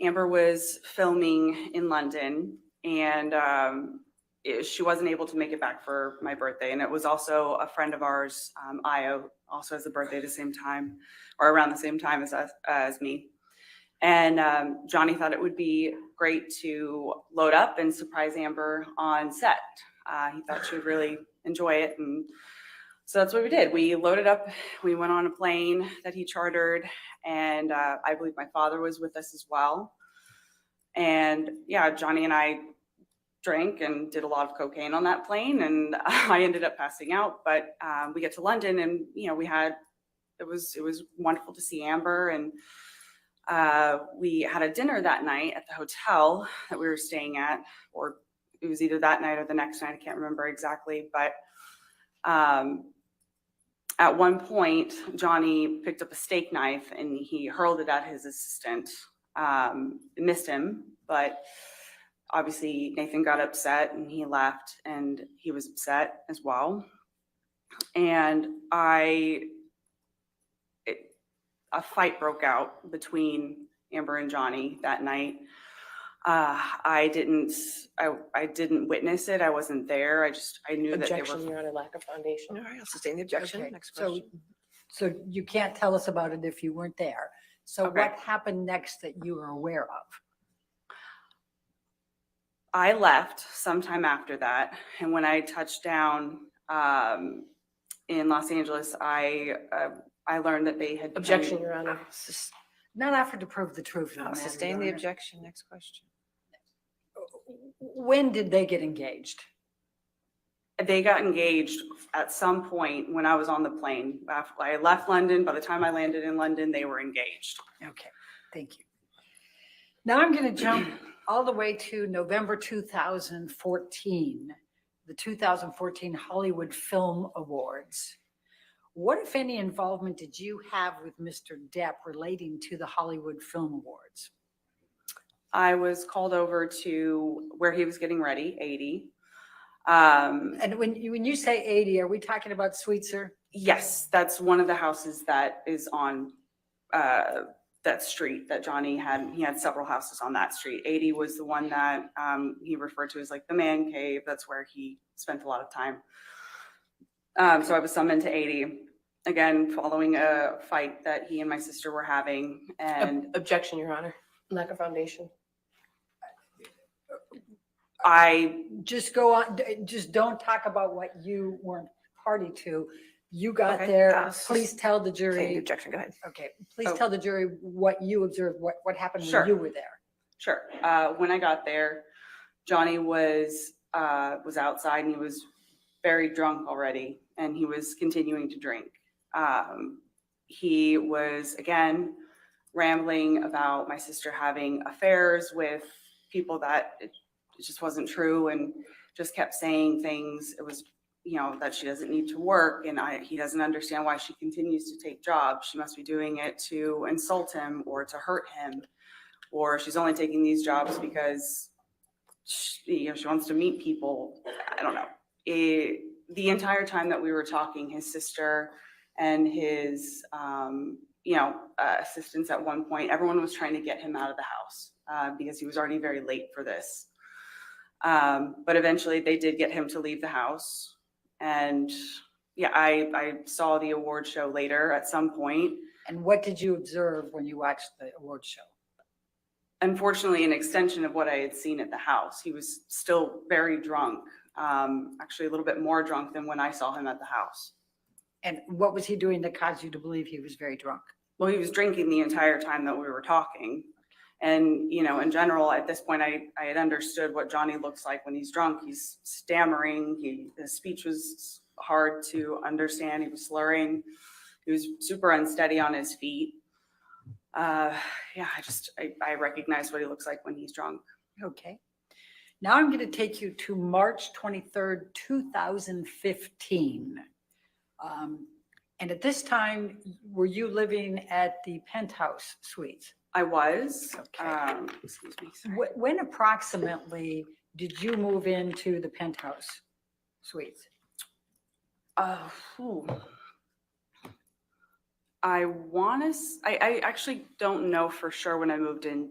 Amber was filming in London, and she wasn't able to make it back for my birthday. And it was also a friend of ours, Io, also has a birthday at the same time, or around the same time as me. And Johnny thought it would be great to load up and surprise Amber on set. He thought she would really enjoy it. And so that's what we did. We loaded up, we went on a plane that he chartered, and I believe my father was with us as well. And yeah, Johnny and I drank and did a lot of cocaine on that plane, and I ended up passing out. But we get to London, and you know, it was wonderful to see Amber, and we had a dinner that night at the hotel that we were staying at, or it was either that night or the next night. I can't remember exactly, but at one point, Johnny picked up a steak knife and he hurled it at his assistant. Missed him, but obviously Nathan got upset and he left, and he was upset as well. And a fight broke out between Amber and Johnny that night. I didn't witness it. I wasn't there. I knew that they Objection, were. Your Honor. Lack of foundation. All right, I'll sustain the objection. Okay, Next question. So you can't tell us about it if you weren't there. So Okay. what happened next that you were aware of? I left sometime after that, and when I touched down in Los Angeles, I learned that they had. Objection, Your Honor. Not offered to prove the truth of the No, matter. sustain Your the Honor. objection. Next question. When did they get engaged? They got engaged at some point when I was on the plane. After I left London, by the time I landed in London, they were engaged. Okay, thank you. Now I'm going to jump all the way to November 2014, the 2014 Hollywood Film Awards. What, if any, involvement did you have with Mr. Depp relating to the Hollywood Film Awards? I was called over to where he was getting ready, 80. And when you say 80, are we talking about Sweetser? Yes, that's one of the houses that is on that street that Johnny had. He had several houses on that street. 80 was the one that he referred to as like the man cave. That's where he spent a lot of time. So I was summoned to 80, again, following a fight that he and my sister were having. And Objection, Your Honor. Lack of foundation. I just go on, just don't talk about what you weren't party to. You got Okay, there. pass. Please tell the Saying the jury. objection. Go ahead. Okay, please tell the jury what you observed, what happened Sure. when you were there. Sure. When I got there, Johnny was outside and he was very drunk already, and he was continuing to drink. He was again rambling about my sister having affairs with people that it just wasn't true, and just kept saying things. It was, that she doesn't need to work, and he doesn't understand why she continues to take jobs. She must be doing it to insult him or to hurt him, or she's only taking these jobs because she wants to meet people. I don't know. The entire time that we were talking, his sister and his assistants at one point, everyone was trying to get him out of the house because he was already very late for this. But eventually they did get him to leave the house. And yeah, I saw the award show later at some point. And what did you observe when you watched the award show? Unfortunately, an extension of what I had seen at the house. He was still very drunk, actually a little bit more drunk than when I saw him at the house. And what was he doing that caused you to believe he was very drunk? Well, he was drinking the entire time that we were talking. And, in general, at this point, I had understood what Johnny looks like when he's drunk. He's stammering. His speech was hard to understand. He was slurring. He was super unsteady on his feet. I recognize what he looks like when he's drunk. Okay. Now I'm going to take you to March 23rd, 2015. And at this time, were you living at the penthouse suites? I was. Okay. Excuse me. Sorry. When approximately did you move into the penthouse suites? I actually don't know for sure when I moved in.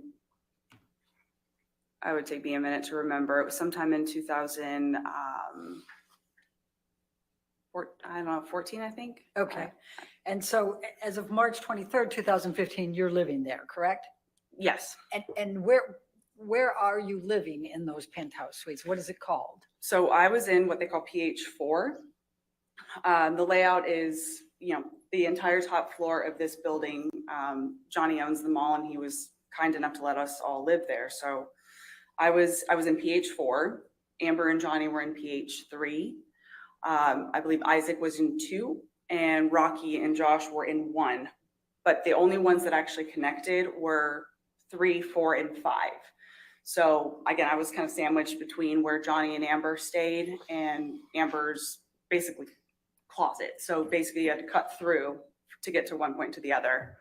I would take me a minute to remember. It was sometime in 2014, I think. Okay. And so as of March 23rd, 2015, you're living there, correct? Yes. And where are you living in those penthouse suites? What is it called? So I was in what they call PH4. The layout is, the entire top floor of this building. Johnny owns the mall, and he was kind enough to let us all live there. So I was in PH4. Amber and Johnny were in PH3. I believe Isaac was in 2, and Rocky and Josh were in 1. But the only ones that actually connected were 3, 4, and 5. So again, I was kind of sandwiched between where Johnny and Amber stayed and Amber's basically closet. So basically you had to cut through to get to one point to the other.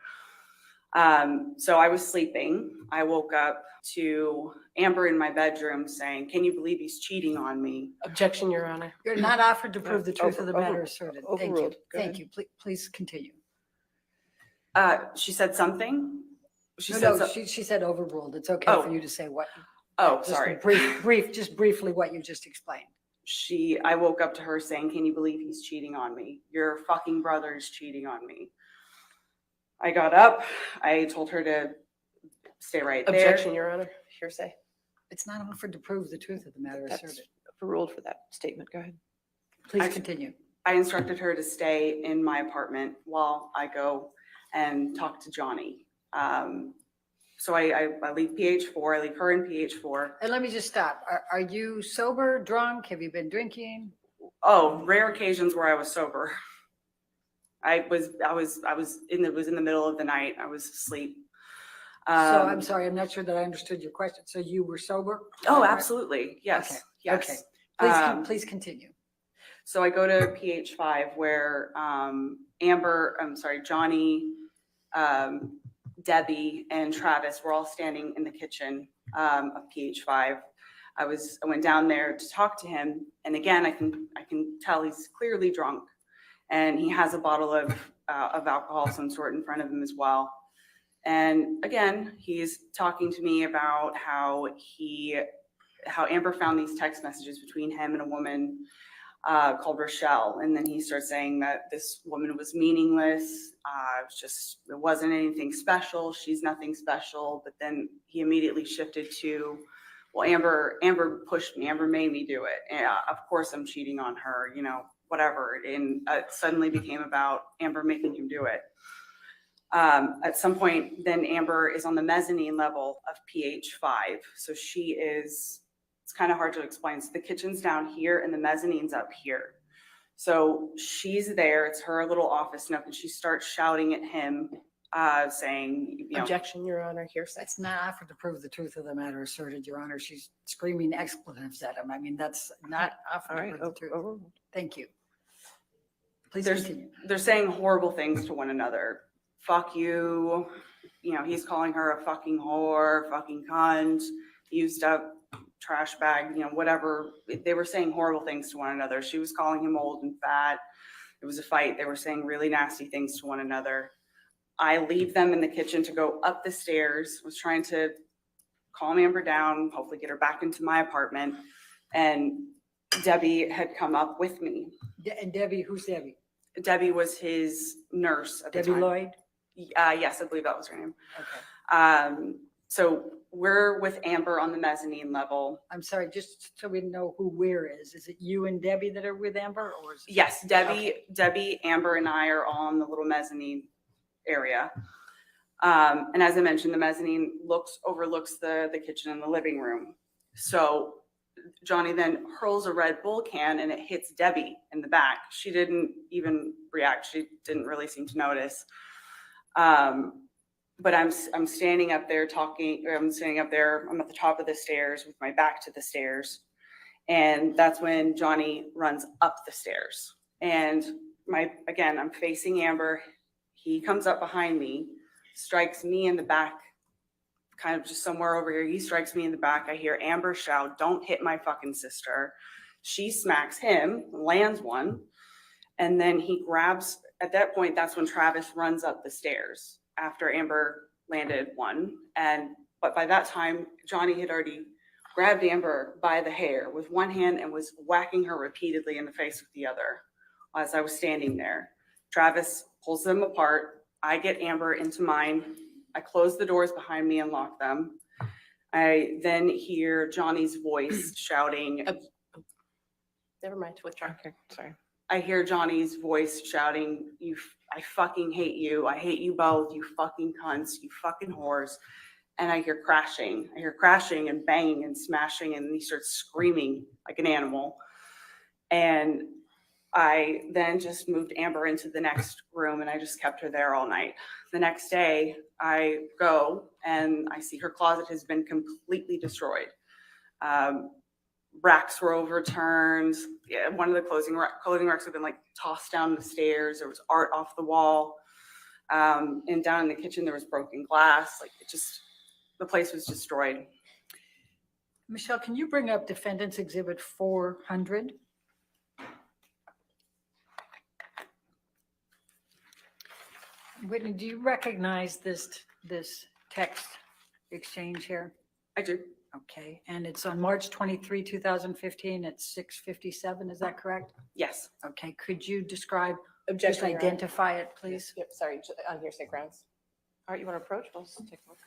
So I was sleeping. I woke up to Amber in my bedroom saying, "Can you believe he's cheating on me?" Objection, Your Honor. You're not offered to prove the truth of the matter asserted. Thank you. Overruled. Go Thank ahead. you. Please continue. She said something. She said overruled. It's okay for you to say what. Oh, just sorry. Just briefly what you just explained. I woke up to her saying, "Can you believe he's cheating on me? Your fucking brother is cheating on me." I got up. I told her to stay right there. Objection, Your Honor. Hearsay. It's not offered to prove the truth of the matter That's asserted. overruled for that statement. Go ahead. Please continue. I instructed her to stay in my apartment while I go and talk to Johnny. So I leave PH4, I leave her in PH4. And let me just stop. Are you sober, drunk? Have you been drinking? Oh, rare occasions where I was sober. It was in the middle of the night. I was asleep. So I'm sorry, I'm not sure that I understood your question. So you were sober? Oh, Right? absolutely. Yes. Okay. Yes. Okay. Please continue. So I go to PH5 where Johnny, Debbie, and Travis were all standing in the kitchen of PH5. I went down there to talk to him, and again, I can tell he's clearly drunk, and he has a bottle of alcohol of some sort in front of him as well. And again, he's talking to me about how Amber found these text messages between him and a woman called Rochelle. And then he starts saying that this woman was meaningless. It wasn't anything special. She's nothing special. But then he immediately shifted to, well, Amber pushed me. Amber made me do it. And of course I'm cheating on her, whatever. And it suddenly became about Amber making him do it. At some point, then Amber is on the mezzanine level of PH5. So it's kind of hard to explain. So the kitchen's down here and the mezzanine's up here. So she's there, it's her little office nook, and she starts shouting at him, saying, Objection, Your Honor, hearsay. It's not offered to prove the truth of the matter asserted, Your Honor. She's screaming expletives at him. I mean, that's not offered to prove the truth. Thank you. Please continue. They're saying horrible things to one another. Fuck you. He's calling her a fucking whore, fucking cunt, used up trash bag, whatever. They were saying horrible things to one another. She was calling him old and fat. It was a fight. They were saying really nasty things to one another. I leave them in the kitchen to go up the stairs, was trying to calm Amber down, hopefully get her back into my apartment. And Debbie had come up with me. And Debbie, who's Debbie? Debbie was his nurse at the Debbie time. Lloyd? Yes, I believe that was her name. Okay. So we're with Amber on the mezzanine level. I'm sorry, just so we know who where is. Is it you and Debbie that are with Amber, or is it? Yes, Debbie, Amber, and I are all in the little mezzanine area. And as I mentioned, the mezzanine overlooks the kitchen and the living room. So Johnny then hurls a Red Bull can and it hits Debbie in the back. She didn't even react. She didn't really seem to notice. But I'm standing up there talking, or I'm standing up there, I'm at the top of the stairs with my back to the stairs. And that's when Johnny runs up the stairs. And I'm facing Amber. He comes up behind me, strikes me in the back, kind of just somewhere over here. He strikes me in the back. I hear Amber shout, "Don't hit my fucking sister." She smacks him, lands one. And then he grabs, at that point, that's when Travis runs up the stairs after Amber landed one. But by that time, Johnny had already grabbed Amber by the hair with one hand and was whacking her repeatedly in the face with the other as I was standing there. Travis pulls them apart. I get Amber into mine. I close the doors behind me and lock them. I then hear Johnny's voice shouting. Never mind, withdraw. Okay, sorry. I hear Johnny's voice shouting, I fucking hate you. I hate you both. You fucking cunts. You fucking whores. And I hear crashing. And banging and smashing. And he starts screaming like an animal. And I then just moved Amber into the next room and I just kept her there all night. The next day I go and I see her closet has been completely destroyed. Racks were overturned. Yeah, one of the clothing racks had been tossed down the stairs. There was art off the wall. And down in the kitchen, there was broken glass. The place was destroyed. Michelle, can you bring up Defendant's Exhibit 400? Whitney, do you recognize this text exchange here? I do. Okay, and it's on March 23, 2015 at 6:57, is that correct? Yes. Okay, could you describe, Objection, just Your Honor. identify it, please? Yep, sorry, on hearsay grounds. All right, you want to approach? We'll just take a look.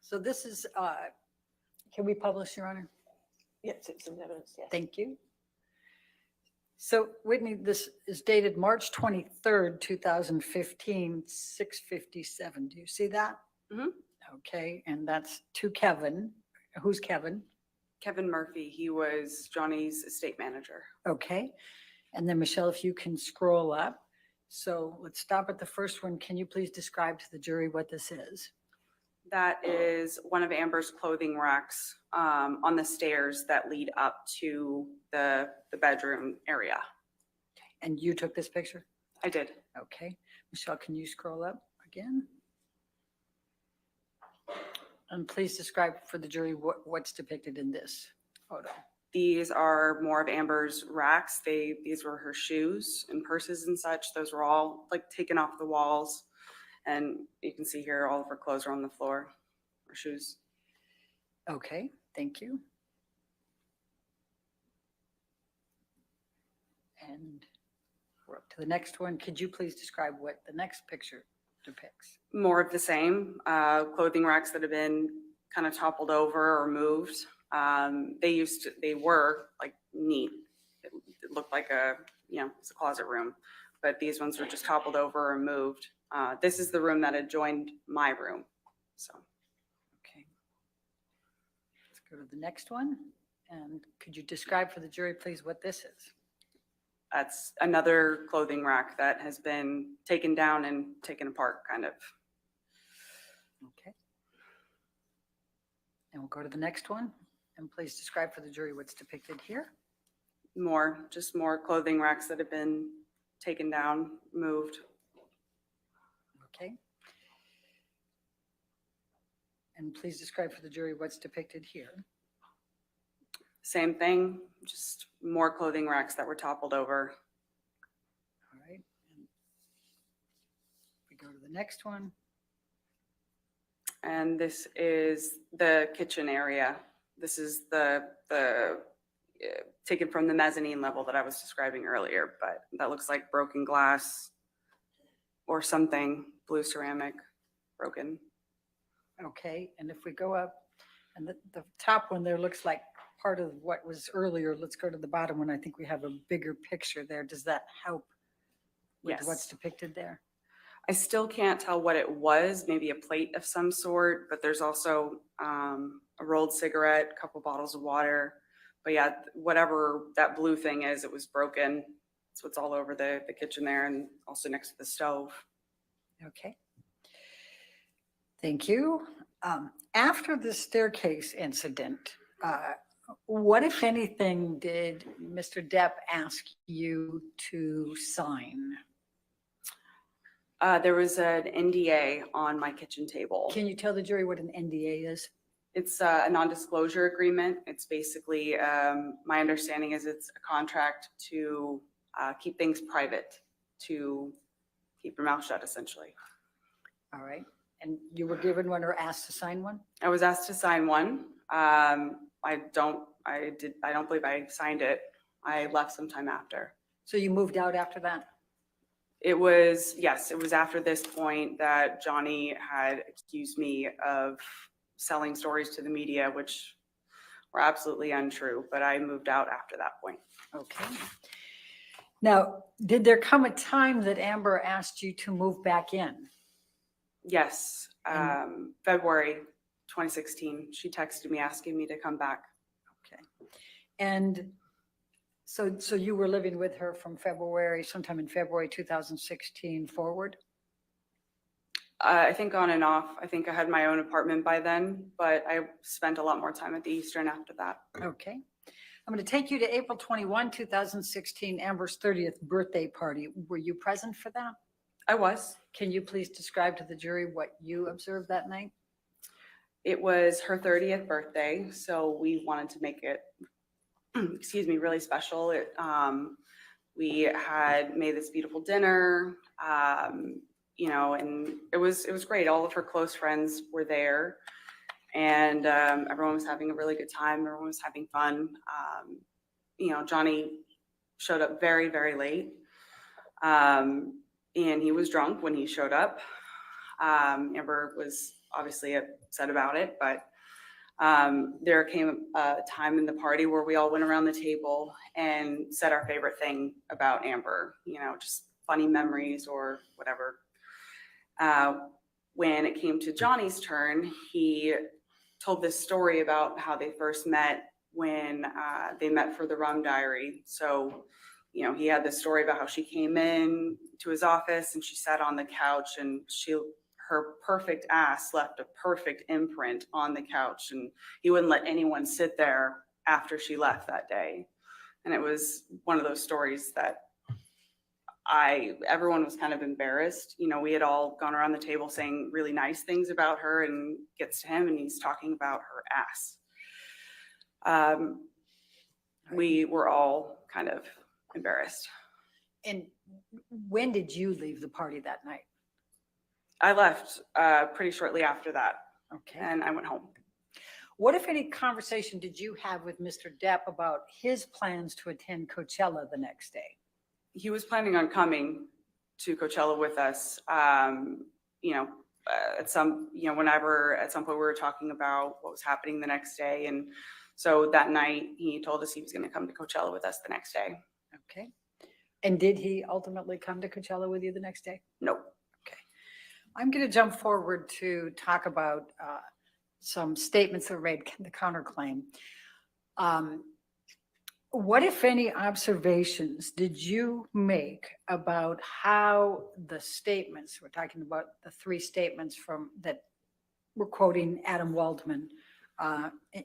So this is, can we publish, Your Honor? Yes, it's some evidence, yes. Thank you. So Whitney, this is dated March 23rd, 2015, 6:57. Do you see that? Mhm. Okay, and that's to Kevin. Who's Kevin? Kevin Murphy, he was Johnny's estate manager. Okay. And then Michelle, if you can scroll up. So let's stop at the first one. Can you please describe to the jury what this is? That is one of Amber's clothing racks on the stairs that lead up to the bedroom area. And you took this picture? I did. Okay. Michelle, can you scroll up again? And please describe for the jury what's depicted in this photo. These are more of Amber's racks. These were her shoes and purses and such. Those were all like taken off the walls. And you can see here, all of her clothes are on the floor, her shoes. Okay, thank you. And we're up to the next one. Could you please describe what the next picture depicts? More of the same, clothing racks that have been kind of toppled over or moved. They were like neat. It looked like it's a closet room, but these ones were just toppled over or moved. This is the room that adjoined my room. So. Okay. Let's go to the next one. And could you describe for the jury, please, what this is? That's another clothing rack that has been taken down and taken apart, kind of. Okay. And we'll go to the next one. And please describe for the jury what's depicted here. Just more clothing racks that have been taken down, moved. Okay. And please describe for the jury what's depicted here. Same thing, just more clothing racks that were toppled over. All right. And we go to the next one. And this is the kitchen area. This is the taken from the mezzanine level that I was describing earlier, but that looks like broken glass or something, blue ceramic, broken. Okay. And if we go up, and the top one there looks like part of what was earlier. Let's go to the bottom one. I think we have a bigger picture there. Does that help with Yes. what's depicted there? I still can't tell what it was, maybe a plate of some sort, but there's also a rolled cigarette, a couple bottles of water. But yeah, whatever that blue thing is, it was broken. So it's all over the kitchen there and also next to the stove. Okay. Thank you. After the staircase incident, what, if anything, did Mr. Depp ask you to sign? There was an NDA on my kitchen table. Can you tell the jury what an NDA is? It's a non-disclosure agreement. It's basically, my understanding is it's a contract to keep things private, to keep your mouth shut, essentially. All right. And you were given one or asked to sign one? I was asked to sign one. I don't believe I signed it. I left sometime after. So you moved out after that? It was after this point that Johnny had accused me of selling stories to the media, which were absolutely untrue, but I moved out after that point. Okay. Now, did there come a time that Amber asked you to move back in? Yes, February 2016, she texted me asking me to come back. Okay. And so you were living with her from sometime in February 2016 forward? I think on and off. I think I had my own apartment by then, but I spent a lot more time at the Eastern after that. Okay. I'm going to take you to April 21, 2016, Amber's 30th birthday party. Were you present for that? I was. Can you please describe to the jury what you observed that night? It was her 30th birthday, so we wanted to make it, really special. We had made this beautiful dinner, and it was great. All of her close friends were there, and everyone was having a really good time. Everyone was having fun. Johnny showed up very, very late, and he was drunk when he showed up. Amber was obviously upset about it, but there came a time in the party where we all went around the table and said our favorite thing about Amber, just funny memories or whatever. When it came to Johnny's turn, he told this story about how they first met when they met for the Rum Diary. So, he had this story about how she came in to his office and she sat on the couch and her perfect ass left a perfect imprint on the couch, and he wouldn't let anyone sit there after she left that day. And it was one of those stories that everyone was kind of embarrassed. We had all gone around the table saying really nice things about her, and gets to him and he's talking about her ass. We were all kind of embarrassed. And when did you leave the party that night? I left pretty shortly after that. Okay. And I went home. What, if any, conversation did you have with Mr. Depp about his plans to attend Coachella the next day? He was planning on coming to Coachella with us. Whenever at some point we were talking about what was happening the next day. And so that night he told us he was going to come to Coachella with us the next day. Okay. And did he ultimately come to Coachella with you the next day? Nope. Okay. I'm going to jump forward to talk about some statements that were made, the counterclaim. What, if any, observations did you make about how the statements, we're talking about the three statements that we're quoting Adam Waldman,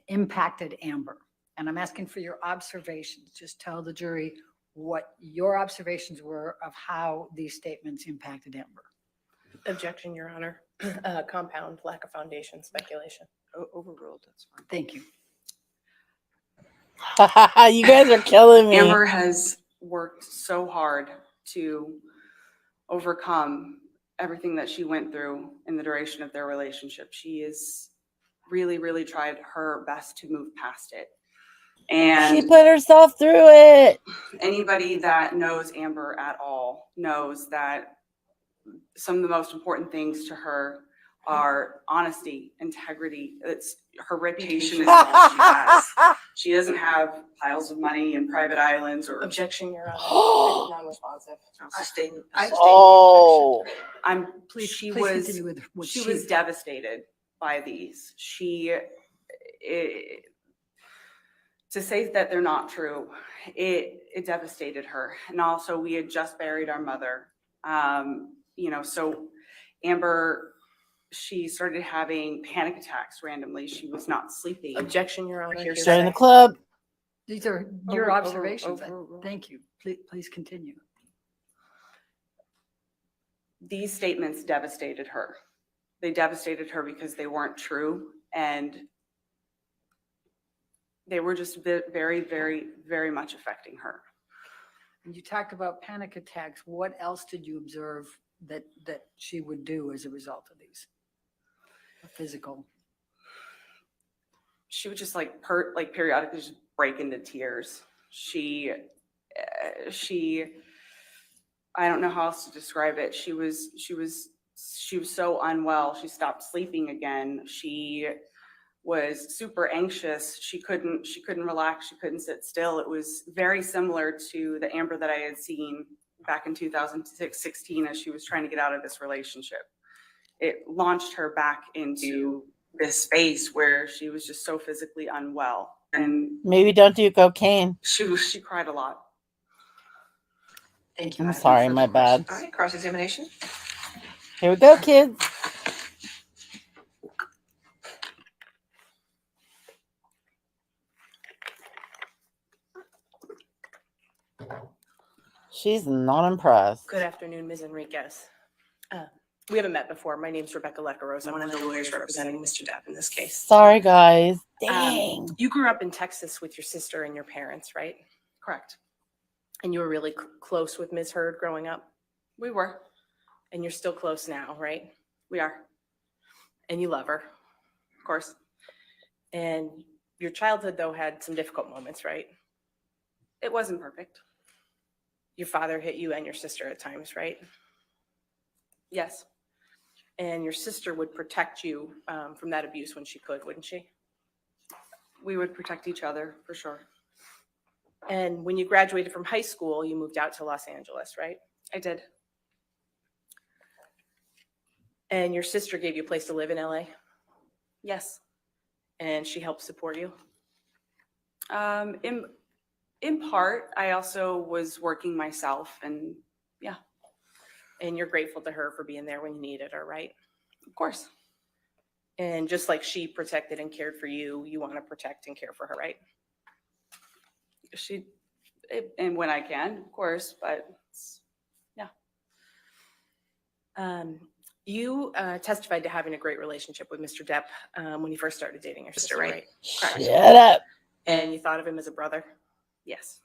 impacted Amber? And I'm asking for your observations. Just tell the jury what your observations were of how these statements impacted Amber. Objection, Your Honor. Compound, lack of foundation, speculation. Overruled, that's fine. Thank you. You guys are killing me. Amber has worked so hard to overcome everything that she went through in the duration of their relationship. She has really, really tried her best to move past it. And she put herself through it. Anybody that knows Amber at all knows that some of the most important things to her are honesty, integrity. It's her reputation is all she has. She doesn't have piles of money and private islands or. Objection, Your Honor. Non-responsive. Sustain Oh, She please was continue with what she was devastated by these. To say that they're not true, it devastated her. And also, we had just buried our mother. So Amber, she started having panic attacks randomly. She was not sleeping. Objection, Your Honor. join the club. These are your observations. Thank you. Please continue. These statements devastated her. They devastated her because they weren't true, and they were just very, very, very much affecting her. And you talked about panic attacks. What else did you observe that she would do as a result of these? Physical. She would just periodically just break into tears. She I don't know how else to describe it. She was so unwell. She stopped sleeping again. She was super anxious. She couldn't relax. She couldn't sit still. It was very similar to the Amber that I had seen back in 2016 as she was trying to get out of this relationship. It launched her back into this space where she was just so physically unwell. And maybe don't do cocaine. She cried a lot. Thank you. I'm sorry, my bad. All right, cross-examination. Here we go, kids. She's not impressed. Good afternoon, Ms. Enriquez. We haven't met before. My name's Rebecca Lecaros. I'm one of the lawyers representing Mr. Depp in this case. Sorry, guys. Dang. You grew up in Texas with your sister and your parents, right? Correct. And you were really close with Ms. Heard growing up? We were. And you're still close now, right? We are. And you love her? Of course. And your childhood, though, had some difficult moments, right? It wasn't perfect. Your father hit you and your sister at times, right? Yes. And your sister would protect you from that abuse when she could, wouldn't she? We would protect each other for sure. And when you graduated from high school, you moved out to Los Angeles, right? I did. And your sister gave you a place to live in LA? Yes. And she helped support you? In part, I also was working myself, and yeah. And you're grateful to her for being there when you needed her, right? Of course. And just like she protected and cared for you, you want to protect and care for her, right? And when I can, of course, but yeah. You testified to having a great relationship with Mr. Depp when you first started dating your sister, right? Shut up. And you thought of him as a brother? Yes.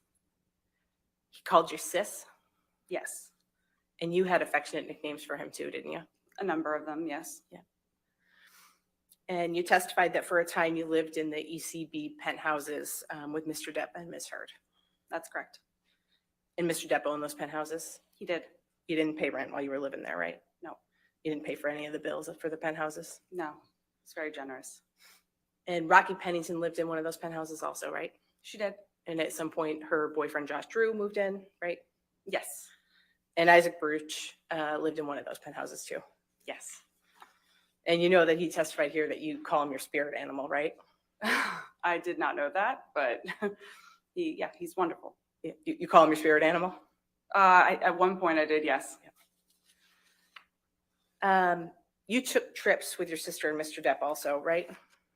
He called you sis? Yes. And you had affectionate nicknames for him too, didn't you? A number of them, yes. Yeah. And you testified that for a time you lived in the ECB penthouses with Mr. Depp and Ms. Heard. That's correct. And Mr. Depp owned those penthouses? He did. You didn't pay rent while you were living there, right? No. You didn't pay for any of the bills for the penthouses? No. It's very generous. And Rocky Pennington lived in one of those penthouses also, right? She did. And at some point, her boyfriend Josh Drew moved in, right? Yes. And Isaac Bruch lived in one of those penthouses too. Yes. And you know that he testified here that you call him your spirit animal, right? I did not know that, but he's wonderful. You call him your spirit animal? At one point I did, yes. You took trips with your sister and Mr. Depp also, right?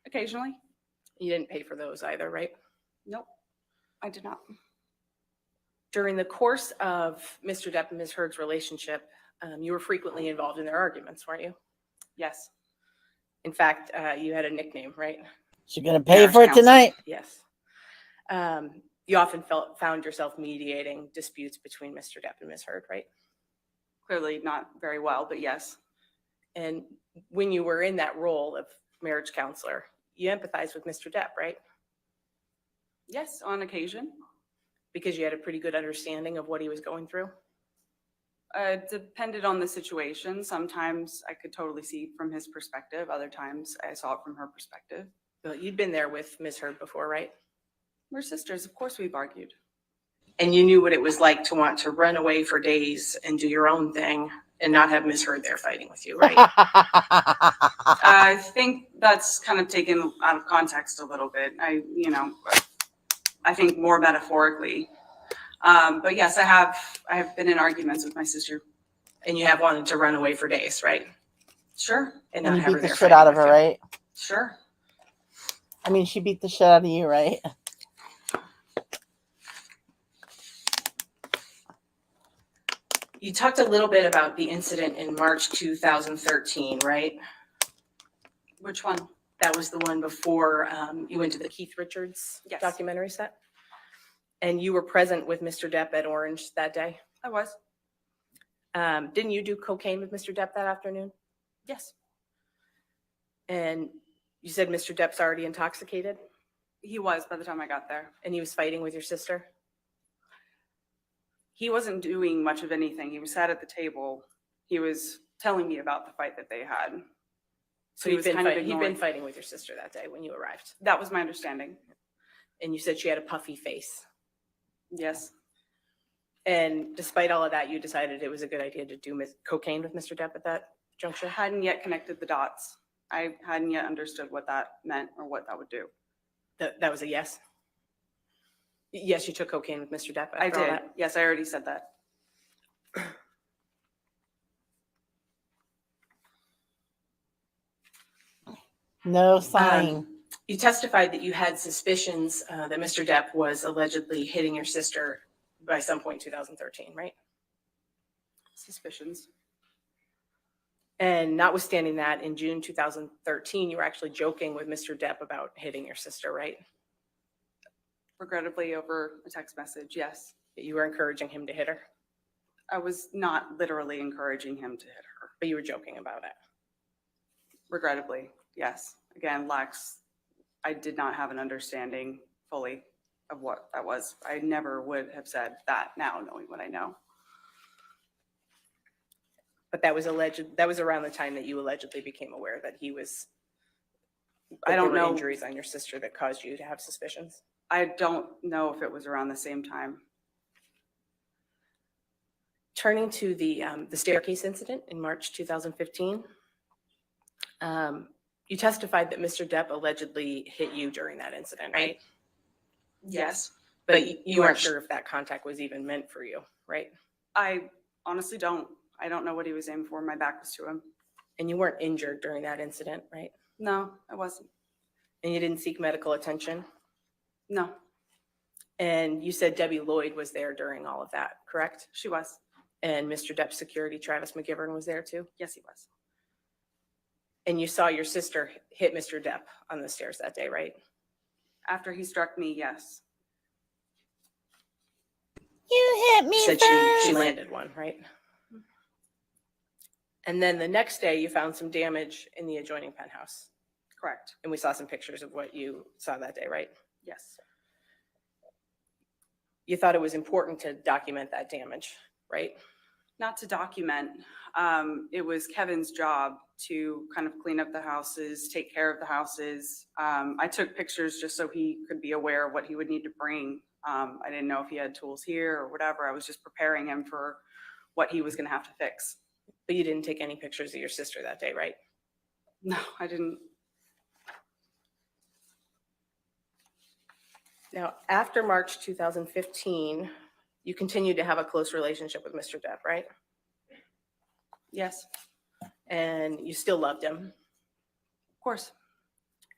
Occasionally. You didn't pay for those either, right? Nope, I did not. During the course of Mr. Depp and Ms. Heard's relationship, you were frequently involved in their arguments, weren't you? Yes. In fact, you had a nickname, right? She's gonna pay for it tonight. Yes. You often found yourself mediating disputes between Mr. Depp and Ms. Heard, right? Clearly not very well, but yes. And when you were in that role of marriage counselor, you empathized with Mr. Depp, right? Yes, on occasion. Because you had a pretty good understanding of what he was going through? Depended on the situation. Sometimes I could totally see from his perspective. Other times I saw it from her perspective. Well, you'd been there with Ms. Heard before, right? We're sisters. Of course we've argued. And you knew what it was like to want to run away for days and do your own thing and not have Ms. Heard there fighting with you, right? I think that's kind of taken out of context a little bit. I think more metaphorically. But yes, I have been in arguments with my sister. And you have wanted to run away for days, right? Sure. And And not you have her beat the there shit out of fighting her, with you. right? Sure. I mean, she beat the shit out of you, right? You talked a little bit about the incident in March 2013, right? Which one? That was the one before you went to the Keith Richards Yes. documentary set? And you were present with Mr. Depp at Orange that day? I was. Didn't you do cocaine with Mr. Depp that afternoon? Yes. And you said Mr. Depp's already intoxicated? He was by the time I got there. And he was fighting with your sister? He wasn't doing much of anything. He was sat at the table. He was telling me about the fight that they had. So he you'd was been, kind of you'd been ignoring. fighting with your sister that day when you arrived? That was my understanding. And you said she had a puffy face? Yes. And despite all of that, you decided it was a good idea to do cocaine with Mr. Depp at that juncture? I hadn't yet connected the dots. I hadn't yet understood what that meant or what that would do. That was a yes? Yes, you took cocaine with Mr. Depp? I after all did. that? Yes, I already said that. No sign. You testified that you had suspicions that Mr. Depp was allegedly hitting your sister by some point in 2013, right? Suspicions. And notwithstanding that, in June 2013, you were actually joking with Mr. Depp about hitting your sister, right? Regrettably over a text message, yes. You were encouraging him to hit her, I was not literally encouraging him to hit her. but you were joking about it. Regrettably, yes. Again, I did not have an understanding fully of what that was. I never would have said that now, knowing what I know. But that was around the time that you allegedly became aware that he was, I don't there were know. injuries on your sister that caused you to have suspicions. I don't know if it was around the same time. Turning to the staircase incident in March 2015, you testified that Mr. Depp allegedly hit you during that incident, right? Yes. But you weren't sure if that contact was even meant for you, right? I honestly don't. I don't know what he was aiming for. My back was to him. And you weren't injured during that incident, right? No, I wasn't. And you didn't seek medical attention? No, And you said Debbie Lloyd was there during all of that, correct? she was. And Mr. Depp's security, Travis McGivern, was there too? Yes, he was. And you saw your sister hit Mr. Depp on the stairs that day, right? After he struck me, yes. You hit me You said first. she landed one, right? And then the next day you found some damage in the adjoining penthouse. Correct. And we saw some pictures of what you saw that day, right? Yes. You thought it was important to document that damage, right? Not to document. It was Kevin's job to kind of clean up the houses, take care of the houses. I took pictures just so he could be aware of what he would need to bring. I didn't know if he had tools here or whatever. I was just preparing him for what he was going to have to fix. But you didn't take any pictures of your sister that day, right? No, I didn't. Now, after March 2015, you continued to have a close relationship with Mr. Depp, right? Yes, And you still loved him, of course.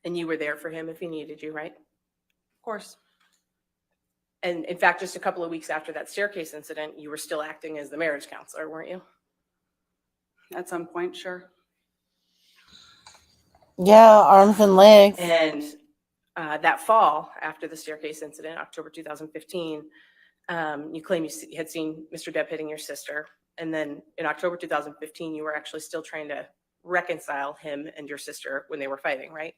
and you were there for him if he needed you, right? Of course. And in fact, just a couple of weeks after that staircase incident, you were still acting as the marriage counselor, weren't you? At some point, sure. Yeah, arms and legs. And that fall, after the staircase incident, October 2015, you claim you had seen Mr. Depp hitting your sister. And then in October 2015, you were actually still trying to reconcile him and your sister when they were fighting, right?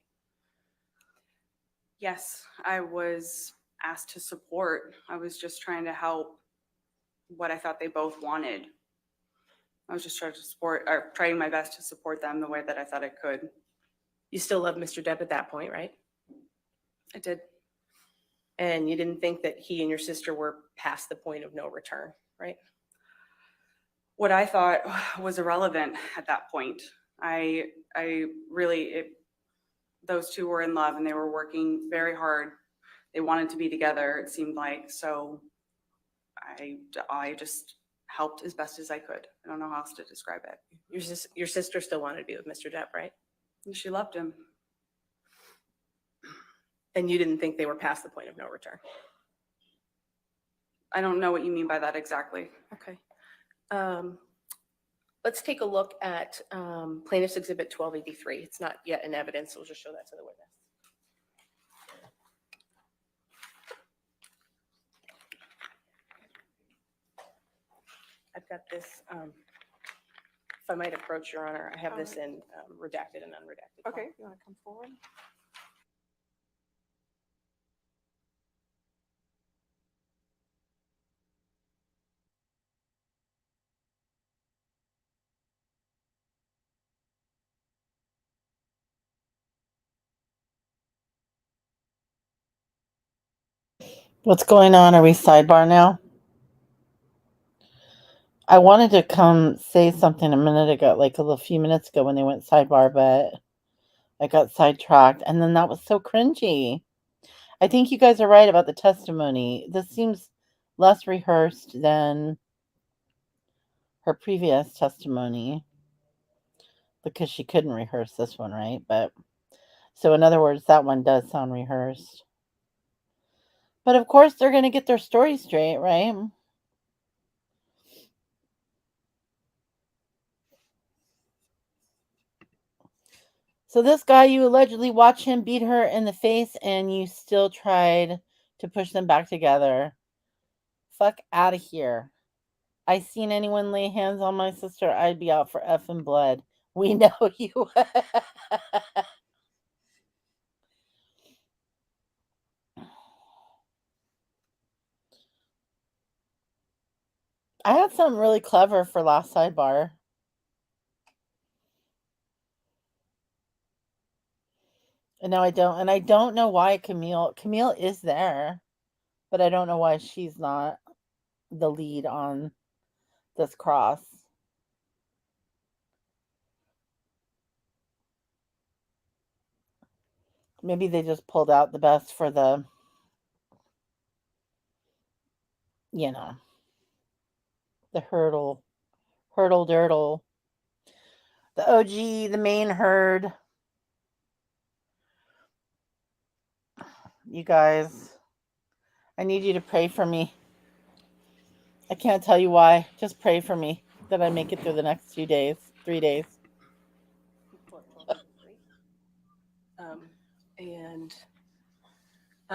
Yes, I was asked to support. I was just trying to help what I thought they both wanted. I was just trying to support, or trying my best to support them the way that I thought I could. You still loved Mr. Depp at that point, right? I did. And you didn't think that he and your sister were past the point of no return, right? What I thought was irrelevant at that point. I really, those two were in love and they were working very hard. They wanted to be together, it seemed like. So I just helped as best as I could. I don't know how else to describe it. Your sister still wanted to be with Mr. Depp, right? And she loved him. And you didn't think they were past the point of no return? I don't know what you mean by that exactly. Okay. Let's take a look at Plaintiff's Exhibit 1283. It's not yet in evidence, so we'll just show that to the witness. I've got this, if I might approach, Your Honor, I have this in redacted and unredacted. Okay, you want to come forward? What's going on? Are we sidebar now? I wanted to come say something a minute ago, like a few minutes ago when they went sidebar, but I got sidetracked. And then that was so cringy. I think you guys are right about the testimony. This seems less rehearsed than her previous testimony because she couldn't rehearse this one, right? But so in other words, that one does sound rehearsed. But of course, they're going to get their story straight, right? So this guy, you allegedly watched him beat her in the face and you still tried to push them back together. Fuck out of here. I seen anyone lay hands on my sister, I'd be out for effing blood. We know you. I had something really clever for last sidebar. No, I don't. And I don't know why Camille is there, but I don't know why she's not the lead on this cross. Maybe they just pulled out the best for the, you know, the hurdle dirtle. The OG, the main herd. You guys, I need you to pray for me. I can't tell you why. Just pray for me that I make it through the next 3 days.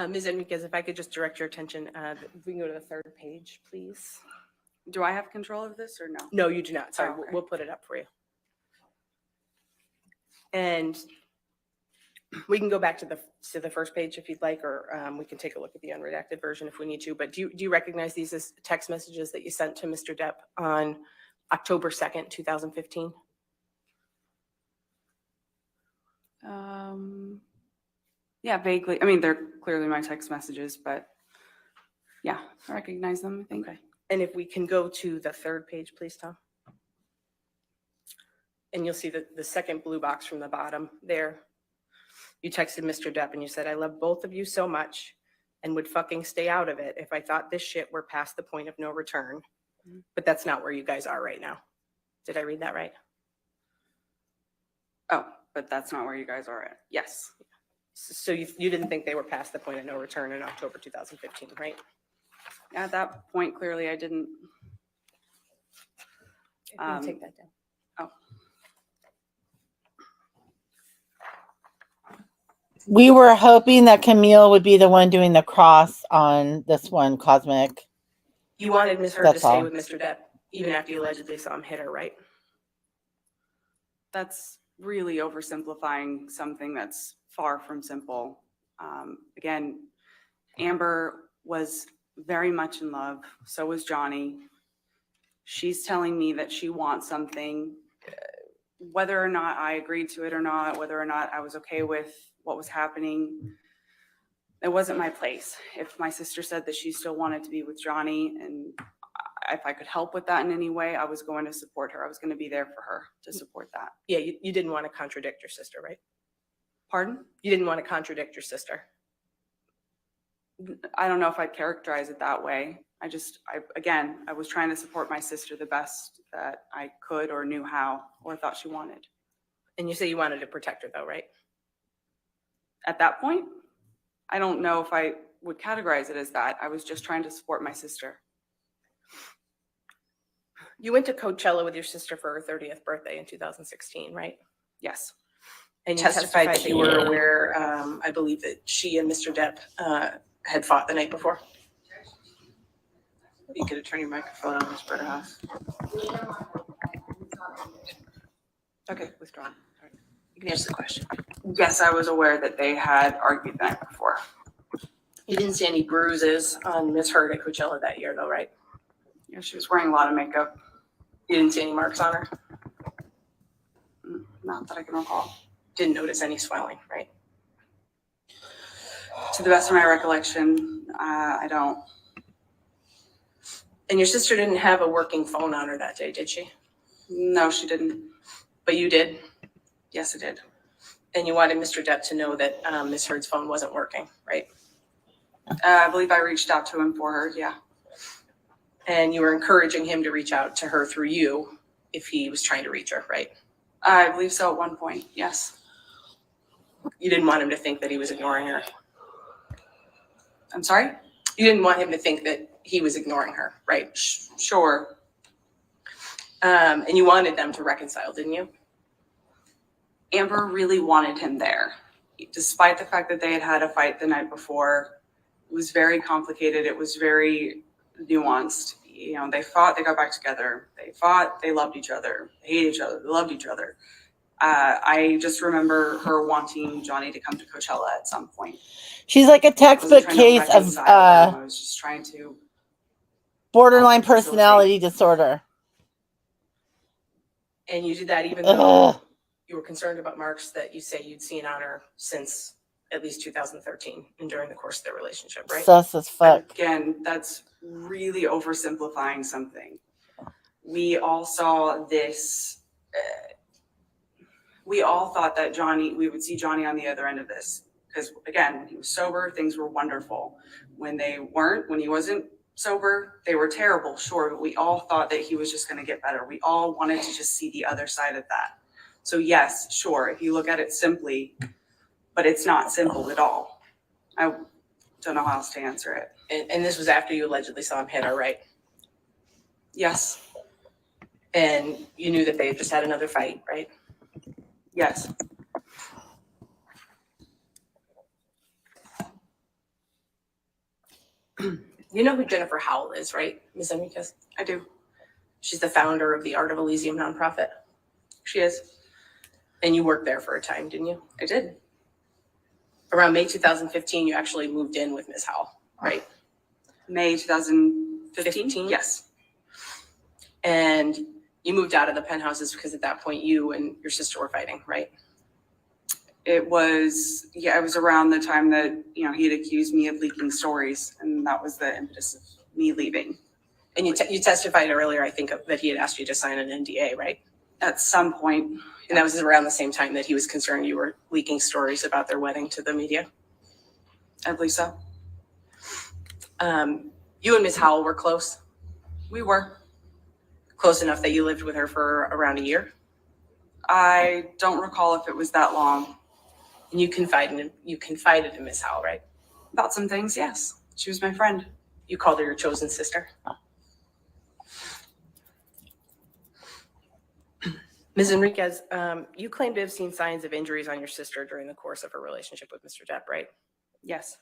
Ms. Enriquez, if I could just direct your attention, if we can go to the third page, please. Do I have control of this or no? No, you do not. Sorry, Oh, okay. we'll put it up for you. And we can go back to the first page if you'd like, or we can take a look at the unredacted version if we need to. But do you recognize these as text messages that you sent to Mr. Depp on October 2nd, 2015? Yeah, vaguely. I mean, they're clearly my text messages, but yeah, I recognize them, I think. Okay. And if we can go to the third page, please, Tom. And you'll see the second blue box from the bottom there. You texted Mr. Depp and you said, I love both of you so much and would fucking stay out of it if I thought this shit were past the point of no return. But that's not where you guys are right now. Did I read that right? Oh, but that's not where you guys are at. Yes. So you didn't think they were past the point of no return in October 2015, right? At that point, clearly I didn't. Take that down. Oh. We were hoping that Camille would be the one doing the cross on this one, Cosmic. You wanted Ms. Heard to stay with Mr. Depp even after you allegedly saw him hit her, right? That's really oversimplifying something that's far from simple. Again, Amber was very much in love. So was Johnny. She's telling me that she wants something. Whether or not I agreed to it or not, whether or not I was okay with what was happening, it wasn't my place. If my sister said that she still wanted to be with Johnny and if I could help with that in any way, I was going to support her. I was going to be there for her to support that. Yeah, you didn't want to contradict your sister, right? Pardon? You didn't want to contradict your sister. I don't know if I'd characterize it that way. I was trying to support my sister the best that I could or knew how or thought she wanted. And you say you wanted to protect her though, right? At that point, I don't know if I would categorize it as that. I was just trying to support my sister. You went to Coachella with your sister for her 30th birthday in 2016, right? Yes. And you testified that you were aware, I believe that she and Mr. Depp had fought the night before. You could turn your microphone on, Ms. Berterhoff. Okay, withdrawn. All right. You can answer the question. Yes, I was aware that they had argued the night before. You didn't see any bruises on Ms. Heard at Coachella that year though, right? Yeah, she was wearing a lot of makeup. You didn't see any marks on her? Not that I can recall. Didn't notice any swelling, right? To the best of my recollection, I don't. And your sister didn't have a working phone on her that day, did she? No, she didn't. But you did? Yes, I did. And you wanted Mr. Depp to know that Ms. Heard's phone wasn't working, right? I believe I reached out to him for her, yeah. And you were encouraging him to reach out to her through you if he was trying to reach her, right? I believe so at one point, yes. You didn't want him to think that he was ignoring her. I'm sorry? You didn't want him to think that he was ignoring her, right? Sure. And you wanted them to reconcile, didn't you? Amber really wanted him there. Despite the fact that they had had a fight the night before, it was very complicated. It was very nuanced. You know, they fought, they got back together. They fought, they loved each other. They hated each other, they loved each other. I just remember her wanting Johnny to come to Coachella at some point. She's like a textbook case of I was just trying to borderline personality disorder. And you did that even though you were concerned about marks that you say you'd seen on her since at least 2013 and during the course of their relationship, right? Sus as fuck. Again, that's really oversimplifying something. We all saw this. We all thought that we would see Johnny on the other end of this. Because again, when he was sober, things were wonderful. When he wasn't sober, they were terrible, sure, but we all thought that he was just going to get better. We all wanted to just see the other side of that. So yes, sure, if you look at it simply, but it's not simple at all. I don't know how else to answer it. And this was after you allegedly saw him hit her, right? Yes, And you knew that they had just had another fight, right? yes, You know who Jennifer Howell is, right, Ms. Enriquez? I do. She's the founder of the Art of Elysium nonprofit. She is. And you worked there for a time, didn't you? I did. Around May 2015, you actually moved in with Ms. Howell, right? May 2015? 15? Yes. And you moved out of the penthouses because at that point you and your sister were fighting, right? It was around the time that, he had accused me of leaking stories, and that was the impetus of me leaving. And you testified earlier, I think, that he had asked you to sign an NDA, right? At some point. And that was around the same time that he was concerned you were leaking stories about their wedding to the media? I believe so. You and Ms. Howell were close? We were. Close enough that you lived with her for around a year? I don't recall if it was that long. And you confided in Ms. Howell, right? About some things, yes. She was my friend. You called her your chosen sister? Ms. Enriquez, you claim to have seen signs of injuries on your sister during the course of her relationship with Mr. Depp, right? Yes.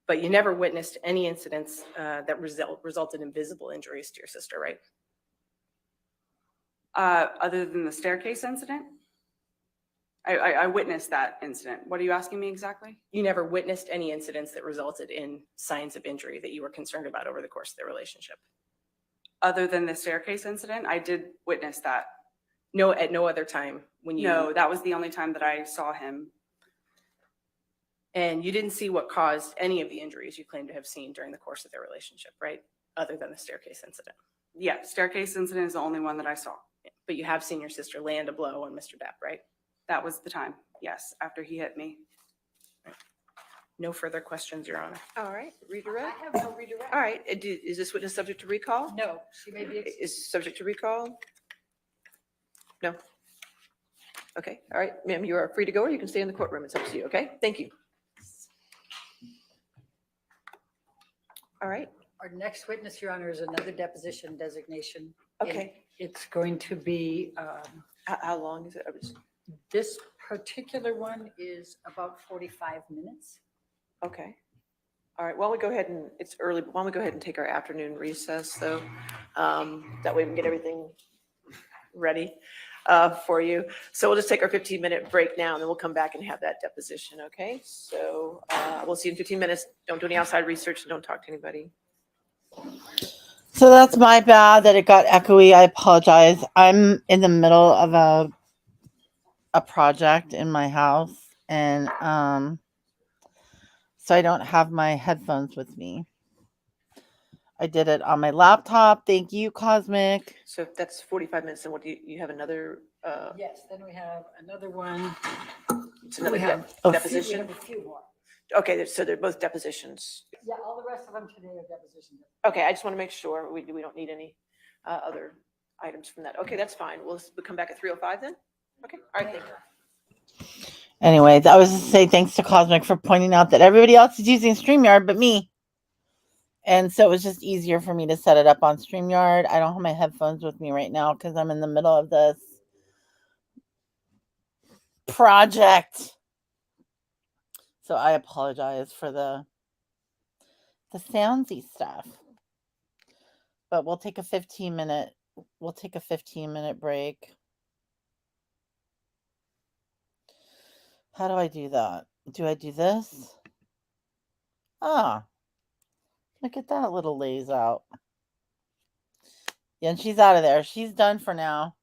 But you never witnessed any incidents that resulted in visible injuries to your sister, right? Other than the staircase incident? I witnessed that incident. What are you asking me exactly? You never witnessed any incidents that resulted in signs of injury that you were concerned about over the course of their relationship? Other than the staircase incident, I did witness that. No, at no other time when you... No, that was the only time that I saw him. And you didn't see what caused any of the injuries you claim to have seen during the course of their relationship, right? Other than the staircase incident. Yeah, staircase incident is the only one that I saw. But you have seen your sister land a blow on Mr. Depp, right? That was the time, yes, after he hit me. No further questions, Your Honor. All right, redirect. I have no redirect. All right, is this witness subject to recall? No, she may be. Is subject to recall? No. Okay, all right, ma'am, you are free to go, or you can stay in the courtroom. It's up to you, okay? Thank you. All right. Our next witness, Your Honor, is another deposition designation. Okay. It's going to be, How long is it? this particular one is about 45 minutes. Okay. All right, why don't we go ahead and, it's early, but why don't we go ahead and take our afternoon recess, though? That way we can get everything ready for you. So we'll just take our 15-minute break now, and then we'll come back and have that deposition, okay? So we'll see you in 15 minutes. Don't do any outside research, and don't talk to anybody. So that's my bad that it got echoey. I apologize. I'm in the middle of a project in my house, and so I don't have my headphones with me. I did it on my laptop. Thank you, Cosmic. So if that's 45 minutes, and what do you have another? Yes, then we have another one. It's another We have deposition. We have a few more. Okay, so they're both depositions. Yeah, all the rest of them today are depositions. Okay, I just want to make sure we don't need any other items from that. Okay, that's fine. We'll come back at 3:05 then. Okay, all right, thank you. Anyways, I was just say thanks to Cosmic for pointing out that everybody else is using StreamYard but me. And so it was just easier for me to set it up on StreamYard. I don't have my headphones with me right now because I'm in the middle of this project. So I apologize for the soundsy stuff. But we'll take a 15-minute break. How do I do that? Do I do this? Ah. Look at that little lays out. Yeah, and she's out of there. She's done for now.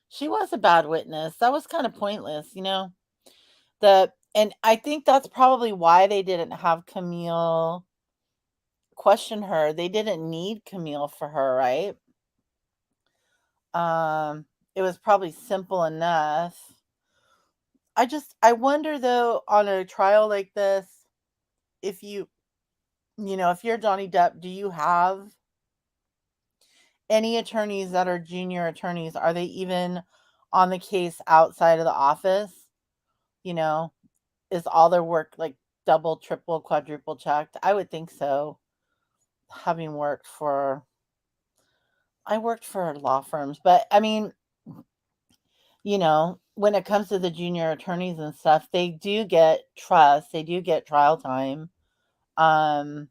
She was a bad witness. That was kind of pointless, you know. And I think that's probably why they didn't have Camille question her. They didn't need Camille for her, right? It was probably simple enough. I wonder though, on a trial like this, if if you're Johnny Depp, do you have any attorneys that are junior attorneys? Are they even on the case outside of the office? Is all their work like double, triple, quadruple checked? I would think so. Having I worked for law firms, but I mean, when it comes to the junior attorneys and stuff, they do get trust, they do get trial time. I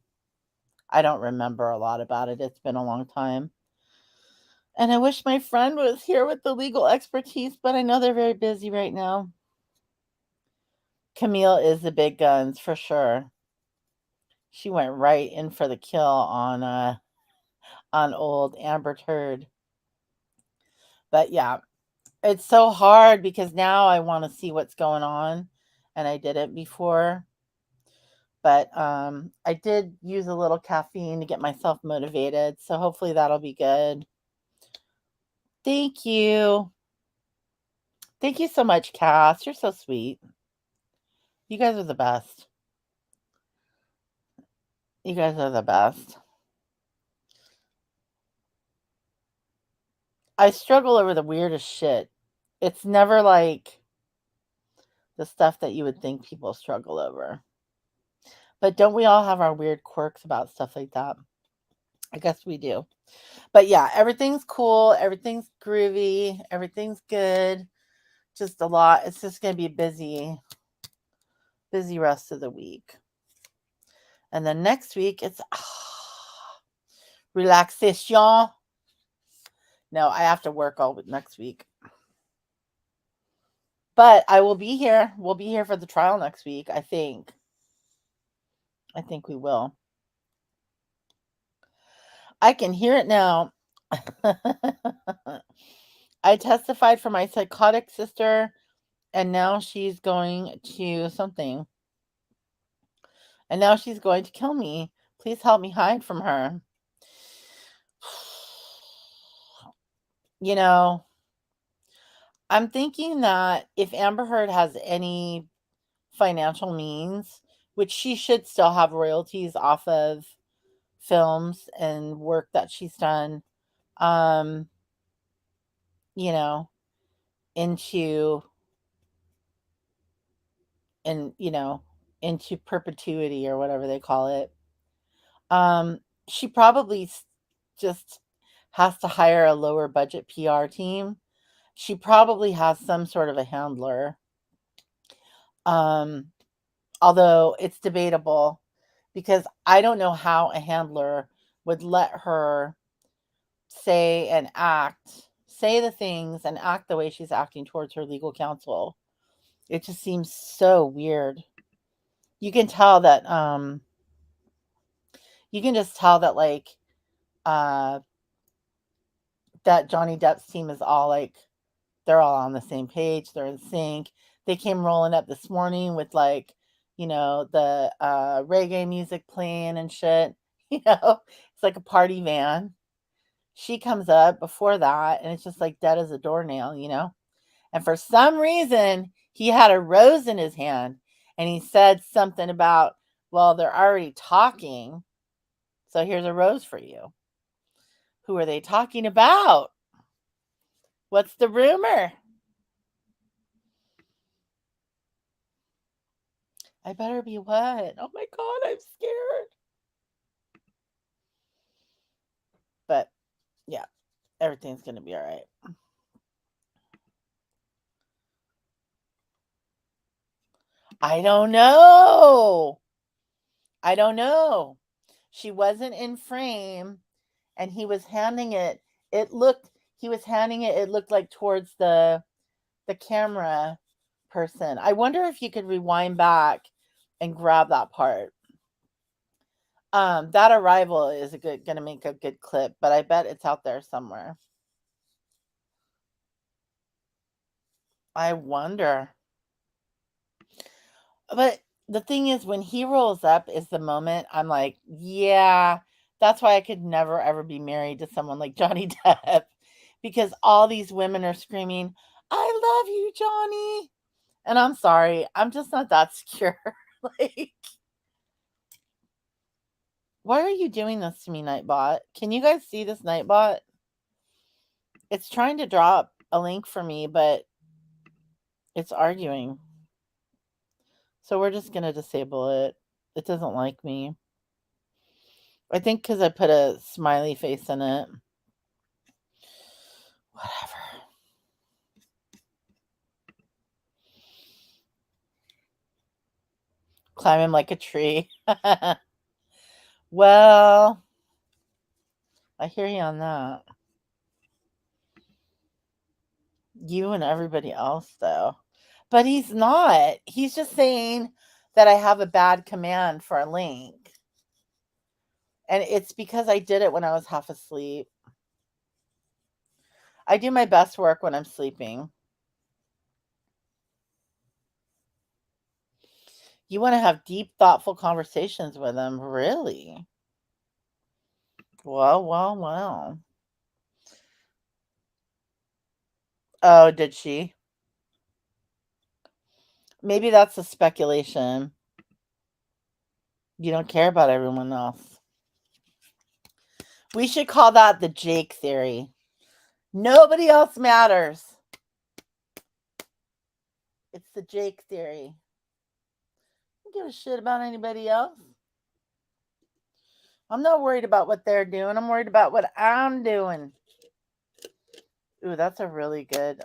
don't remember a lot about it. It's been a long time. And I wish my friend was here with the legal expertise, but I know they're very busy right now. Camille is the big guns for sure. She went right in for the kill on old Amber Turd. But yeah, it's so hard because now I want to see what's going on, and I didn't before. But I did use a little caffeine to get myself motivated, so hopefully that'll be good. Thank you. Thank you so much, Cass. You're so sweet. You guys are the best. You guys are the best. I struggle over the weirdest shit. It's never like the stuff that you would think people struggle over. But don't we all have our weird quirks about stuff like that? I guess we do. But yeah, everything's cool. Everything's groovy. Everything's good. Just a lot. It's just going to be busy rest of the week. And then next week, it's relaxation. No, I have to work all next week. But I will be here. We'll be here for the trial next week, I think. I think we will. I can hear it now. I testified for my psychotic sister, and now she's going to something. And now she's going to kill me. Please help me hide from her. I'm thinking that if Amber Heard has any financial means, which she should still have royalties off of films and work that she's done, into into perpetuity or whatever they call it. She probably just has to hire a lower budget PR team. She probably has some sort of a handler. Although it's debatable because I don't know how a handler would let her say the things and act the way she's acting towards her legal counsel. It just seems so weird. You can tell that you can just tell that that Johnny Depp's team is all they're all on the same page, they're in sync. They came rolling up this morning with the reggae music playing and shit. It's like a party van. She comes up before that and it's just like dead as a doornail. And for some reason, he had a rose in his hand and he said something about, well, they're already talking. So here's a rose for you. Who are they talking about? What's the rumor? I better be what? Oh my God, I'm scared. But yeah, everything's going to be all right. I don't know. She wasn't in frame and he was handing it. It looked like towards the camera person. I wonder if you could rewind back and grab that part. That arrival is gonna make a good clip, but I bet it's out there somewhere. I wonder. But the thing is, when he rolls up is the moment I'm like, yeah, that's why I could never ever be married to someone like Johnny Depp. Because all these women are screaming, I love you, Johnny. And I'm sorry, I'm just not that secure. Like, why are you doing this to me, Nightbot? Can you guys see this, Nightbot? It's trying to drop a link for me, but it's arguing. So we're just going to disable it. It doesn't like me. I think because I put a smiley face in it. Whatever. Climb him like a tree. Well, I hear you on that. You and everybody else, though. But he's not. He's just saying that I have a bad command for a link. And it's because I did it when I was half asleep. I do my best work when I'm sleeping. You want to have deep, thoughtful conversations with him, really? Well. Oh, did she? Maybe that's a speculation. You don't care about everyone else. We should call that the Jake theory. Nobody else matters. It's the Jake theory. I don't give a shit about anybody else. I'm not worried about what they're doing. I'm worried about what I'm doing. Ooh, that's a really good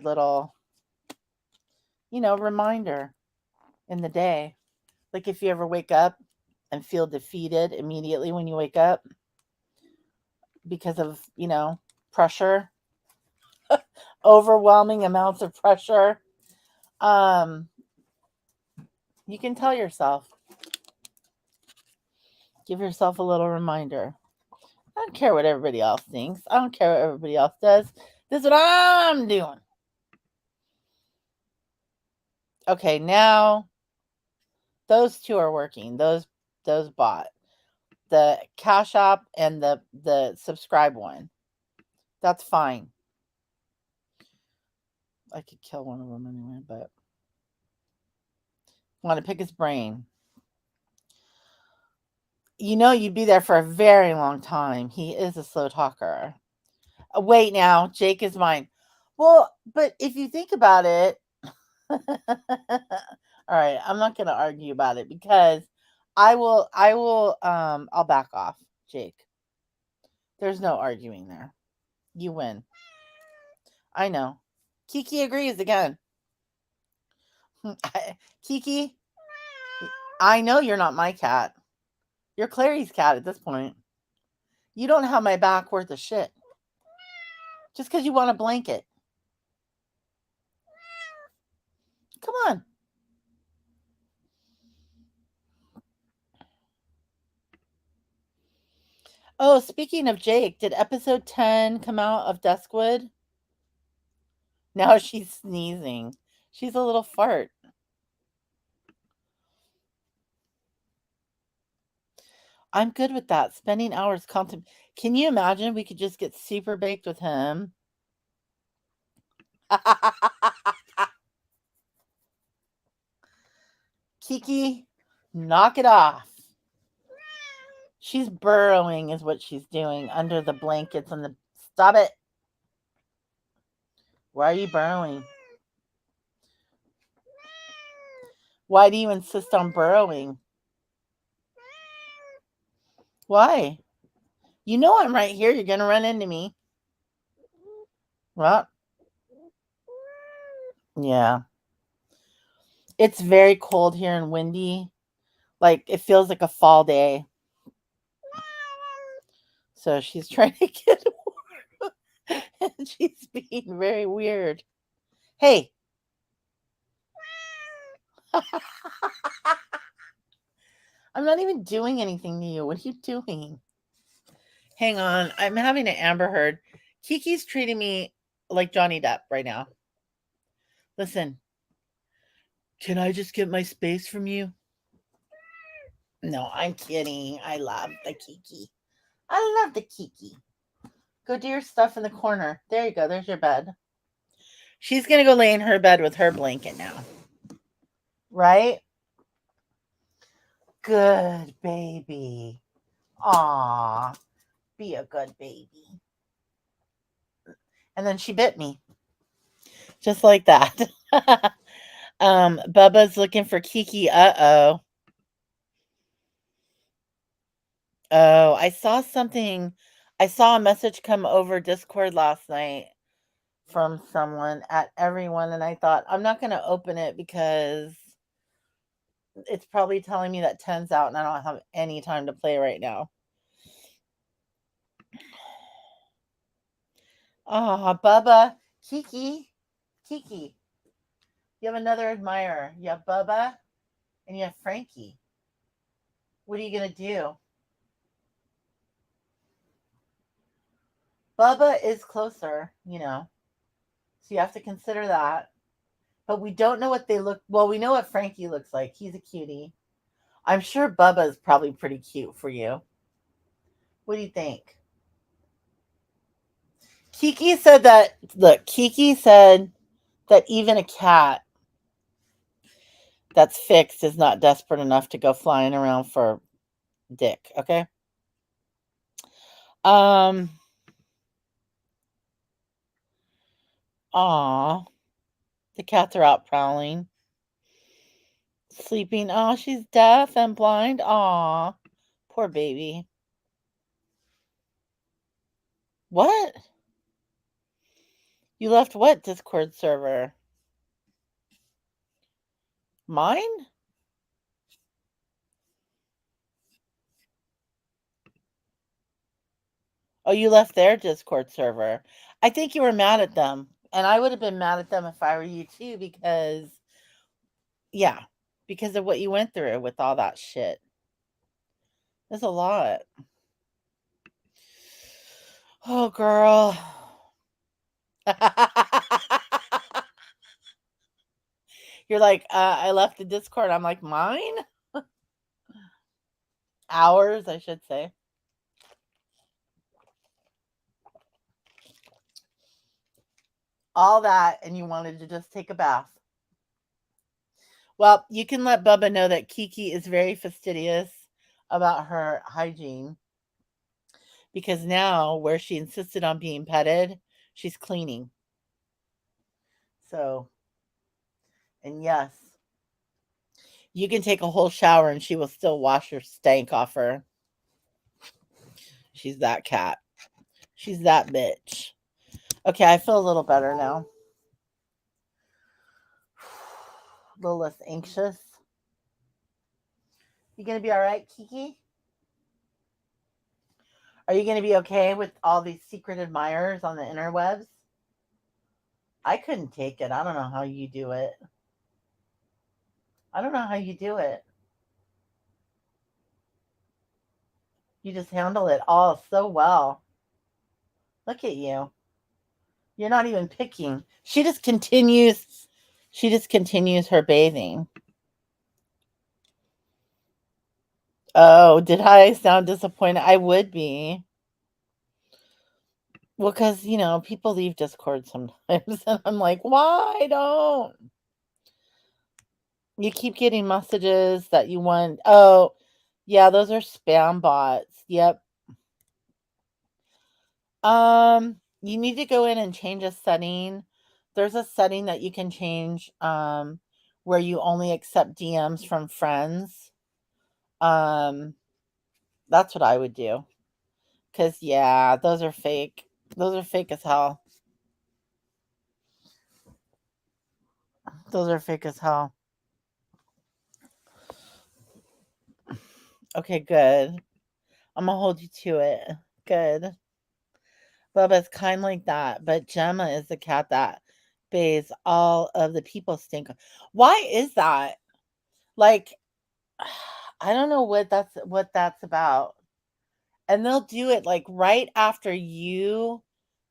little, reminder in the day. Like if you ever wake up and feel defeated immediately when you wake up because of, pressure, overwhelming amounts of pressure, you can tell yourself, give yourself a little reminder. I don't care what everybody else thinks. I don't care what everybody else does. This is what I'm doing. Okay, now those two are working. Those bot. The CashApp and the subscribe one. That's fine. I could kill one of them anyway, but I want to pick his brain. You'd be there for a very long time. He is a slow talker. Wait now, Jake is mine. Well, but if you think about it, all right, I'm not going to argue about it because I'll back off, Jake. There's no arguing there. You win. I know. Kiki agrees again. Kiki, I know you're not my cat. You're Clary's cat at this point. You don't have my back worth of shit. Just because you want a blanket. Come on. Oh, speaking of Jake, did episode 10 come out of Duskwood? Now she's sneezing. She's a little fart. I'm good with that. Spending hours Can you imagine we could just get super baked with him? Kiki, knock it off. She's burrowing is what she's doing under the blankets and stop it. Why are you burrowing? Why do you insist on burrowing? Why? You know I'm right here. You're going to run into me. What? Yeah. It's very cold here and windy. Like, it feels like a fall day. So she's trying to get warm. And she's being very weird. Hey. I'm not even doing anything to you. What are you doing? Hang on. I'm having an Amber Heard. Kiki's treating me like Johnny Depp right now. Listen, Can I just get my space from you? No, I'm kidding. I love the Kiki. I love the Kiki. Go do your stuff in the corner. There you go. There's your bed. She's going to go lay in her bed with her blanket now. Right? Good baby. Aw. Be a good baby. And then she bit me. Just like that. Bubba's looking for Kiki. Uh-oh. Oh, I saw something. I saw a message come over Discord last night from someone at everyone, and I thought, I'm not going to open it because it's probably telling me that 10's out and I don't have any time to play right now. Ah, Bubba. Kiki. Kiki. You have another admirer. You have Bubba and you have Frankie. What are you going to do? Bubba is closer, you know. So you have to consider that. But we don't know what they look. Well, we know what Frankie looks like. He's a cutie. I'm sure Bubba is probably pretty cute for you. What do you think? Kiki said that, look, Kiki said that even a cat that's fixed is not desperate enough to go flying around for dick, okay? Aw, the cats are out prowling. Sleeping. Oh, she's deaf and blind. Aw, poor baby. What? You left what Discord server? Mine? Oh, you left their Discord server. I think you were mad at them. And I would have been mad at them if I were you too, because, yeah, because of what you went through with all that shit. There's a lot. Oh, girl. You're like, I left the Discord. I'm like, mine? Hours, I should say. All that, and you wanted to just take a bath. Well, you can let Bubba know that Kiki is very fastidious about her hygiene. Because now, where she insisted on being petted, she's cleaning. So, and yes, you can take a whole shower and she will still wash your stank off her. She's that cat. She's that bitch. Okay, I feel a little better now. A little less anxious. You gonna be all right, Kiki? Are you gonna be okay with all these secret admirers on the interwebs? I couldn't take it. I don't know how you do it. I don't know how you do it. You just handle it all so well. Look at you. You're not even picking. She just continues her bathing. Oh, did I sound disappointed? I would be. Well, because, you know, people leave Discord sometimes, and I'm like, why don't? You keep getting messages that you want. Oh, yeah, those are spam bots. Yep. You need to go in and change a setting. There's a setting that you can change where you only accept DMs from friends. That's what I would do. Cause yeah, those are fake. Those are fake as hell. Those are fake as hell. Okay, good. I'm gonna hold you to it. Good. Bubba's kind like that, but Gemma is the cat that bathes all of the people stink. Why is that? Like, I don't know what that's about. And they'll do it like right after you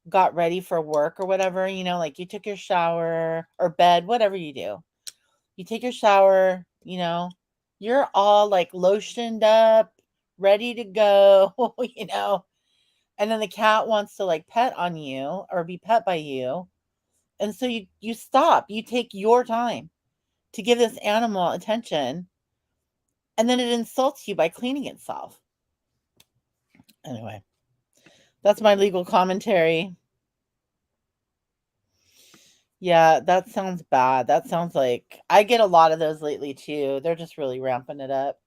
got ready for work or whatever, you know, like you took your shower or bed, whatever you do. You take your shower, you know, you're all like lotioned up, ready to go, you know, and then the cat wants to like pet on you or be pet by you. And so you stop, you take your time to give this animal attention, and then it insults you by cleaning itself. Anyway, that's my legal commentary. Yeah, that sounds bad. That sounds like I get a lot of those lately too. They're just really ramping it up.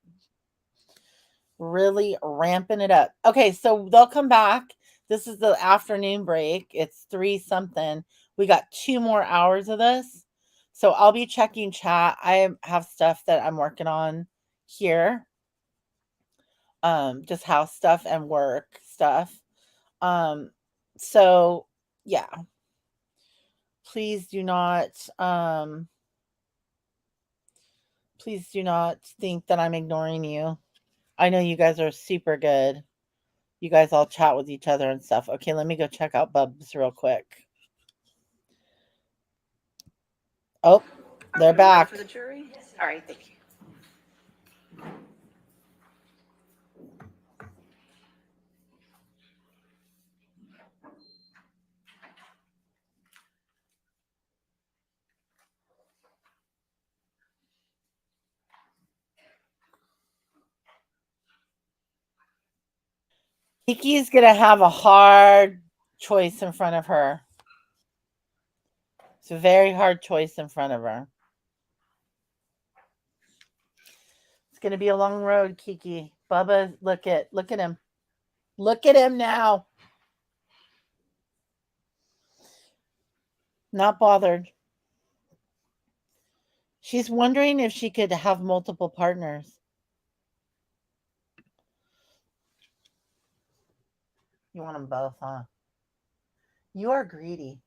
Really ramping it up. Okay, so they'll come back. This is the afternoon break. It's 3 something. We got 2 more hours of this. So I'll be checking chat. I have stuff that I'm working on here. Just house stuff and work stuff. So yeah. Please do not think that I'm ignoring you. I know you guys are super good. You guys all chat with each other and stuff. Okay, let me go check out Bubs real quick. Oh, they're Ready back. for the jury? All right, thank you. Kiki is going to have a hard choice in front of her. It's a very hard choice in front of her. It's going to be a long road, Kiki. Bubba, look at him. Look at him now. Not bothered. She's wondering if she could have multiple partners. You want them both, huh? You are greedy.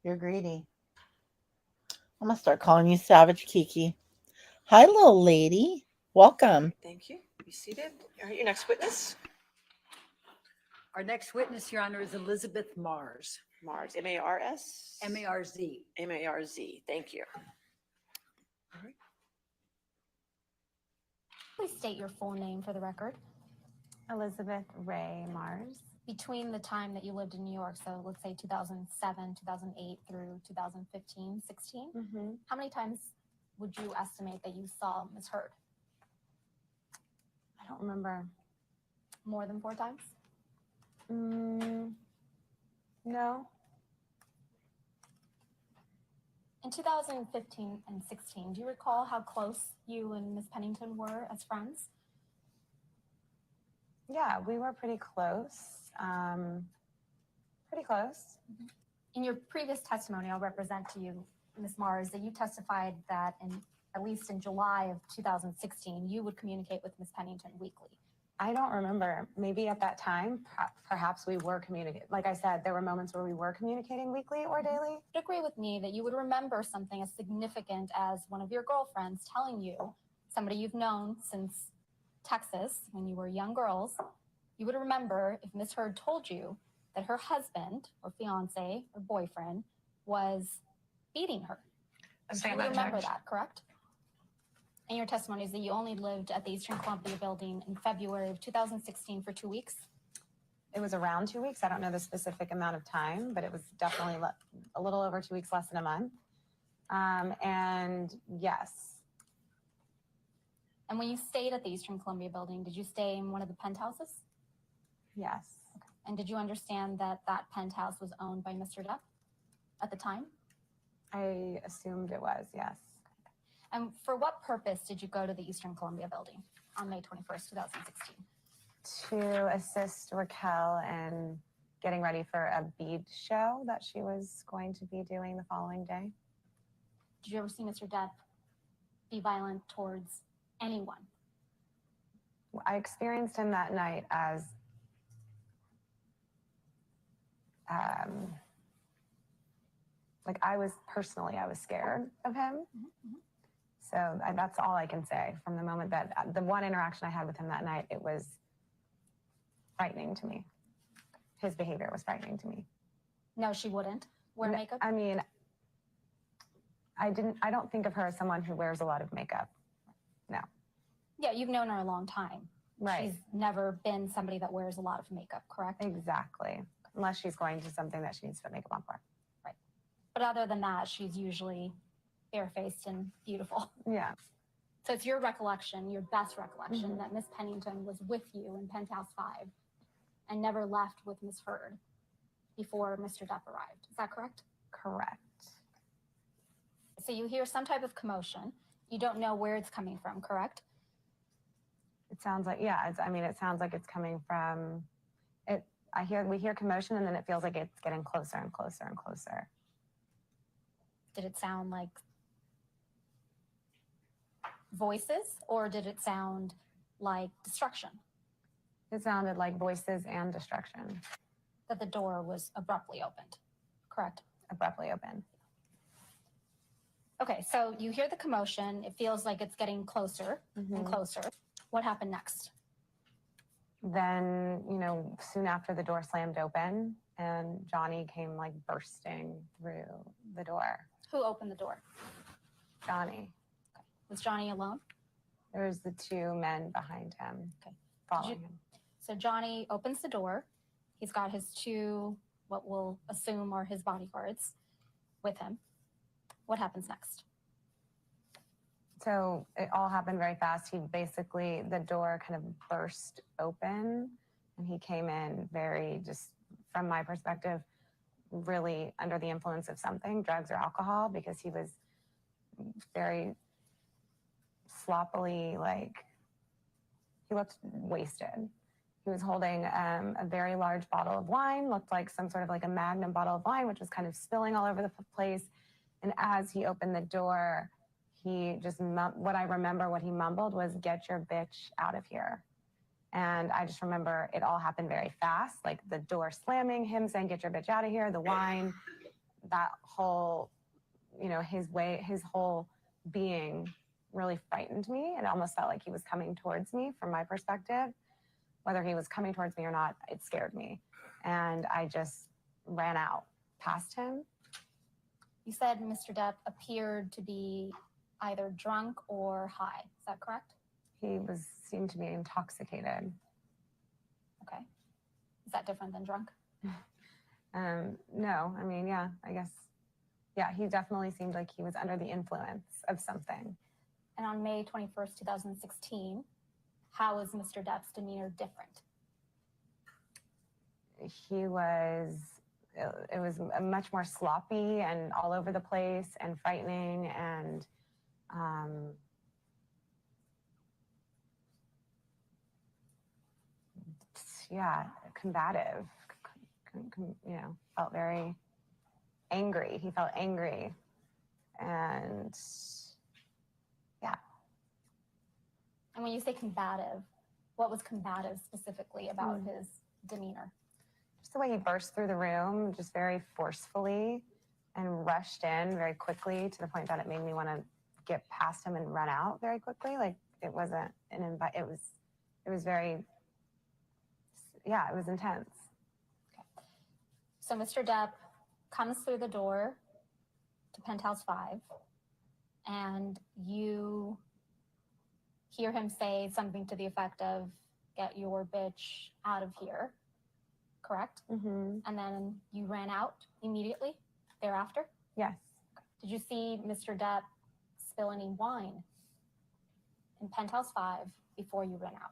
You're greedy. I'm going to start calling you Savage Kiki. Hi, little lady. Welcome. Thank you. Be seated. All right, your next witness. Our next witness, Your Honor, is Elizabeth Mars. Mars, M-A-R-S? M-A-R-Z. M-A-R-Z. Thank you. Please state your full name for the record. Elizabeth Ray Mars. Between the time that you lived in New York, so let's say 2007, 2008 through 2015, 16, how many times would you estimate that you saw Ms. Heard? I don't remember. More than 4 times? No. In 2015 and 16, do you recall how close you and Ms. Pennington were as friends? Yeah, we were pretty close. Pretty close. In your previous testimony, I'll represent to you, Ms. Mars, that you testified that at least in July of 2016, you would communicate with Ms. Pennington weekly. I don't remember. Maybe at that time, perhaps we were communicating. Like I said, there were moments where we were communicating weekly or daily. Would agree with me that you would remember something as significant as one of your girlfriends telling you, somebody you've known since Texas when you were young girls, you would remember if Ms. Heard told you that her husband or fiance or boyfriend was beating her. You would remember that, correct? And your testimony is that you only lived at the Eastern Columbia building in February of 2016 for 2 weeks? It was around 2 weeks. I don't know the specific amount of time, but it was definitely a little over 2 weeks, less than a month. And yes. And when you stayed at the Eastern Columbia building, did you stay in one of the penthouses? Yes. Okay. And did you understand that that penthouse was owned by Mr. Depp at the time? I assumed it was, yes. And for what purpose did you go to the Eastern Columbia building on May 21st, 2016? To assist Raquel in getting ready for a bead show that she was going to be doing the following day. Did you ever see Mr. Depp be violent towards anyone? I experienced him that night as like I was scared of him. So that's all I can say from the moment that the one interaction I had with him that night, it was frightening to me. His behavior was frightening to me. No, she wouldn't wear makeup? I mean, I don't think of her as someone who wears a lot of makeup. No. Yeah, you've known her a long time. Right. She's never been somebody that wears a lot of makeup, correct? Exactly. Unless she's going to something that she needs to put makeup on for. Right. But other than that, she's usually barefaced and beautiful. Yeah. So it's your recollection, your best recollection, Mhm. that Miss Pennington was with you in Penthouse 5 and never left with Miss Heard before Mr. Depp arrived. Is that correct? Correct. So you hear some type of commotion. You don't know where it's coming from, correct? It sounds like, yeah, it sounds like it's coming from it. We hear commotion and then it feels like it's getting closer and closer and closer. Did it sound like voices or did it sound like destruction? It sounded like voices and destruction. That the door was abruptly opened, correct? Abruptly open. Okay, so you hear the commotion. It feels like it's getting closer and closer. What happened next? Then, soon after the door slammed open and Johnny came like bursting through the door. Who opened the door? Johnny. Was Johnny alone? There was the two men behind him. Okay. Following him. So Johnny opens the door. He's got his two, what we'll assume are his bodyguards with him. What happens next? So it all happened very fast. The door kind of burst open and he came in very, just from my perspective, really under the influence of something, drugs or alcohol, because he was very sloppily, he looked wasted. He was holding a very large bottle of wine, looked like some sort of like a Magnum bottle of wine, which was kind of spilling all over the place. And as he opened the door, he just, what I remember what he mumbled was, "Get your bitch out of here." And I just remember it all happened very fast, like the door slamming, him saying, "Get your bitch out of here," the wine, that whole, his whole being really frightened me. It almost felt like he was coming towards me from my perspective. Whether he was coming towards me or not, it scared me. And I just ran out past him. You said Mr. Depp appeared to be either drunk or high. Is that correct? He seemed to be intoxicated. Okay. Is that different than drunk? No, yeah, I guess. Yeah, he definitely seemed like he was under the influence of something. And on May 21st, 2016, how was Mr. Depp's demeanor different? It was much more sloppy and all over the place and frightening and combative, felt very angry. He felt angry and yeah. And when you say combative, what was combative specifically about his demeanor? Just the way he burst through the room, just very forcefully and rushed in very quickly to the point that it made me want to get past him and run out very quickly. Like it wasn't an invite. It was very, yeah, it was intense. Okay. So Mr. Depp comes through the door to Penthouse 5 and you hear him say something to the effect of, "Get your bitch out of here," correct? Mm-hmm. And then you ran out immediately thereafter? Yes. Did you see Mr. Depp spill any wine in Penthouse 5 before you ran out?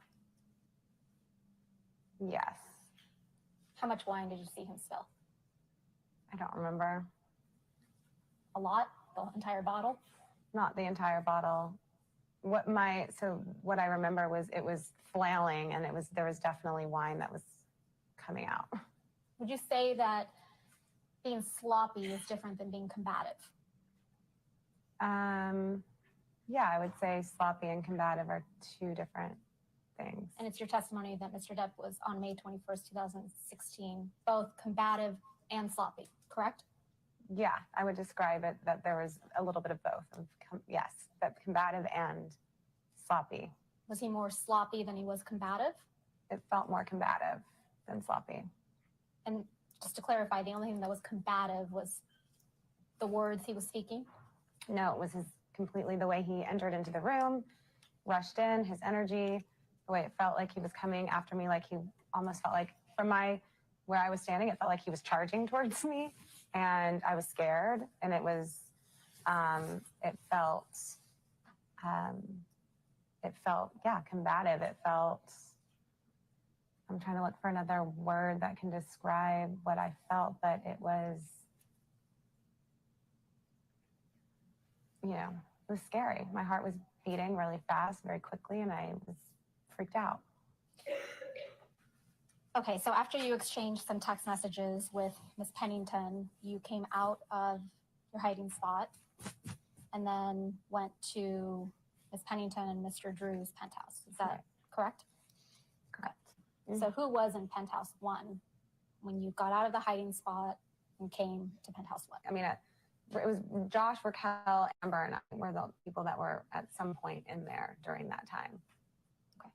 Yes. How much wine did you see him spill? I don't remember. A lot? The entire bottle? Not the entire bottle. What I remember was it was flailing and there was definitely wine that was coming out. Would you say that being sloppy is different than being combative? Yeah, I would say sloppy and combative are two different things. And it's your testimony that Mr. Depp was on May 21st, 2016, both combative and sloppy, correct? Yeah, I would describe it that there was a little bit of both. Yes, but combative and sloppy. Was he more sloppy than he was combative? It felt more combative than sloppy. And just to clarify, the only thing that was combative was the words he was speaking? No, it was completely the way he entered into the room, rushed in, his energy, the way it felt like he was coming after me, like he almost felt like from where I was standing, it felt like he was charging towards me, and I was scared, and it felt, yeah, combative. It felt, I'm trying to look for another word that can describe what I felt, but it was, it was scary. My heart was beating really fast, very quickly, and I was freaked out. Okay, so after you exchanged some text messages with Miss Pennington, you came out of your hiding spot and then went to Miss Pennington and Mr. Drew's penthouse. Is that correct? Correct. So who was in penthouse 1 when you got out of the hiding spot and came to penthouse 1? I mean, it was Josh, Raquel, Amber, and I were the people that were at some point in there during that time. Okay.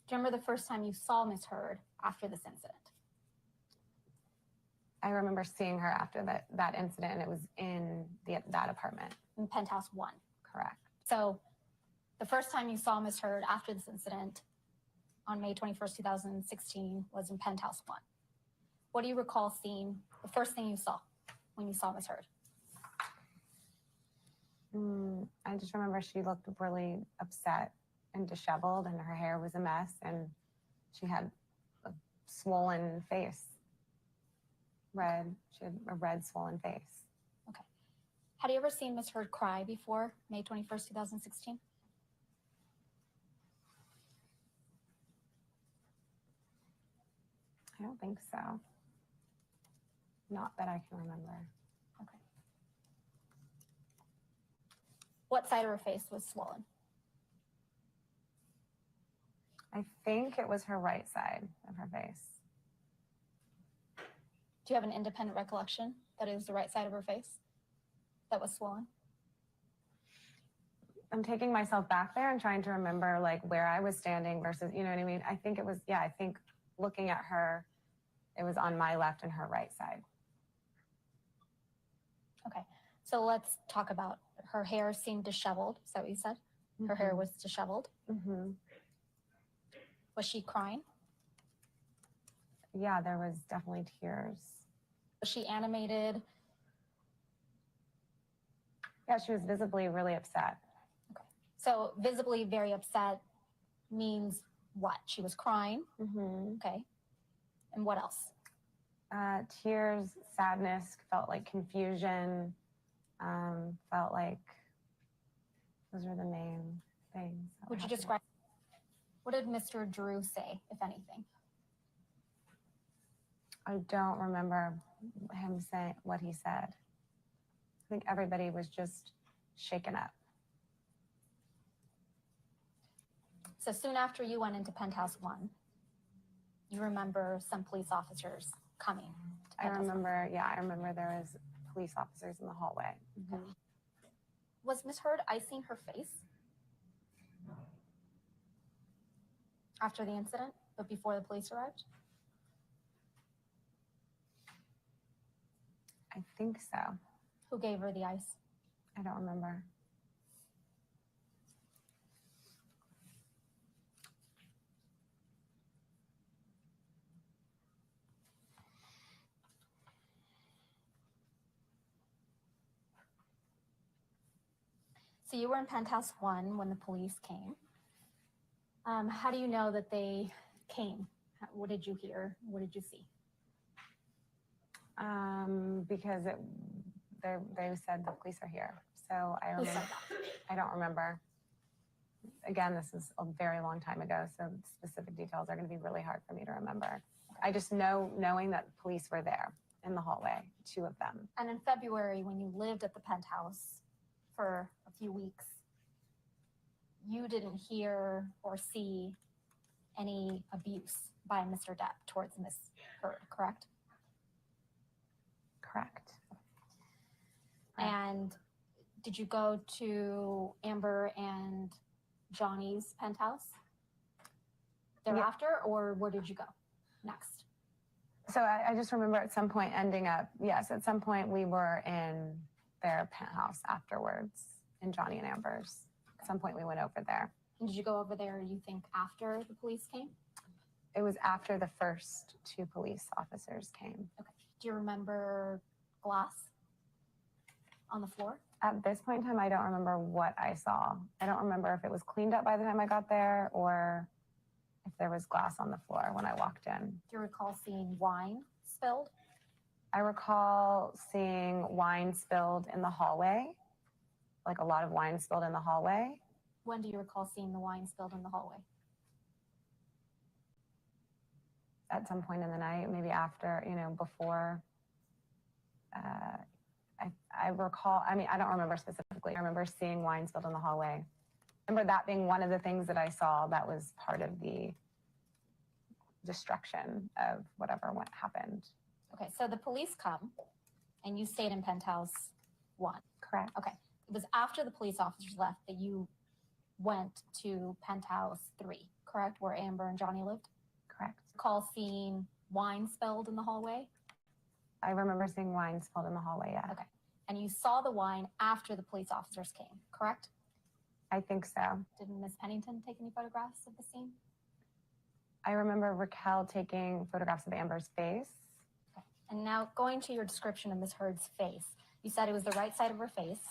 Do you remember the first time you saw Miss Heard after this incident? I remember seeing her after that incident, and it was in that apartment. In penthouse 1. Correct. So the first time you saw Miss Heard after this incident on May 21st, 2016 was in penthouse 1. What do you recall seeing, the first thing you saw when you saw Miss Heard? I just remember she looked really upset and disheveled, and her hair was a mess, and she had a swollen face. She had a red swollen face. Okay. Had you ever seen Miss Heard cry before May 21st, 2016? I don't think so. Not that I can remember. Okay. What side of her face was swollen? I think it was her right side of her face. Do you have an independent recollection that it was the right side of her face that was swollen? I'm taking myself back there and trying to remember like where I was standing versus, you know what I mean? I think it was, I think looking at her, it was on my left and her right side. Okay, so let's talk about her hair seemed disheveled. Is that what you said? Her hair was disheveled. Mm-hmm. Was she crying? Yeah, there was definitely tears. Was she animated? Yeah, she was visibly really upset. Okay, so visibly very upset means what? She was crying. Mm-hmm. Okay, and what else? Tears, sadness, felt like confusion, felt like those were the main things. Would you describe, what did Mr. Drew say, if anything? I don't remember him saying what he said. I think everybody was just shaken up. So soon after you went into penthouse 1, you remember some police officers coming to I penthouse 1. remember there was police officers in the hallway. Okay. Was Miss Heard icing her face after the incident, but before the police arrived? I think so. Who gave her the ice? I don't remember. So you were in penthouse 1 when the police came. How do you know that they came? What did you hear? What did you see? Because they said the police are here. So I Who said remember. I don't remember. Again, this is a very long time ago, so specific details are going to be really hard for me to remember. I just knowing that police were there in the hallway, 2 of them. And in February, when you lived at the penthouse for a few weeks, you didn't hear or see any abuse by Mr. Depp towards Miss Heard, correct? Correct. And did you go to Amber and Johnny's penthouse thereafter, or where did you go next? So I just remember at some point ending up, yes, at some point we were in their penthouse afterwards in Johnny and Amber's. At some point we went over there. And did you go over there, you think, after the police came? It was after the first 2 police officers came. Okay. Do you remember glass on the floor? At this point in time, I don't remember what I saw. I don't remember if it was cleaned up by the time I got there or if there was glass on the floor when I walked in. Do you recall seeing wine spilled? I recall seeing wine spilled in the hallway, like a lot of wine spilled in the hallway. When do you recall seeing the wine spilled in the hallway? At some point in the night, maybe after, before. I recall, I don't remember specifically. I remember seeing wine spilled in the hallway. I remember that being one of the things that I saw that was part of the destruction of whatever happened. Okay, so the police come and you stayed in penthouse 1. Correct. Okay. It was after the police officers left that you went to penthouse 3, correct? Where Amber and Johnny lived? Correct. Recall seeing wine spilled in the hallway? I remember seeing wine spilled in the hallway, yeah. Okay. And you saw the wine after the police officers came, correct? I think so. Did Miss Pennington take any photographs of the scene? I remember Raquel taking photographs of Amber's face. Okay. And now going to your description of Miss Heard's face, you said it was the right side of her face.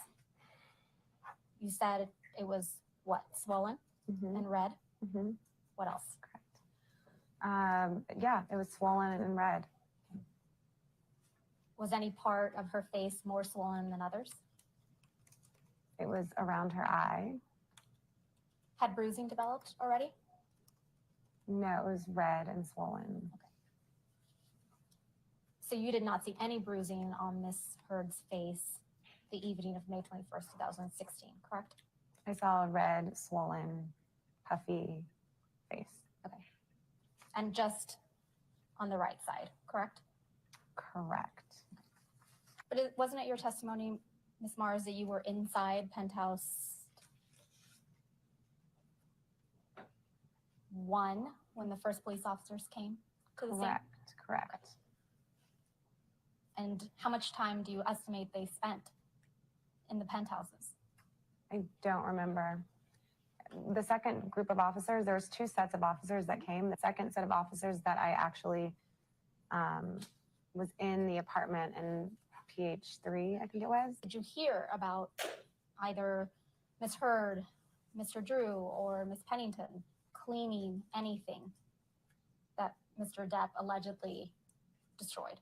You said it was what? Swollen and red? Mm-hmm. What else? Correct. Yeah, it was swollen and red. Was any part of her face more swollen than others? It was around her eye. Had bruising developed already? No, it was red and swollen. Okay. So you did not see any bruising on Miss Heard's face the evening of May 21st, 2016, correct? I saw a red, swollen, puffy face. Okay. And just on the right side, correct? Correct. But wasn't it your testimony, Ms. Mars, that you were inside penthouse 1 when the first police officers came to the scene? Correct. And how much time do you estimate they spent in the penthouses? I don't remember. The second group of officers, there was 2 sets of officers that came. The second set of officers that I actually was in the apartment in PH3, I think it was. Did you hear about either Ms. Heard, Mr. Drew, or Ms. Pennington cleaning anything that Mr. Depp allegedly destroyed?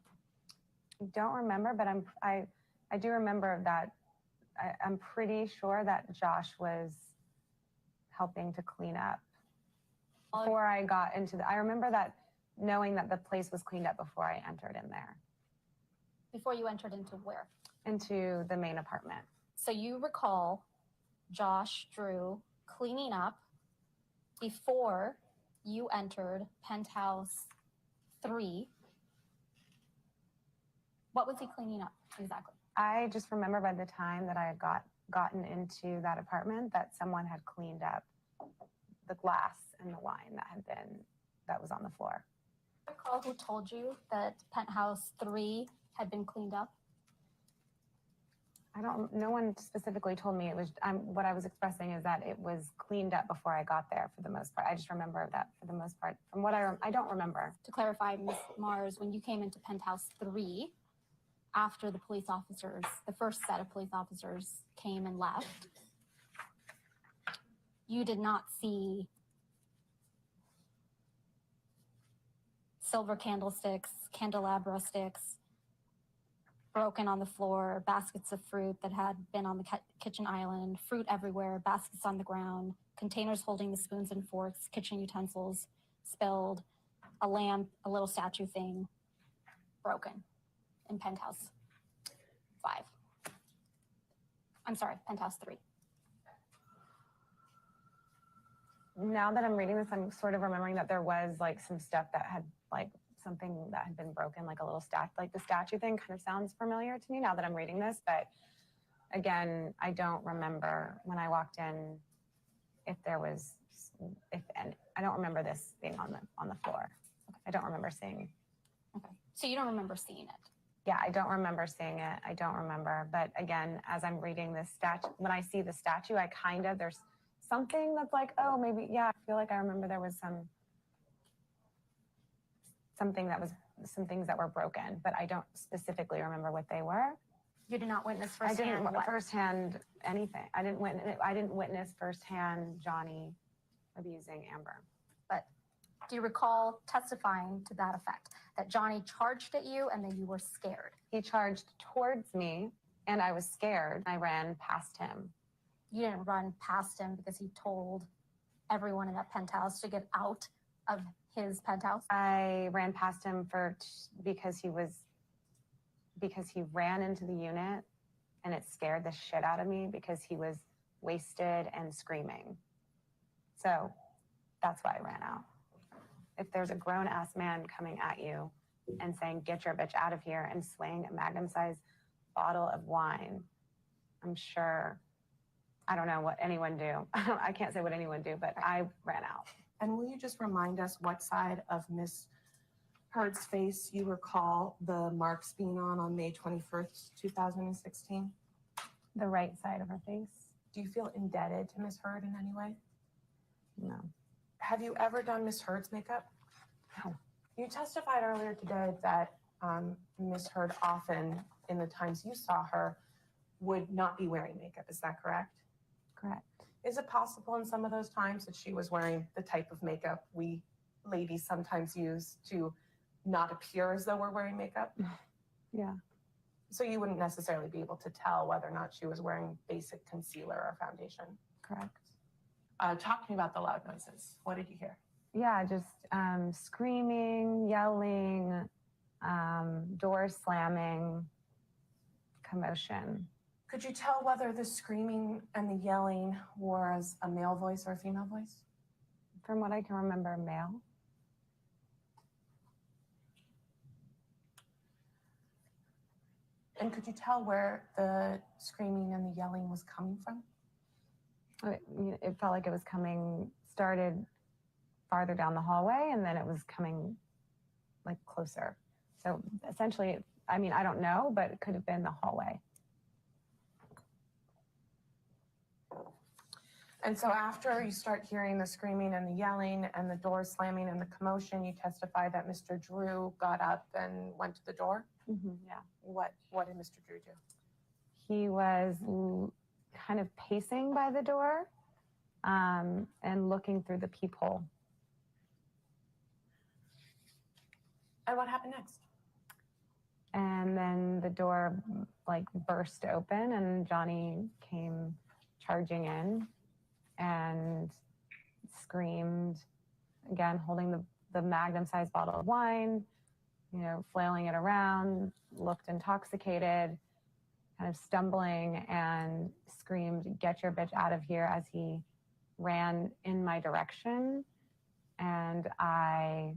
I don't remember, but I do remember that I'm pretty sure that Josh was helping to clean up before I got into I remember that knowing that the place was cleaned up before I entered in there. Before you entered into where? Into the main apartment. So you recall Josh, Drew cleaning up before you entered penthouse 3. What was he cleaning up exactly? I just remember by the time that I had gotten into that apartment that someone had cleaned up the glass and the wine that was on the floor. Do you recall who told you that penthouse 3 had been cleaned up? No one specifically told me. It was, what I was expressing is that it was cleaned up before I got there for the most part. I just remember that for the most part. From what I don't remember. To clarify, Ms. Mars, when you came into penthouse 3, after the police officers, the first set of police officers came and left, you did not see silver candlesticks, candelabra sticks, broken on the floor, baskets of fruit that had been on the kitchen island, fruit everywhere, baskets on the ground, containers holding the spoons and forks, kitchen utensils spilled, a lamp, a little statue thing broken in penthouse 5. I'm sorry, penthouse 3. Now that I'm reading this, I'm sort of remembering that there was like some stuff that had like something that had been broken, like a little like the statue thing kind of sounds familiar to me now that I'm reading this. But again, I don't remember when I walked in if there was, and I don't remember this being on the floor. I don't remember seeing. Okay. So you don't remember seeing it? Yeah, I don't remember seeing it. I don't remember. But again, as I'm reading this statue, when I see the statue, I kind of, there's something that's like, oh, maybe, yeah, I feel like I remember there was some things that were broken, but I don't specifically remember what they were. You did not witness I firsthand didn't what? firsthand anything. I didn't witness firsthand Johnny abusing Amber. But do you recall testifying to that effect? That Johnny charged at you and then you were scared? He charged towards me and I was scared. I ran past him. You didn't run past him because he told everyone in that penthouse to get out of his penthouse? I ran past him because he ran into the unit and it scared the shit out of me because he was wasted and screaming. So that's why I ran out. If there's a grown ass man coming at you and saying, get your bitch out of here, and swaying a magnum-sized bottle of wine, I'm sure, I don't know what anyone do. I can't say what anyone do, but I ran out. And will you just remind us what side of Miss Heard's face you recall the marks being on May 21st, 2016? The right side of her face. Do you feel indebted to Miss Heard in any way? No. Have you ever done Miss Heard's makeup? No. You testified earlier today that Miss Heard often, in the times you saw her, would not be wearing makeup. Is that correct? Correct. Is it possible in some of those times that she was wearing the type of makeup we ladies sometimes use to not appear as though we're wearing makeup? Yeah. So you wouldn't necessarily be able to tell whether or not she was wearing basic concealer or foundation? Correct. Talk to me about the loud noises. What did you hear? Yeah, just screaming, yelling, doors slamming, commotion. Could you tell whether the screaming and the yelling was a male voice or a female voice? From what I can remember, male. And could you tell where the screaming and the yelling was coming from? It felt like it was started farther down the hallway, and then it was coming like closer. So essentially, I mean, I don't know, but it could have been the hallway. And so after you start hearing the screaming and the yelling and the door slamming and the commotion, you testify that Mr. Drew got up and went to the door? Yeah. What did Mr. Drew do? He was kind of pacing by the door and looking through the peephole. And what happened next? And then the door like burst open and Johnny came charging in and screamed, again, holding the magnum-sized bottle of wine, flailing it around, looked intoxicated, kind of stumbling, and screamed, "Get your bitch out of here," as he ran in my direction. And I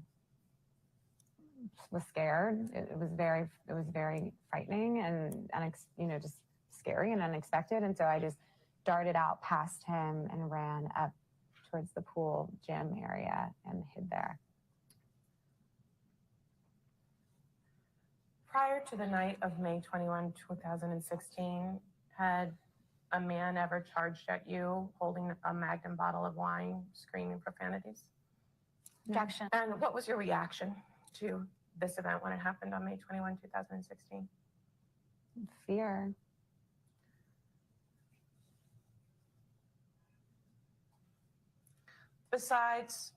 was scared. It was very frightening and just scary and unexpected. And so I just darted out past him and ran up towards the pool gym area and hid there. Prior to the night of May 21, 2016, had a man ever charged at you holding a Magnum bottle of wine, screaming profanities? Objection. And what was your reaction to this event when it happened on May 21, 2016? Fear. Besides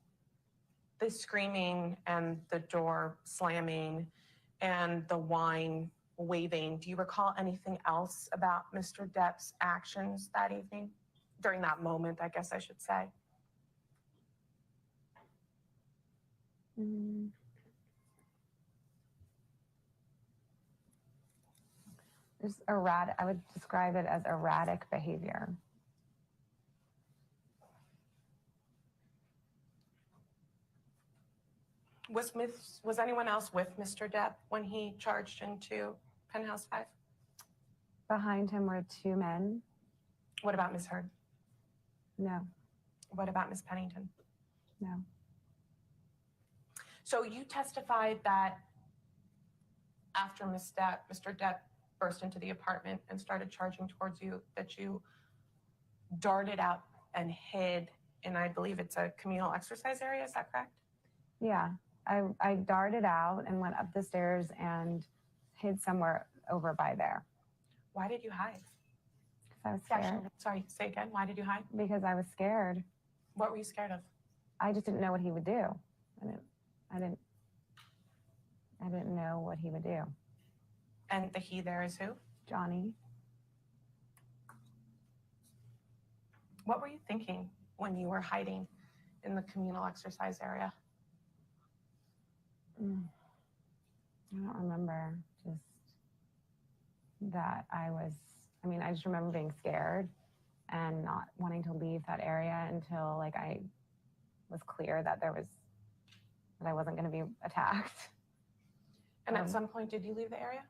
the screaming and the door slamming and the wine waving, do you recall anything else about Mr. Depp's actions that evening? During that moment, I guess I should say. Just erratic. I would describe it as erratic behavior. Was anyone else with Mr. Depp when he charged into Penthouse 5? Behind him were two men. What about Ms. Heard? No. What about Ms. Pennington? No. So you testified that after Mr. Depp burst into the apartment and started charging towards you, that you darted out and hid in, I believe it's a communal exercise area, is that correct? Yeah, I darted out and went up the stairs and hid somewhere over by there. Why did you hide? Because I was scared. Sorry, say again, why did you hide? Because I was scared. What were you scared of? I just didn't know what he would do. I didn't know what he would do. And the he there is who? Johnny. What were you thinking when you were hiding in the communal exercise area? I don't remember. Just that I just remember being scared and not wanting to leave that area until like I was clear that I wasn't going to be attacked. And at some point, did you leave the area?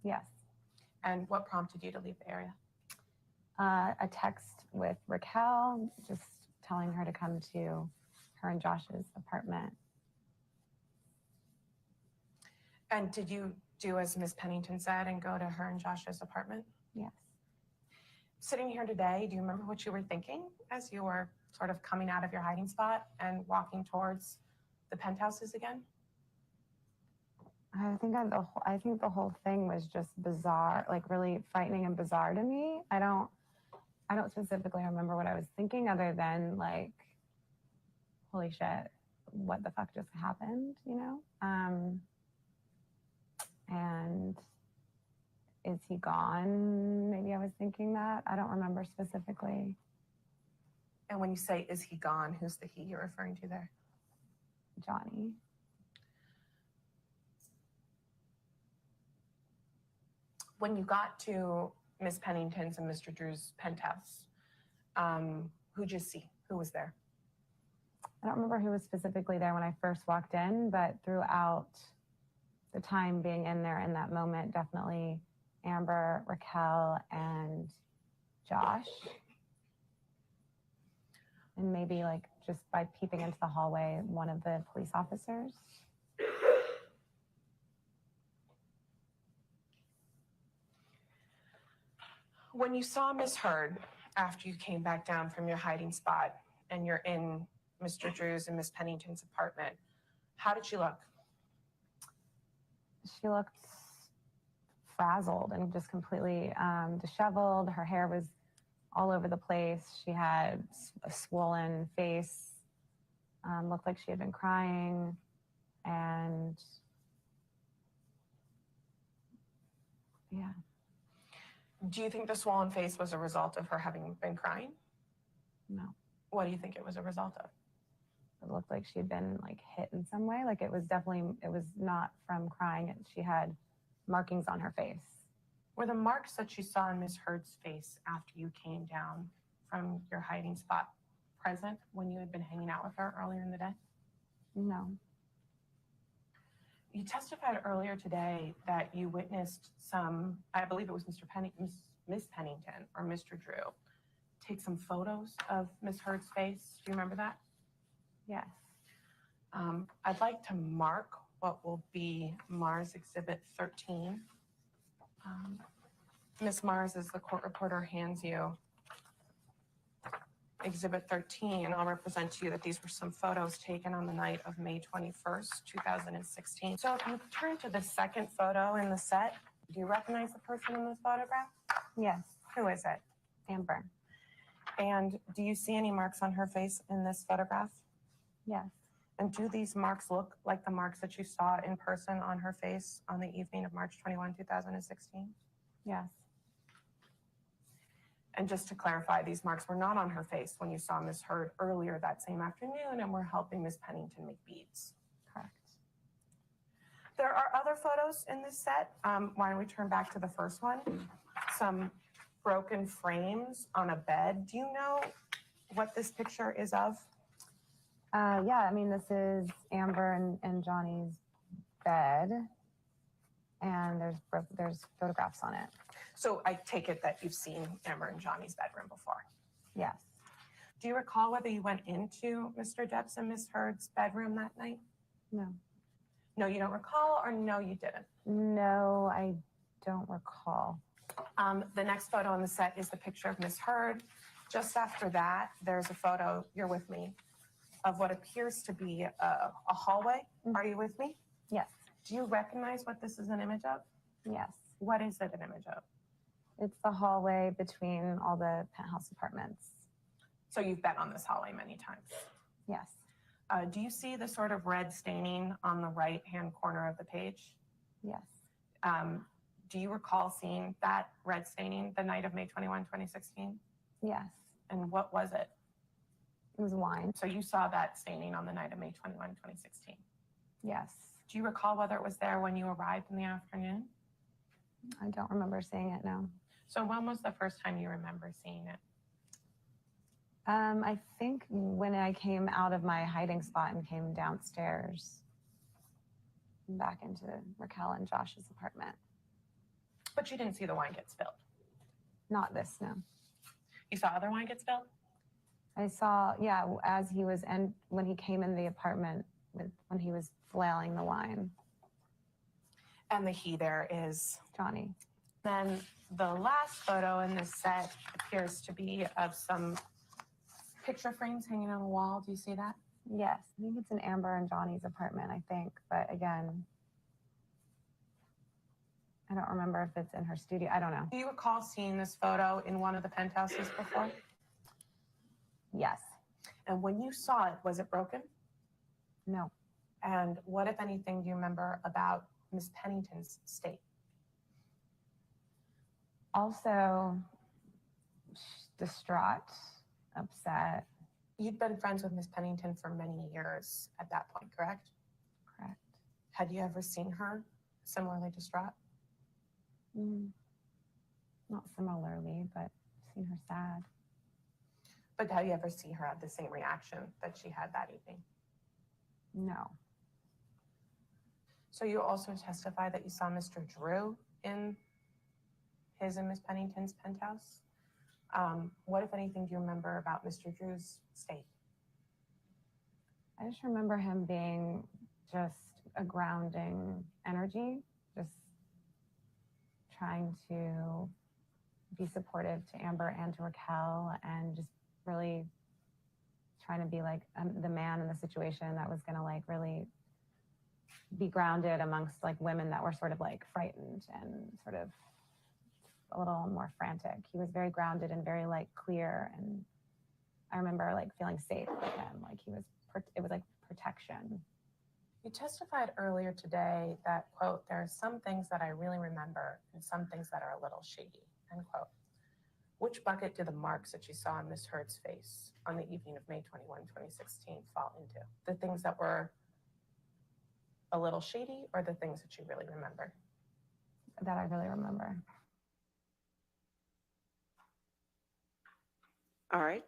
Yes. And what prompted you to leave the area? A text with Raquel, just telling her to come to her and Josh's apartment. And did you do as Ms. Pennington said and go to her and Josh's apartment? Yes. Sitting here today, do you remember what you were thinking as you were sort of coming out of your hiding spot and walking towards the penthouses again? I think the whole thing was just bizarre, like really frightening and bizarre to me. I don't specifically remember what I was thinking other than like, holy shit, what the fuck just happened, you know? And is he gone? Maybe I was thinking that. I don't remember specifically. And when you say, is he gone, who's the he you're referring to there? Johnny. When you got to Ms. Pennington's and Mr. Drew's penthouse, who'd you see? Who was there? I don't remember who was specifically there when I first walked in, but throughout the time being in there in that moment, definitely Amber, Raquel, and Josh. And maybe like just by peeping into the hallway, one of the police officers. When you saw Miss Heard after you came back down from your hiding spot and you're in Mr. Drew's and Miss Pennington's apartment, how did she look? She looked frazzled and just completely disheveled. Her hair was all over the place. She had a swollen face, looked like she had been crying, and yeah. Do you think the swollen face was a result of her having been crying? No. What do you think it was a result of? It looked like she had been like hit in some way. Like it was not from crying. She had markings on her face. Were the marks that you saw in Miss Heard's face after you came down from your hiding spot present when you had been hanging out with her earlier in the day? No. You testified earlier today that you witnessed some, I believe it was Miss Pennington or Mr. Drew, take some photos of Miss Heard's face. Do you remember that? Yes. I'd like to mark what will be Mars Exhibit 13. Ms. Mars, as the court reporter hands you Exhibit 13, I'll represent to you that these were some photos taken on the night of May 21st, 2016. So if you turn to the second photo in the set, do you recognize the person in this photograph? Yes. Who is it? Amber. And do you see any marks on her face in this photograph? Yes. And do these marks look like the marks that you saw in person on her face on the evening of March 21, 2016? Yes. And just to clarify, these marks were not on her face when you saw Ms. Heard earlier that same afternoon and were helping Ms. Pennington make beads. Correct. There are other photos in this set. Why don't we turn back to the first one? Some broken frames on a bed. Do you know what this picture is of? Yeah, I mean, this is Amber and Johnny's bed, and there's photographs on it. So I take it that you've seen Amber and Johnny's bedroom before. Yes. Do you recall whether you went into Mr. Depp's and Ms. Heard's bedroom that night? No. No, you don't recall, or no, you didn't? No, I don't recall. The next photo on the set is the picture of Miss Heard. Just after that, there's a photo, you're with me, of what appears to be a hallway. Are you with me? Yes. Do you recognize what this is an image of? Yes. What is it an image of? It's the hallway between all the penthouse apartments. So you've been on this hallway many times. Yes. Do you see the sort of red staining on the right-hand corner of the page? Yes. Do you recall seeing that red staining the night of May 21, 2016? Yes. And what was it? It was wine. So you saw that staining on the night of May 21, 2016? Yes. Do you recall whether it was there when you arrived in the afternoon? I don't remember seeing it, no. So when was the first time you remember seeing it? I think when I came out of my hiding spot and came downstairs back into Raquel and Josh's apartment. But you didn't see the wine get spilled? Not this, no. You saw other wine get spilled? I saw, yeah, as he was, and when he came in the apartment, when he was flailing the wine. And the he there is? Johnny. Then the last photo in this set appears to be of some picture frames hanging on the wall. Do you see that? Yes, I think it's in Amber and Johnny's apartment, I think. But again, I don't remember if it's in her studio. I don't know. Do you recall seeing this photo in one of the penthouses before? Yes. And when you saw it, was it broken? No. And what, if anything, do you remember about Miss Pennington's state? Also, distraught, upset. You'd been friends with Miss Pennington for many years at that point, correct? Correct. Had you ever seen her similarly distraught? Not similarly, but seen her sad. But have you ever seen her have the same reaction that she had that evening? No. So you also testify that you saw Mr. Drew in his and Miss Pennington's penthouse. What, if anything, do you remember about Mr. Drew's state? I just remember him being just a grounding energy, just trying to be supportive to Amber and to Raquel, and just really trying to be like the man in the situation that was gonna like really be grounded amongst like women that were sort of like frightened and sort of a little more frantic. He was very grounded and very like clear, and I remember like feeling safe with him. Like he was, it was like protection. You testified earlier today that, quote, there are some things that I really remember and some things that are a little shady, end quote. Which bucket do the marks that you saw in Miss Heard's face on the evening of May 21, 2016 fall into? The things that were a little shady, or the things that you really remember? That I really remember. All right.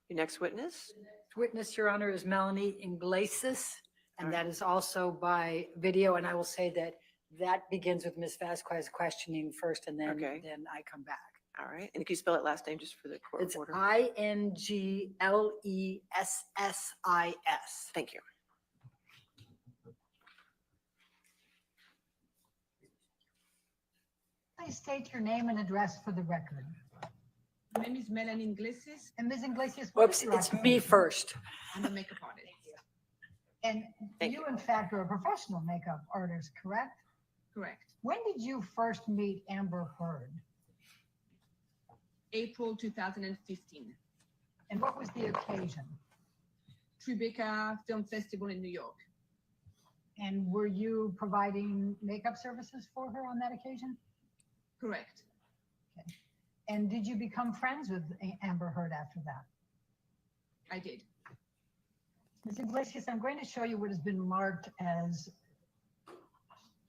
Your next witness? Witness, Your Honor, is Melanie Iglesias, and that is also by video. And I will say that that begins with Ms. Vasquez questioning first, and then, Okay. then I come back. All right. And can you spell it last name just for the court It's order? Inglessis. Thank you. Please state your name and address for the record. My name is Melanie Iglesias. And Ms. Iglesias, what Whoops, is your it's me occupation? first. I'm a makeup artist. And you, in fact, are a professional makeup artist, correct? Correct. When did you first meet Amber Heard? April 2015. And what was the occasion? Tribeca Film Festival in New York. And were you providing makeup services for her on that occasion? Correct. Okay. And did you become friends with Amber Heard after that? I did. Ms. Iglesias, I'm going to show you what has been marked as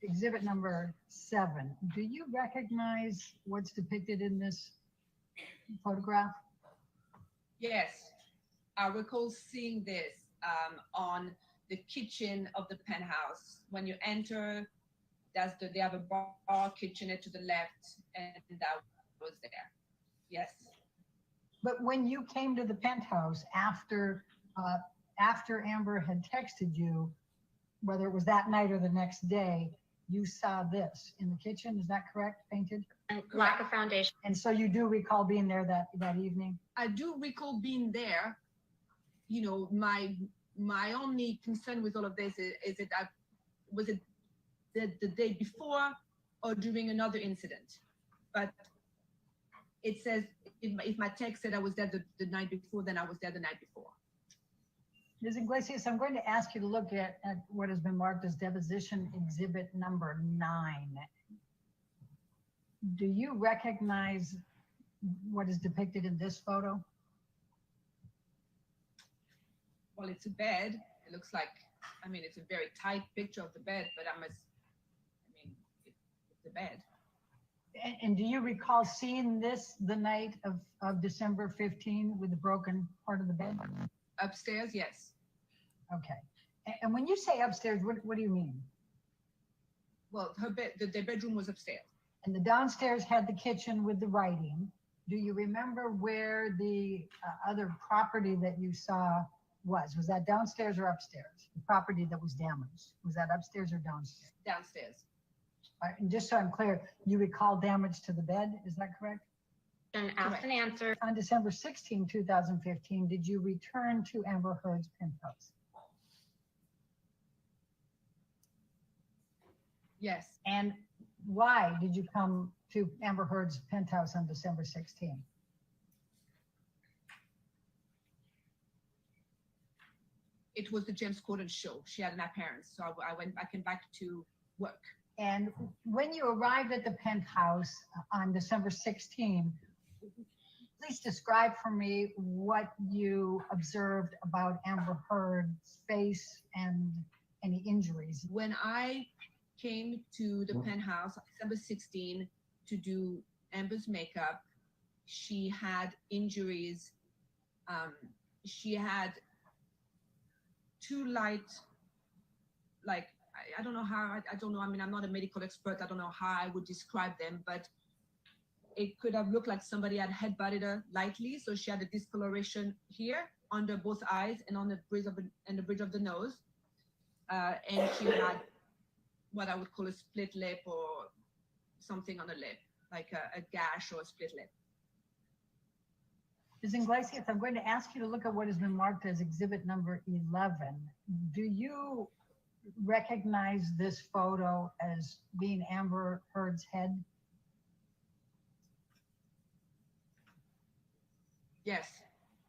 exhibit number 7. Do you recognize what's depicted in this photograph? Yes. I recall seeing this on the kitchen of the penthouse. When you enter, they have a bar kitchenette to the left, and that was there. Yes. But when you came to the penthouse after Amber had texted you, whether it was that night or the next day, you saw this in the kitchen, is that correct, painted? And lack of foundation. And so you do recall being there that evening? I do recall being there. You know, my only concern with all of this is it was it the day before or during another incident? But it says if my text said I was there the night before, then I was there the night before. Ms. Iglesias, I'm going to ask you to look at what has been marked as deposition exhibit number 9. Do you recognize what is depicted in this photo? Well, it's a bed. It looks like, I mean, it's a very tight picture of the bed, but it's a bed. And do you recall seeing this the night of December 15 with the broken part of the bed? Upstairs, yes. Okay. And when you say upstairs, what do you mean? Well, her bed, the bedroom was upstairs. And the downstairs had the kitchen with the writing. Do you remember where the other property that you saw was? Was that downstairs or upstairs? The property that was damaged. Was that upstairs or downstairs? Downstairs. And just so I'm clear, you recall damage to the bed, is that correct? And asked and answered. On December 16, 2015, did you return to Amber Heard's penthouse? Yes. And why did you come to Amber Heard's penthouse on December 16? It was the James Corden show. She had an appearance, so I went back to work. And when you arrived at the penthouse on December 16, please describe for me what you observed about Amber Heard's face and any injuries. When I came to the penthouse December 16 to do Amber's makeup, she had injuries. She had two light, like, I don't know how, I don't know, I mean, I'm not a medical expert, I don't know how I would describe them, but it could have looked like somebody had headbutted her lightly, so she had a discoloration here, under both eyes, and on the bridge of the nose. And she had what I would call a split lip or something on the lip, like a gash or a split lip. Ms. Iglesias, I'm going to ask you to look at what has been marked as exhibit number 11. Do you recognize this photo as being Amber Heard's head? Yes.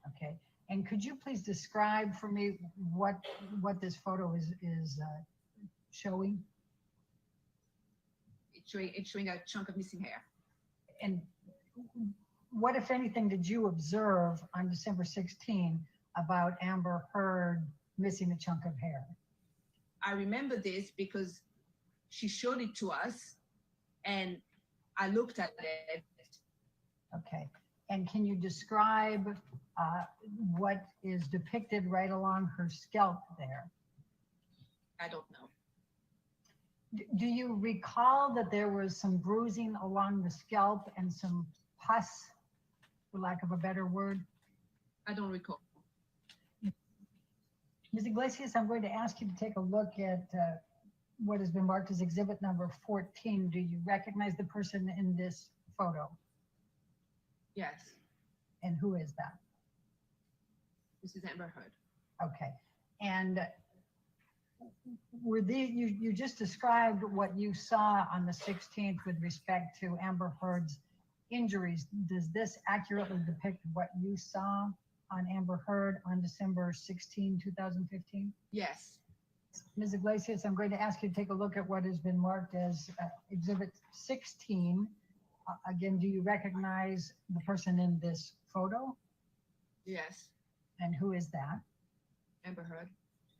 Okay. And could you please describe for me what this photo is showing? It's showing a chunk of missing hair. And what, if anything, did you observe on December 16 about Amber Heard missing a chunk of hair? I remember this because she showed it to us and I looked at it. Okay. And can you describe what is depicted right along her scalp there? I don't know. Do you recall that there was some bruising along the scalp and some pus, for lack of a better word? I don't recall. Ms. Iglesias, I'm going to ask you to take a look at what has been marked as exhibit number 14. Do you recognize the person in this photo? Yes. And who is that? This is Amber Heard. Okay. And were you just described what you saw on the 16th with respect to Amber Heard's injuries. Does this accurately depict what you saw on Amber Heard on December 16, 2015? Yes. Ms. Iglesias, I'm going to ask you to take a look at what has been marked as exhibit 16. Again, do you recognize the person in this photo? Yes. And who is that? Amber Heard.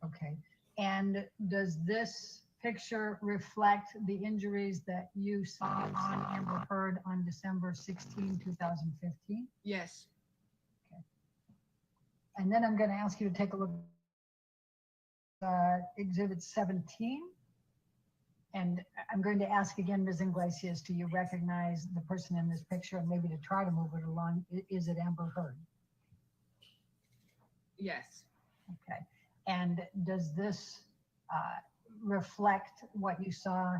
Okay. And does this picture reflect the injuries that you saw on Amber Heard on December 16, 2015? Yes. Okay. And then I'm going to ask you to take a look at exhibit 17. And I'm going to ask again, Ms. Iglesias, do you recognize the person in this picture? And maybe to try to move it along, is it Amber Heard? Yes. Okay. And does this reflect what you saw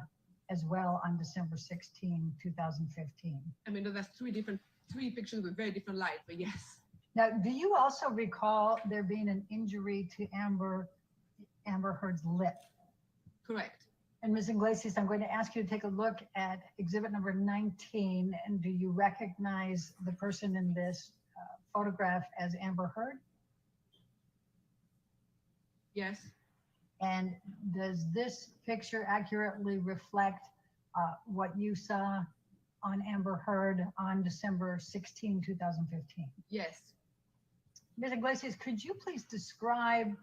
as well on December 16, 2015. I mean, that's three pictures with very different light, but yes. Now, do you also recall there being an injury to Amber Heard's lip? Correct. And Ms. Iglesias, I'm going to ask you to take a look at exhibit number 19. And do you recognize the person in this photograph as Amber Heard? Yes. And does this picture accurately reflect what you saw on Amber Heard on December 16, 2015? Yes. Ms. Iglesias, could you please describe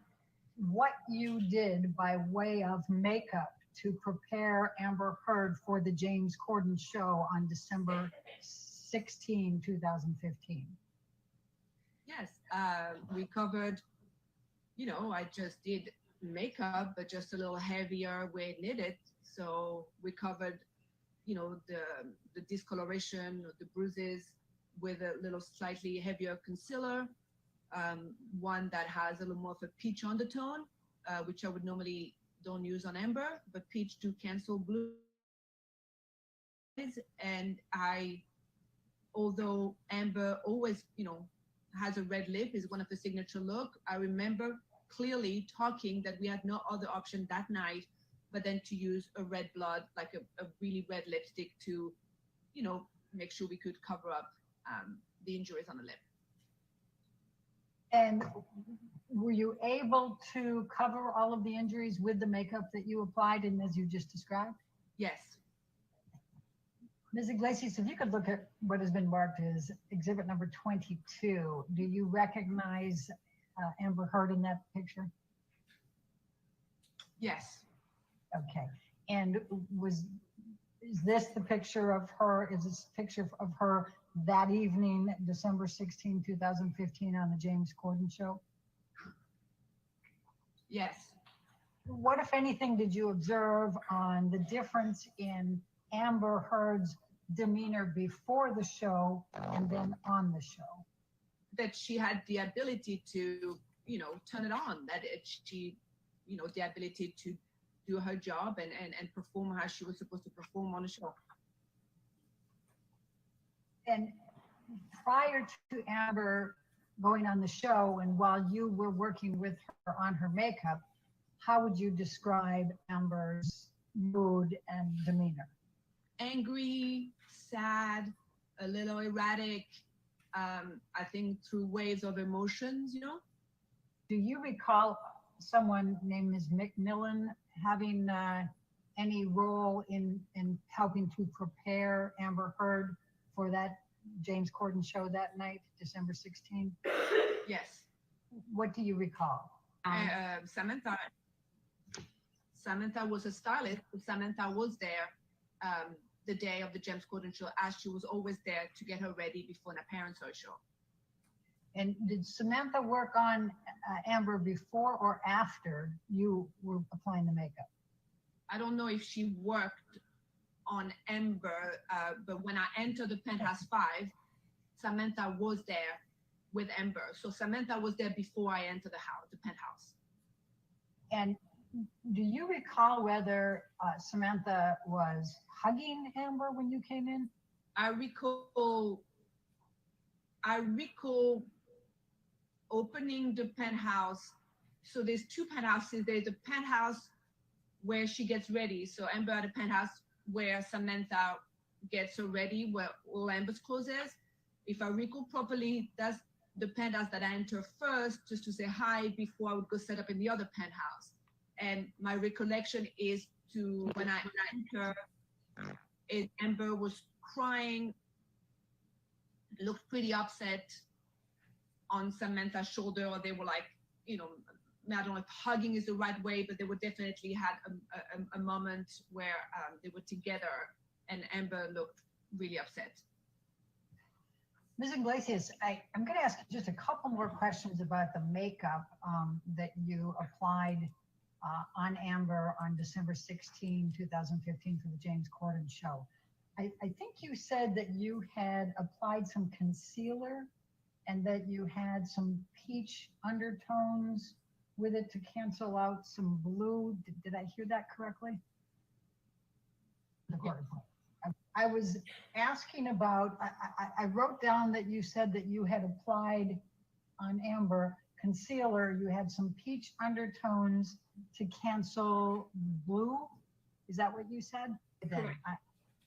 what you did by way of makeup to prepare Amber Heard for the James Corden show on December 16, 2015? Yes. We covered, I just did makeup, but just a little heavier where it needed. So we covered, the discoloration, the bruises with a little slightly heavier concealer. One that has a little more of a peach undertone, which I would normally don't use on Amber, but peach do cancel blue. And although Amber always, has a red lip, is one of the signature look, I remember clearly talking that we had no other option that night, but then to use a red blood, like a really red lipstick to, make sure we could cover up the injuries on the lip. And were you able to cover all of the injuries with the makeup that you applied and as you just described? Yes. Ms. Iglesias, if you could look at what has been marked as exhibit number 22, do you recognize Amber Heard in that picture? Yes. Okay. And is this the picture of her? Is this a picture of her that evening, December 16, 2015 on the James Corden show? Yes. What, if anything, did you observe on the difference in Amber Heard's demeanor before the show and then on the show? That she had the ability to, turn it on, that she, the ability to do her job and perform how she was supposed to perform on the show. And prior to Amber going on the show and while you were working with her on her makeup, how would you describe Amber's mood and demeanor? Angry, sad, a little erratic, I think through waves of emotions, Do you recall someone named Ms. McMillan having any role in helping to prepare Amber Heard for that James Corden show that night, December 16? Yes. What do you recall? Samantha was a stylist. Samantha was there the day of the James Corden show, as she was always there to get her ready before an appearance or show. And did Samantha work on Amber before or after you were applying the makeup? I don't know if she worked on Amber, but when I entered the Penthouse 5, Samantha was there with Amber. So Samantha was there before I entered the penthouse. And do you recall whether Samantha was hugging Amber when you came in? I recall opening the penthouse. So there's two penthouses. There's a penthouse where she gets ready. So Amber at the penthouse where Samantha gets her ready, where all Amber's clothes is. If I recall properly, that's the penthouse that I enter first, just to say hi before I would go set up in the other penthouse. And my recollection is when I enter, Amber was crying, looked pretty upset on Samantha's shoulder, or they were like, I don't know if hugging is the right way, but they would definitely had a moment where they were together and Amber looked really upset. Ms. Iglesias, I'm going to ask just a couple more questions about the makeup that you applied on Amber on December 16, 2015 for the James Corden show. I think you said that you had applied some concealer and that you had some peach undertones with it to cancel out some blue. Did I hear that correctly? The court appointed. I was asking about, I wrote down that you said that you had applied on Amber concealer. You had some peach undertones to cancel blue. Is that what you said? Correct.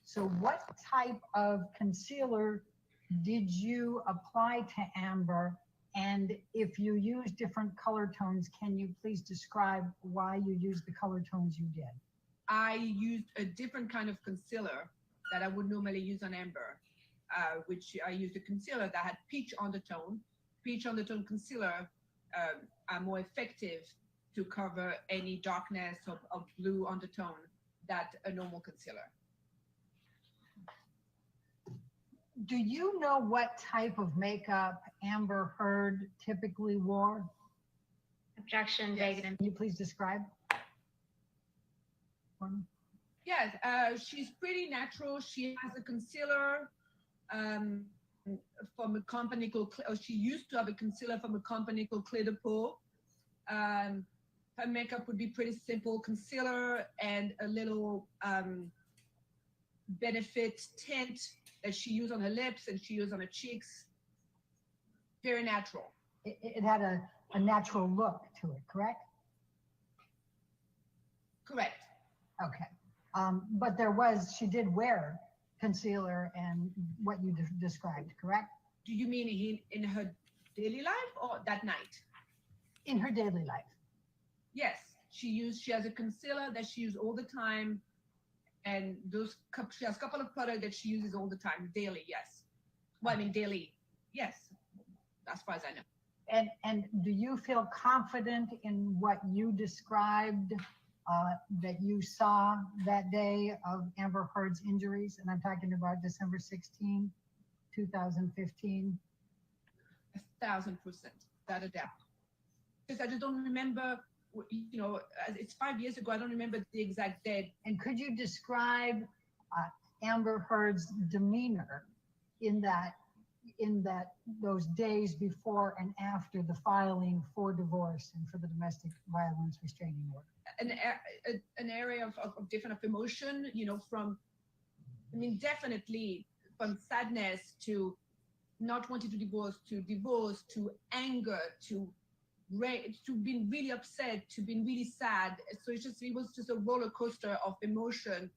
So what type of concealer did you apply to Amber? And if you use different color tones, can you please describe why you used the color tones you did? I used a different kind of concealer that I would normally use on Amber, which I used a concealer that had peach undertone. Peach undertone concealer are more effective to cover any darkness of blue undertone than a normal concealer. Do you know what type of makeup Amber Heard typically wore? Objection, Yes. Dagan. Can you please describe? Yes, she's pretty natural. She has a concealer from a company called, she used to have a concealer from a company called Clé de Peau. Her makeup would be pretty simple, concealer and a little benefit tint that she used on her lips and she used on her cheeks. Very natural. It had a natural look to it, correct? Correct. Okay. But she did wear concealer and what you described, correct? Do you mean in her daily life or that night? In her daily life. Yes, she has a concealer that she uses all the time, and she has a couple of products that she uses all the time, daily, yes. Well, I mean daily, yes, as far as I know. And do you feel confident in what you described that you saw that day of Amber Heard's injuries? And I'm talking about December 16, 2015. 1,000%, without a doubt. Because I just don't remember, it's 5 years ago, I don't remember the exact date. And could you describe Amber Heard's demeanor in those days before and after the filing for divorce and for the domestic violence restraining order? An area of different emotion, definitely from sadness to not wanting to divorce to anger to being really upset to being really sad. So it was just a roller coaster of emotion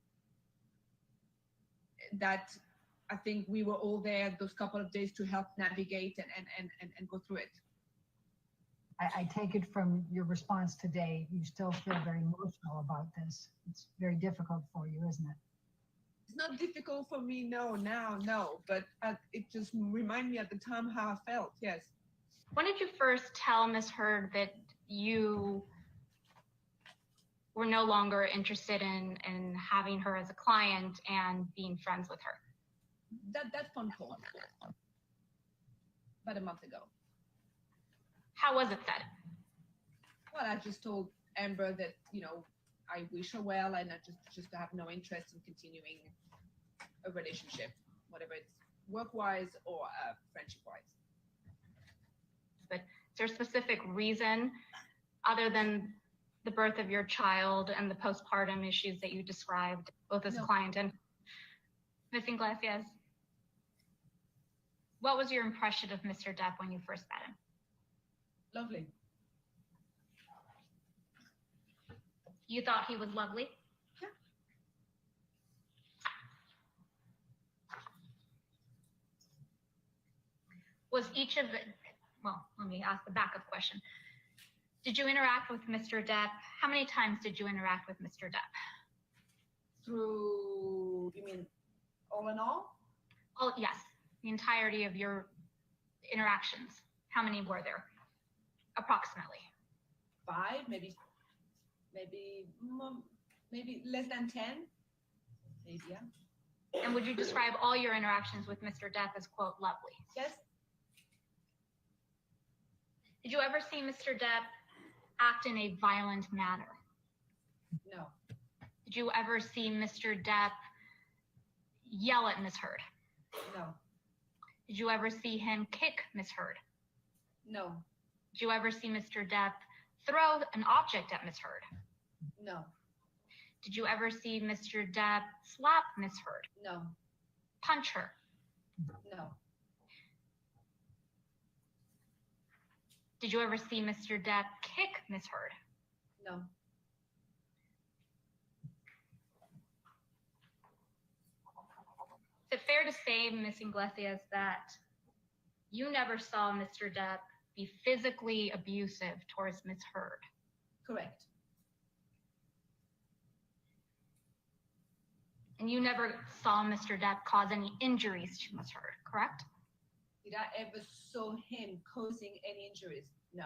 that I think we were all there those couple of days to help navigate and go through it. I take it from your response today, you still feel very emotional about this. It's very difficult for you, isn't it? It's not difficult for me, no, but it just reminded me at the time how I felt, yes. When did you first tell Ms. Heard that you were no longer interested in having her as a client and being friends with her? That phone call, about a month ago. How was it said? Well, I just told Amber that, I wish her well and I just have no interest in continuing a relationship, whatever it's work-wise or friendship-wise. But is there a specific reason other than the birth of your child and the postpartum issues that you described, both as a client and Ms. Iglesias? What was your impression of Mr. Depp when you first met him? Lovely. You thought he was lovely? Yeah. Was each of the, well, let me ask the backup question. Did you interact with Mr. Depp? How many times did you interact with Mr. Depp? Through, you mean all in all? Oh, yes, the entirety of your interactions. How many were there? Approximately. 5, maybe less than 10. Maybe, yeah. And would you describe all your interactions with Mr. Depp as, quote, lovely? Yes. Did you ever see Mr. Depp act in a violent manner? No. Did you ever see Mr. Depp yell at Ms. Heard? No. Did you ever see him kick Ms. Heard? No. Did you ever see Mr. Depp throw an object at Ms. Heard? No. Did you ever see Mr. Depp slap Miss Heard? No, Punch her? no, Did you ever see Mr. Depp kick Miss Heard? no, Is it fair to say, Ms. Iglesias, that you never saw Mr. Depp be physically abusive towards Miss Heard? correct. And you never saw Mr. Depp cause any injuries to Miss Heard, correct? Did I ever saw him causing any injuries? No.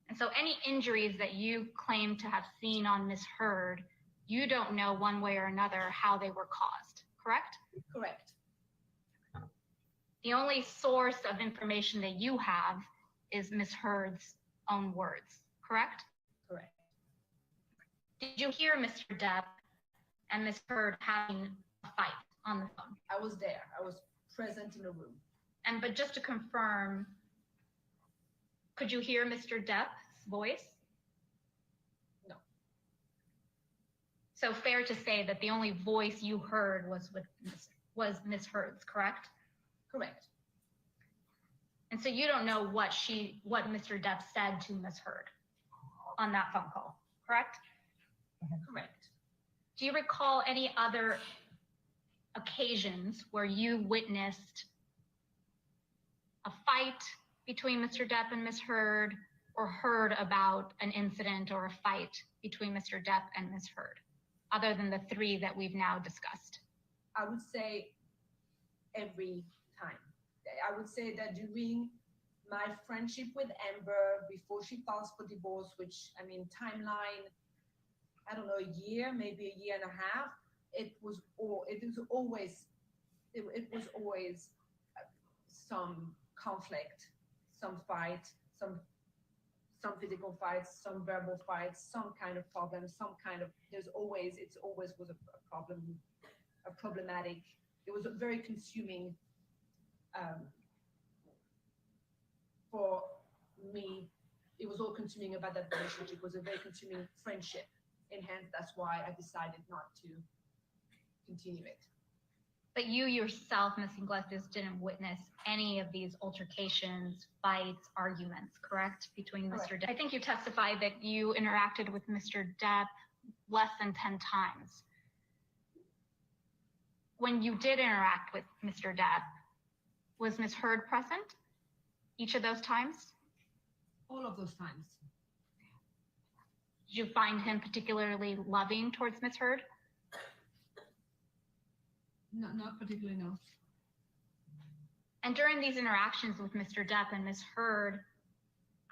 And so any injuries that you claim to have seen on Miss Heard, you don't know one way or another how they were caused, correct? Correct. The only source of information that you have is Miss Heard's own words, correct? Correct. Did you hear Mr. Depp and Miss Heard having a fight on the phone? I was there. I was present in the room. But just to confirm, could you hear Mr. Depp's voice? No. So fair to say that the only voice you heard was Miss Heard's, correct? Correct. And so you don't know what Mr. Depp said to Miss Heard on that phone call, correct? Correct. Do you recall any other occasions where you witnessed a fight between Mr. Depp and Miss Heard, or heard about an incident or a fight between Mr. Depp and Miss Heard, other than the three that we've now discussed? I would say every time. I would say that during my friendship with Amber, before she filed for divorce, which, I mean, timeline, I don't know, a year, maybe a year and a half, it was always some conflict, some fight, some physical fights, some verbal fights, some kind of problem, it's always was a problem, a problematic. It was a very consuming for me. It was all consuming about that relationship. It was a very consuming friendship, and hence that's why I decided not to continue it. But you yourself, Ms. Iglesias, didn't witness any of these altercations, fights, arguments, correct? Between Mr. Depp. I think you testified that you interacted with Mr. Depp less than 10 times. When you did interact with Mr. Depp, was Ms. Heard present each of those times? All of those times. Did you find him particularly loving towards Ms. Heard? No, not particularly, no. And during these interactions with Mr. Depp and Ms. Heard,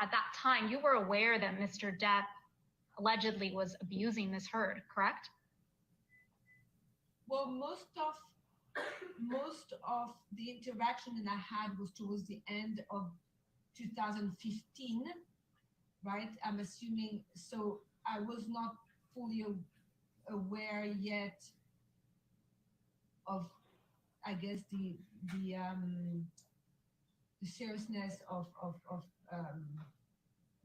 at that time, you were aware that Mr. Depp allegedly was abusing Ms. Heard, correct? Well, most of the interaction that I had was towards the end of 2015, right? I'm assuming, so I was not fully aware yet of, I guess, the seriousness of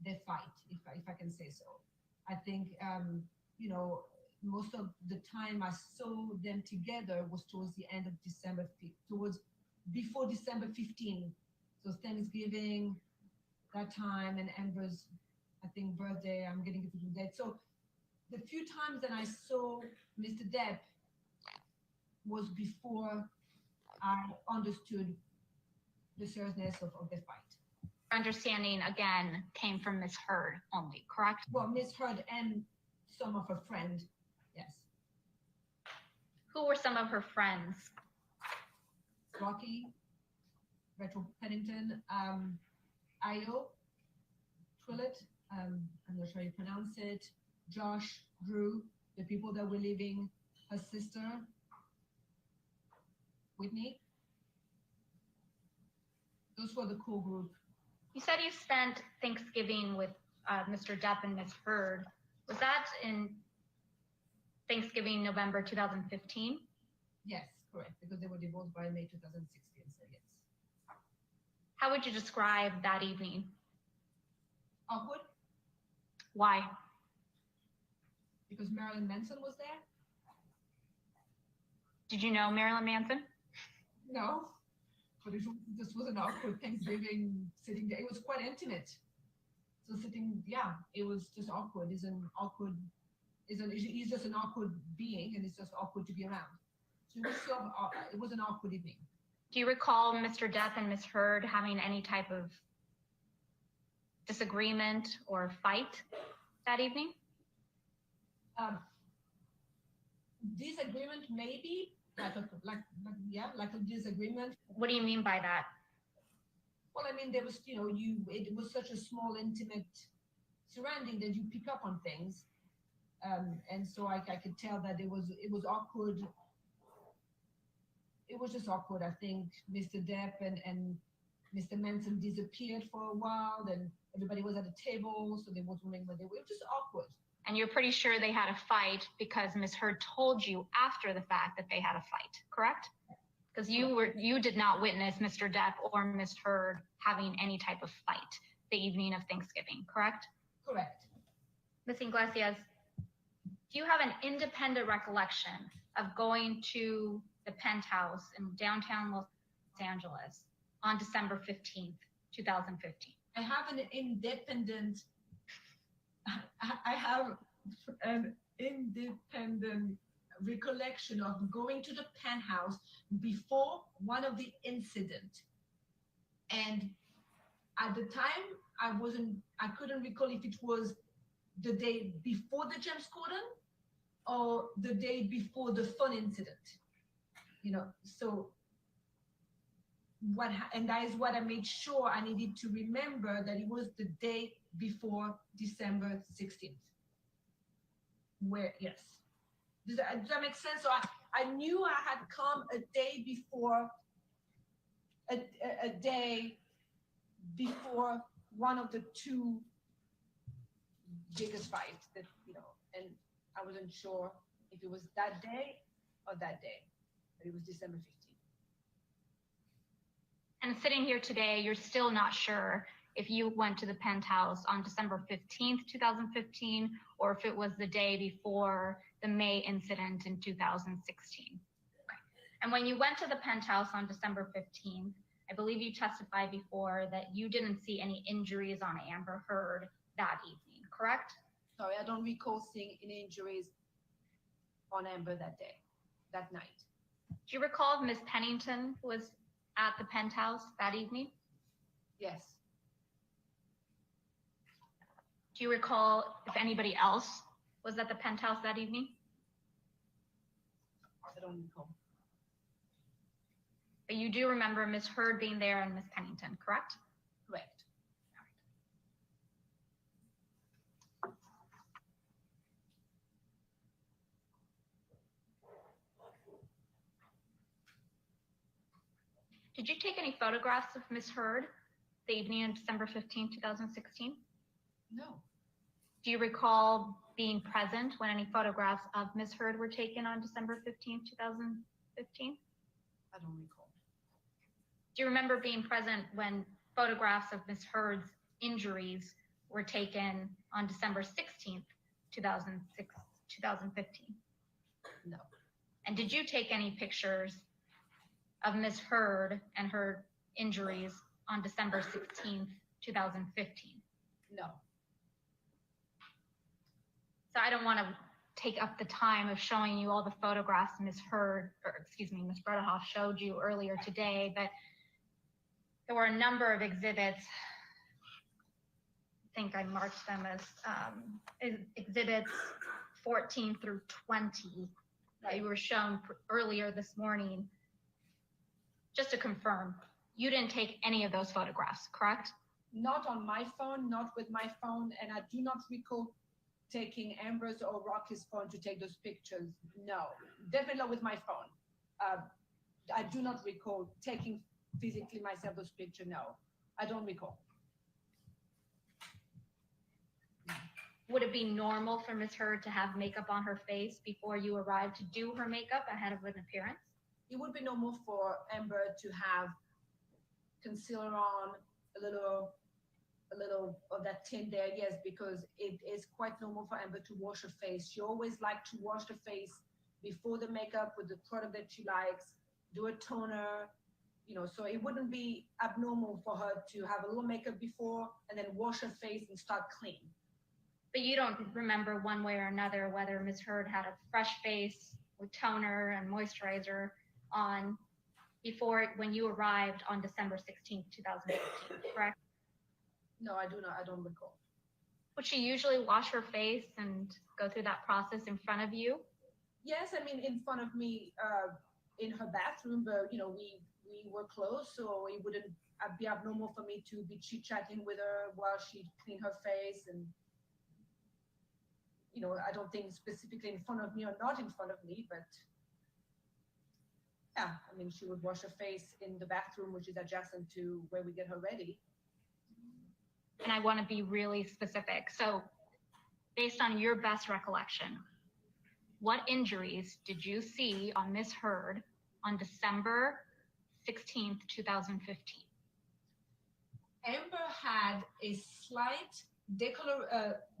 their fight, if I can say so. I think, you know, most of the time I saw them together was towards the end of December, before December 15. So Thanksgiving, that time, and Amber's, I think, birthday, I'm getting into the date. So the few times that I saw Mr. Depp was before I understood the seriousness of the fight. Understanding, again, came from Ms. Heard only, correct? Well, Ms. Heard and some of her friends, yes. Who were some of her friends? Rocky, Rachel Pennington, Io, Twillett, I'm not sure how you pronounce it, Josh, Drew, the people that were leaving, her sister, Whitney. Those were the core group. You said you spent Thanksgiving with Mr. Depp and Ms. Heard. Was that in Thanksgiving, November 2015? Yes, correct, because they were divorced by May 2016, so yes. How would you describe that evening? Awkward. Why? Because Marilyn Manson was there? Did you know Marilyn Manson? No, but this was an awkward Thanksgiving sitting there. It was quite intimate. So sitting, yeah, it was just awkward. He's just an awkward being, and it's just awkward to be around. So it was an awkward evening. Do you recall Mr. Depp and Ms. Heard having any type of disagreement or fight that evening? Disagreement, maybe, like a disagreement. What do you mean by that? Well, I mean, there was, it was such a small, intimate surrounding that you pick up on things. And so I could tell that it was awkward. It was just awkward. I think Mr. Depp and Mr. Manson disappeared for a while, and everybody was at a table, so they was wondering where they were. It was just awkward. And you're pretty sure they had a fight because Ms. Heard told you after the fact that they had a fight, correct? Because you did not witness Mr. Depp or Ms. Heard having any type of fight the evening of Thanksgiving, correct? Correct. Ms. Iglesias, do you have an independent recollection of going to the penthouse in downtown Los Angeles on December 15th, 2015? I have an independent recollection of going to the penthouse before one of the incident. And at the time, I couldn't recall if it was the day before the James Corden or the day before the fun incident. So and that is what I made sure I needed to remember, that it was the day before December 16th. Yes. Does that make sense? So I knew I had come a day before, a day before one of the two biggest fights that, and I wasn't sure if it was that day or that day, but it was December 15th. And sitting here today, you're still not sure if you went to the penthouse on December 15th, 2015, or if it was the day before the May incident in 2016. Okay. And when you went to the penthouse on December 15th, I believe you testified before that you didn't see any injuries on Amber Heard that evening, correct? Sorry, I don't recall seeing any injuries on Amber that night. Do you recall if Ms. Pennington was at the penthouse that evening? Yes. Do you recall if anybody else was at the penthouse that evening? I don't recall. But you do remember Ms. Heard being there and Ms. Pennington, correct? Correct. Did you take any photographs of Ms. Heard the evening of December 15, 2016? No. Do you recall being present when any photographs of Ms. Heard were taken on December 15, 2015? I don't recall. Do you remember being present when photographs of Ms. Heard's injuries were taken on December 16th, 2015? No. And did you take any pictures of Ms. Heard and her injuries on December 16th, 2015? No. So I don't want to take up the time of showing you all the photographs Ms. Bredehoff showed you earlier today, but there were a number of exhibits. I think I marked them as exhibits 14 through 20 that you were shown earlier this morning. Just to confirm, you didn't take any of those photographs, correct? Not on my phone, not with my phone, and I do not recall taking Amber's or Rocky's phone to take those pictures. No, definitely not with my phone. I do not recall taking physically myself those pictures. No, I don't recall. Would it be normal for Ms. Heard to have makeup on her face before you arrived to do her makeup ahead of an appearance? It would be normal for Amber to have concealer on, a little a little of that tint there, yes, because it is quite normal for Amber to wash her face. She always likes to wash her face before the makeup with the product that she likes, do a toner, you know, so it wouldn't be abnormal for her to have a little makeup before and then wash her face and start clean. But you don't remember one way or another whether Ms. Heard had a fresh face with toner and moisturizer on before when you arrived on December 16th, 2015, correct? No, I do not. I don't recall. Would she usually wash her face and go through that process in front of you? Yes, I mean, in front of me, in her bathroom, but you know, we were close, so it wouldn't be abnormal for me to be chit-chatting with her while she cleaned her face. And you know, I don't think specifically in front of me or not in front of me, but yeah, I mean, she would wash her face in the bathroom, which is adjacent to where we get her ready. And I want to be really specific. So based on your best recollection, what injuries did you see on Ms. Heard on December 16th, 2015? Amber had a slight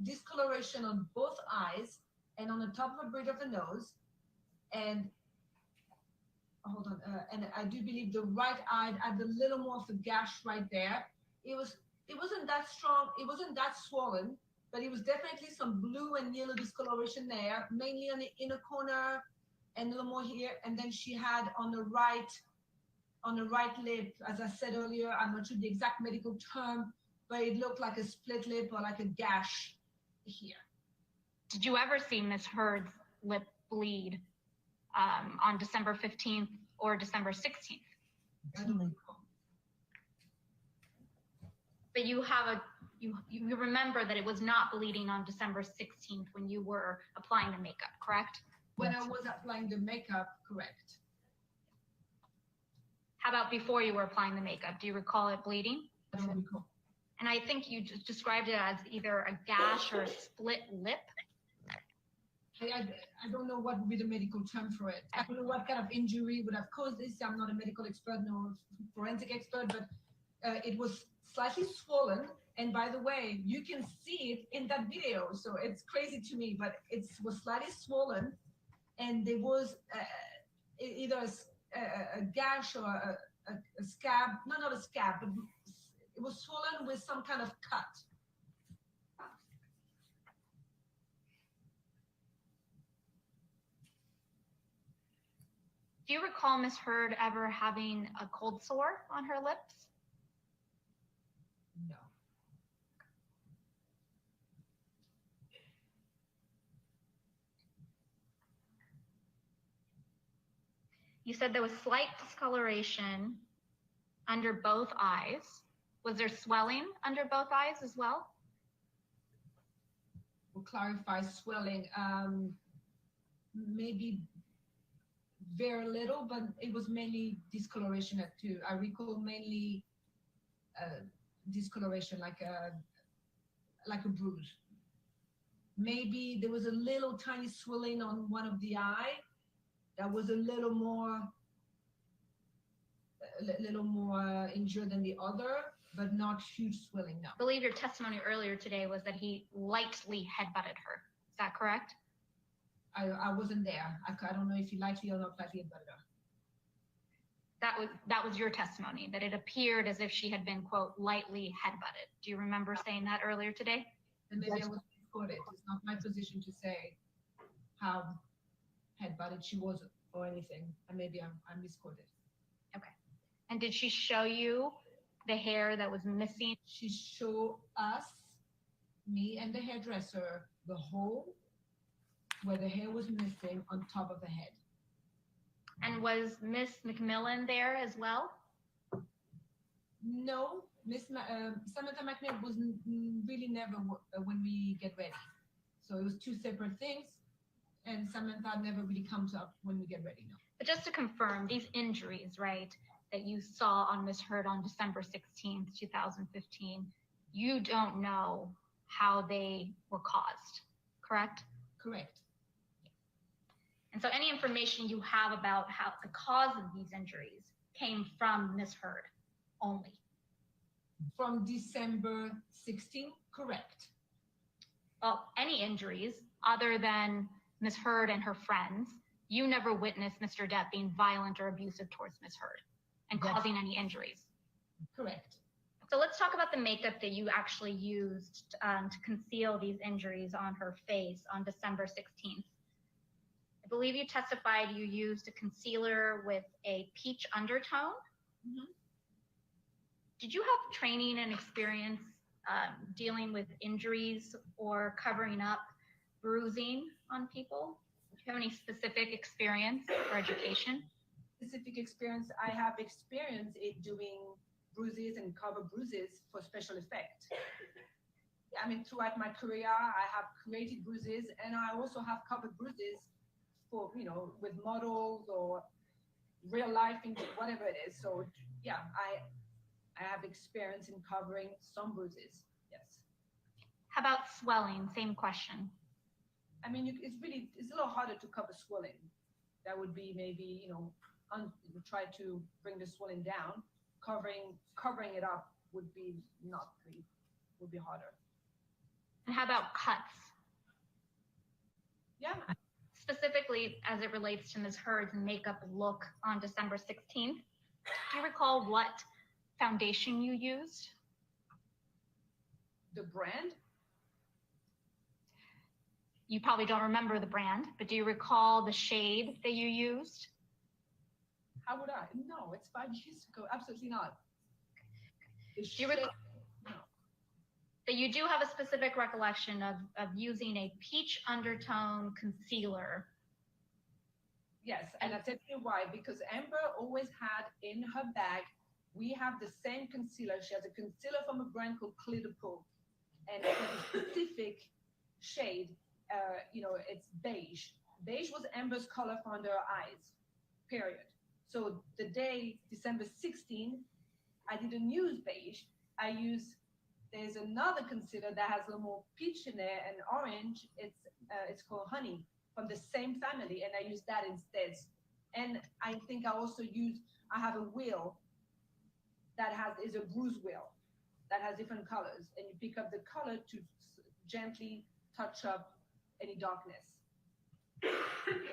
discoloration on both eyes and on the top of the bridge of the nose. And hold on, and I do believe the right eye had a little more of a gash right there. It wasn't that strong, it wasn't that swollen, but it was definitely some blue and yellow discoloration there, mainly on the inner corner and a little more here. And then she had on the right lip, as I said earlier, I'm not sure the exact medical term, but it looked like a split lip or like a gash here. Did you ever see Ms. Heard's lip bleed on December 15th or December 16th? I don't recall. But you have you remember that it was not bleeding on December 16th when you were applying the makeup, correct? When I was applying the makeup, correct. How about before you were applying the makeup? Do you recall it bleeding? I don't recall. And I think you just described it as either a gash or a split lip. I don't know what would be the medical term for it. I don't know what kind of injury would have caused this. I'm not a medical expert, nor forensic expert, but it was slightly swollen. And by the way, you can see it in that video. So it's crazy to me, but it was slightly swollen. And there was either a gash or a scab, no, not a scab, but it was swollen with some kind of cut. Do you recall Ms. Heard ever having a cold sore on her lips? No. You said there was slight discoloration under both eyes. Was there swelling under both eyes as well? We'll clarify swelling. Maybe very little, but it was mainly discoloration at two. I recall mainly discoloration, like a bruise. Maybe there was a little tiny swelling on one of the eye that was a little more injured than the other, but not huge swelling, no. I believe your testimony earlier today was that he lightly headbutted her. Is that correct? I wasn't there. I don't know if he lightly or not lightly headbutted her. That was your testimony, that it appeared as if she had been, quote, lightly headbutted. Do you remember saying that earlier today? And maybe I was misquoted. It's not my position to say how headbutted she was or anything. And maybe I'm misquoted. Okay. And did she show you the hair that was missing? She showed us, me and the hairdresser, the hole where the hair was missing on top of the head. And was Miss McMillan there as well? No, Samantha McNair was really never when we get ready. So it was two separate things, and Samantha never really comes up when we get ready, no. But just to confirm, these injuries, right, that you saw on Ms. Heard on December 16th, 2015, you don't know how they were caused, correct? Correct. And so any information you have about how the cause of these injuries came from Ms. Heard only? From December 16, correct. Well, any injuries other than Ms. Heard and her friends, you never witnessed Mr. Depp being violent or abusive towards Ms. Heard and Yes. causing any injuries. Correct. So let's talk about the makeup that you actually used to conceal these injuries on her face on December 16th. I believe you testified you used a concealer with a peach undertone. Mhm. Did you have training and experience dealing with injuries or covering up bruising on people? Do you have any specific experience or education? Specific experience, I have experience in doing bruises and cover bruises for special effect. I mean, throughout my career, I have created bruises and I also have covered bruises for, you know, with models or real life, whatever it is. So yeah, I have experience in covering some bruises. Yes. How about swelling? Same question. I mean, it's a little harder to cover swelling. That would be maybe, you know, try to bring the swelling down. Covering it up would be would be harder. And how about cuts? Yeah. Specifically as it relates to Ms. Heard's makeup look on December 16th. Do you recall what foundation you used? The brand? You probably don't remember the brand, but do you recall the shade that you used? How would I? No, it's 5 years ago. Absolutely not. Do you recall? But you do have a specific recollection of using a peach undertone concealer. Yes, and I'll tell you why. Because Amber always had in her bag, we have the same concealer. She has a concealer from a brand called Clear Pool. And it's a specific shade, you know, it's beige. Beige was Amber's color for under her eyes, period. So the day, December 16, I didn't use beige. I used, there's another concealer that has a little more peach in there and orange. It's called Honey from the same family. And I used that instead. And I think I also I have a wheel that is a bruise wheel that has different colors. And you pick up the color to gently touch up any darkness.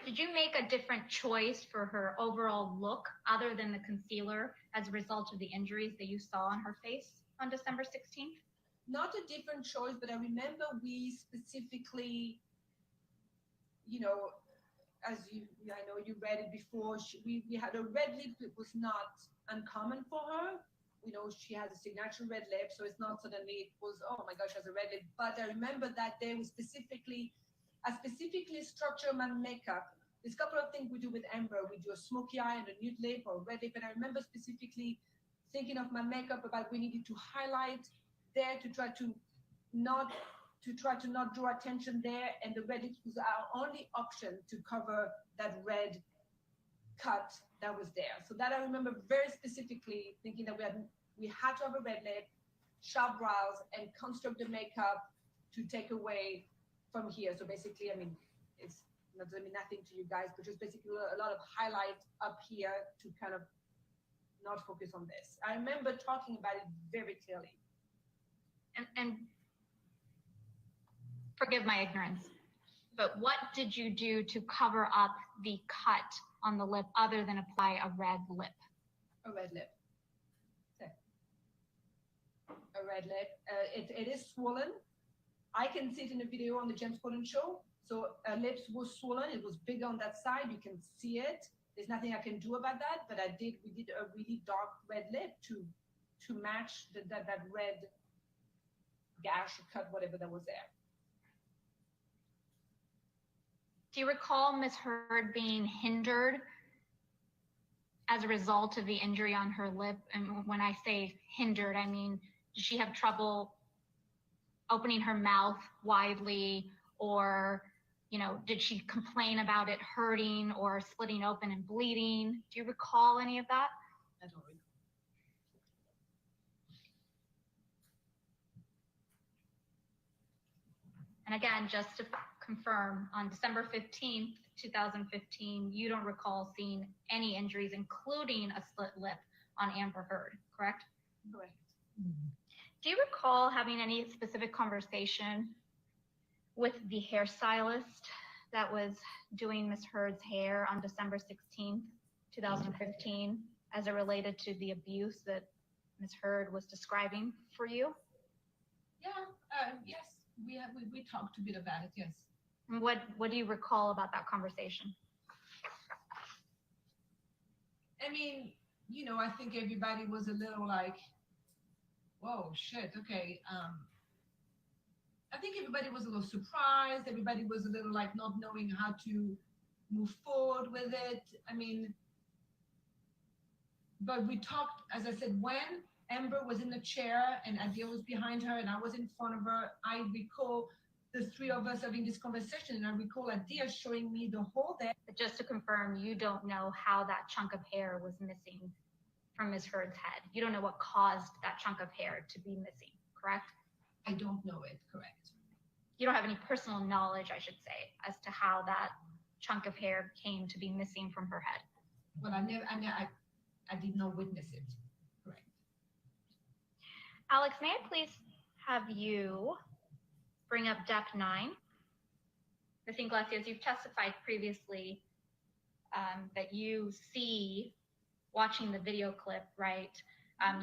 Did you make a different choice for her overall look other than the concealer as a result of the injuries that you saw on her face on December 16th? Not a different choice, but I remember we specifically, you know, I know you read it before, we had a red lip that was not uncommon for her. You know, she has a signature red lip, so it's not suddenly it was, oh my gosh, she has a red lip. But I remember that day I specifically structure my makeup. There's a couple of things we do with Amber. We do a smoky eye and a nude lip or red lip. And I remember specifically thinking of my makeup about we needed to highlight there to try to not draw attention there. And the red lip was our only option to cover that red cut that was there. So that I remember very specifically thinking that we had to have a red lip, sharp brows, and construct the makeup to take away from here. So basically, I mean, it's not going to mean nothing to you guys, but just basically a lot of highlight up here to kind of not focus on this. I remember talking about it very clearly. And forgive my ignorance, but what did you do to cover up the cut on the lip other than apply a red lip? A red lip. Okay. A red lip. It is swollen. I can see it in the video on the James Corden show. So her lips was swollen. It was big on that side. You can see it. There's nothing I can do about that. But we did a really dark red lip to match that red gash or cut, whatever that was there. Do you recall Ms. Heard being hindered as a result of the injury on her lip? And when I say hindered, I mean, did she have trouble opening her mouth widely, or, you know, did she complain about it hurting or splitting open and bleeding? Do you recall any of that? I don't recall. And again, just to confirm, on December 15th, 2015, you don't recall seeing any injuries, including a split lip on Amber Heard, correct? Correct. Do you recall having any specific conversation with the hairstylist that was doing Miss Heard's hair on December 16th, 2015, as it related to the abuse that Miss Heard was describing for you? Yeah, yes, we talked a bit about it, yes. And what do you recall about that conversation? I mean, you know, I think everybody was a little like, whoa, shit, okay. I think everybody was a little surprised. Everybody was a little like not knowing how to move forward with it. I mean, but we talked, as I said, when Amber was in the chair and Adia was behind her and I was in front of her, I recall the three of us having this conversation, and I recall Adia showing me the hole there. But just to confirm, you don't know how that chunk of hair was missing from Ms. Heard's head. You don't know what caused that chunk of hair to be missing, correct? I don't know it, correct. You don't have any personal knowledge, I should say, as to how that chunk of hair came to be missing from her head. Well, I did not witness it, correct. Alex, may I please have you bring up Depp 9? Ms. Iglesias, you've testified previously that you see, watching the video clip, right?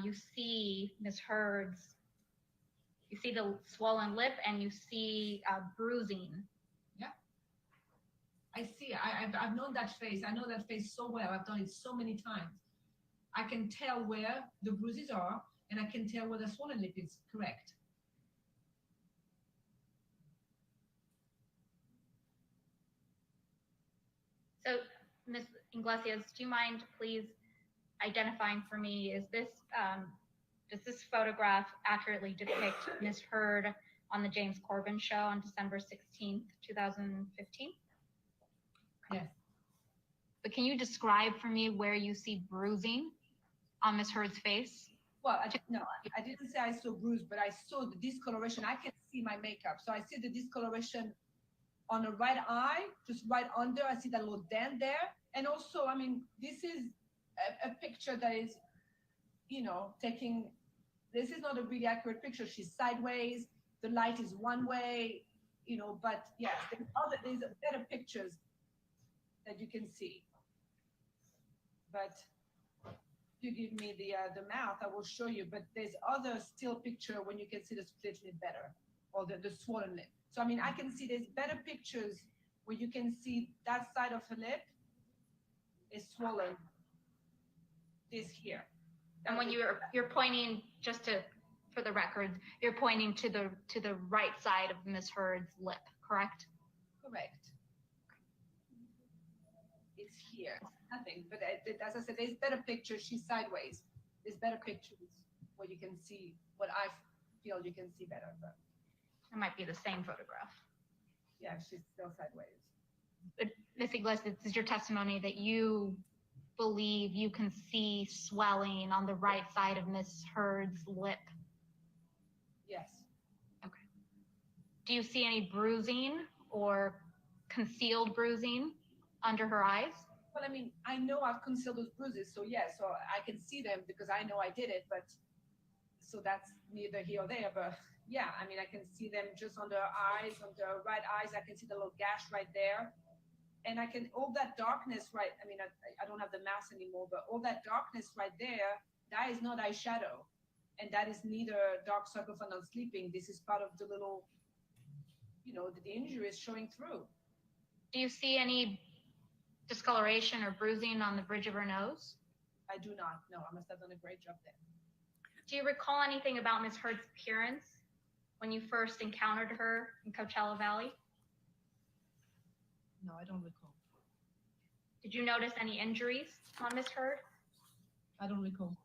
You see Ms. Heard's, you see the swollen lip and you see bruising. Yeah. I see, I've known that face. I know that face so well. I've done it so many times. I can tell where the bruises are and I can tell where the swollen lip is, correct. So, Ms. Iglesias, do you mind please identifying for me, is this, does this photograph accurately depict Ms. Heard on the James Corbin show on December 16th, 2015? Yes. But can you describe for me where you see bruising on Ms. Heard's face? Well, no, I didn't say I saw bruise, but I saw the discoloration. I can see my makeup. So I see the discoloration on the right eye, just right under. I see that little dent there. And also, I mean, this is a picture that is, you know, this is not a really accurate picture. She's sideways. The light is one way, you know, but yeah, there's better pictures that you can see. But if you give me the mouth, I will show you. But there's other still picture when you can see the split lip better, or the swollen lip. So I mean, I can see there's better pictures where you can see that side of her lip is swollen. This here. And when you're pointing, just to, for the record, you're pointing to the right side of Ms. Heard's lip, correct? Correct. It's here. Nothing. But as I said, there's better pictures. She's sideways. There's better pictures where you can see what I feel you can see better. But it might be the same photograph. Yeah, she's still sideways. But Ms. Iglesias, this is your testimony that you believe you can see swelling on the right side of Ms. Heard's lip. Yes. Okay. Do you see any bruising or concealed bruising under her eyes? Well, I mean, I know I've concealed those bruises, so yeah, so I can see them because I know I did it, but so that's neither here or there, but yeah, I mean, I can see them just under her eyes, on the right eyes, I can see the little gash right there. And I can, all that darkness, right, I mean, I don't have the mask anymore, but all that darkness right there, that is not eyeshadow. And that is neither dark circle for not sleeping. This is part of the little, you know, the injury is showing through. Do you see any discoloration or bruising on the bridge of her nose? I do not, no, I must have done a great job there. Do you recall anything about Ms. Heard's appearance when you first encountered her in Coachella Valley? No, I don't recall. Did you notice any injuries on Ms. Heard? I don't recall.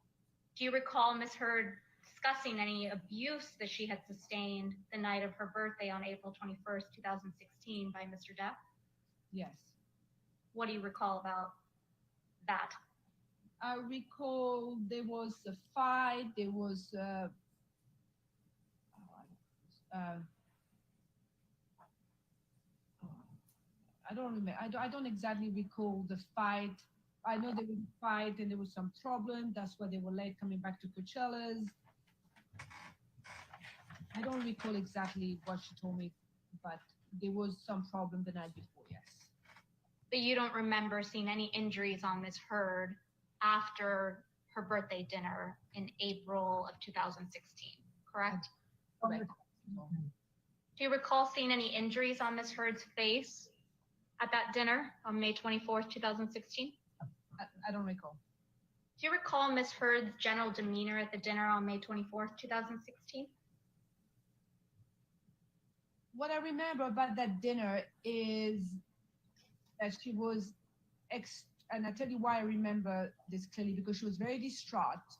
Do you recall Ms. Heard discussing any abuse that she had sustained the night of her birthday on April 21st, 2016 by Mr. Depp? Yes. What do you recall about that? I recall there was a fight, there was I don't remember. I don't exactly recall the fight. I know there was a fight and there was some problem. That's why they were late coming back to Coachella's. I don't recall exactly what she told me, but there was some problem the night before, yes. But you don't remember seeing any injuries on Miss Heard after her birthday dinner in April of 2016, correct? Correct. Do you recall seeing any injuries on Miss Heard's face at that dinner on May 24th, 2016? I don't recall. Do you recall Miss Heard's general demeanor at the dinner on May 24th, 2016? What I remember about that dinner is that she was and I tell you why I remember this clearly, because she was very distraught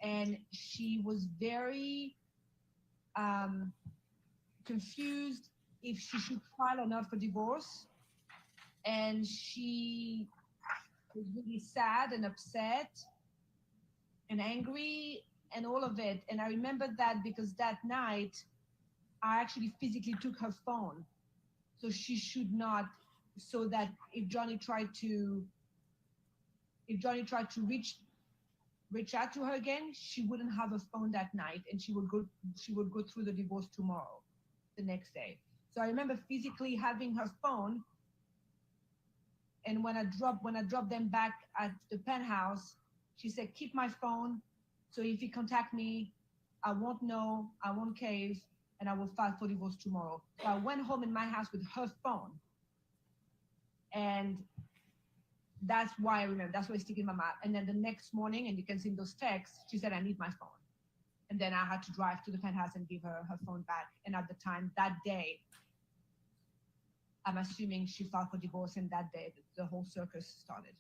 and she was very confused if she should file or not for divorce. And she was really sad and upset and angry and all of it. And I remember that because that night I actually physically took her phone. So she should not, so that if Johnny tried to reach out to her again, she wouldn't have a phone that night and she would go through the divorce tomorrow, the next day. So I remember physically having her phone. And when I dropped them back at the penthouse, she said, keep my phone. So if you contact me, I won't know, I won't cave, and I will file for divorce tomorrow. So I went home in my house with her phone. And that's why I remember, that's why it's sticking in my mind. And then the next morning, and you can see in those texts, she said, I need my phone. And then I had to drive to the penthouse and give her her phone back. And at the time, that day, I'm assuming she filed for divorce, and that day the whole circus started.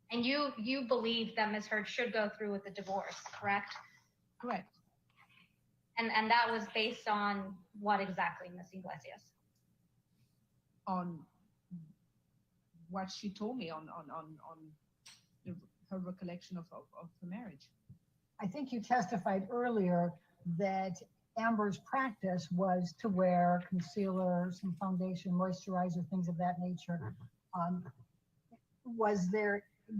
And you believe that Ms. Heard should go through with the divorce, correct? Correct. And that was based on what exactly, Ms. Iglesias? On what she told me on her recollection of the marriage. I think you testified earlier that Amber's practice was to wear concealer, some foundation, moisturizer, things of that nature.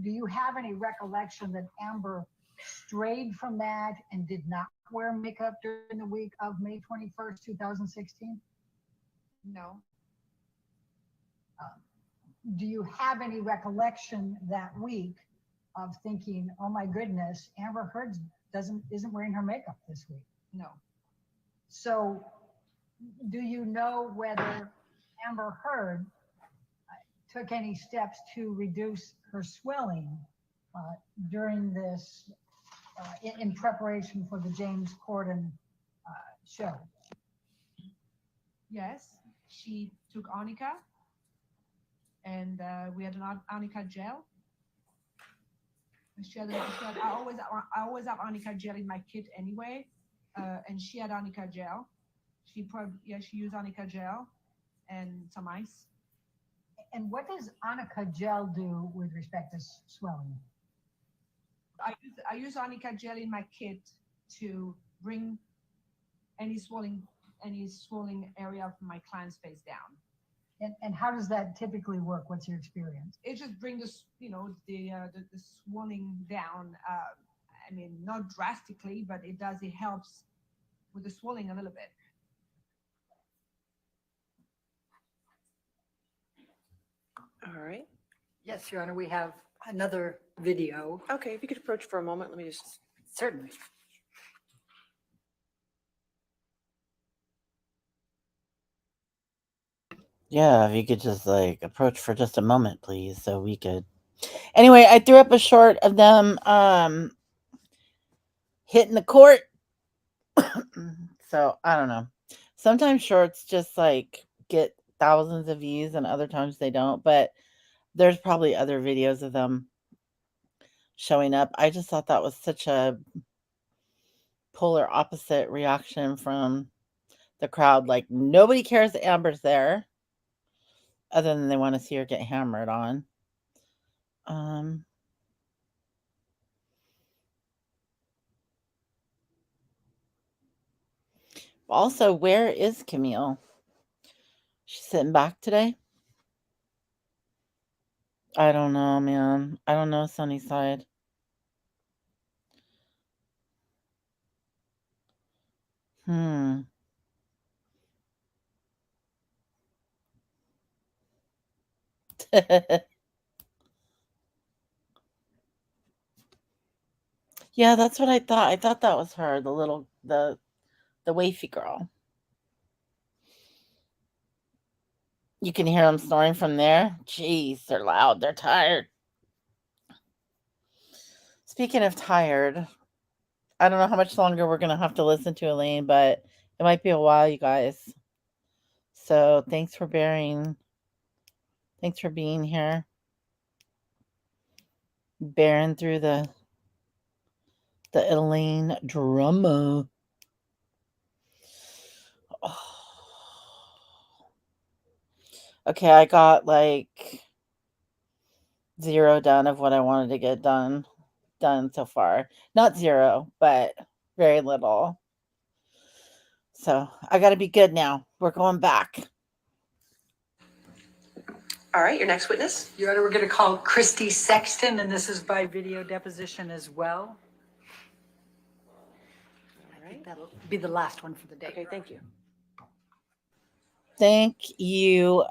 Do you have any recollection that Amber strayed from that and did not wear makeup during the week of May 21st, 2016? No. Do you have any recollection that week of thinking, oh my goodness, Amber Heard isn't wearing her makeup this week? No. So do you know whether Amber Heard took any steps to reduce her swelling during this, in preparation for the James Corden show? Yes, she took arnica, and we had an arnica gel. I always have arnica gel in my kit anyway, and she had arnica gel. She used arnica gel and some ice. And what does arnica gel do with respect to swelling? I use arnica gel in my kit to bring any swelling area of my client's face down. And how does that typically work? What's your experience? It just brings the swelling down. I mean, not drastically, but it helps with the swelling a little bit. All right. Yes, Your Honor, we have another video. Okay, if you could approach for a moment, let me just. Certainly. Yeah, if you could just like approach for just a moment, please, so we could. Anyway, I threw up a short of them hitting the court. So I don't know. Sometimes shorts just like get thousands of views and other times they don't, but there's probably other videos of them showing up. I just thought that was such a polar opposite reaction from the crowd. Like nobody cares that Amber's there other than they want to see her get hammered on. Also, where is Camille? She's sitting back today? I don't know, man. I don't know Sunnyside. Hmm. Yeah, that's what I thought. I thought that was her, the wafy girl. You can hear them snoring from there. Jeez, they're loud. They're tired. Speaking of tired, I don't know how much longer we're gonna have to listen to Elaine, but it might be a while, you guys. So thanks for bearing. Thanks for being here. Bearing through the Elaine drama. Oh. Okay, I got like 0 done of what I wanted to get done so far. Not 0, but very little. So I got to be good now. We're going back. All right, your next witness. Your Honor, we're going to call Christy Sexton, and this is by video deposition as well. All right. That'll be the last one for the day. Okay, thank you. Thank you,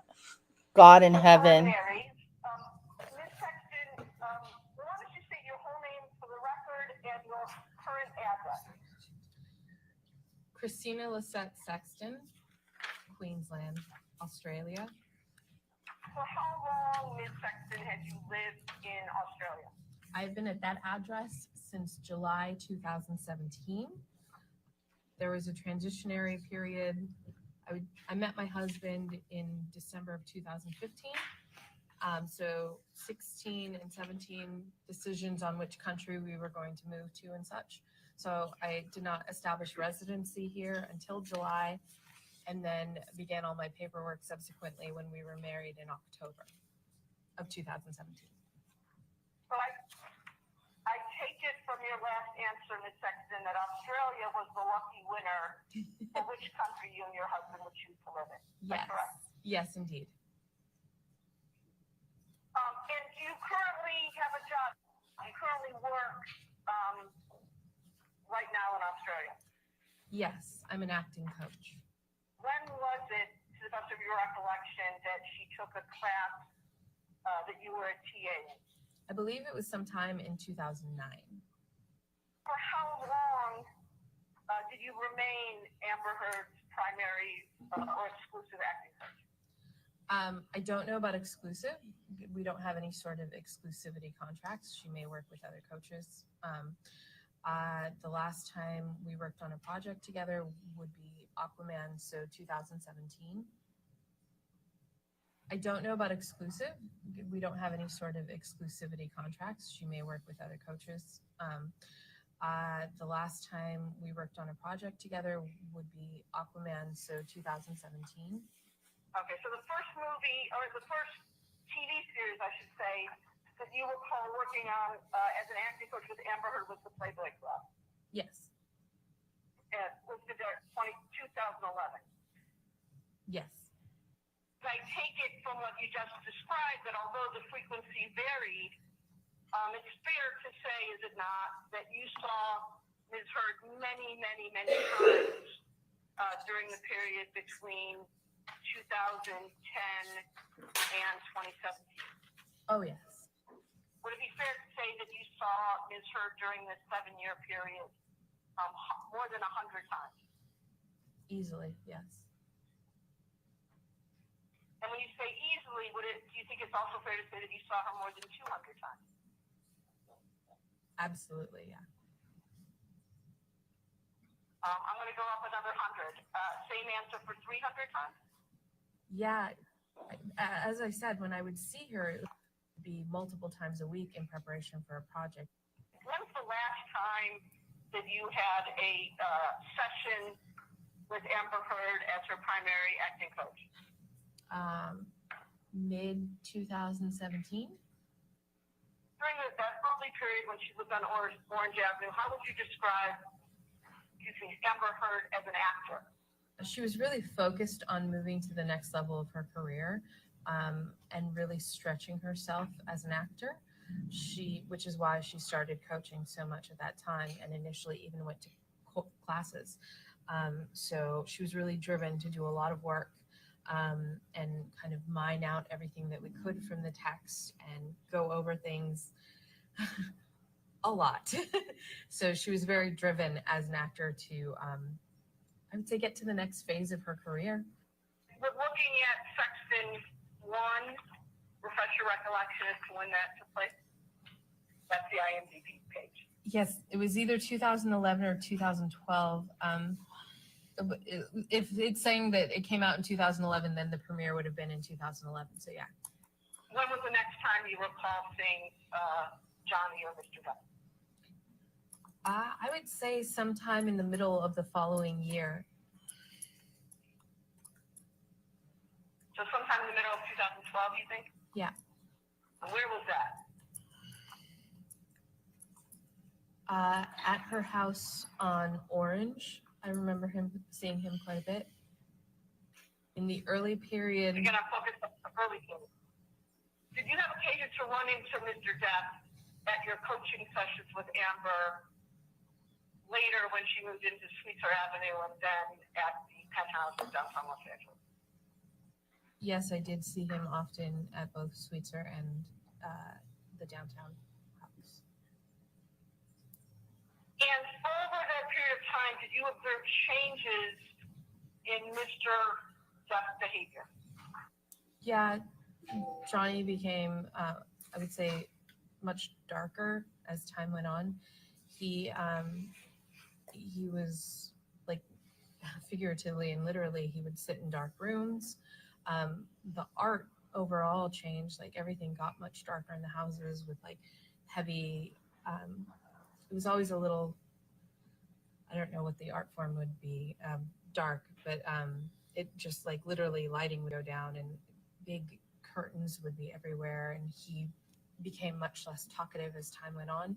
God in heaven. Ms. Sexton, why don't you state your whole name for the record and your current address? Christina Lisette Sexton, Queensland, Australia. For how long, Ms. Sexton, had you lived in Australia? I've been at that address since July 2017. There was a transitionary period. I met my husband in December of 2015. So 16 and 17 decisions on which country we were going to move to and such. So I did not establish residency here until July, and then began all my paperwork subsequently when we were married in October of 2017. So I take it from your last answer, Ms. Sexton, that Australia was the lucky winner for which country you and your husband would choose to live in. Is that correct? Yes, indeed. And do you currently have a job? Do you currently work right now in Australia? Yes, I'm an acting coach. When was it, to the best of your recollection, that she took a class that you were a TA in? I believe it was sometime in 2009. For how long did you remain Amber Heard's primary or exclusive acting coach? I don't know about exclusive. We don't have any sort of exclusivity contracts. She may work with other coaches. The last time we worked on a project together would be Aquaman, so 2017. I don't know about exclusive. We don't have any sort of exclusivity contracts. She may work with other coaches. The last time we worked on a project together would be Aquaman, so 2017. Okay, so the first movie, or the first TV series, I should say, that you recall working on as an acting coach with Amber Heard was the Playboy Club. Yes. And listed there 2011. Yes. I take it from what you just described that although the frequency varied, it's fair to say, is it not, that you saw Ms. Heard many, many, many times during the period between 2010 and 2017? Oh, yes. Would it be fair to say that you saw Ms. Heard during this 7-year period more than 100 times? Easily, yes. And when you say easily, do you think it's also fair to say that you saw her more than 200 times? Absolutely, yeah. I'm going to go up another 100. Same answer for 300 times? Yeah. As I said, when I would see her, it would be multiple times a week in preparation for a project. When's the last time that you had a session with Amber Heard as her primary acting coach? Mid 2017. During that early period when she lived on Orange Avenue, how would you describe Amber Heard as an actor? She was really focused on moving to the next level of her career, and really stretching herself as an actor. Which is why she started coaching so much at that time, and initially even went to classes. So she was really driven to do a lot of work and kind of mine out everything that we could from the text and go over things a lot. So she was very driven as an actor to, I would say, get to the next phase of her career. We're looking at section 1, refresh your recollection as to when that took place. That's the IMDb page. Yes, it was either 2011 or 2012. If it's saying that it came out in 2011, then the premiere would have been in 2011. So yeah. When was the next time you recall seeing Johnny or Mr. Depp? I would say sometime in the middle of the following year. So sometime in the middle of 2012, you think? Yeah. And where was that? At her house on Orange. I remember seeing him quite a bit. In the early period. Again, I'm focused on the early period. Did you have occasion to run into Mr. Depp at your coaching sessions with Amber later when she moved into Sweetser Avenue and then at the penthouse in downtown Los Angeles? Yes, I did see him often at both Sweetser and the downtown house. And over that period of time, did you observe changes in Mr. Depp's behavior? Yeah, Johnny became, I would say, much darker as time went on. He was like, figuratively and literally, he would sit in dark rooms. The art overall changed. Like everything got much darker in the houses with like heavy. It was always a little. I don't know what the art form would be. Dark, but it just like literally lighting would go down and big curtains would be everywhere, and he became much less talkative as time went on.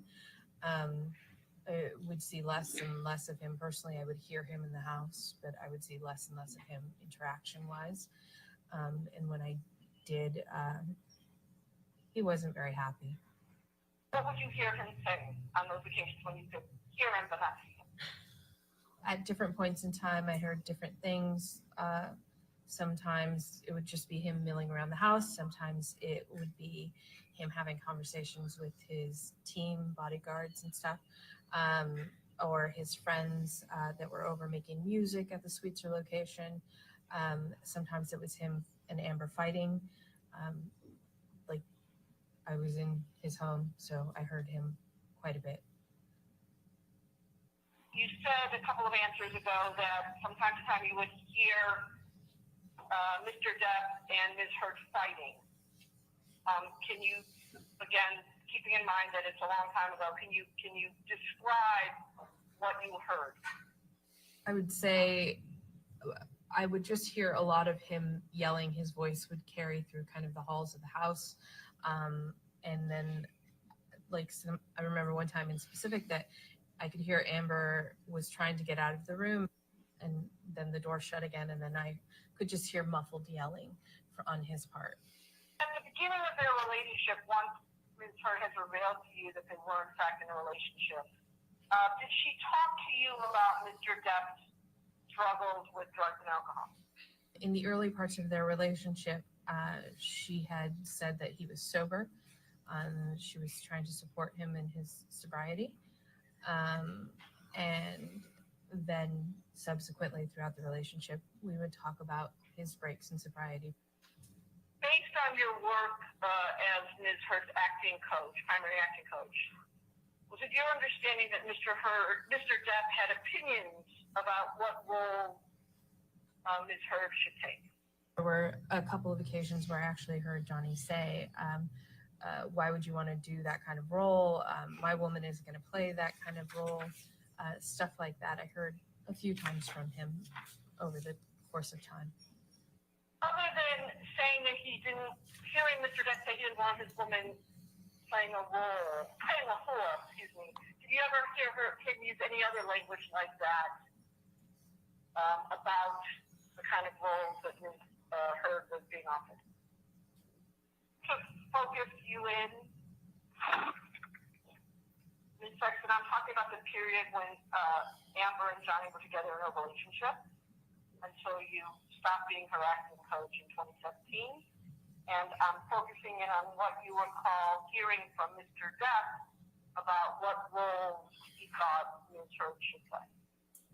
I would see less and less of him personally. I would hear him in the house, but I would see less and less of him interaction-wise. And when I did, he wasn't very happy. What would you hear him say on those occasions when you could hear him but not see him? At different points in time, I heard different things. Sometimes it would just be him milling around the house. Sometimes it would be him having conversations with his team, bodyguards and stuff, or his friends that were over making music at the Sweetser location. Sometimes it was him and Amber fighting. Like I was in his home, so I heard him quite a bit. You said a couple of answers ago that from time to time you would hear Mr. Depp and Ms. Heard fighting. Can you, again, keeping in mind that it's a long time ago, can you describe what you heard? I would say I would just hear a lot of him yelling. His voice would carry through kind of the halls of the house. And then I remember one time in specific that I could hear Amber was trying to get out of the room, and then the door shut again, and then I could just hear muffled yelling on his part. At the beginning of their relationship, once Ms. Heard has revealed to you that they were in fact in a relationship, did she talk to you about Mr. Depp's struggles with drugs and alcohol? In the early parts of their relationship, she had said that he was sober. She was trying to support him in his sobriety. And then subsequently throughout the relationship, we would talk about his breaks in sobriety. Based on your work as Ms. Heard's acting coach, primary acting coach, was it your understanding that Mr. Depp had opinions about what role Ms. Heard should take? There were a couple of occasions where I actually heard Johnny say, why would you want to do that kind of role? My woman isn't going to play that kind of role. Stuff like that I heard a few times from him over the course of time. Other than saying that hearing Mr. Depp say he didn't want his woman playing a whore, did you ever hear him use any other language like that about the kind of roles that Ms. Heard was being offered? To focus you in, Ms. Ms. Sexton, I'm talking about the period when Amber and Johnny were together in a relationship until you stopped being her acting coach in 2017. And I'm focusing in on what you recall hearing from Mr. Depp about what roles he thought Ms. Heard should play.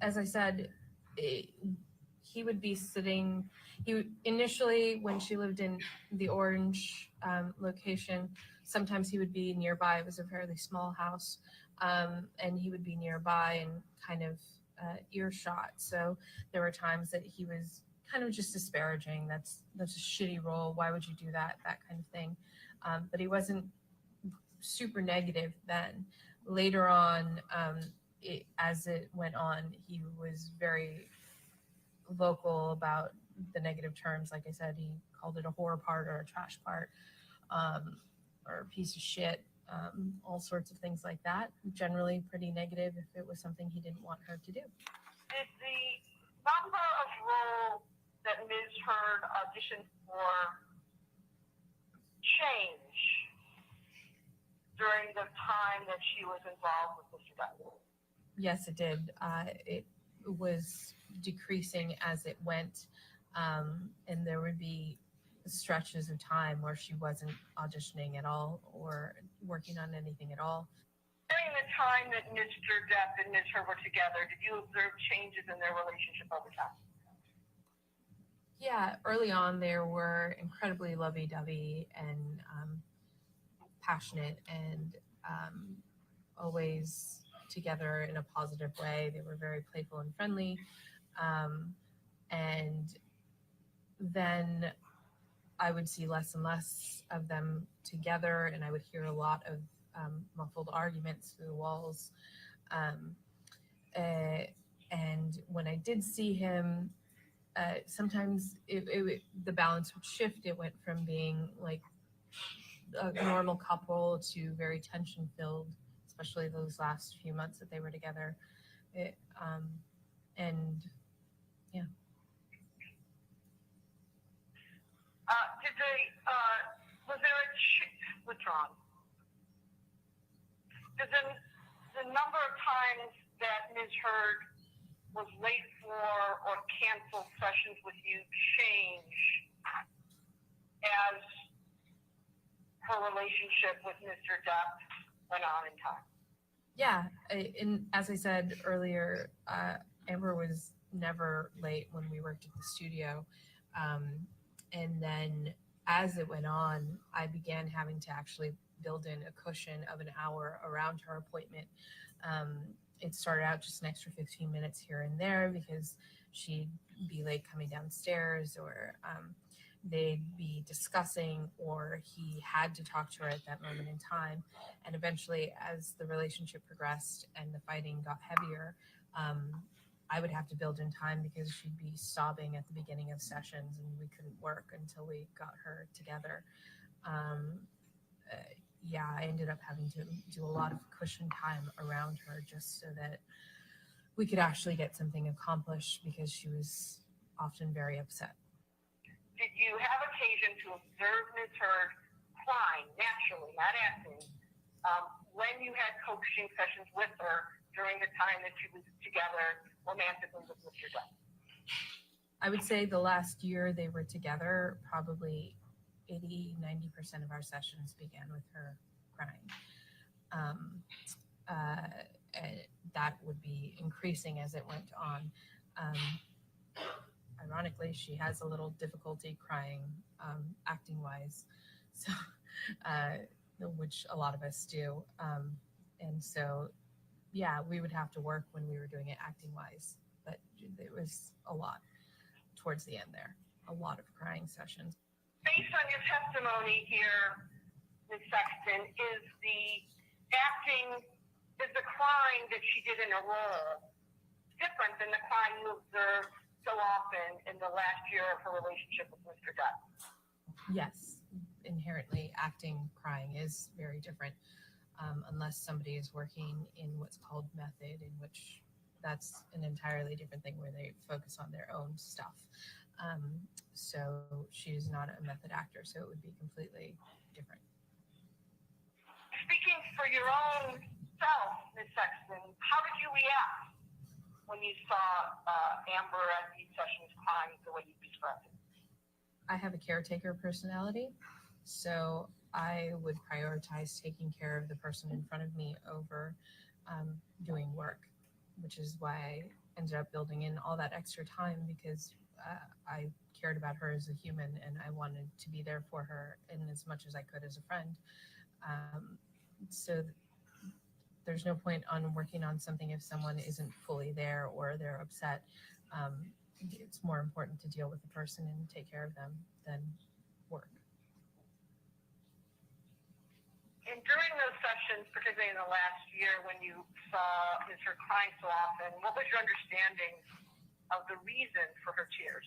As I said, he would be sitting. Initially, when she lived in the Orange location, sometimes he would be nearby. It was a fairly small house, and he would be nearby and kind of earshot. So there were times that he was kind of just disparaging. That's a shitty role. Why would you do that? That kind of thing. But he wasn't super negative then. Later on, as it went on, he was very vocal about the negative terms. Like I said, he called it a whore part or a trash part, or a piece of shit, all sorts of things like that. Generally pretty negative if it was something he didn't want her to do. Did the number of roles that Ms. Heard auditioned for change during the time that she was involved with Mr. Depp? Yes, it did. It was decreasing as it went, and there would be stretches of time where she wasn't auditioning at all or working on anything at all. During the time that Mr. Depp and Ms. Heard were together, did you observe changes in their relationship over time? Yeah, early on they were incredibly lovey-dovey and passionate and always together in a positive way. They were very playful and friendly. And then I would see less and less of them together, and I would hear a lot of muffled arguments through the walls. And when I did see him, sometimes the balance would shift. It went from being like a normal couple to very tension filled, especially those last few months that they were together. And yeah. Did they, was there a withdrawn? Did the number of times that Ms. Heard was late for or canceled sessions with you change as her relationship with Mr. Depp went on in time? Yeah, and as I said earlier, Amber was never late when we worked at the studio. And then as it went on, I began having to actually build in a cushion of an hour around her appointment. It started out just an extra 15 minutes here and there because she'd be late coming downstairs, or they'd be discussing, or he had to talk to her at that moment in time. And eventually, as the relationship progressed and the fighting got heavier, I would have to build in time because she'd be sobbing at the beginning of sessions and we couldn't work until we got her together. Yeah, I ended up having to do a lot of cushion time around her just so that we could actually get something accomplished because she was often very upset. Did you have occasion to observe Ms. Heard crying naturally, not acting, when you had coaching sessions with her during the time that she was together romantically with Mr. Depp? I would say the last year they were together, probably 80-90% of our sessions began with her crying. That would be increasing as it went on. Ironically, she has a little difficulty crying, acting-wise, so which a lot of us do. And so, yeah, we would have to work when we were doing it acting-wise, but it was a lot towards the end there, a lot of crying sessions. Based on your testimony here, Ms. Sexton, is the crying that she did in a role different than the crying you observed so often in the last year of her relationship with Mr. Depp? Yes, inherently acting crying is very different, unless somebody is working in what's called method, in which that's an entirely different thing where they focus on their own stuff. So she's not a method actor, so it would be completely different. Speaking for your own yourself, Ms. Sexton, how did you react when you saw Amber at these sessions crying the way you described it? I have a caretaker personality, so I would prioritize taking care of the person in front of me over doing work, which is why I ended up building in all that extra time, because I cared about her as a human and I wanted to be there for her in as much as I could as a friend. So there's no point on working on something if someone isn't fully there or they're upset. It's more important to deal with the person and take care of them than work. And during those sessions, particularly in the last year when you saw Ms. Hurd crying so often, what was your understanding of the reason for her tears?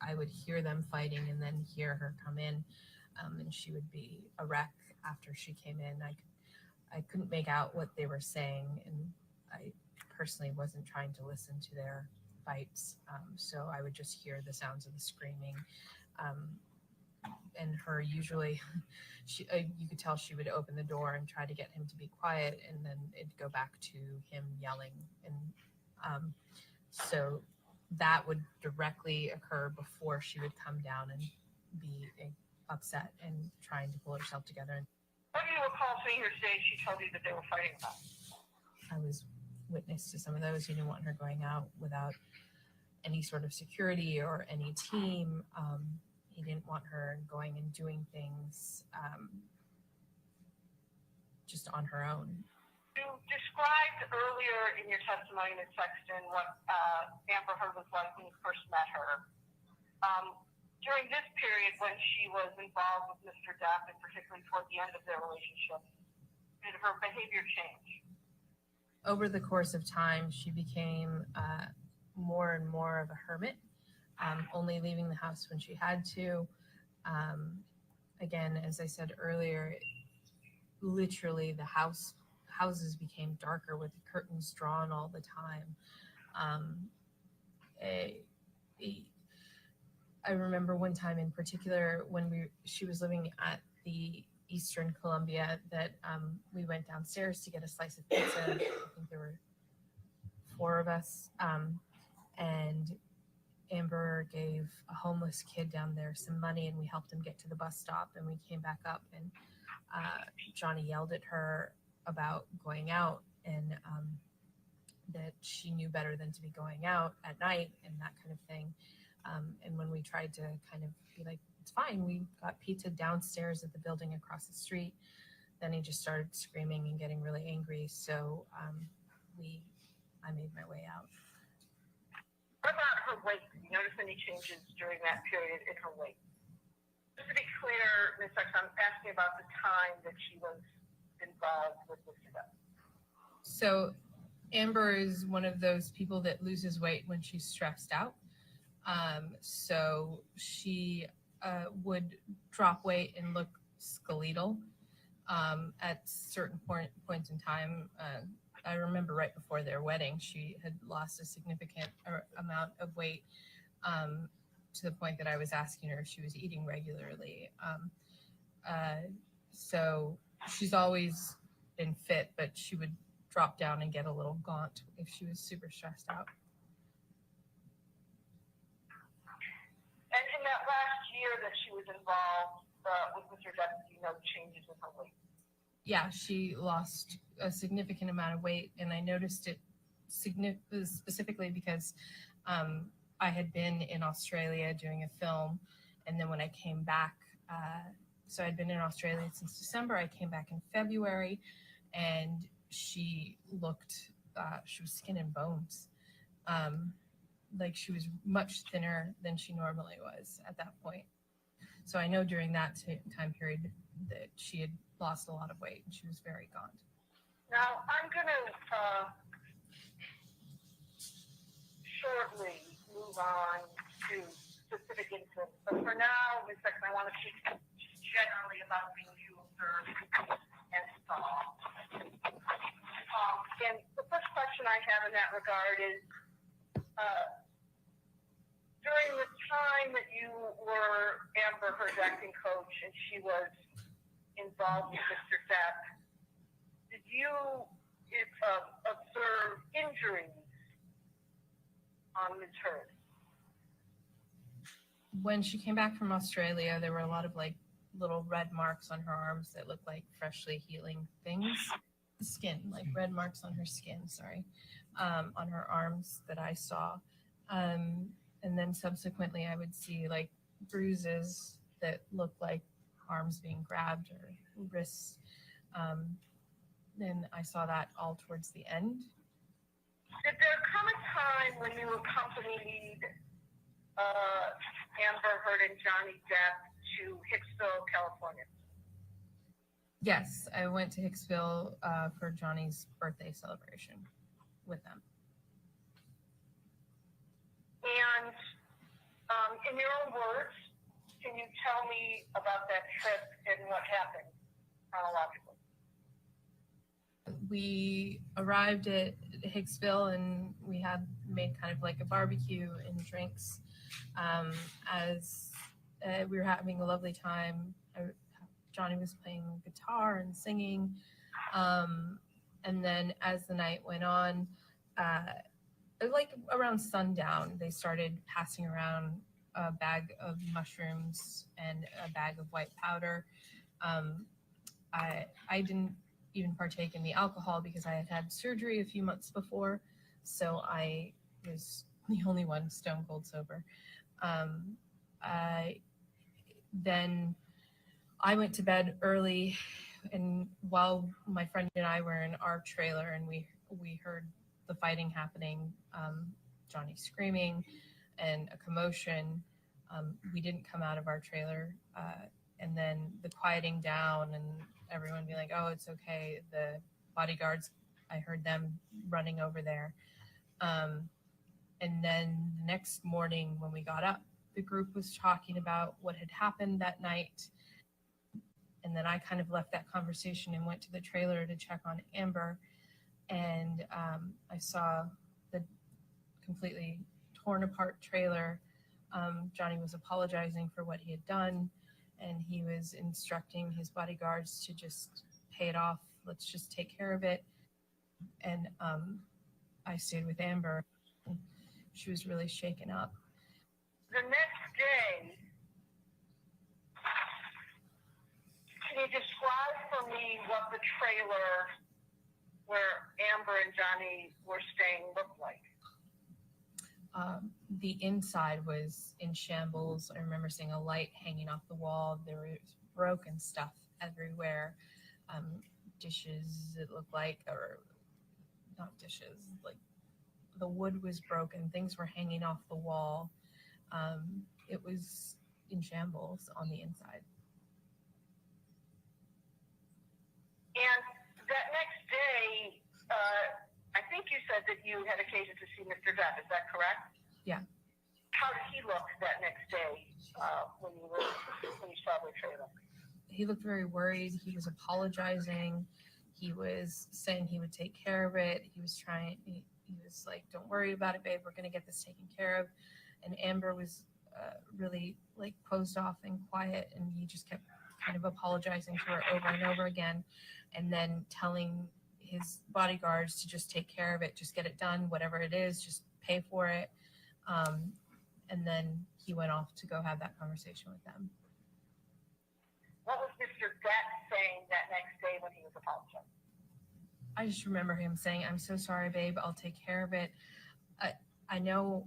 I would hear them fighting and then hear her come in, and she would be a wreck after she came in. I couldn't make out what they were saying, and I personally wasn't trying to listen to their fights, so I would just hear the sounds of the screaming. And her usually, you could tell she would open the door and try to get him to be quiet, and then it'd go back to him yelling. And so that would directly occur before she would come down and be upset and trying to pull herself together. What do you recall seeing her say she told you that they were fighting about? I was witness to some of those. He didn't want her going out without any sort of security or any team. He didn't want her going and doing things just on her own. You described earlier in your testimony, Ms. Sexton, what Amber Heard was like when you first met her. During this period when she was involved with Mr. Depp, and particularly toward the end of their relationship, did her behavior change? Over the course of time, she became more and more of a hermit, only leaving the house when she had to. Again, as I said earlier, literally the houses became darker with the curtains drawn all the time. I remember one time in particular when she was living at the Eastern Columbia that we went downstairs to get a slice of pizza. I think there were 4 of us, and Amber gave a homeless kid down there some money, and we helped him get to the bus stop, and we came back up, and Johnny yelled at her about going out, and that she knew better than to be going out at night and that kind of thing. And when we tried to kind of be like, it's fine, we got pizza downstairs at the building across the street, then he just started screaming and getting really angry. So I made my way out. What about her weight? Did you notice any changes during that period in her weight? Just to be clear, Ms. Sexton, I'm asking about the time that she was involved with Mr. Depp. So Amber is one of those people that loses weight when she's stressed out. So she would drop weight and look skeletal at certain points in time. I remember right before their wedding, she had lost a significant amount of weight to the point that I was asking her if she was eating regularly. So she's always been fit, but she would drop down and get a little gaunt if she was super stressed out. And in that last year that she was involved with Mr. Depp, do you know changes in her weight? Yeah, she lost a significant amount of weight, and I noticed it specifically because I had been in Australia doing a film, and then when I came back, so I'd been in Australia since December, I came back in February, and she looked, she was skin and bones. Like she was much thinner than she normally was at that point. So I know during that time period that she had lost a lot of weight and she was very gaunt. Now, I'm going to shortly move on to specific incidents, but for now, Ms. Sexton, I want to speak just generally about things you observed and saw. And the first question I have in that regard is, during the time that you were Amber Heard's acting coach and she was involved with Mr. Depp, did you observe injuries on Ms. Heard? When she came back from Australia, there were a lot of like little red marks on her arms that looked like freshly healing things. Skin, like red marks on her skin, sorry, on her arms that I saw. And then subsequently I would see like bruises that looked like arms being grabbed or wrists. Then I saw that all towards the end. Did there come a time when you accompanied Amber Heard and Johnny Depp to Hicksville, California? Yes, I went to Hicksville for Johnny's birthday celebration with them. And in your own words, can you tell me about that trip and what happened chronologically? We arrived at Hicksville and we had made kind of like a barbecue and drinks. As we were having a lovely time, Johnny was playing guitar and singing. And then as the night went on, like around sundown, they started passing around a bag of mushrooms and a bag of white powder. I didn't even partake in the alcohol because I had had surgery a few months before, so I was the only one stone cold sober. Then I went to bed early, and while my friend and I were in our trailer and we heard the fighting happening, Johnny screaming and a commotion, we didn't come out of our trailer, and then the quieting down and everyone being like, oh, it's okay. The bodyguards, I heard them running over there. And then the next morning when we got up, the group was talking about what had happened that night. And then I kind of left that conversation and went to the trailer to check on Amber. And I saw the completely torn apart trailer. Johnny was apologizing for what he had done, and he was instructing his bodyguards to just pay it off. Let's just take care of it. And I stayed with Amber. She was really shaken up. The next day, can you describe for me what the trailer where Amber and Johnny were staying looked like? The inside was in shambles. I remember seeing a light hanging off the wall. There was broken stuff everywhere. Dishes, it looked like, or not dishes, like the wood was broken. Things were hanging off the wall. It was in shambles on the inside. And that next day, I think you said that you had occasion to see Mr. Depp. Is that correct? Yeah. How did he look that next day when you saw the trailer? He looked very worried. He was apologizing. He was saying he would take care of it. He was like, don't worry about it, babe. We're going to get this taken care of. And Amber was really like closed off and quiet. And he just kept kind of apologizing to her over and over again. And then telling his bodyguards to just take care of it, just get it done, whatever it is, just pay for it. And then he went off to go have that conversation with them. What was Mr. Depp saying that next day when he was apologizing? I just remember him saying, I'm so sorry, babe. I'll take care of it. I know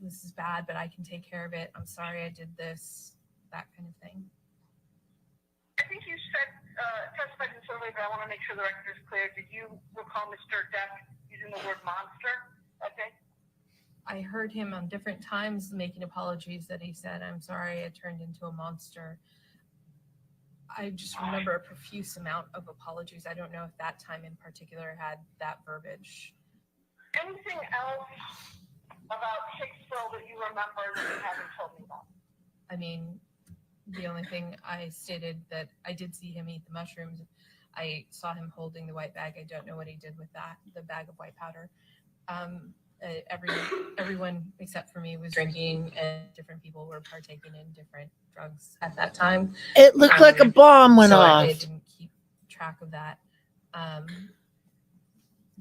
this is bad, but I can take care of it. I'm sorry I did this, that kind of thing. I think you said, testified in this earlier, but I want to make sure the record is clear. Did you recall Mr. Depp using the word monster that day? I heard him on different times making apologies that he said, I'm sorry I turned into a monster. I just remember a profuse amount of apologies. I don't know if that time in particular had that verbiage. Anything else about Hicksville that you remember that you haven't told me about? I mean, the only thing I stated that I did see him eat the mushrooms. I saw him holding the white bag. I don't know what he did with that, the bag of white powder. Everyone except for me was drinking, and different people were partaking in different drugs at that time. It looked like a bomb went off. I didn't keep track of that.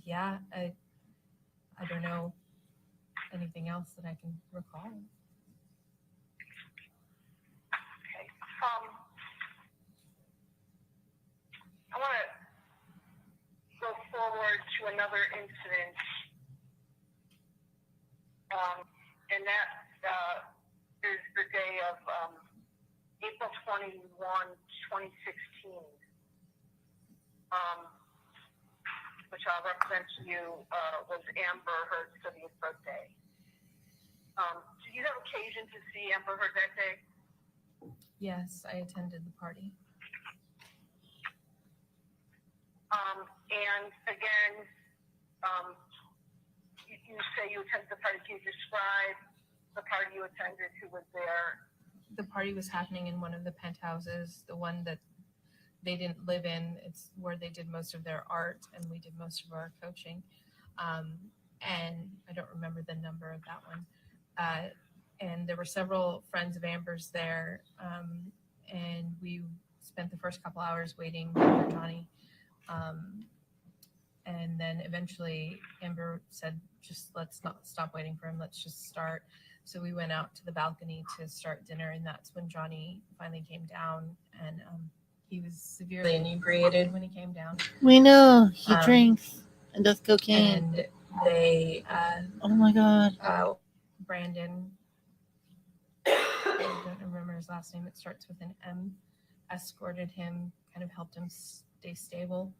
yeah, I don't know anything else that I can recall. Okay. I want to go forward to another incident, and that is the day of April 21, 2016, which I'll represent to you was Amber Heard's 30th birthday. Did you have occasion to see Amber Heard that day? Yes, I attended the party. And again, you say you attended the party. Can you describe the party you attended, who was there? The party was happening in one of the penthouses, the one that they didn't live in. It's where they did most of their art, and we did most of our coaching. And I don't remember the number of that one. And there were several friends of Amber's there, and we spent the first couple hours waiting for Johnny. And then eventually Amber said, just let's not stop waiting for him. Let's just start. So we went out to the balcony to start dinner, and that's when Johnny finally came down, and he was severely inebriated when he came down. We know he drinks and does cocaine. And they, oh my God. Brandon, I don't remember his last name. It starts with an M. Escorted him, kind of helped him stay stable.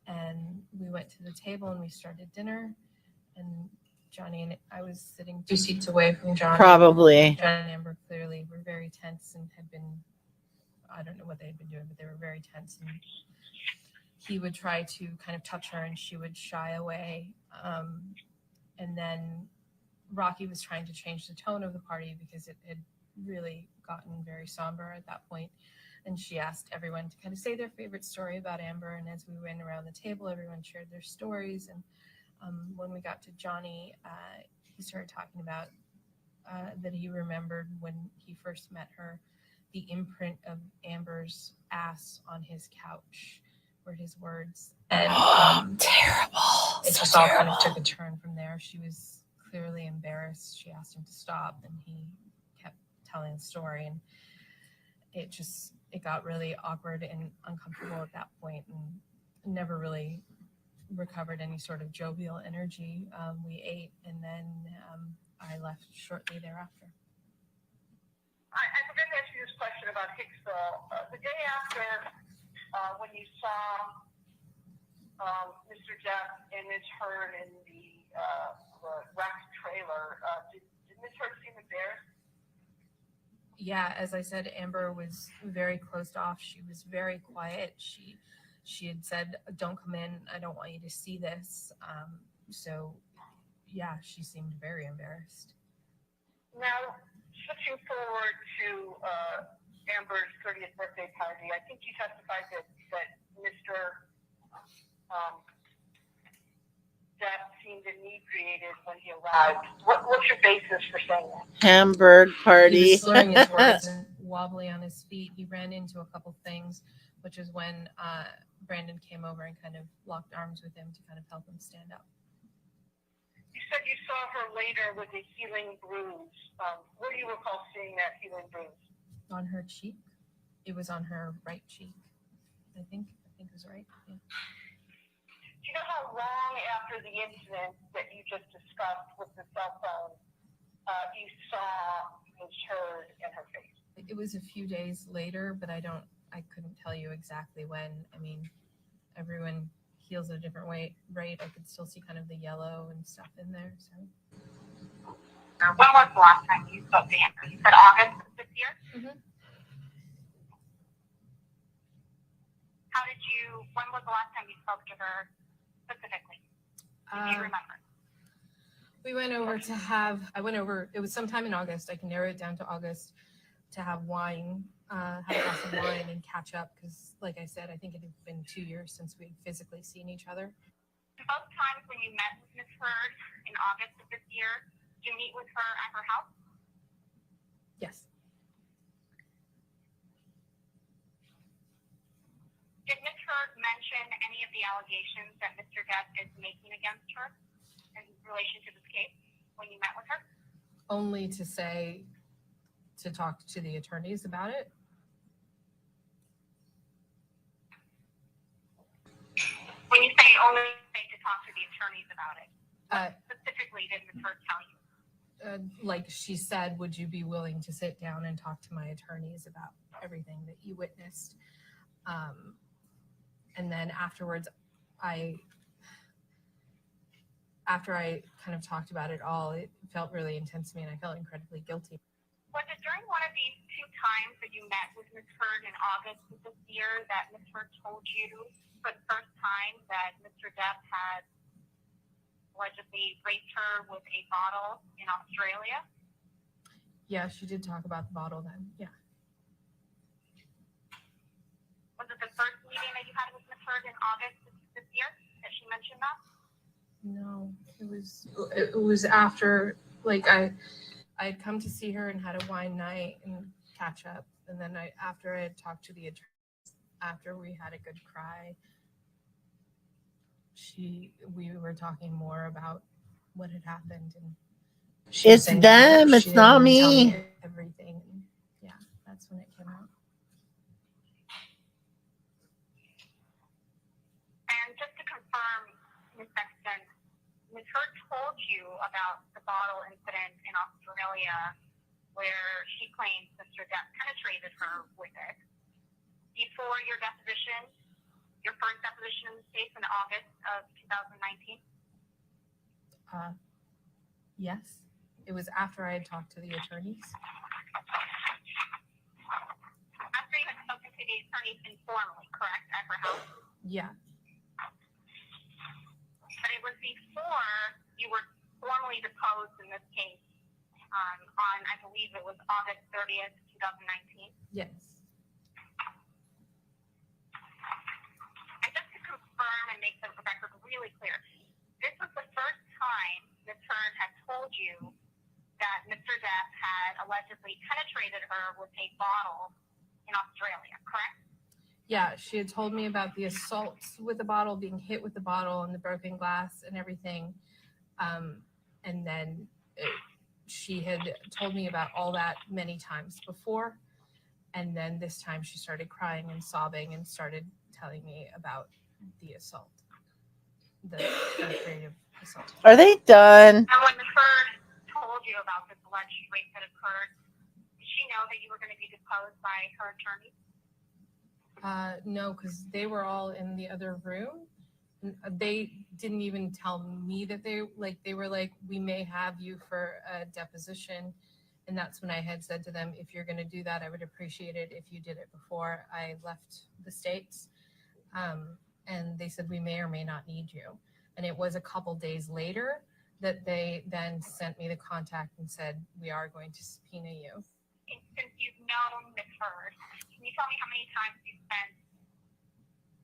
And we went to the table and we started dinner. And Johnny and I was sitting 2 seats away from Johnny. Probably. John and Amber clearly were very tense and had been, I don't know what they had been doing, but they were very tense. And he would try to kind of touch her and she would shy away. And then Rocky was trying to change the tone of the party because it had really gotten very somber at that point. And she asked everyone to kind of say their favorite story about Amber. And as we went around the table, everyone shared their stories. And when we got to Johnny, he started talking about that he remembered when he first met her, the imprint of Amber's ass on his couch were his words. And terrible. It So just all kind terrible. of took a turn from there. She was clearly embarrassed. She asked him to stop, and he kept telling the story. And it got really awkward and uncomfortable at that point, and never really recovered any sort of jovial energy. We ate, and then I left shortly thereafter. I forgot to ask you this question about Hicksville. The day after, when you saw Mr. Depp and Ms. Heard in the wrecked trailer, did Ms. Heard seem embarrassed? Yeah, as I said, Amber was very closed off. She was very quiet. She had said, "Don't come in. I don't want you to see this." So, yeah, she seemed very embarrassed. Now, switching forward to Amber's 30th birthday party, I think you testified that Mr. Depp seemed inebriated when he arrived. What's your basis for saying that? Hamburg He party. was slurring his words and wobbly on his feet. He ran into a couple things, which is when Brandon came over and kind of locked arms with him to kind of help him stand up. You said you saw her later with a healing bruise. Where do you recall seeing that healing bruise? On her cheek. It was on her right cheek. I think it was right. Yeah. Do you know how long after the incident that you just discussed with the cell phone you saw Ms. Heard in her face? It was a few days later, but I couldn't tell you exactly when. I mean, everyone heals a different way, right? I could still see kind of the yellow and stuff in there. So. When was the last time you spoke to Amber? You said August of this year? Mm-hmm. When was the last time you spoke to her specifically? Do you remember? We went over I went over, it was sometime in August. I can narrow it down to August to have wine, have a glass of wine and catch up. Because like I said, I think it had been 2 years since we'd physically seen each other. Both times when you met with Ms. Heard in August of this year, did you meet with her at her house? Yes. Did Ms. Heard mention any of the allegations that Mr. Depp is making against her in relation to this case when you met with her? Only to say, to talk to the attorneys about it. When you say only to talk to the attorneys about it, what specifically did Ms. Heard tell you? Like she said, would you be willing to sit down and talk to my attorneys about everything that you witnessed? And then afterwards, after I kind of talked about it all, it felt really intense to me and I felt incredibly guilty. Was it during one of these two times that you met with Ms. Heard in August of this year that Ms. Heard told you for the first time that Mr. Depp had allegedly raped her with a bottle in Australia? Yeah, she did talk about the bottle then. Yeah. Was it the first meeting that you had with Ms. Heard in August of this year that she mentioned that? No, it was after, like, I'd come to see her and had a wine night and catch up, and then after I had talked to the attorneys, after we had a good cry, we were talking more about what had happened, and she was It's saying them, she it's didn't not even tell me. everything. And yeah, that's when it came out. And just to confirm, Ms. Sexton, Ms. Heard told you about the bottle incident in Australia where she claims Mr. Depp penetrated her with it before your deposition, your first deposition in this case in August of 2019? Yes, it was after I had talked to the attorneys. After you had spoken to the attorneys informally, correct, at her house? Yeah. But it was before you were formally deposed in this case on, I believe it was August 30th, 2019. Yes. And just to confirm and make the record really clear, this was the first time Ms. Heard had told you that Mr. Depp had allegedly penetrated her with a bottle in Australia, correct? Yeah, she had told me about the assaults with the bottle, being hit with the bottle and the broken glass and everything. And then she had told me about all that many times before. And then this time she started crying and sobbing and started telling me about the assault, the creative assault. Are they done? And when Ms. Heard told you about this alleged rape that occurred, did she know that you were going to be deposed by her attorney? No, because they were all in the other room. They didn't even tell me that they were like, we may have you for a deposition. And that's when I had said to them, if you're going to do that, I would appreciate it if you did it before I left the States. And they said, we may or may not need you. And it was a couple days later that they then sent me the contact and said, we are going to subpoena you. Since you've known Ms. Heard, can you tell me how many times you spent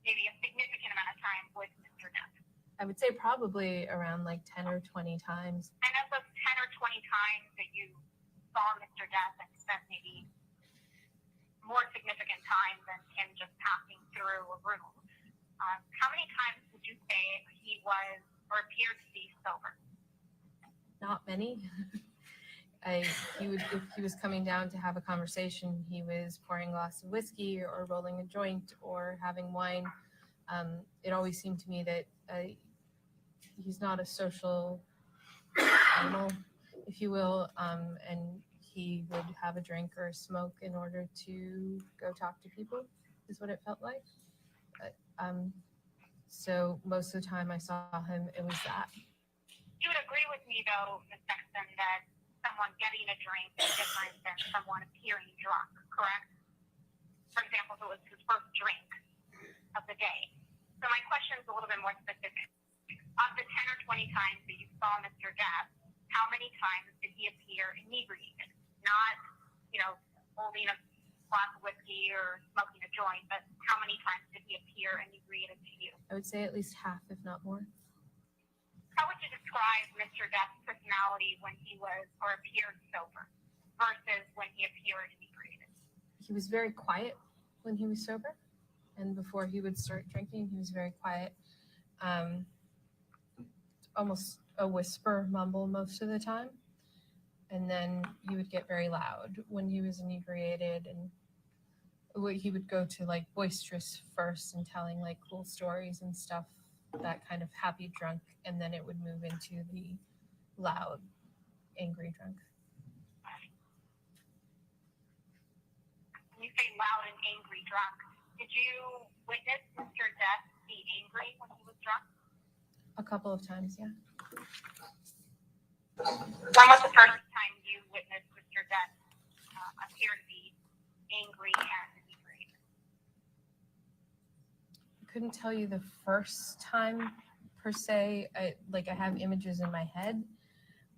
maybe a significant amount of time with Mr. Depp? I would say probably around like 10 or 20 times. And of those 10 or 20 times that you saw Mr. Depp and spent maybe more significant time than him just passing through a room, how many times would you say he was or appeared to be sober? Not many. If he was coming down to have a conversation, he was pouring a glass of whiskey or rolling a joint or having wine. It always seemed to me that he's not a social animal, if you will, and he would have a drink or a smoke in order to go talk to people, is what it felt like. So most of the time I saw him, it was that. You would agree with me, though, Ms. Sexton, that someone getting a drink is different than someone appearing drunk, correct? For example, if it was his first drink of the day. So my question is a little bit more specific. Of the 10 or 20 times that you saw Mr. Depp, how many times did he appear inebriated? Not, holding a glass of whiskey or smoking a joint, but how many times did he appear inebriated to you? I would say at least half, if not more. How would you describe Mr. Depp's personality when he was or appeared sober versus when he appeared inebriated? He was very quiet when he was sober, and before he would start drinking, he was very quiet. almost a whisper mumble most of the time. And then he would get very loud when he was inebriated, and he would go to like boisterous first and telling like cool stories and stuff, that kind of happy drunk, and then it would move into the loud, angry drunk. When you say loud and angry drunk, did you witness Mr. Depp be angry when he was drunk? A couple of times, yeah. When was the first time you witnessed Mr. Depp appear to be angry and inebriated? I couldn't tell you the first time per se. I have images in my head.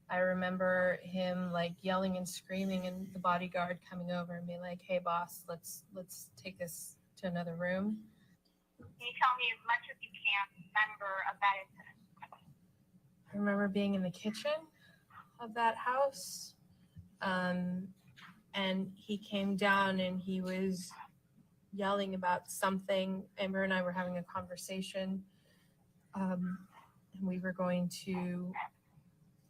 I remember him like yelling and screaming, and the bodyguard coming over and being like, "Hey boss, let's take this to another room." Can you tell me as much as you can remember of that incident? I remember being in the kitchen of that house, and he came down and he was yelling about something. Amber and I were having a conversation, and we were going to,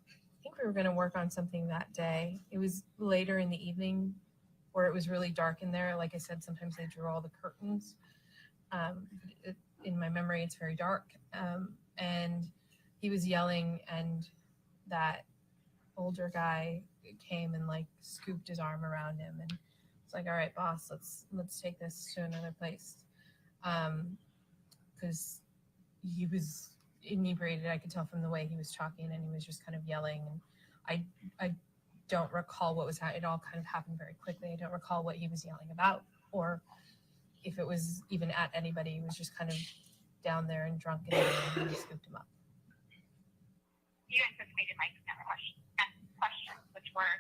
I think we were going to work on something that day. It was later in the evening where it was really dark in there. Like I said, sometimes they drew all the curtains. In my memory, it's very dark. And he was yelling, and that older guy came and like scooped his arm around him, and it's like, "All right, boss, let's take this to another place," because he was inebriated. I could tell from the way he was talking, and he was just kind of yelling. And I don't recall what was it all kind of happened very quickly. I don't recall what he was yelling about, or if it was even at anybody. He was just kind of down there and drunk, and we scooped him up. You anticipated my questions, which were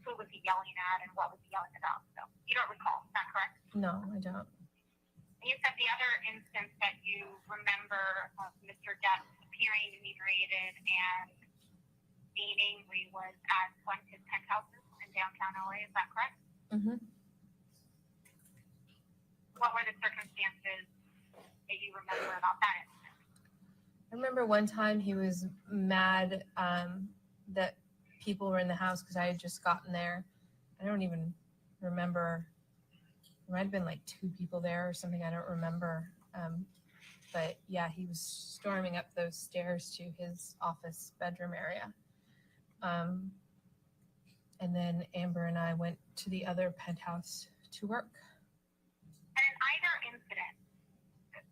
who was he yelling at and what was he yelling about. So you don't recall, is that correct? No, I don't. And you said the other instance that you remember of Mr. Depp appearing inebriated and being angry was at one of his penthouses in downtown LA, is that correct? Mm-hmm. What were the circumstances that you remember about that incident? I remember one time he was mad that people were in the house because I had just gotten there. I don't even remember. There might have been like 2 people there or something. I don't remember. But yeah, he was storming up those stairs to his office bedroom area. And then Amber and I went to the other penthouse to work. And in either incident,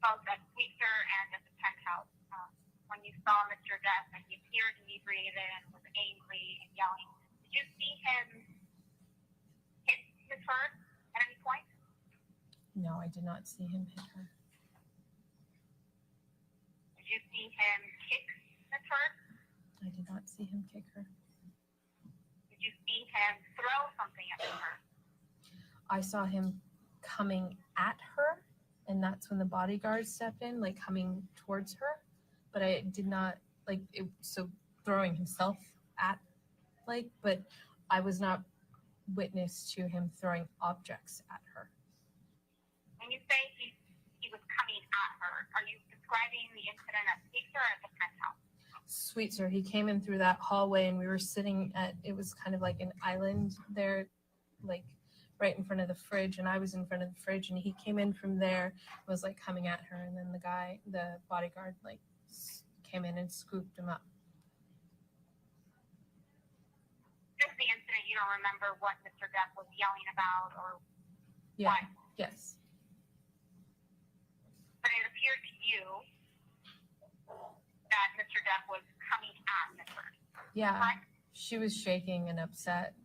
both at Sweetser and at the penthouse, when you saw Mr. Depp and he appeared inebriated and was angry and yelling, did you see him hit Ms. Heard at any point? No, I did not see him hit her. Did you see him kick Ms. Heard? I did not see him kick her. Did you see him throw something at Ms. Heard? I saw him coming at her, and that's when the bodyguard stepped in, like coming towards her. But I did not so throwing himself at, but I was not witness to him throwing objects at her. When you say he was coming at her, are you describing the incident at Sweetser or at the penthouse? Sweetser, he came in through that hallway, and we were sitting it was kind of like an island there, like right in front of the fridge, and I was in front of the fridge, and he came in from there, was like coming at her, and then the bodyguard came in and scooped him up. Just the incident, you don't remember what Mr. Depp was yelling about or Yeah. what? Yes. But it appeared to you that Mr. Depp was coming at Ms. Heard. Yeah. Correct? She was shaking and upset.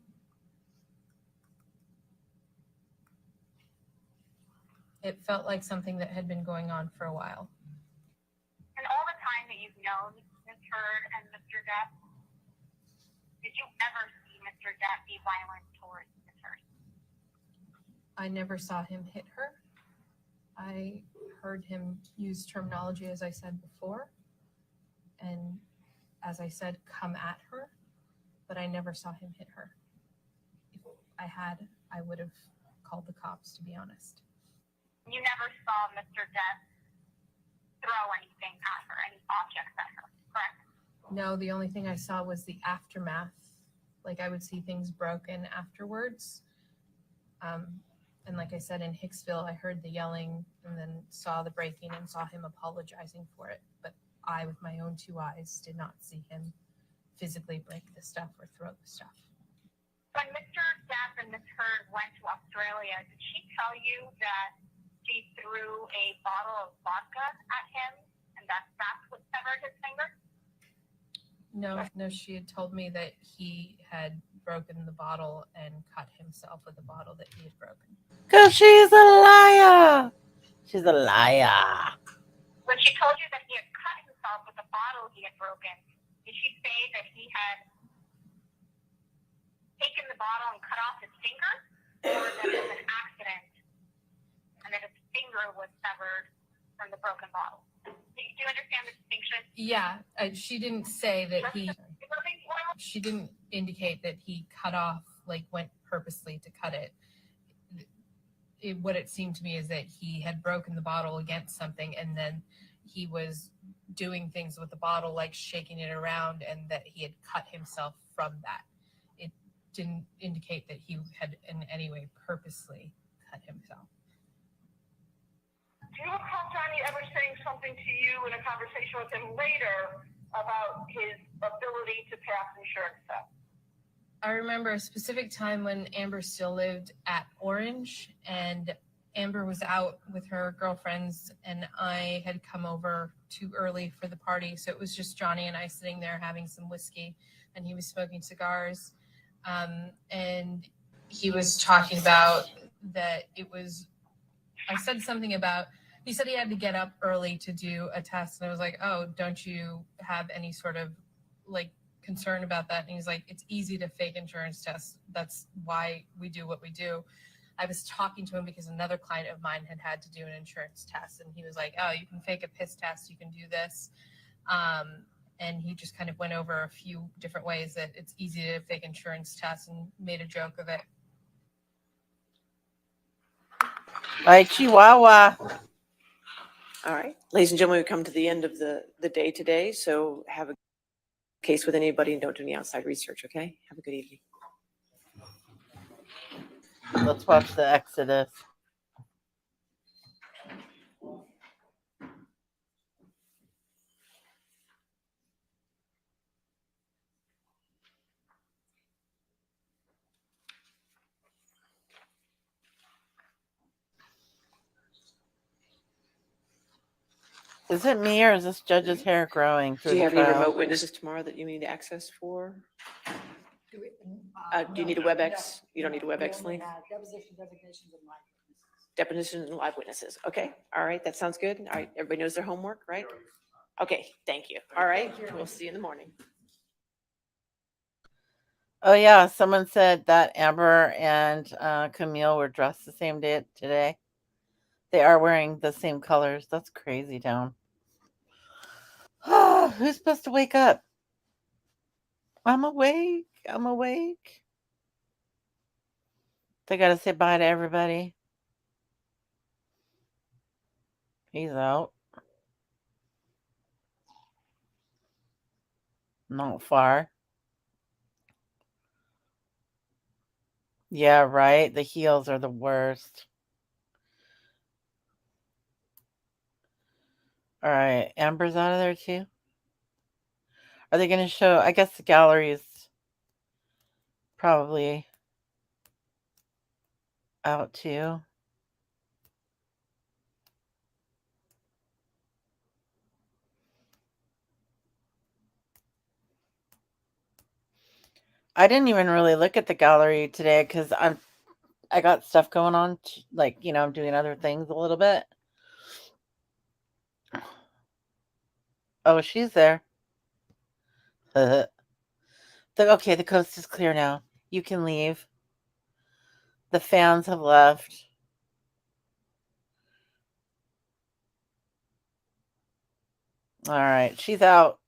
It felt like something that had been going on for a while. And all the time that you've known Ms. Heard and Mr. Depp, did you ever see Mr. Depp be violent towards Ms. Heard? I never saw him hit her. I heard him use terminology, as I said before, and as I said, come at her, but I never saw him hit her. If I had, I would have called the cops, to be honest. You never saw Mr. Depp throw anything at her, any objects at her, correct? No, the only thing I saw was the aftermath. Like I would see things broken afterwards. And like I said, in Hicksville, I heard the yelling and then saw the breaking and saw him apologizing for it. But I, with my own two eyes, did not see him physically break the stuff or throw the stuff. When Mr. Depp and Ms. Heard went to Australia, did she tell you that she threw a bottle of vodka at him and that's what severed his finger? No, she had told me that he had broken the bottle and cut himself with the bottle that he had broken. Because she's a liar. She's a liar. When she told you that he had cut himself with the bottle he had broken, did she say that he had taken the bottle and cut off his finger, or that it was an accident and that his finger was severed from the broken bottle? Do you understand the distinction? Yeah, she didn't say that he. She didn't indicate that he cut off, like went purposely to cut it. What it seemed to me is that he had broken the bottle against something, and then he was doing things with the bottle, like shaking it around, and that he had cut himself from that. It didn't indicate that he had in any way purposely cut himself. Do you recall Johnny ever saying something to you in a conversation with him later about his ability to pass insurance tests? I remember a specific time when Amber still lived at Orange, and Amber was out with her girlfriends, and I had come over too early for the party. So it was just Johnny and I sitting there having some whiskey, and he was smoking cigars. And he was talking about that I said something about, he said he had to get up early to do a test. And I was like, oh, don't you have any sort of like concern about that? And he's like, it's easy to fake insurance tests. That's why we do what we do. I was talking to him because another client of mine had to do an insurance test. And he was like, oh, you can fake a piss test. You can do this. And he just kind of went over a few different ways that it's easy to fake insurance tests and made a joke of it. Like Chihuahua. All right, ladies and gentlemen, we come to the end of the day today. So have a case with anybody and don't do any outside research, okay? Have a good evening. Let's watch the Exodus. Is it me or is this judge's hair growing through Do you the have any trial? remote witnesses tomorrow that you need access for? Do you need a WebEx? You don't need a WebEx link? Deposition designations and live witnesses. Depositions and live witnesses. Okay, all right, that sounds good. All right, everybody knows their homework, right? Okay, thank you. All right, we'll see you in the morning. Oh yeah, someone said that Amber and Camille were dressed the same day today. They are wearing the same colors. That's crazy town. Who's supposed to wake up? I'm awake. I'm awake. They gotta say bye to everybody. He's out. Not far. Yeah, right. The heels are the worst. All right. Amber's out of there too. Are they going to show? I guess the gallery is probably out too. I didn't even really look at the gallery today because I got stuff going on. Like, you know, I'm doing other things a little bit. Oh, she's there. Okay, the coast is clear now. You can leave. The fans have left. All right, she's out.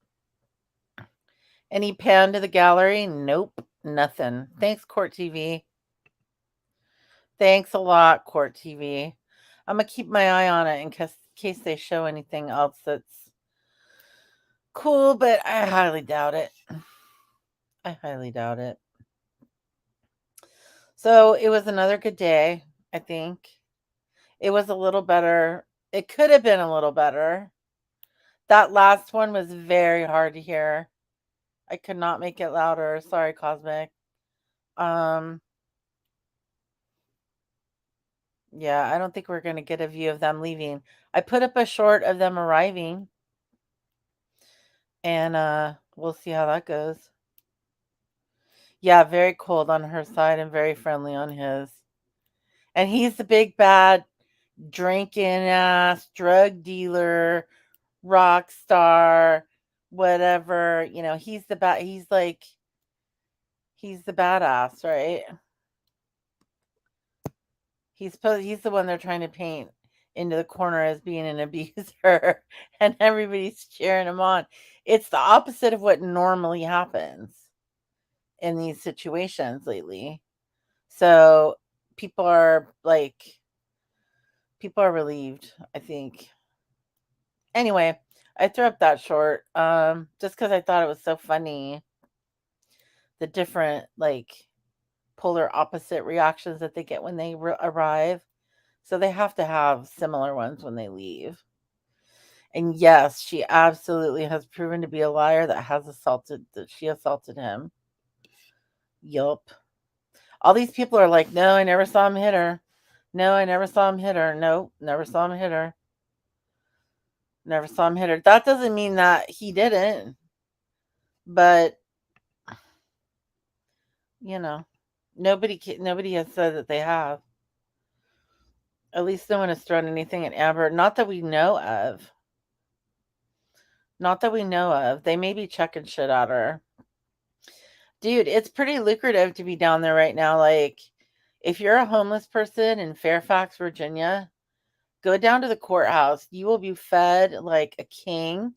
Any pan to the gallery? Nope, nothing. Thanks, Court TV. Thanks a lot, Court TV. I'm going to keep my eye on it in case case they show anything else that's cool, but I highly doubt it. I highly doubt it. So it was another good day, I think. It was a little better. It could have been a little better. That last one was very hard to hear. I could not make it louder. Sorry, Cosmic. Yeah, I don't think we're going to get a view of them leaving. I put up a short of them arriving. And we'll see how that goes. Yeah, very cold on her side and very friendly on his. And he's the big bad drinking ass drug dealer, rock star, whatever. You know, he's the he's the badass, right? He's the one they're trying to paint into the corner as being an abuser, and everybody's cheering him on. It's the opposite of what normally happens in these situations lately. So people are relieved, I think. Anyway, I threw up that short just because I thought it was so funny. The different polar opposite reactions that they get when they arrive. So they have to have similar ones when they leave. And yes, she absolutely has proven to be a liar that she assaulted him. Yup. All these people are like, no, I never saw him hit her. No, I never saw him hit her. No, never saw him hit her. Never saw him hit her. That doesn't mean that he didn't. But, you know, nobody has said that they have. At least no one has thrown anything at Amber. Not that we know of. Not that we know of. They may be checking shit at her. Dude, it's pretty lucrative to be down there right now. Like, if you're a homeless person in Fairfax, Virginia, go down to the courthouse. You will be fed like a king.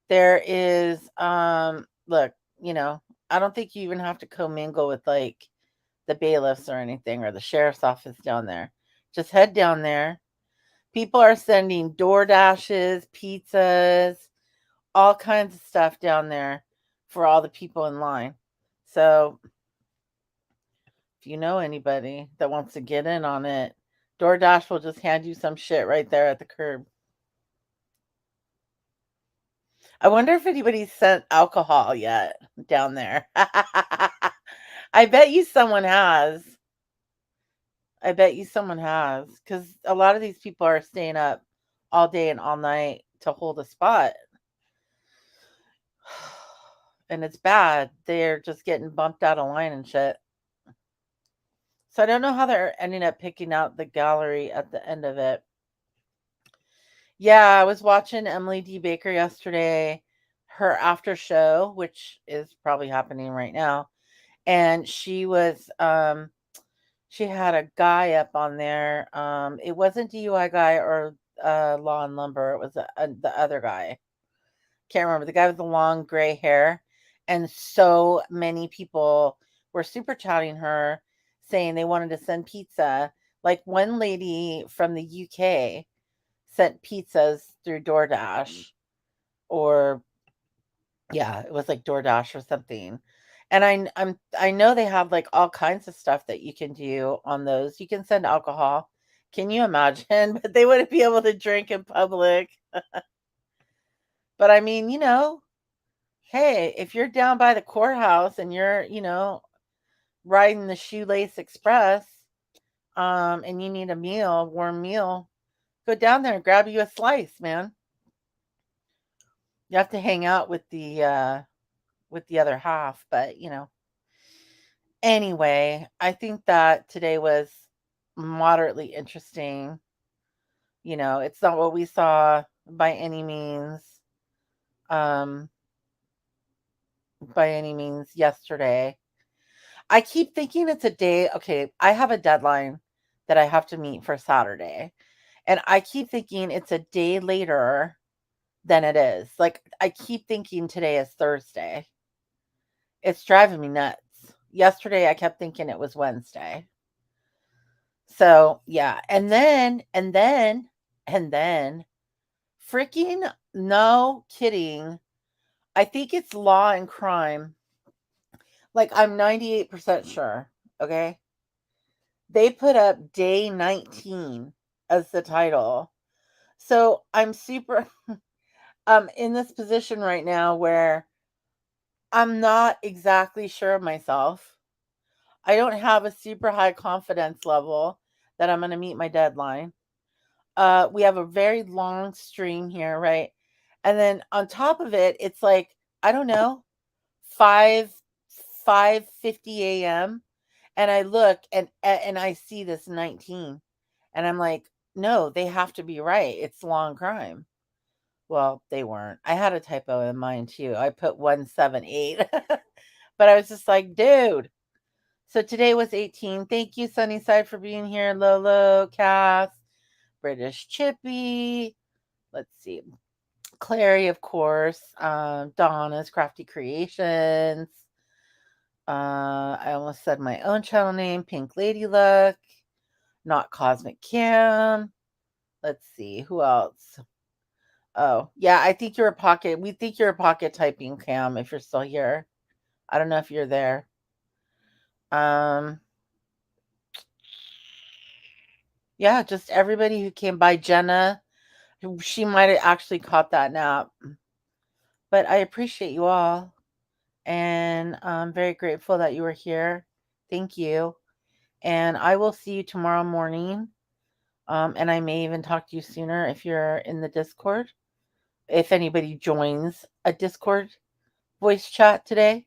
There is, look, you know, I don't think you even have to commingle with like the bailiffs or anything or the sheriff's office down there. Just head down there. People are sending DoorDashes, pizzas, all kinds of stuff down there for all the people in line. So if you know anybody that wants to get in on it, DoorDash will just hand you some shit right there at the curb. I wonder if anybody's sent alcohol yet down there. I bet you someone has. I bet you someone has. Because a lot of these people are staying up all day and all night to hold a spot. And it's bad. They're just getting bumped out of line and shit. So I don't know how they're ending up picking out the gallery at the end of it. Yeah, I was watching Emily D. Baker yesterday, her after show, which is probably happening right now. And she was, she had a guy up on there. It wasn't DUI guy or Law and Lumber. It was the other guy. Can't remember. The guy with the long gray hair. And so many people were super chatting her, saying they wanted to send pizza. Like one lady from the UK sent pizzas through DoorDash, or yeah, it was like DoorDash or something. And I know they have like all kinds of stuff that you can do on those. You can send alcohol. Can you imagine? But they wouldn't be able to drink in public. But I mean, you know, hey, if you're down by the courthouse and you're, you know, riding the Shoelace Express, and you need a meal, warm meal, go down there and grab you a slice, man. You have to hang out with the other half, but you know. Anyway, I think that today was moderately interesting. You know, it's not what we saw by any means. By any means yesterday. I keep thinking it's a day. Okay, I have a deadline that I have to meet for Saturday. And I keep thinking it's a day later than it is. Like, I keep thinking today is Thursday. It's driving me nuts. Yesterday, I kept thinking it was Wednesday. So, yeah. And then And then, freaking no kidding, I think it's Law and Crime. Like, I'm 98% sure, okay? They put up day 19 as the title. So I'm super in this position right now where I'm not exactly sure of myself. I don't have a super high confidence level that I'm going to meet my deadline. We have a very long stream here, right? And then on top of it, it's like, I don't know, 5:50 a.m. and I look and I see this 19 and I'm like, no, they have to be right. It's Long Crime. Well, they weren't. I had a typo in mine too. I put 178. But I was just like, dude. So today was 18. Thank you, Sunnyside, for being here. Lolo, Cass, British Chippy. Let's see. Clary, of course. Donna's Crafty Creations. I almost said my own channel name. Pink Lady Luck. Not Cosmic Cam. Let's see. Who else? Oh, yeah, I think you're a pocket. We think you're a pocket typing Cam if you're still here. I don't know if you're there. Yeah, just everybody who came by. Jenna, she might have actually caught that nap. But I appreciate you all. And I'm very grateful that you were here. Thank you. And I will see you tomorrow morning. And I may even talk to you sooner if you're in the Discord. If anybody joins a Discord voice chat today.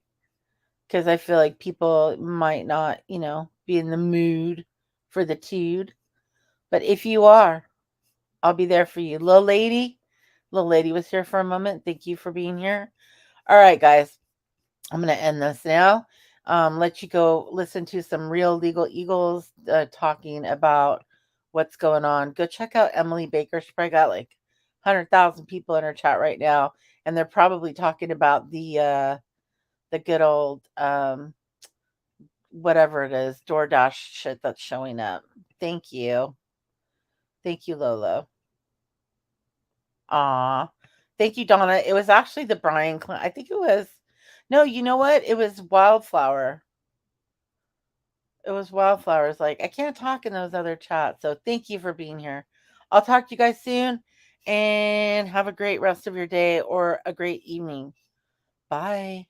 Because I feel like people might not, be in the mood for the tude. But if you are, I'll be there for you. Little lady was here for a moment. Thank you for being here. All right, guys. I'm going to end this now. Let you go listen to some real legal eagles talking about what's going on. Go check out Emily Baker. She probably got like 100,000 people in her chat right now. And they're probably talking about the good old whatever it is, DoorDash shit that's showing up. Thank you. Thank you, Lolo. Aw. Thank you, Donna. It was actually the Brian I think it was. No, you know what? It was Wildflower. It was Wildflowers. Like, I can't talk in those other chats. So thank you for being here. I'll talk to you guys soon. And have a great rest of your day or a great evening. Bye.